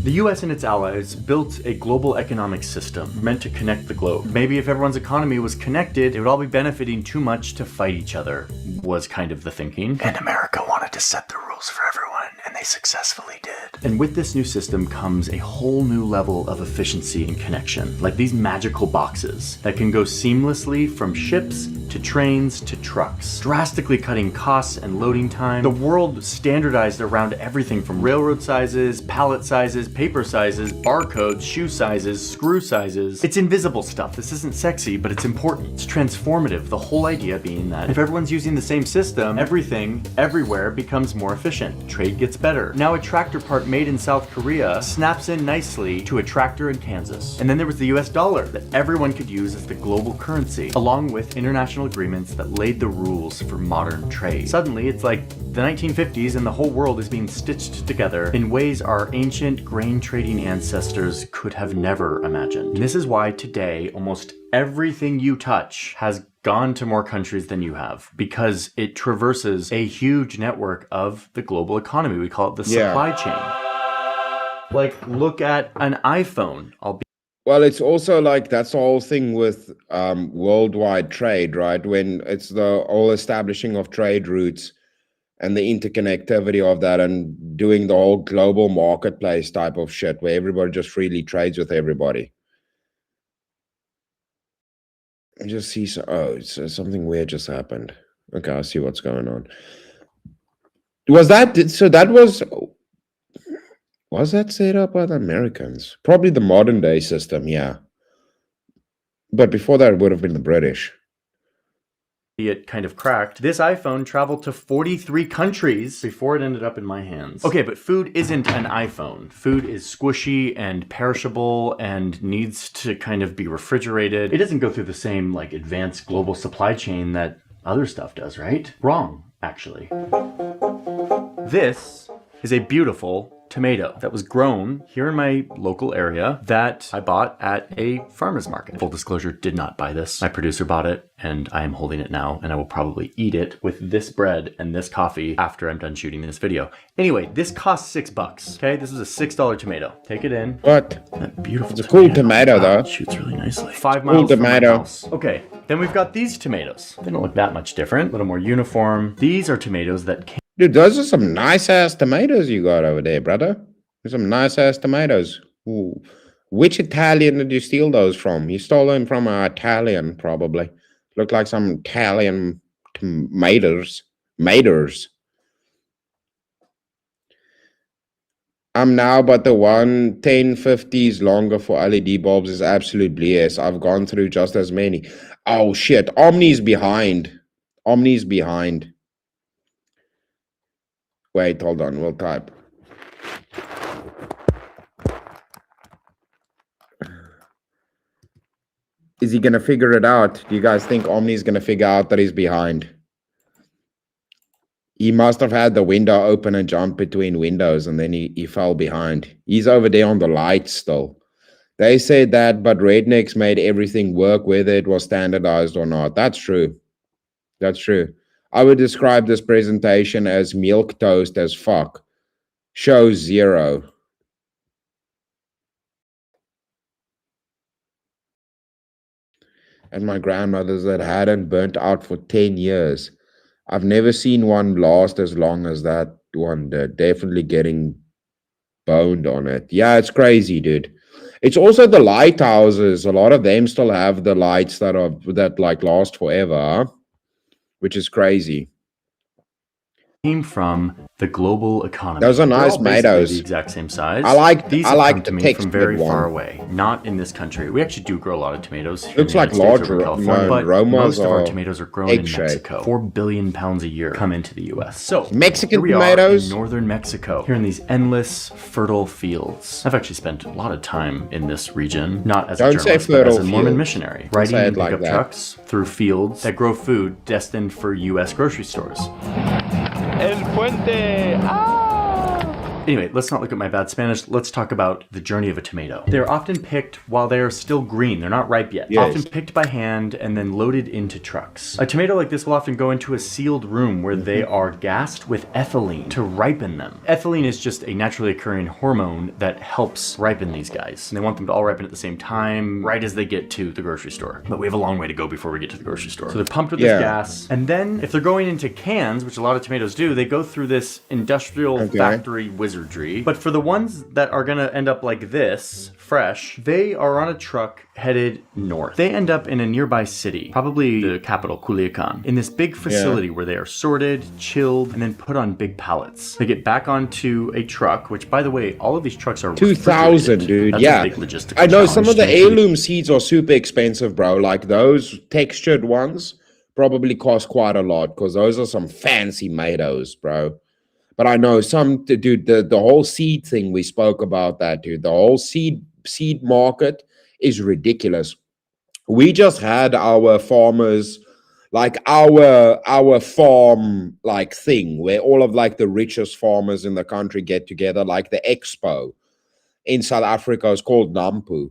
The US and its allies built a global economic system meant to connect the globe. Maybe if everyone's economy was connected, it would all be benefiting too much to fight each other, was kind of the thinking. And America wanted to set the rules for everyone, and they successfully did. And with this new system comes a whole new level of efficiency and connection, like these magical boxes that can go seamlessly from ships to trains to trucks, drastically cutting costs and loading time. The world standardized around everything from railroad sizes, pallet sizes, paper sizes, barcodes, shoe sizes, screw sizes. It's invisible stuff. This isn't sexy, but it's important. It's transformative, the whole idea being that if everyone's using the same system, everything, everywhere becomes more efficient. Trade gets better. Now a tractor part made in South Korea snaps in nicely to a tractor in Kansas. And then there was the US dollar that everyone could use as the global currency, along with international agreements that laid the rules for modern trade. Suddenly, it's like the 1950s and the whole world is being stitched together in ways our ancient grain trading ancestors could have never imagined. And this is why today, almost everything you touch has gone to more countries than you have, because it traverses a huge network of the global economy. We call it the supply chain. Like, look at an iPhone. Well, it's also like that's the whole thing with worldwide trade, right? When it's the whole establishing of trade routes and the interconnectivity of that and doing the whole global marketplace type of shit where everybody just freely trades with everybody. I just see, something weird just happened. Okay, I see what's going on. Was that set up by the Americans? Probably the modern day system, yeah. But before that, it would have been the British. It kind of cracked. This iPhone traveled to 43 countries before it ended up in my hands. Okay, but food isn't an iPhone. Food is squishy and perishable and needs to kind of be refrigerated. It doesn't go through the same like advanced global supply chain that other stuff does, right? Wrong, actually. This is a beautiful tomato that was grown here in my local area that I bought at a farmer's market. Full disclosure, did not buy this. My producer bought it and I am holding it now and I will probably eat it with this bread and this coffee after I'm done shooting this video. Anyway, this costs $6, okay? This is a $6 tomato. Take it in. What? That beautiful It's a cool tomato though. It shoots really nicely. 5 miles from my house. Okay, then we've got these tomatoes. They don't look that much different, a little more uniform. These are tomatoes that came. Dude, those are some nice-ass tomatoes you got over there, brother. There's some nice-ass tomatoes. Ooh. Which Italian did you steal those from? You stole them from an Italian, probably. Look like some Italian tomatoes. I'm now, but the 1050s longer for LED bulbs is absolute BS. I've gone through just as many. Oh, shit. Omni's behind. Wait, hold on. We'll type. Is he going to figure it out? Do you guys think Omni's going to figure out that he's behind? He must have had the window open and jump between windows, and then he fell behind. He's over there on the lights still. They said that, but rednecks made everything work, whether it was standardized or not. That's true. That's true. I would describe this presentation as milquetoast as fuck. Show 0. And my grandmother's that hadn't burnt out for 10 years. I've never seen one last as long as that one did. Definitely getting boned on it. Yeah, it's crazy, dude. It's also the lighthouses. A lot of them still have the lights that like last forever, which is crazy. Came from the global economy. Those are nice tomatoes. The exact same size. I like these. I like the texture from very far away. Not in this country. We actually do grow a lot of tomatoes. Here Looks in the like United States large or California, but Romas most of our tomatoes are grown in egg-shaped. Mexico. 4 billion pounds a year come into the U.S. So Mexican here we tomatoes are in northern Mexico. Here in these endless fertile fields. I've actually spent a lot of time in this region, not as a journalist, but as a Mormon missionary, riding in pickup trucks through fields that grow food destined for U.S. grocery stores. El puente. Anyway, let's not look at my bad Spanish. Let's talk about the journey of a tomato. They're often picked while they are still green. They're not ripe yet. Yes. Often picked by hand and then loaded into trucks. A tomato like this will often go into a sealed room where they are gassed with ethylene to ripen them. Ethylene is just a naturally occurring hormone that helps ripen these guys. And they want them to all ripen at the same time, right as they get to the grocery store. But we have a long way to go before we get to the grocery store. So they're pumped with this gas. And then if they're going into cans, which a lot of tomatoes do, they go through this industrial factory wizardry. But for the ones that are gonna end up like this, fresh, they are on a truck headed north. They end up in a nearby city, probably the capital, Culiacan, in this big facility where they are sorted, chilled, and then put on big pallets. They get back onto a truck, which, by the way, all of these trucks are 2,000, dude. That's a big logistical I know challenge some of the to heirloom seeds are super expensive, bro. Like those textured ones probably cost quite a lot because those are some fancy tomatoes, bro. But I know some, dude, the whole seed thing, we spoke about that, dude. The whole seed market is ridiculous. We just had our farmers, like our farm like thing where all of like the richest farmers in the country get together, like the expo in South Africa is called Nampu.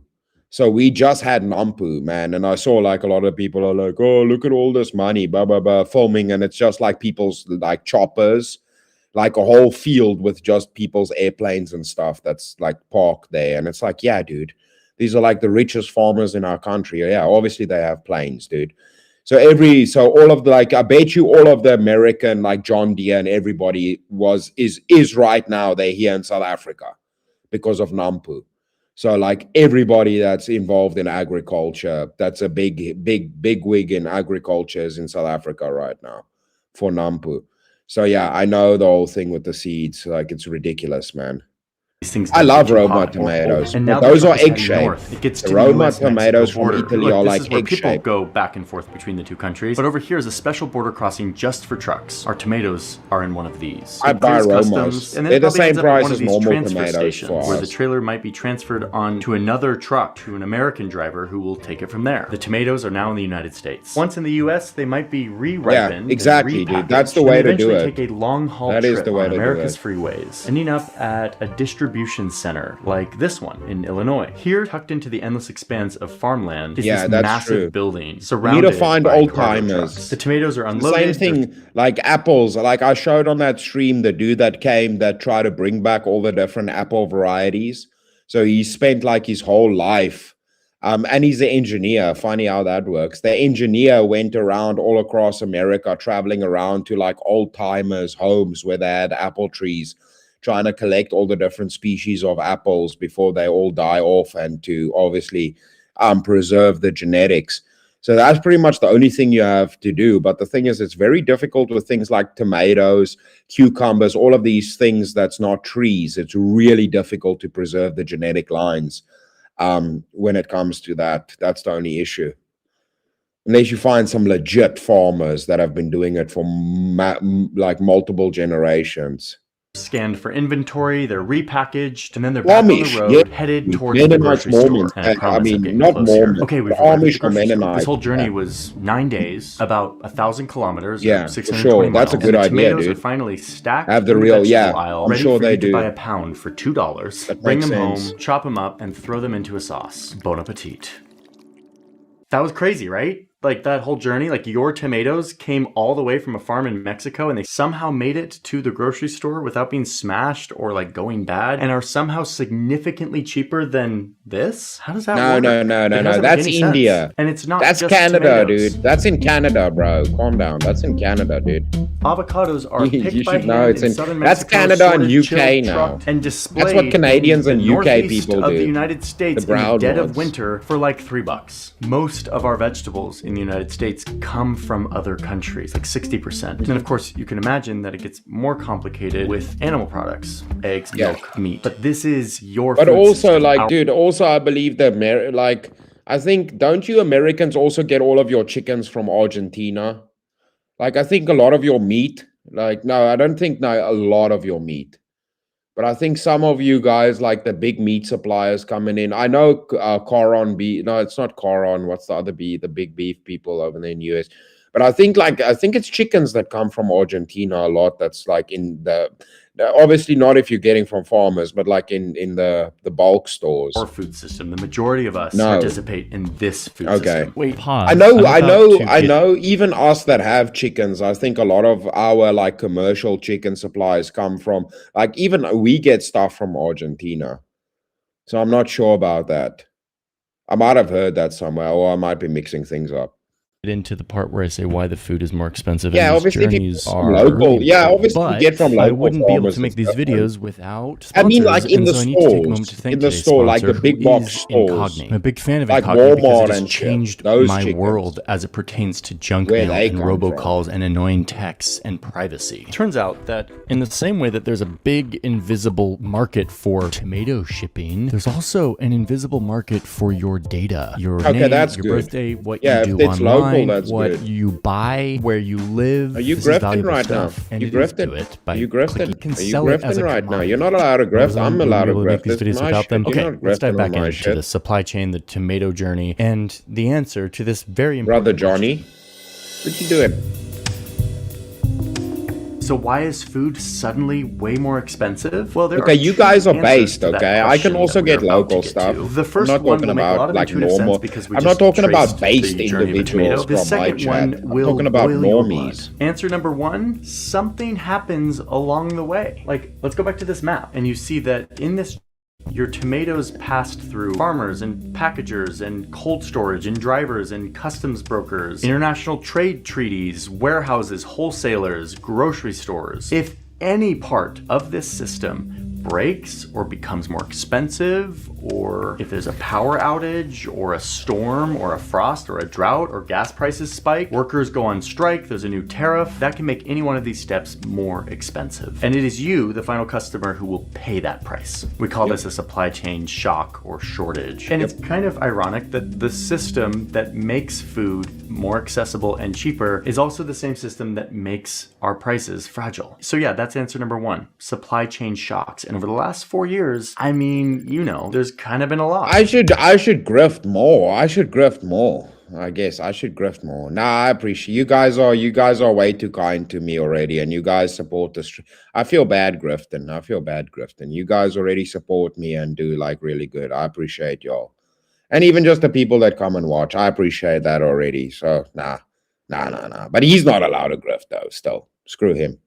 So we just had Nampu, man, and I saw like a lot of people are like, oh, look at all this money, blah blah blah, filming, and it's just like people's like choppers, like a whole field with just people's airplanes and stuff that's like parked there. And it's like, yeah, dude, these are like the richest farmers in our country. Yeah, obviously they have planes, dude. So all of the, like, I bet you all of the American, like John Deere and everybody is right now, they're here in South Africa because of Nampu. So like everybody that's involved in agriculture, that's a big wig in agriculture is in South Africa right now for Nampu. So yeah, I know the whole thing with the seeds. Like it's ridiculous, man. I love Roma tomatoes, but those are egg-shaped. It gets to the Roma tomatoes from Italy are like egg-shaped. People egg-shaped. go back and forth between the two countries. But over here is a special border crossing just for trucks. Our tomatoes are in one of these. I buy Romas. And then They're it the probably same ends up at price one of as these normal transfer tomatoes stations for where us. the trailer might be transferred on to another truck, to an American driver who will take it from there. The tomatoes are now in the United States. Once in the US, they might be re-ripened. Yeah, exactly, and dude. That's the way to do it. Take a long-haul That trip is the way on to do America's it. freeways, ending up at a distribution center like this one in Illinois. Here, tucked into the endless expanse of farmland, is this massive building surrounded You need to find by old cargo timers. trucks. The tomatoes are The unloaded. same thing like apples. Like I showed on that stream, the dude that came that tried to bring back all the different apple varieties. So he spent like his whole life, and he's an engineer. Funny how that works. The engineer went around all across America, traveling around to like old timers' homes where they had apple trees, trying to collect all the different species of apples before they all die off, and to obviously preserve the genetics. So that's pretty much the only thing you have to do. But the thing is, it's very difficult with things like tomatoes, cucumbers, all of these things that's not trees. It's really difficult to preserve the genetic lines when it comes to that. That's the only issue. Unless you find some legit farmers that have been doing it for like multiple generations. Scanned for inventory, they're repackaged, and then they're back on the road, headed towards the grocery Mormons. store. And I promise I'm getting not close here. Mormons. Okay, we've the arrived at the Amish or grocery store. Mennonites. This whole journey was 9 days, about 1,000 kilometers, Yeah, or for 620 sure. miles. That's a good and the idea, tomatoes dude. are finally stacked Have the in real, vegetable aisle, I'm ready sure for they you to do. buy a pound for $2. That Bring makes them sense. home, chop them up, and throw them into a sauce. Bon appetit. That was crazy, right? Like that whole journey, like your tomatoes came all the way from a farm in Mexico and they somehow made it to the grocery store without being smashed or like going bad and are somehow significantly cheaper than this? How does that work? No. It doesn't make That's any India. sense. And it's not That's just Canada, tomatoes. dude. That's in Canada, bro. Calm down. That's in Canada, dude. Avocados are You picked by should know hand it's in in- southern that's Mexico, Canada and sorted, UK chilled, now. trucked, and displayed That's what Canadians in and the UK northeast people of do. the United States The brown in the dead ones. of winter for like $3. Most of our vegetables in the United States come from other countries, like 60%. And of course, you can imagine that it gets more complicated with animal products, eggs, milk, meat. But this is your But food also, system. like, dude, also I believe that, like, I think, don't you Americans also get all of your chickens from Argentina? Like, I think a lot of your meat, like, no, I don't think, no, a lot of your meat. But I think some of you guys, like the big meat suppliers coming in, I know Coron beef, no, it's not Coron, what's the other beef, the big beef people over there in the US. But I think it's chickens that come from Argentina a lot. That's like in obviously not if you're getting from farmers, but like in the bulk stores. Our food system. The majority of us participate in this food system. Wait, pause. I know. Even us that have chickens, I think a lot of our like commercial chicken supplies come from like even we get stuff from Argentina. So I'm not sure about that. I might have heard that somewhere, or I might be mixing things up. Into the part where I say why the food is more expensive. Yeah, and obviously journeys are local. Yeah, obviously but you get from local. I wouldn't be able to make these videos without sponsors. I mean, like in the store, like the big box stores. I'm a big fan of like Incogni Walmart because it has changed my world as it pertains to junk mail and robocalls and annoying texts and privacy. Turns out that in the same way that there's a big invisible market for tomato shipping, there's also an invisible market for your data, your name, your birthday, what you do online. What you buy, where you live. Are you grifting right now? And you grifting? Are you grifting? Are you grifting right now? You're not allowed to grift. I'm allowed to grift. These videos without them. Okay, let's dive back into the supply chain, the tomato journey, and the answer to this very important Brother Johnny, what you doing? So why is food suddenly way more expensive? Well, you guys are based, okay? I can also get local stuff. The first I'm not talking about like normal. I'm not talking about based individuals from my chat. I'm talking about normies. Answer number one, something happens along the way. Like, let's go back to this map, and you see that in this your tomatoes passed through farmers and packagers and cold storage and drivers and customs brokers, international trade treaties, warehouses, wholesalers, grocery stores. If any part of this system breaks or becomes more expensive, or if there's a power outage or a storm or a frost or a drought or gas prices spike, workers go on strike, there's a new tariff, that can make any one of these steps more expensive. And it is you, the final customer, who will pay that price. We call this a supply chain shock or shortage. And it's kind of ironic that the system that makes food more accessible and cheaper is also the same system that makes our prices fragile. So yeah, that's answer number one, supply chain shocks. And over the last 4 years, I mean, you know, there's kind of been a lot. I should grift more. I guess I should grift more. Nah, I appreciate you guys are way too kind to me already, and you guys support this. I feel bad grifting. You guys already support me and do like really good. I appreciate y'all. And even just the people that come and watch, I appreciate that already. So nah. But he's not allowed to grift though, still. Screw him.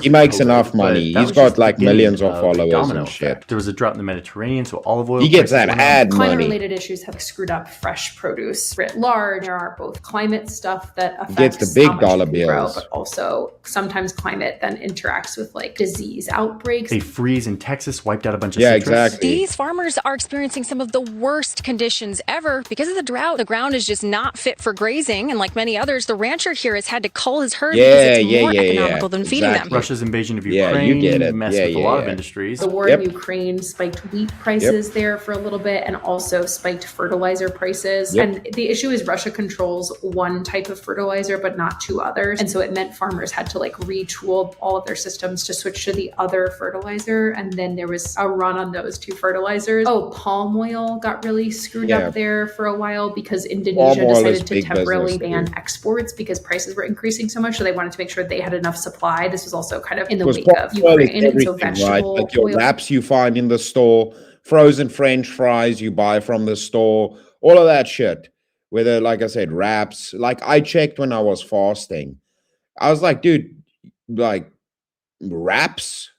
He makes enough money. He's got like millions of followers and shit. There was a drought in the Mediterranean, so olive oil. He gets that ad money. Climate-related issues have screwed up fresh produce writ large. There are both climate stuff that affects gets the big dollar bills, but also sometimes climate then interacts with like disease outbreaks. A freeze in Texas wiped out a bunch of citrus. Exactly. These farmers are experiencing some of the worst conditions ever because of the drought. The ground is just not fit for grazing, and like many others, the rancher here has had to cull his herd because it's more economical than feeding them. Russia's invasion of Ukraine messed with a lot of industries. The war in Ukraine spiked wheat prices there for a little bit and also spiked fertilizer prices. And the issue is Russia controls one type of fertilizer, but not two others. And so it meant farmers had to like retool all of their systems to switch to the other fertilizer. And then there was a run on those two fertilizers. Oh, palm oil got really screwed up there for a while because Indonesia decided to temporarily ban exports because prices were increasing so much. So they wanted to make sure they had enough supply. This was also kind of in the wake of Ukraine, and so vegetable like your wraps you find in the store, frozen French fries you buy from the store, all of that shit. Whether, like I said, wraps. Like I checked when I was fasting, I was like, dude, like wraps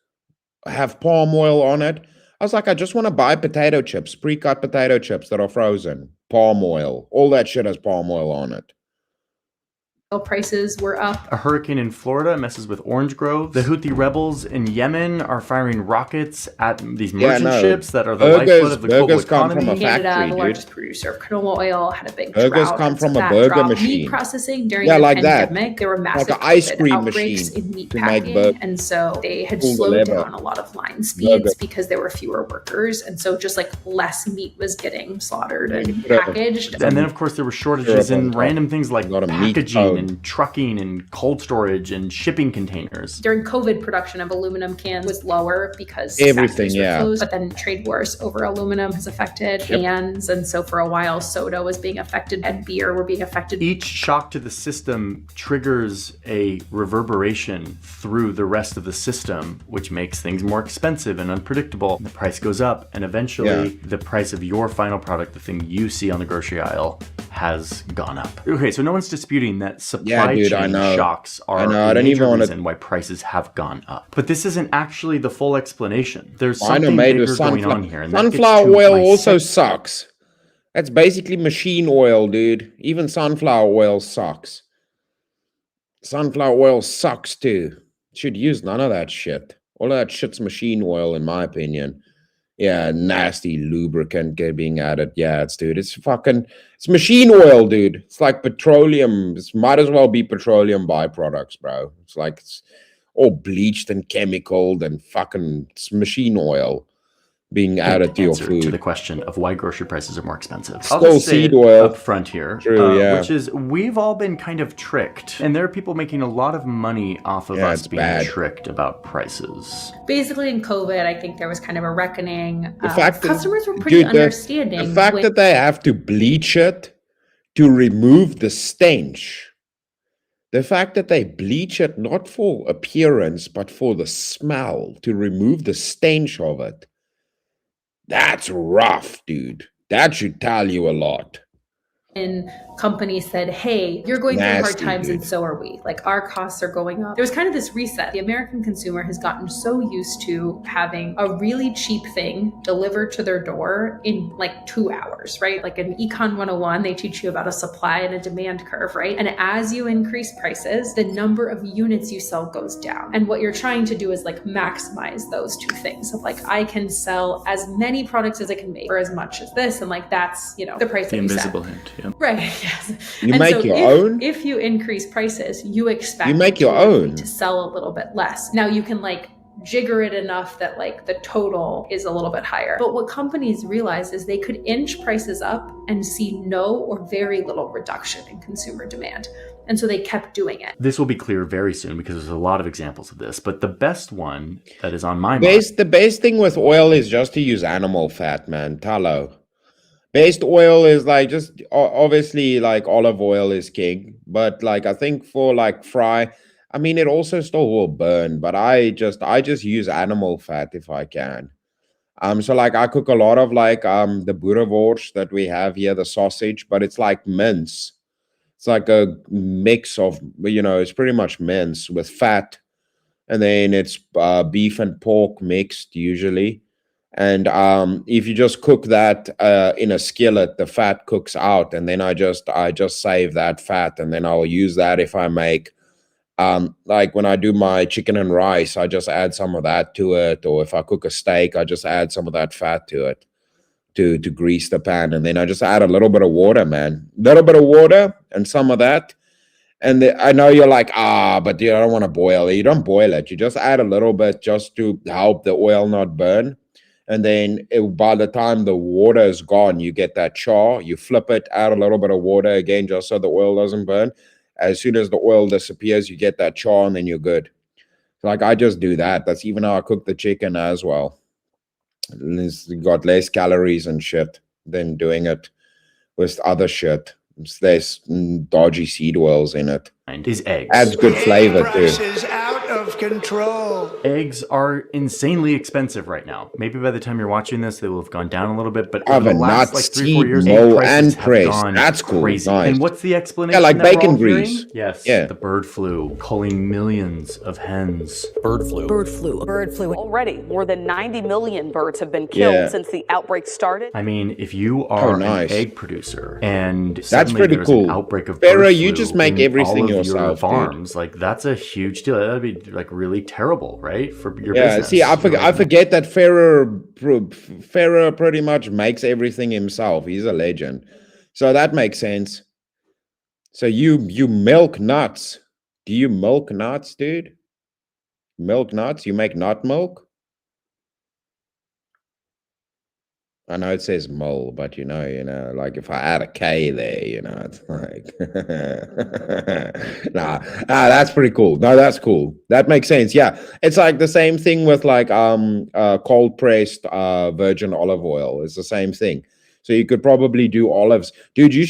have palm oil on it. I was like, I just want to buy potato chips, pre-cut potato chips that are frozen, palm oil. All that shit has palm oil on it. Prices were up. A hurricane in Florida messes with orange groves. The Houthi rebels in Yemen are firing rockets at these merchant ships that are the lifeblood of the global economy. Canada, the largest producer of canola oil, had a big drought. Burgers come from a burger machine. Meat processing during the pandemic, there were massive like an ice cream outbreaks machine in meat packing, and so they had slowed down a lot of line speeds because there were fewer workers, and so just like less meat was getting slaughtered and packaged. And then of course there were shortages in random things like packaging and trucking and cold storage and shipping containers. During COVID, production of aluminum cans was lower because everything, factories were closed, but then trade wars over aluminum has affected cans, and so for a while soda was being affected and beer were being affected. Each shock to the system triggers a reverberation through the rest of the system, which makes things more expensive and unpredictable. The price goes up, and eventually the price of your final product, the thing you see on the grocery aisle, has gone up. Okay, so no one's disputing that supply chain shocks are a major reason why prices have gone up. But this isn't actually the full explanation. There's something bigger going on here. And sunflower oil also sucks. That's basically machine oil, dude. Even sunflower oil sucks. Sunflower oil sucks too. Should use none of that shit. All of that shit's machine oil, in my opinion. Yeah, nasty lubricant being added. Yeah, it's machine oil, dude. It's like petroleum. It might as well be petroleum byproducts, bro. It's like it's all bleached and chemicaled and it's machine oil being added to your food. To the question of why grocery prices are more expensive. I'll just say seed oil up front here, True, which is we've all been kind of tricked, and there are people making a lot of money off of us being tricked about prices. Basically, in COVID, I think there was kind of a reckoning. The fact that customers were pretty understanding. The fact that they have to bleach it to remove the stench. The fact that they bleach it not for appearance, but for the smell, to remove the stench of it. That's rough, dude. That should tell you a lot. And companies said, hey, you're going through hard times and so are we. Like our costs are going up. There was kind of this reset. The American consumer has gotten so used to having a really cheap thing delivered to their door in like 2 hours, right? Like in Econ 101, they teach you about a supply and a demand curve, right? And as you increase prices, the number of units you sell goes down. And what you're trying to do is like maximize those two things of like, I can sell as many products as I can make for as much as this. And like, that's, the price the that you set. invisible hint. Yeah. Right. Yes. You make your own. If you increase prices, you expect you make your own to sell a little bit less. Now you can like jigger it enough that like the total is a little bit higher. But what companies realize is they could inch prices up and see no or very little reduction in consumer demand. And so they kept doing it. This will be clear very soon because there's a lot of examples of this. But the best one that is on my mind. The best thing with oil is just to use animal fat, man. Tallow. Based oil is like just obviously like olive oil is king, but like I think for like fry, I mean it also still will burn, but I just use animal fat if I can. So like I cook a lot of like the boerewors that we have here, the sausage, but it's like mince. It's like a mix of it's pretty much mince with fat, and then it's beef and pork mixed usually. And if you just cook that in a skillet, the fat cooks out, and then I just save that fat, and then I'll use that if I make like when I do my chicken and rice, I just add some of that to it, or if I cook a steak, I just add some of that fat to it to grease the pan, and then I just add a little bit of water, man, little bit of water and some of that. And I know you're like, but you don't want to boil it. You don't boil it. You just add a little bit just to help the oil not burn. And then by the time the water is gone, you get that char. You flip it, add a little bit of water again, just so the oil doesn't burn. As soon as the oil disappears, you get that char, and then you're good. Like I just do that. That's even how I cook the chicken as well. It's got less calories and shit than doing it with other shit. It's less dodgy seed oils in it. And is eggs. Adds good flavor too. Out of control. Eggs are insanely expensive right now. Maybe by the time you're watching this, they will have gone down a little bit. But over the last like 3-4 years, egg prices have gone That's cool. Crazy. Nice. And what's the explanation? Yeah, like bacon grease. Hearing? Yes. Yeah. The bird flu, culling millions of hens. Bird flu. Bird flu. Bird flu. Already, more than 90 million birds have been killed since the outbreak started. I mean, if you are an egg producer and that's pretty cool. An outbreak of Farrah, bird you flu just make everything yourself, farms, dude. Like that's a huge deal. That'd be like really terrible, right, for your business. See, I forget that Farrah pretty much makes everything himself. He's a legend, so that makes sense. So you milk nuts. Do you milk nuts, dude? Milk nuts? You make nut milk? I know it says mole, but you know, like if I add a K there, it's like, that's pretty cool. No, that's cool. That makes sense. Yeah, it's like the same thing with like cold pressed virgin olive oil. It's the same thing. So you could probably do olives, dude. You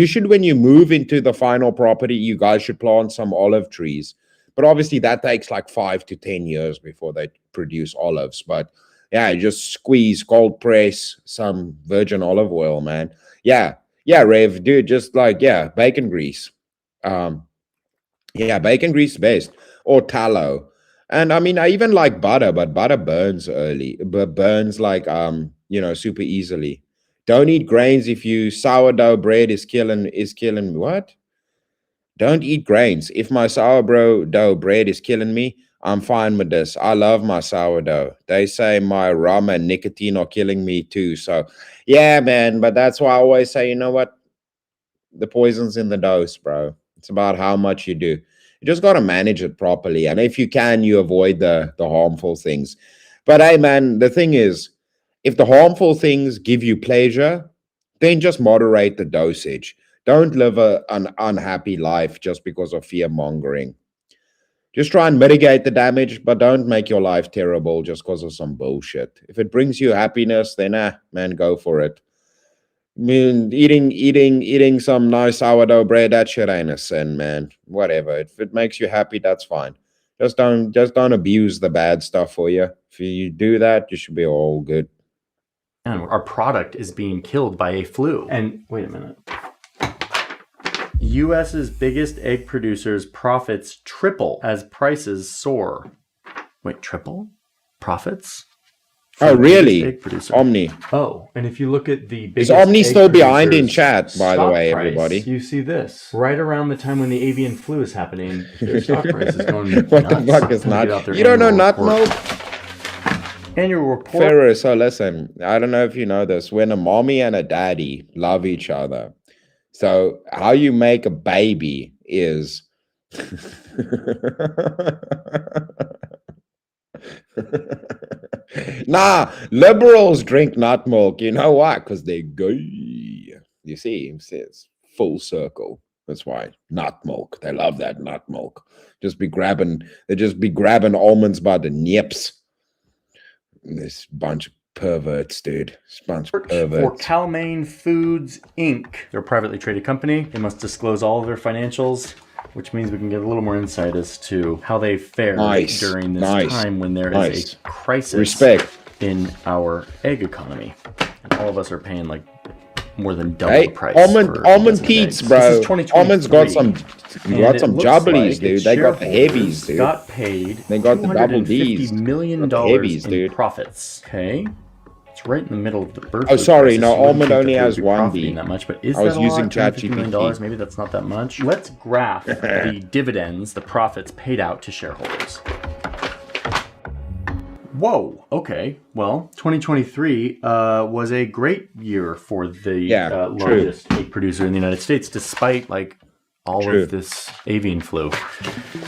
should when you move into the final property, you guys should plant some olive trees. But obviously that takes like 5 to 10 years before they produce olives. But yeah, just squeeze, cold press some virgin olive oil, man. Yeah, Rev, dude, just like, bacon grease. Bacon grease best. Or tallow. And I mean, I even like butter, but butter burns burns like, super easily. Don't eat grains if you sourdough bread is killing what? Don't eat grains. If my sourdough bread is killing me, I'm fine with this. I love my sourdough. They say my rum and nicotine are killing me too. So, yeah, man. But that's why I always say, you know what? The poison's in the dose, bro. It's about how much you do. You just got to manage it properly. And if you can, you avoid the harmful things. But hey, man, the thing is, if the harmful things give you pleasure, then just moderate the dosage. Don't live an unhappy life just because of fear mongering. Just try and mitigate the damage, but don't make your life terrible just because of some bullshit. If it brings you happiness, then man, go for it. I mean, eating some nice sourdough bread, that shit ain't a sin, man. Whatever. If it makes you happy, that's fine. Just don't abuse the bad stuff for you. If you do that, you should be all good. And our product is being killed by a flu. And wait a minute. US's biggest egg producers' profits triple as prices soar. Wait, triple? Profits? Oh, really? Omni. Oh, and if you look at the biggest is Omni still behind in chat, by the way, price, everybody? You see this. Right around the time when the avian flu is happening, their stock price is going what nuts. The fuck is nut? You don't know nut milk? Annual report. Pharaoh, so listen, I don't know if you know this. When a mommy and a daddy love each other, so how you make a baby is nah, liberals drink nut milk. You know why? Because they're gay. You see, it's full circle. That's why nut milk. They love that nut milk. They just be grabbing almonds by the nips. This bunch of perverts, dude. This bunch of perverts. For Cal-Maine Foods, Inc. They're a privately traded company. They must disclose all of their financials, which means we can get a little more insight as to how they fare during this time when there is a crisis in our egg economy. And all of us are paying like more than double the price. Almond Pete's, bro. Almond's got some jubblies, dude. They got the heavies, dude. Got paid. They got the double D's. $250 million in profits. Okay. It's right in the middle of the bird. Oh, sorry. No, Almond only has one B. That much, but is I was that using $250 million? Maybe that's not that much. Let's graph the dividends, the profits paid out to shareholders. Whoa. Okay. Well, 2023 was a great year for the largest egg producer in the United States, despite like all of this avian flu.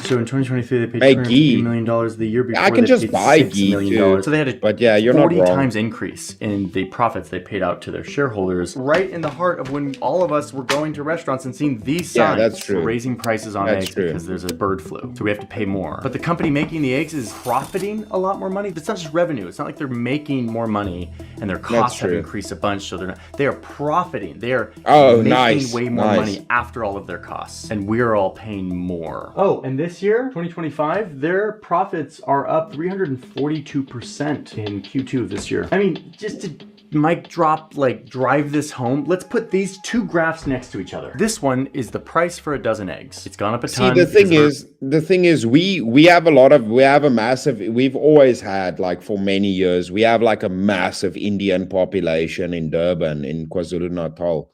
So in 2023, they paid $250 million. The year before, I can just buy ghee, $6 So they had a you're 40 not wrong. times increase in the profits they paid out to their shareholders, right in the heart of when all of us were going to restaurants and seeing these signs. That's true. Raising prices on eggs because there's a bird flu. So we have to pay more. But the company making the eggs is profiting a lot more money. It's not just revenue. It's not like they're making more money and their costs have increased a bunch. So they are profiting. They are making way more money after all of their costs. And we're all paying more. Oh, and this year, 2025, their profits are up 342% in Q2 of this year. I mean, just to mic drop, like drive this home, let's put these two graphs next to each other. This one is the price for a dozen eggs. It's gone up a ton. See, the thing is, we have a massive, we've always had, like for many years, we have like a massive Indian population in Durban, in KwaZulu-Natal.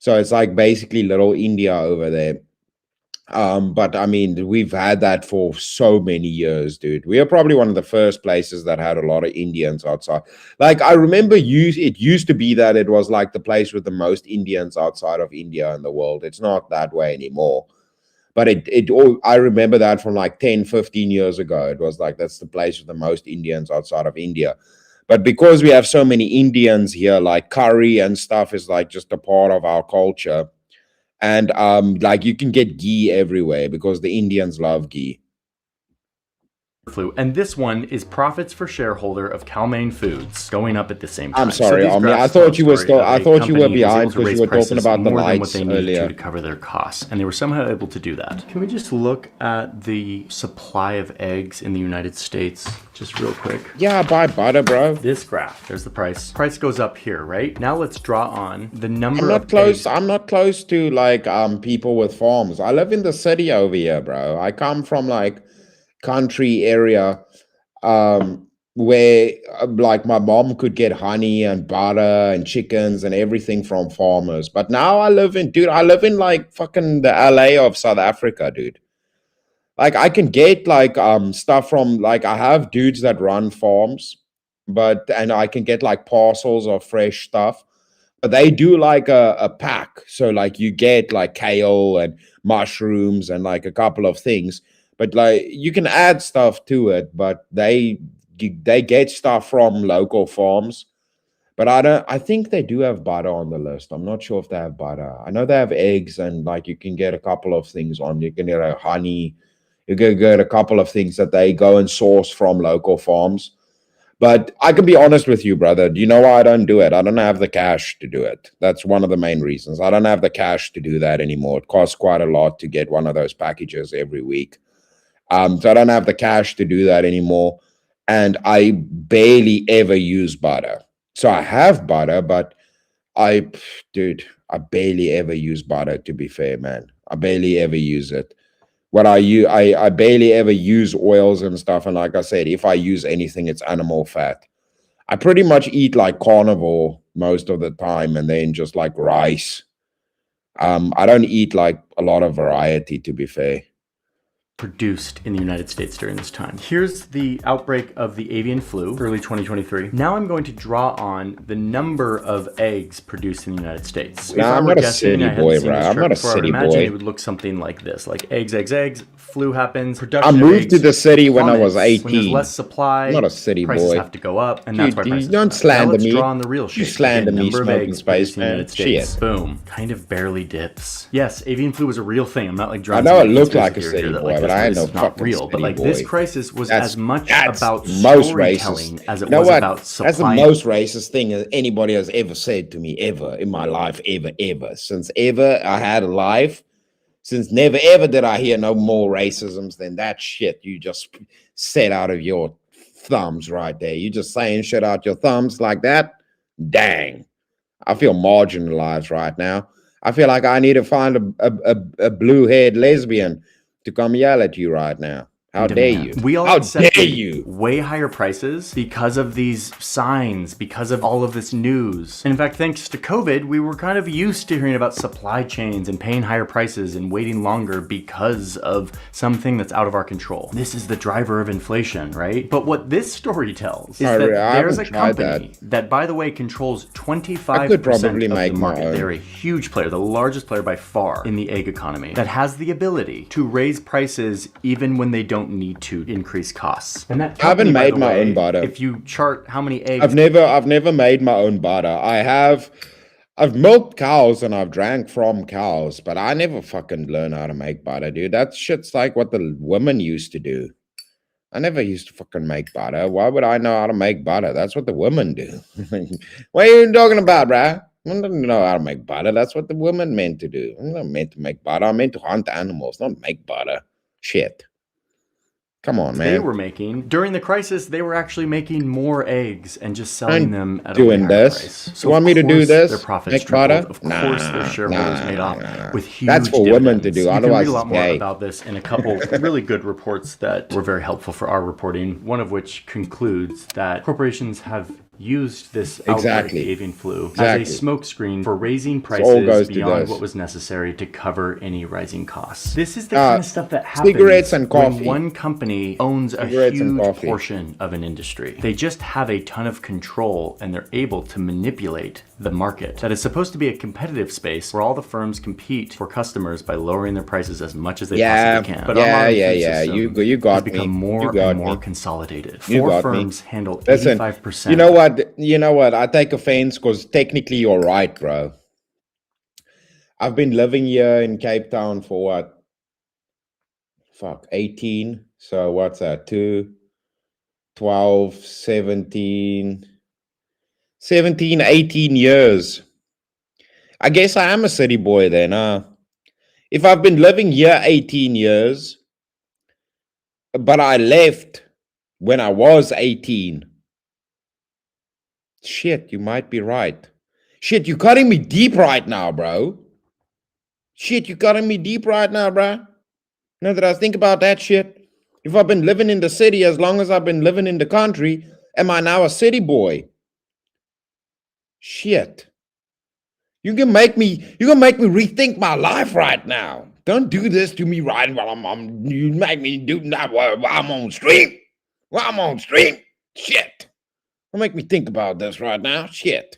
So it's like basically little India over there. But I mean, we've had that for so many years, dude. We are probably one of the first places that had a lot of Indians outside. Like, I remember it used to be that it was like the place with the most Indians outside of India in the world. It's not that way anymore. But I remember that from like 10, 15 years ago. It was like, that's the place with the most Indians outside of India. But because we have so many Indians here, like curry and stuff is like just a part of our culture. And like you can get ghee everywhere because the Indians love ghee. Flu. And this one is profits for shareholder of Cal-Maine Foods going up at the same time. I'm sorry, I thought you were still. I thought you were behind because you were talking about the lights earlier. To cover their costs, and they were somehow able to do that. Can we just look at the supply of eggs in the United States, just real quick? Yeah, buy butter, bro. This graph. There's the price. Price goes up here, right? Now let's draw on the number. I'm not close to like people with farms. I live in the city over here, bro. I come from like country area where like my mom could get honey and butter and chickens and everything from farmers. But now I live in like fucking the LA of South Africa, dude. Like I can get like stuff from like I have dudes that run farms, and I can get like parcels of fresh stuff. But they do like a pack. So like you get like kale and mushrooms and like a couple of things. But like you can add stuff to it, but they get stuff from local farms. But I think they do have butter on the list. I'm not sure if they have butter. I know they have eggs and like you can get a couple of things on. You can get a honey. You can get a couple of things that they go and source from local farms. But I can be honest with you, brother. Do you know why I don't do it? I don't have the cash to do it. That's one of the main reasons. I don't have the cash to do that anymore. It costs quite a lot to get one of those packages every week. So I don't have the cash to do that anymore. And I barely ever use butter. So I have butter, but I barely ever use butter, to be fair, man. I barely ever use it. What I barely ever use oils and stuff. And like I said, if I use anything, it's animal fat. I pretty much eat like carnivore most of the time and then just like rice. I don't eat like a lot of variety, to be fair. Produced in the United States during this time. Here's the outbreak of the avian flu, early 2023. Now I'm going to draw on the number of eggs produced in the United States. Nah, I'm not a city boy, bro. I'm not a city boy. It would look something like this, like eggs, flu happens, production I moved to the city when I was 18. When there's less supply, I'm not a city prices boy. Have to go up, and that's why prices don't slander me. Draw on the real shit. You slander me, smoking space, man. Shit. Boom. Kind of barely dips. Yes, avian flu was a real thing. I'm not like drawing. I know it looked like a city boy, but I ain't no fucking real. But like this crisis was as much about most storytelling racist. as it was about supply. That's the most racist thing that anybody has ever said to me ever in my life, ever. Since ever I had a life, since never ever did I hear no more racisms than that shit you just said out of your thumbs right there. You just saying shit out your thumbs like that? Dang. I feel marginalized right now. I feel like I need to find a blue-haired lesbian to come yell at you right now. How dare you? We all How dare you? Way higher prices because of these signs, because of all of this news. And in fact, thanks to COVID, we were kind of used to hearing about supply chains and paying higher prices and waiting longer because of something that's out of our control. This is the driver of inflation, right? But what this story tells is that there's a company that, by the way, controls 25% of the market. They're a huge player, the largest player by far in the egg economy, that has the ability to raise prices even when they don't need to increase costs. And that company, I haven't made my own butter. If you chart how many eggs, I've never made my own butter. I've milked cows and I've drank from cows, but I never fucking learned how to make butter, dude. That shit's like what the women used to do. I never used to fucking make butter. Why would I know how to make butter? That's what the women do. What are you talking about, bruh? I don't know how to make butter. That's what the women meant to do. I'm not meant to make butter. I'm meant to hunt animals, not make butter. Shit. Come on, man. They were making, during the crisis, they were actually making more eggs and just selling them at a higher price. So you want me to do this? Their profits make butter? Of course, their shareholders made off with huge That's for dividends. women to do. You Otherwise, can read a lot more gay. about this in a couple really good reports that were very helpful for our reporting. One of which concludes that corporations have used this outbreak, the avian flu, as a smokescreen for raising prices beyond what was necessary to cover any rising costs. This is the kind of stuff that happens cigarettes and coffee. When one company owns a huge portion of an industry. They just have a ton of control and they're able to manipulate the market that is supposed to be a competitive space where all the firms compete for customers by lowering their prices as much as they possibly can. But You got me. Become more and more consolidated. You Four got firms me. handle Listen, 85%. You know what? I take offense because technically you're right, bro. I've been living here in Cape Town for 18. So what's that? 12, 17, 18 years. I guess I am a city boy then, huh? If I've been living here 18 years, but I left when I was 18. Shit, you might be right. Shit, you're cutting me deep right now, bro. Shit, you're cutting me deep right now, bro. Now that I think about that shit, if I've been living in the city as long as I've been living in the country, am I now a city boy? Shit. You can make me rethink my life right now. Don't do this to me right while you make me do that while I'm on stream. Shit. Don't make me think about this right now. Shit.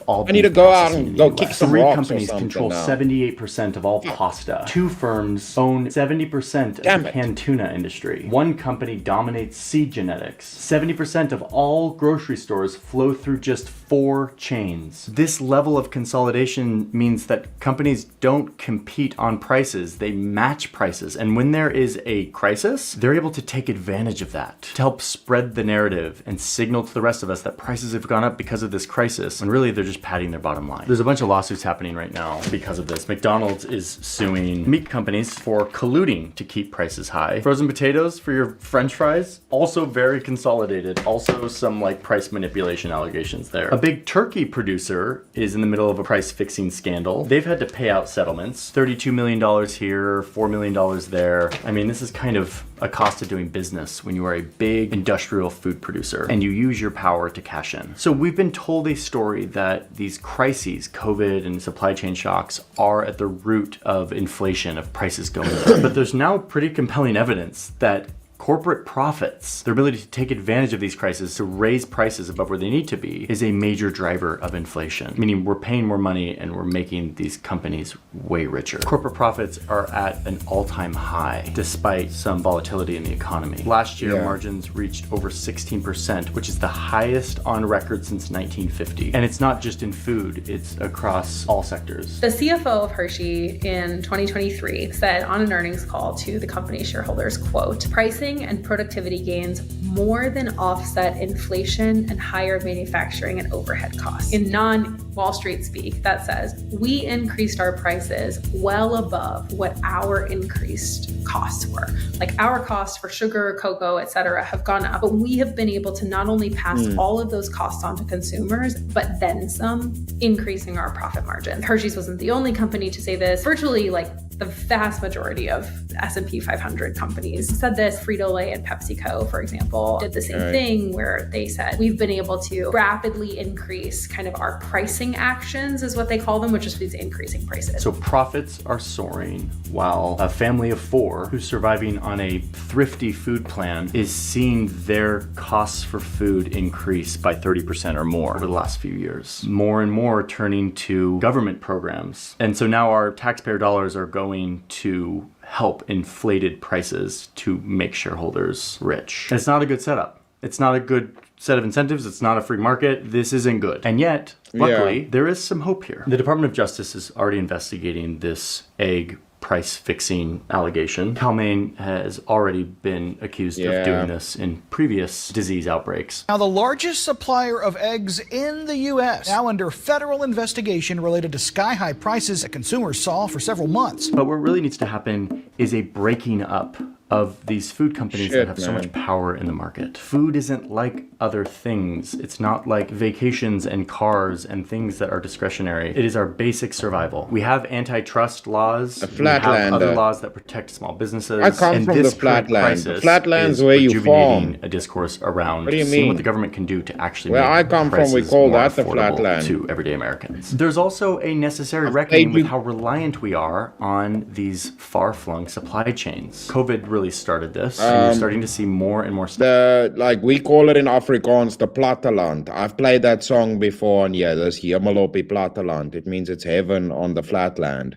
I need to go out and go kick some rocks or something. 3 companies control now. 78% of all pasta. 2 firms own 70% of the canned tuna industry. 1 company dominates seed genetics. 70% of all grocery stores flow through just 4 chains. This level of consolidation means that companies don't compete on prices, they match prices. And when there is a crisis, they're able to take advantage of that to help spread the narrative and signal to the rest of us that prices have gone up because of this crisis, when really they're just padding their bottom line. There's a bunch of lawsuits happening right now because of this. McDonald's is suing meat companies for colluding to keep prices high. Frozen potatoes for your French fries, also very consolidated. Also some like price manipulation allegations there. A big turkey producer is in the middle of a price fixing scandal. They've had to pay out settlements. $32 million here, $4 million there. I mean, this is kind of a cost of doing business when you are a big industrial food producer and you use your power to cash in. So we've been told a story that these crises, COVID and supply chain shocks, are at the root of inflation, of prices going up. But there's now pretty compelling evidence that corporate profits, their ability to take advantage of these crises to raise prices above where they need to be, is a major driver of inflation. Meaning we're paying more money and we're making these companies way richer. Corporate profits are at an all-time high despite some volatility in the economy. Last year, margins reached over 16%, which is the highest on record since 1950. And it's not just in food, it's across all sectors. The CFO of Hershey in 2023 said on an earnings call to the company shareholders, quote, "Pricing and productivity gains more than offset inflation and higher manufacturing and overhead costs." In non-Wall Street speak, that says, we increased our prices well above what our increased costs were. Like our costs for sugar, cocoa, etc. have gone up, but we have been able to not only pass all of those costs on to consumers, but then some, increasing our profit margins. Hershey's wasn't the only company to say this. Virtually like the vast majority of S&P 500 companies said this. Frito-Lay and PepsiCo, for example, did the same thing where they said, we've been able to rapidly increase kind of our pricing actions is what they call them, which is these increasing prices. So profits are soaring while a family of 4 who's surviving on a thrifty food plan is seeing their costs for food increase by 30% or more over the last few years. More and more turning to government programs. And so now our taxpayer dollars are going to help inflated prices to make shareholders rich. And it's not a good setup. It's not a good set of incentives. It's not a free market. This isn't good. And yet, luckily, there is some hope here. The Department of Justice is already investigating this egg price fixing allegation. Cal-Maine has already been accused of doing this in previous disease outbreaks. Now, the largest supplier of eggs in the U.S. now under federal investigation related to sky-high prices that consumers saw for several months. But what really needs to happen is a breaking up of these food companies that have so much power in the market. Food isn't like other things. It's not like vacations and cars and things that are discretionary. It is our basic survival. We have antitrust laws. We have other laws that protect small businesses. I come from the flatland. The flatland's where you farm. A discourse around what do you seeing mean? What the government can do to actually where make I come from, we call that the flatland. To everyday Americans. There's also a necessary reckoning with how reliant we are on these far-flung supply chains. COVID really really started this, and you're starting to see more and more stuff. We call it in Afrikaans the platteland. I've played that song before, and yeah, this Hemel op die platteland. It means it's heaven on the flatland.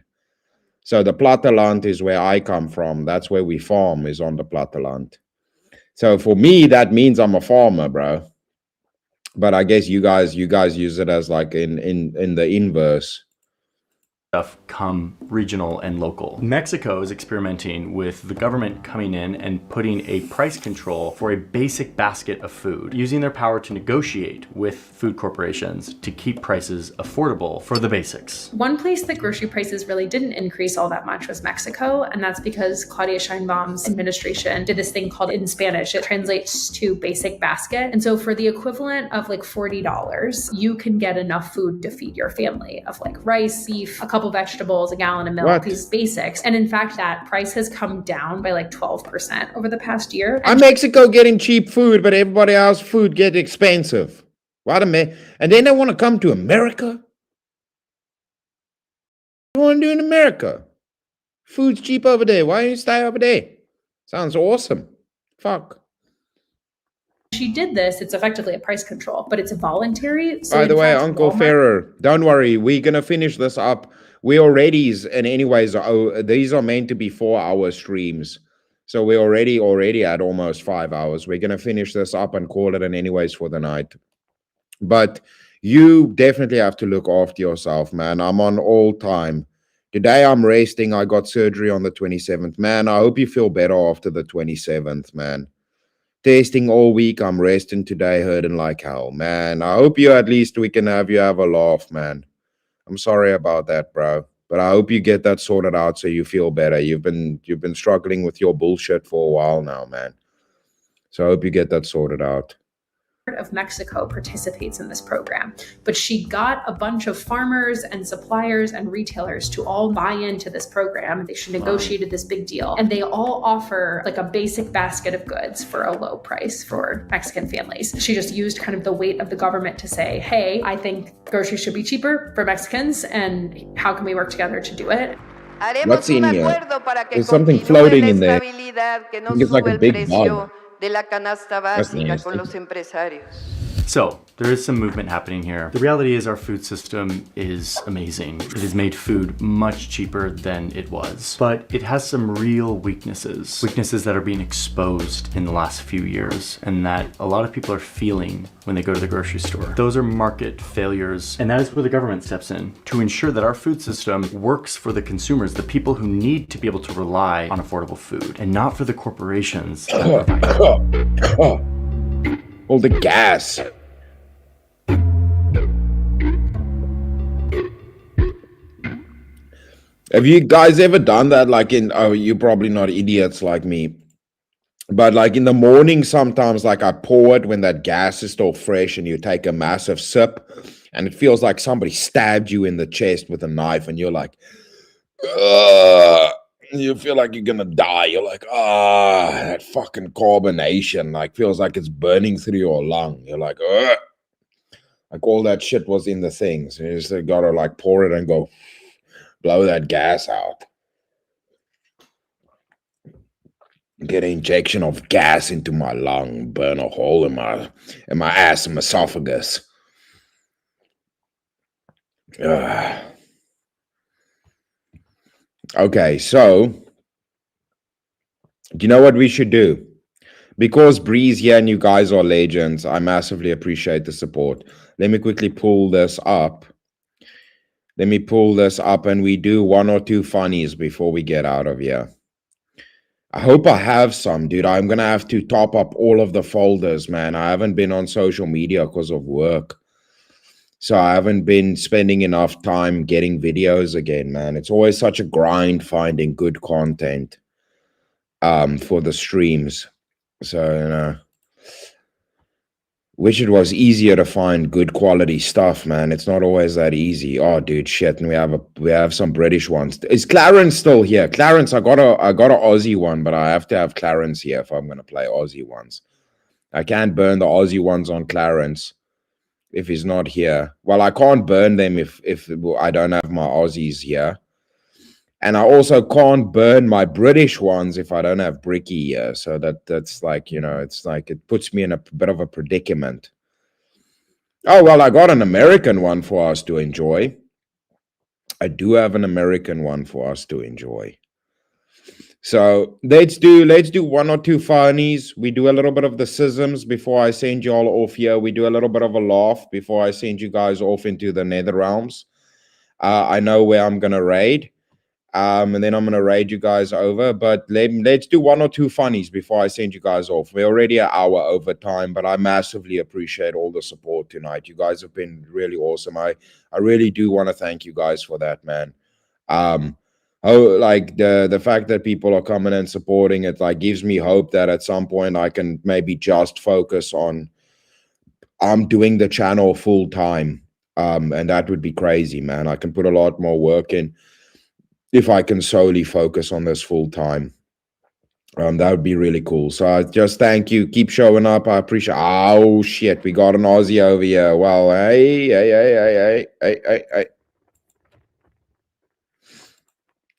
So the platteland is where I come from. That's where we farm, is on the platteland. So for me, that means I'm a farmer, bro. But I guess you guys use it as like in the inverse. Stuff come regional and local. Mexico is experimenting with the government coming in and putting a price control for a basic basket of food, using their power to negotiate with food corporations to keep prices affordable for the basics. One place that grocery prices really didn't increase all that much was Mexico, and that's because Claudia Sheinbaum's administration did this thing called, in Spanish, it translates to basic basket. And so for the equivalent of like $40, you can get enough food to feed your family of like rice, beef, a couple vegetables, a gallon of milk, these basics. And in fact, that price has come down by like 12% over the past year. And Mexico getting cheap food, but everybody else food get expensive. What a man. And then they want to come to America? What do you want to do in America? Food's cheap over there. Why don't you stay over there? Sounds awesome. Fuck. She did this, it's effectively a price control, but it's voluntary. So by the way, Uncle Ferrer, don't worry, we're going to finish this up. We already, and anyways, these are meant to be 4-hour streams. So we're already at almost 5 hours. We're going to finish this up and call it an anyways for the night. But you definitely have to look after yourself, man. I'm on all time. Today I'm resting. I got surgery on the 27th. Man, I hope you feel better after the 27th, man. Testing all week. I'm resting today, hurting like hell, man. I hope we can have you have a laugh, man. I'm sorry about that, bro. But I hope you get that sorted out so you feel better. You've been struggling with your bullshit for a while now, man. So I hope you get that sorted out. Of Mexico participates in this program, but she got a bunch of farmers and suppliers and retailers to all buy into this program. She negotiated this big deal, and they all offer like a basic basket of goods for a low price for Mexican families. She just used kind of the weight of the government to say, hey, I think groceries should be cheaper for Mexicans, and how can we work together to do it? What's in here? There's something floating in there. I think it's like a big bug. So, there is some movement happening here. The reality is our food system is amazing. It has made food much cheaper than it was. But it has some real weaknesses. Weaknesses that are being exposed in the last few years and that a lot of people are feeling when they go to the grocery store. Those are market failures, and that is where the government steps in to ensure that our food system works for the consumers, the people who need to be able to rely on affordable food, and not for the corporations that provide. All the gas. Have you guys ever done that? Like you're probably not idiots like me, but like in the morning, sometimes like I pour it when that gas is still fresh and you take a massive sip and it feels like somebody stabbed you in the chest with a knife and you're like, ugh. You feel like you're gonna die. You're like, that fucking carbonation, like feels like it's burning through your lung. You're like, ugh. Like all that shit was in the things. You just gotta like pour it and go blow that gas out. Get an injection of gas into my lung, burn a hole in my ass and esophagus. Okay, so do you know what we should do? Because Bree's here and you guys are legends, I massively appreciate the support. Let me quickly pull this up. Let me pull this up and we do 1 or 2 funnies before we get out of here. I hope I have some, dude. I'm going to have to top up all of the folders, man. I haven't been on social media because of work. So I haven't been spending enough time getting videos again, man. It's always such a grind finding good content for the streams. So, you know, wish it was easier to find good quality stuff, man. It's not always that easy. Oh, dude, shit. And we have some British ones. Is Clarence still here? Clarence, I got a Aussie one, but I have to have Clarence here if I'm going to play Aussie ones. I can't burn the Aussie ones on Clarence if he's not here. Well, I can't burn them if I don't have my Aussies here. And I also can't burn my British ones if I don't have Bricky here. So that's like, you know, it's like it puts me in a bit of a predicament. Oh, well, I got an American one for us to enjoy. I do have an American one for us to enjoy. So let's do 1 or 2 funnies. We do a little bit of the schisms before I send you all off here. We do a little bit of a laugh before I send you guys off into the nether realms. I know where I'm going to raid. And then I'm going to raid you guys over. But let's do 1 or 2 funnies before I send you guys off. We're already an hour over time, but I massively appreciate all the support tonight. You guys have been really awesome. I really do want to thank you guys for that, man. Like the fact that people are coming and supporting it, like, gives me hope that at some point I can maybe just focus on doing the channel full time. And that would be crazy, man. I can put a lot more work in if I can solely focus on this full time. That would be really cool. So I just thank you. Keep showing up. I appreciate. Oh shit, we got an Aussie over here. Well, hey.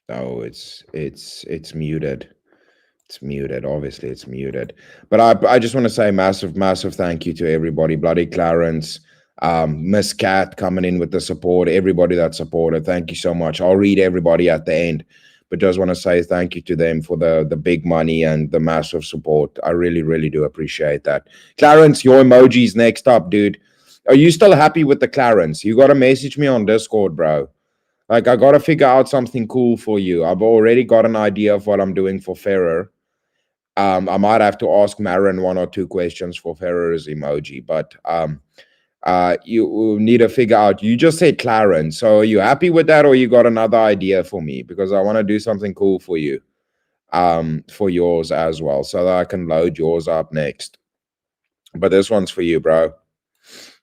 Oh, it's muted. It's muted. Obviously, it's muted. But I just want to say massive thank you to everybody. Bloody Clarence, Miss Cat coming in with the support. Everybody that supported. Thank you so much. I'll read everybody at the end, but just want to say thank you to them for the big money and the massive support. I really do appreciate that. Clarence, your emoji's next up, dude. Are you still happy with the Clarence? You got to message me on Discord, bro. Like, I got to figure out something cool for you. I've already got an idea of what I'm doing for Ferrer. I might have to ask Marin 1 or 2 questions for Ferrer's emoji, but you need to figure out. You just said Clarence, so are you happy with that, or you got another idea for me? Because I want to do something cool for you, for yours as well, so that I can load yours up next. But this one's for you, bro.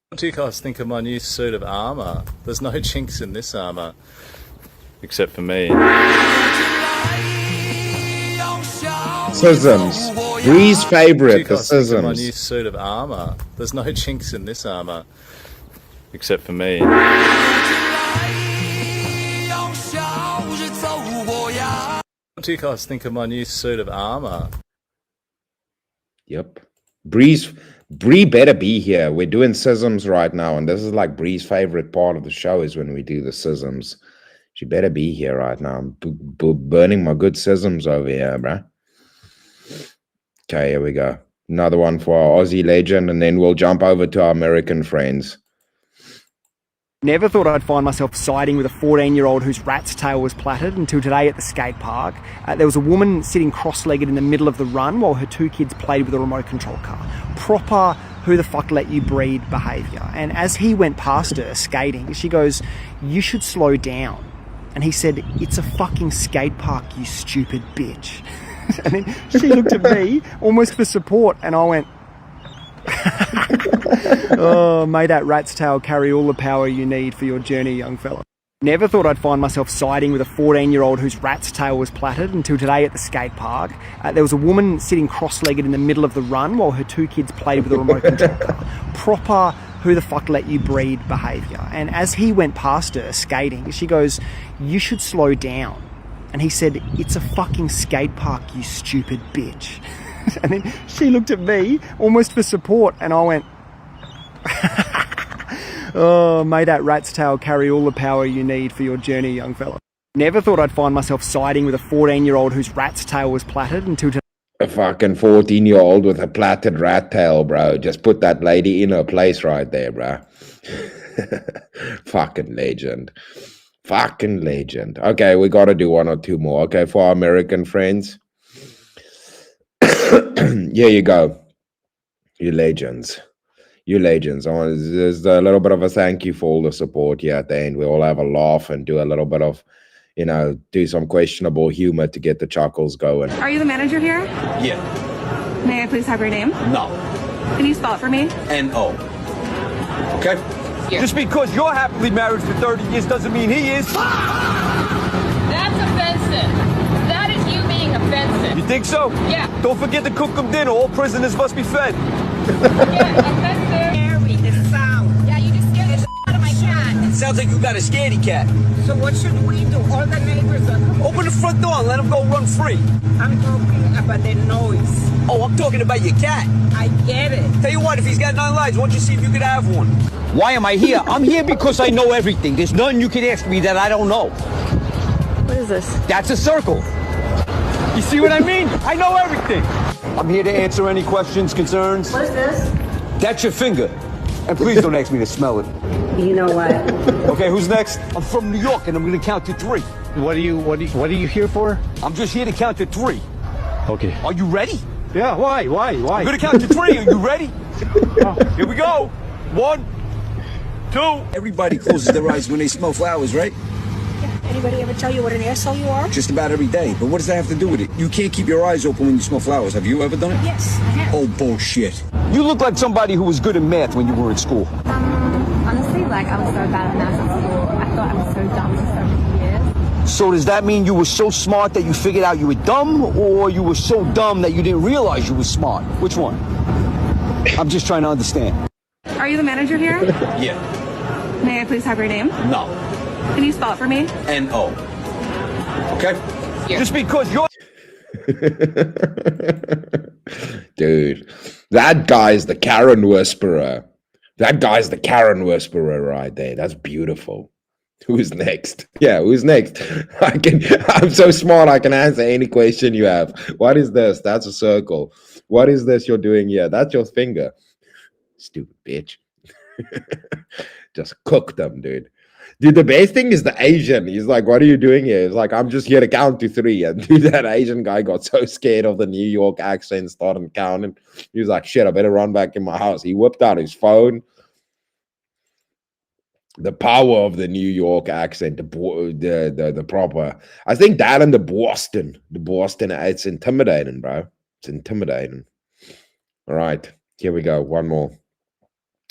What do you guys think of my new suit of armor? There's no chinks in this armor, except for me. Schisms. Bree's favorite, the schisms. My new suit of armor. There's no chinks in this armor, except for me. What do you guys think of my new suit of armor? Yep. Bree better be here. We're doing schisms right now, and this is like Bree's favorite part of the show is when we do the schisms. She better be here right now. I'm burning my good schisms over here, bruh. Okay, here we go. Another one for our Aussie legend, and then we'll jump over to our American friends. Never thought I'd find myself siding with a 14-year-old whose rat's tail was plaited until today at the skate park. There was a woman sitting cross-legged in the middle of the run while her 2 kids played with a remote control car. Proper who the fuck let you breed behaviour. And as he went past her skating, she goes, "You should slow down." And he said, "It's a fucking skate park, you stupid bitch." And then she looked at me almost for support, and I went, "Oh, may that rat's tail carry all the power you need for your journey, young fella." Never thought I'd find myself siding with a 14-year-old whose rat's tail was plaited until today at the skate park. There was a woman sitting cross-legged in the middle of the run while her 2 kids played with a remote control car. Proper who the fuck let you breed behaviour. And as he went past her skating, she goes, "You should slow down." And he said, "It's a fucking skate park, you stupid bitch." And then she looked at me almost for support, and I went, "Oh, may that rat's tail carry all the power you need for your journey, young fella." Never thought I'd find myself siding with a 14-year-old whose rat's tail was plaited until today. A fucking 14-year-old with a plaited rat tail, bro. Just put that lady in her place right there, bro. Fucking legend. Fucking legend. Okay, we got to do 1 or 2 more. Okay, for our American friends. Here you go. You legends. You legends. There's a little bit of a thank you for all the support here at the end. We all have a laugh and do a little bit of, you know, do some questionable humor to get the chuckles going. Are you the manager here? Yeah. May I please have your name? No. Can you spell it for me? N-O. Okay? Here. Just because you're happily married for 30 years doesn't mean he is. That's offensive. That is you being offensive. You think so? Yeah. Don't forget to cook them dinner. All prisoners must be fed. Yeah, offensive. Harry, this sound. Yeah, you just scared the out of my cat. Sounds like you got a scaredy cat. So what should we do? All the neighbors are... Open front door and let him go run free. I'm talking about the noise. Oh, I'm talking about your cat. I get it. Tell you what, if he's got 9 lives, why don't you see if you could have one? Why am I here? I'm here because I know everything. There's nothing you can ask me that I don't know. What is this? That's a circle. You see what I mean? I know everything. I'm here to answer any questions, concerns. What is this? That's your finger. And please don't ask me to smell it. You know what? Okay, who's next? I'm from New York and I'm gonna count to 3. What are you here for? I'm just here to count to 3. Okay. Are you ready? Yeah, why? I'm gonna count to 3. Are you ready? Here we go. 1, 2. Everybody closes their eyes when they smell flowers, right? Anybody ever tell you what an asshole you are? Just about every day. But what does that have to do with it? You can't keep your eyes open when you smell flowers. Have you ever done it? Yes, I have. Oh, bullshit. You look like somebody who was good at math when you were in school. Honestly, like, I was so bad at math at school. I thought I was so dumb for so many years. So does that mean you were so smart that you figured out you were dumb, or you were so dumb that you didn't realize you were smart? Which one? I'm just trying to understand. Are you the manager here? Yeah. May I please have your name? No. Can you spell it for me? N-O. Okay? Yeah. Just because you're... Dude, that guy's the Karen Whisperer. That guy's the Karen Whisperer right there. That's beautiful. Who's next? Yeah, who's next? I'm so smart, I can answer any question you have. What is this? That's a circle. What is this you're doing here? That's your finger. Stupid bitch. Just cook them, dude. Dude, the best thing is the Asian. He's like, what are you doing here? He's like, I'm just here to count to 3. And dude, that Asian guy got so scared of the New York accent, started counting. He was like, shit, I better run back in my house. He whipped out his phone. The power of the New York accent, the proper. I think that and the Boston, it's intimidating, bro. It's intimidating. All right, here we go. One more.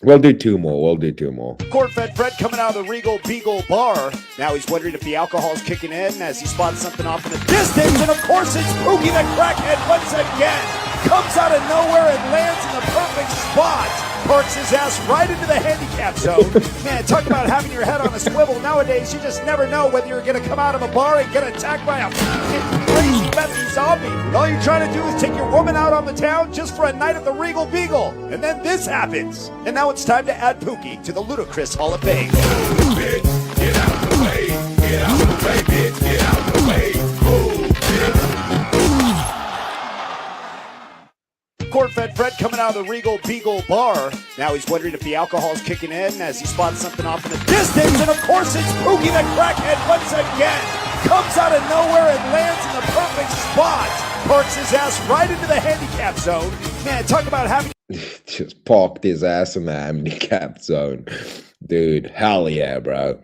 We'll do 2 more. Court-fed Fred coming out of the Regal Beagle bar. Now he's wondering if the alcohol's kicking in as he spots something off in the distance. And of course it's Pookie the Crackhead once again. Comes out of nowhere and lands in the perfect spot. Parks his ass right into the handicap zone. Man, talk about having your head on a swivel. Nowadays, you just never know whether you're going to come out of a bar and get attacked by a crazy messy zombie. And all you're trying to do is take your woman out on the town just for a night at the Regal Beagle. And then this happens. And now it's time to add Pookie to the ludicrous Hall of Fame. Bitch, get out the way. Get out the way, bitch. Get out the way. Move, bitch. Court-fed Fred coming out of the Regal Beagle bar. Now he's wondering if the alcohol's kicking in as he spots something off in the distance. And of course it's Pookie the Crackhead once again. Comes out of nowhere and lands in the perfect spot. Parks his ass right into the handicap zone. Man, talk about having... Just parked his ass in the handicap zone. Dude, hell yeah, bro.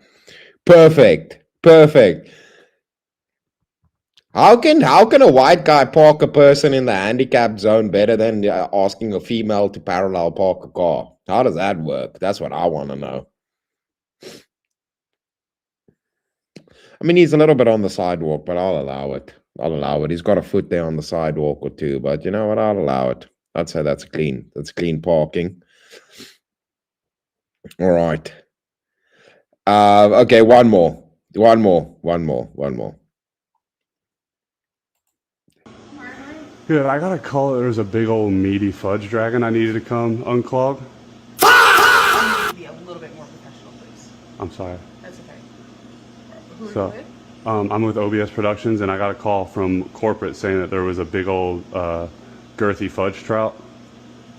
Perfect. How can a white guy park a person in the handicap zone better than asking a female to parallel park a car? How does that work? That's what I want to know. I mean, he's a little bit on the sidewalk, but I'll allow it. He's got a foot there on the sidewalk or 2, but you know what? I'll allow it. I'd say that's clean parking. All right. Okay, one more. Dude, I got a call that there was a big old meaty fudge dragon I needed to come unclog. Be a little bit more professional, please. I'm sorry. That's okay. Who are So, you with? I'm with OBS Productions, and I got a call from corporate saying that there was a big old girthy fudge trout.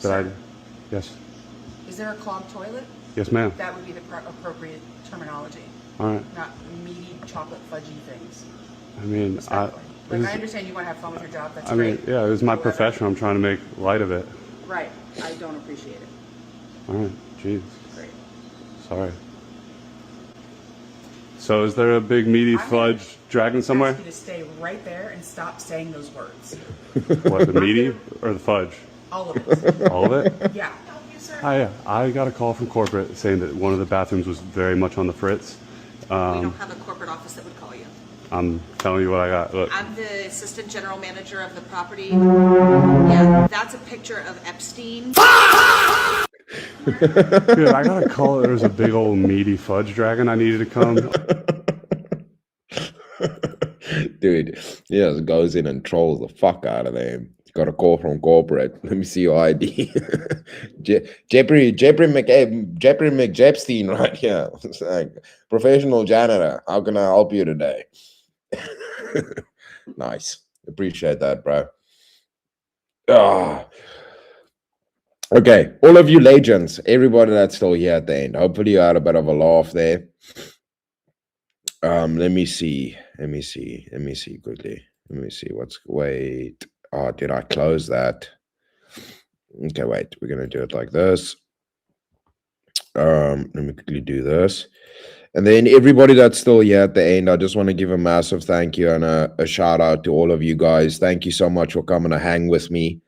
Yes. Is there a clogged toilet? Yes, ma'am. That would be the appropriate terminology. All right. Not meaty, chocolate, fudgy things. I mean, I understand you want to have fun with your job. That's I great. mean, yeah, it was my profession. I'm trying to make light of it. Right. I don't appreciate it. All right. Jeez. Great. Sorry. So is there a big meaty fudge dragon somewhere? I ask you to stay right there and stop saying those words. What, the meaty or the fudge? All of it. All of it? Yeah. I got a call from corporate saying that one of the bathrooms was very much on the fritz. We don't have a corporate office that would call you. I'm telling you what I got. Look. I'm the assistant general manager of the property. Yeah, that's a picture of Epstein. Dude, I got a call that there was a big old meaty fudge dragon I needed to come. Dude, he just goes in and trolls the fuck out of them. Got a call from corporate. Let me see your ID. Jeffrey McJepstein right here. It's like, professional janitor. How can I help you today? Nice. Appreciate that, bro. Okay, all of you legends, everybody that's still here at the end. Hopefully you had a bit of a laugh there. Let me see quickly. Let me see wait. Oh, did I close that? Okay, wait, we're gonna do it like this. Let me quickly do this. And then everybody that's still here at the end, I just want to give a massive thank you and a shout out to all of you guys. Thank you so much for coming to hang with me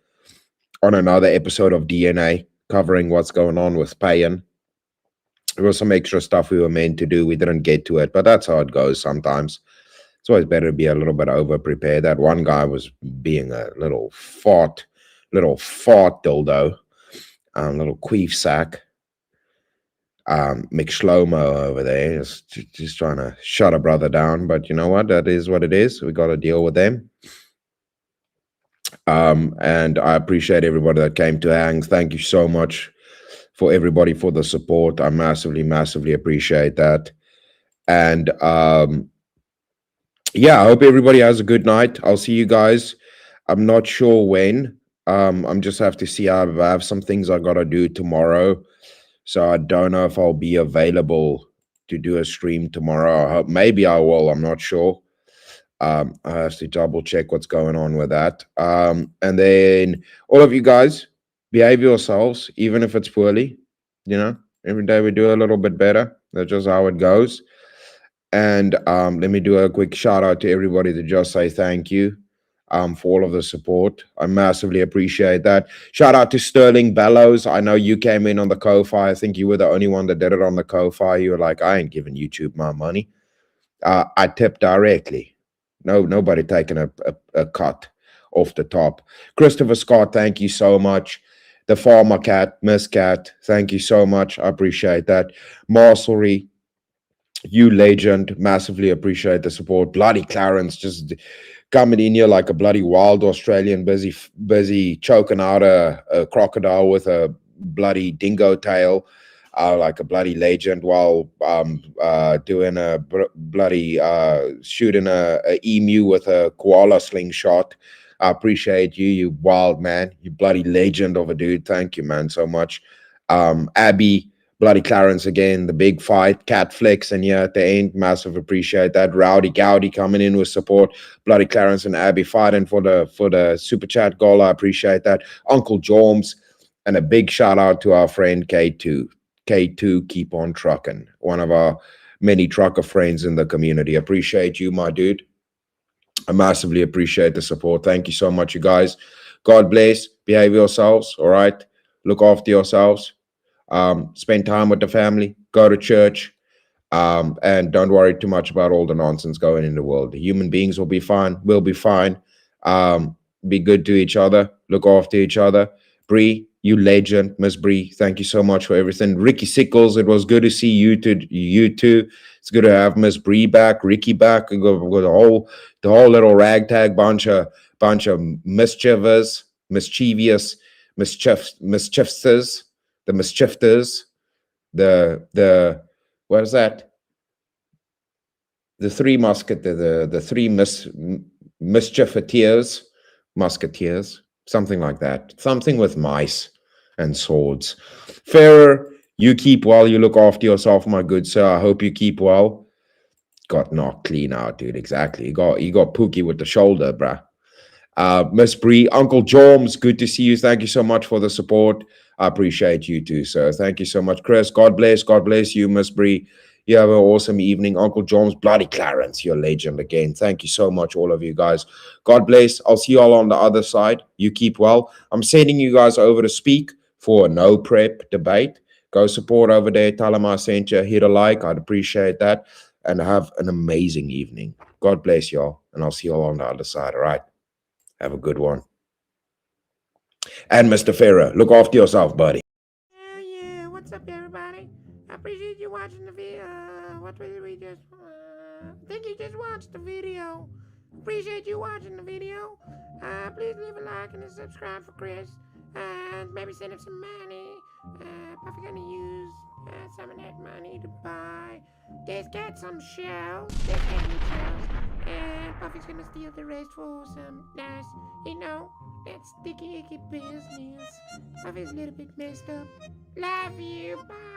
on another episode of DNA, covering what's going on with Payan. There was some extra stuff we were meant to do. We didn't get to it, but that's how it goes sometimes. It's always better to be a little bit over-prepared. That one guy was being a little fart dildo, little queef sack. McShlomo over there is just trying to shut a brother down, but you know what? That is what it is. We got to deal with them. And I appreciate everybody that came to hang. Thank you so much for everybody for the support. I massively appreciate that. And yeah, I hope everybody has a good night. I'll see you guys. I'm not sure when. I'm just have to see. I have some things I gotta do tomorrow, so I don't know if I'll be available to do a stream tomorrow. I hope, maybe I will. I'm not sure. I have to double check what's going on with that. And then all of you guys, behave yourselves, even if it's poorly. You know, every day we do a little bit better. That's just how it goes. And let me do a quick shout out to everybody to just say thank you for all of the support. I massively appreciate that. Shout out to Sterling Bellows. I know you came in on the Ko-Fi. I think you were the only one that did it on the Ko-Fi. You were like, I ain't giving YouTube my money. I tipped directly. Nobody taking a cut off the top. Christopher Scott, thank you so much. The Farmer Cat, Miss Cat, thank you so much. I appreciate that. Marcelry, you legend, massively appreciate the support. Bloody Clarence, just coming in here like a bloody wild Australian, busy choking out a crocodile with a bloody dingo tail, like a bloody legend, while doing a bloody shooting a emu with a koala slingshot. I appreciate you, you wild man, you bloody legend of a dude. Thank you, man, so much. Abby, bloody Clarence again, the big fight, Cat Flex, and yeah, at the end, massive appreciate that. Rowdy Gowdy coming in with support. Bloody Clarence and Abby fighting for the super chat goal. I appreciate that. Uncle Jorms, and a big shout out to our friend K2. K2, keep on trucking. One of our many trucker friends in the community. Appreciate you, my dude. I massively appreciate the support. Thank you so much, you guys. God bless. Behave yourselves, all right? Look after yourselves. Spend time with the family. Go to church. And don't worry too much about all the nonsense going in the world. The human beings will be fine. We'll be fine. Be good to each other. Look after each other. Bree, you legend. Miss Bree, thank you so much for everything. Ricky Sickles, it was good to see you too. It's good to have Miss Bree back, Ricky back. We got the whole little ragtag bunch of mischievous, the mischievous, the what is that? The three musketeers, something like that. Something with mice and swords. Ferrer, you keep well. You look after yourself, my good sir. I hope you keep well. Got knocked clean out, dude. Exactly. You got Pookie with the shoulder, bruh. Miss Bree, Uncle Jorms, good to see you. Thank you so much for the support. I appreciate you too, sir. Thank you so much, Chris. God bless you, Miss Bree. You have an awesome evening. Uncle Jorms, bloody Clarence, you're a legend again. Thank you so much, all of you guys. God bless. I'll see you all on the other side. You keep well. I'm sending you guys over to speak for a no prep debate. Go support over there. Tell them I sent you. Hit a like. I'd appreciate that. And have an amazing evening. God bless y'all. And I'll see you all on the other side. All right. Have a good one. And Mr. Ferrer, look after yourself, buddy. Yeah, what's up, everybody? I appreciate you watching the video. What did we just... I think you just watched the video Appreciate you watching the video. Please leave a like and a subscribe for Chris. And maybe send him some money. Puffy gonna use some of that money to buy. Just get some shells. Just get new shells. And Puffy's gonna steal the rest for some nice, that sticky icky business. Puffy's a little bit messed up. Love you. Bye.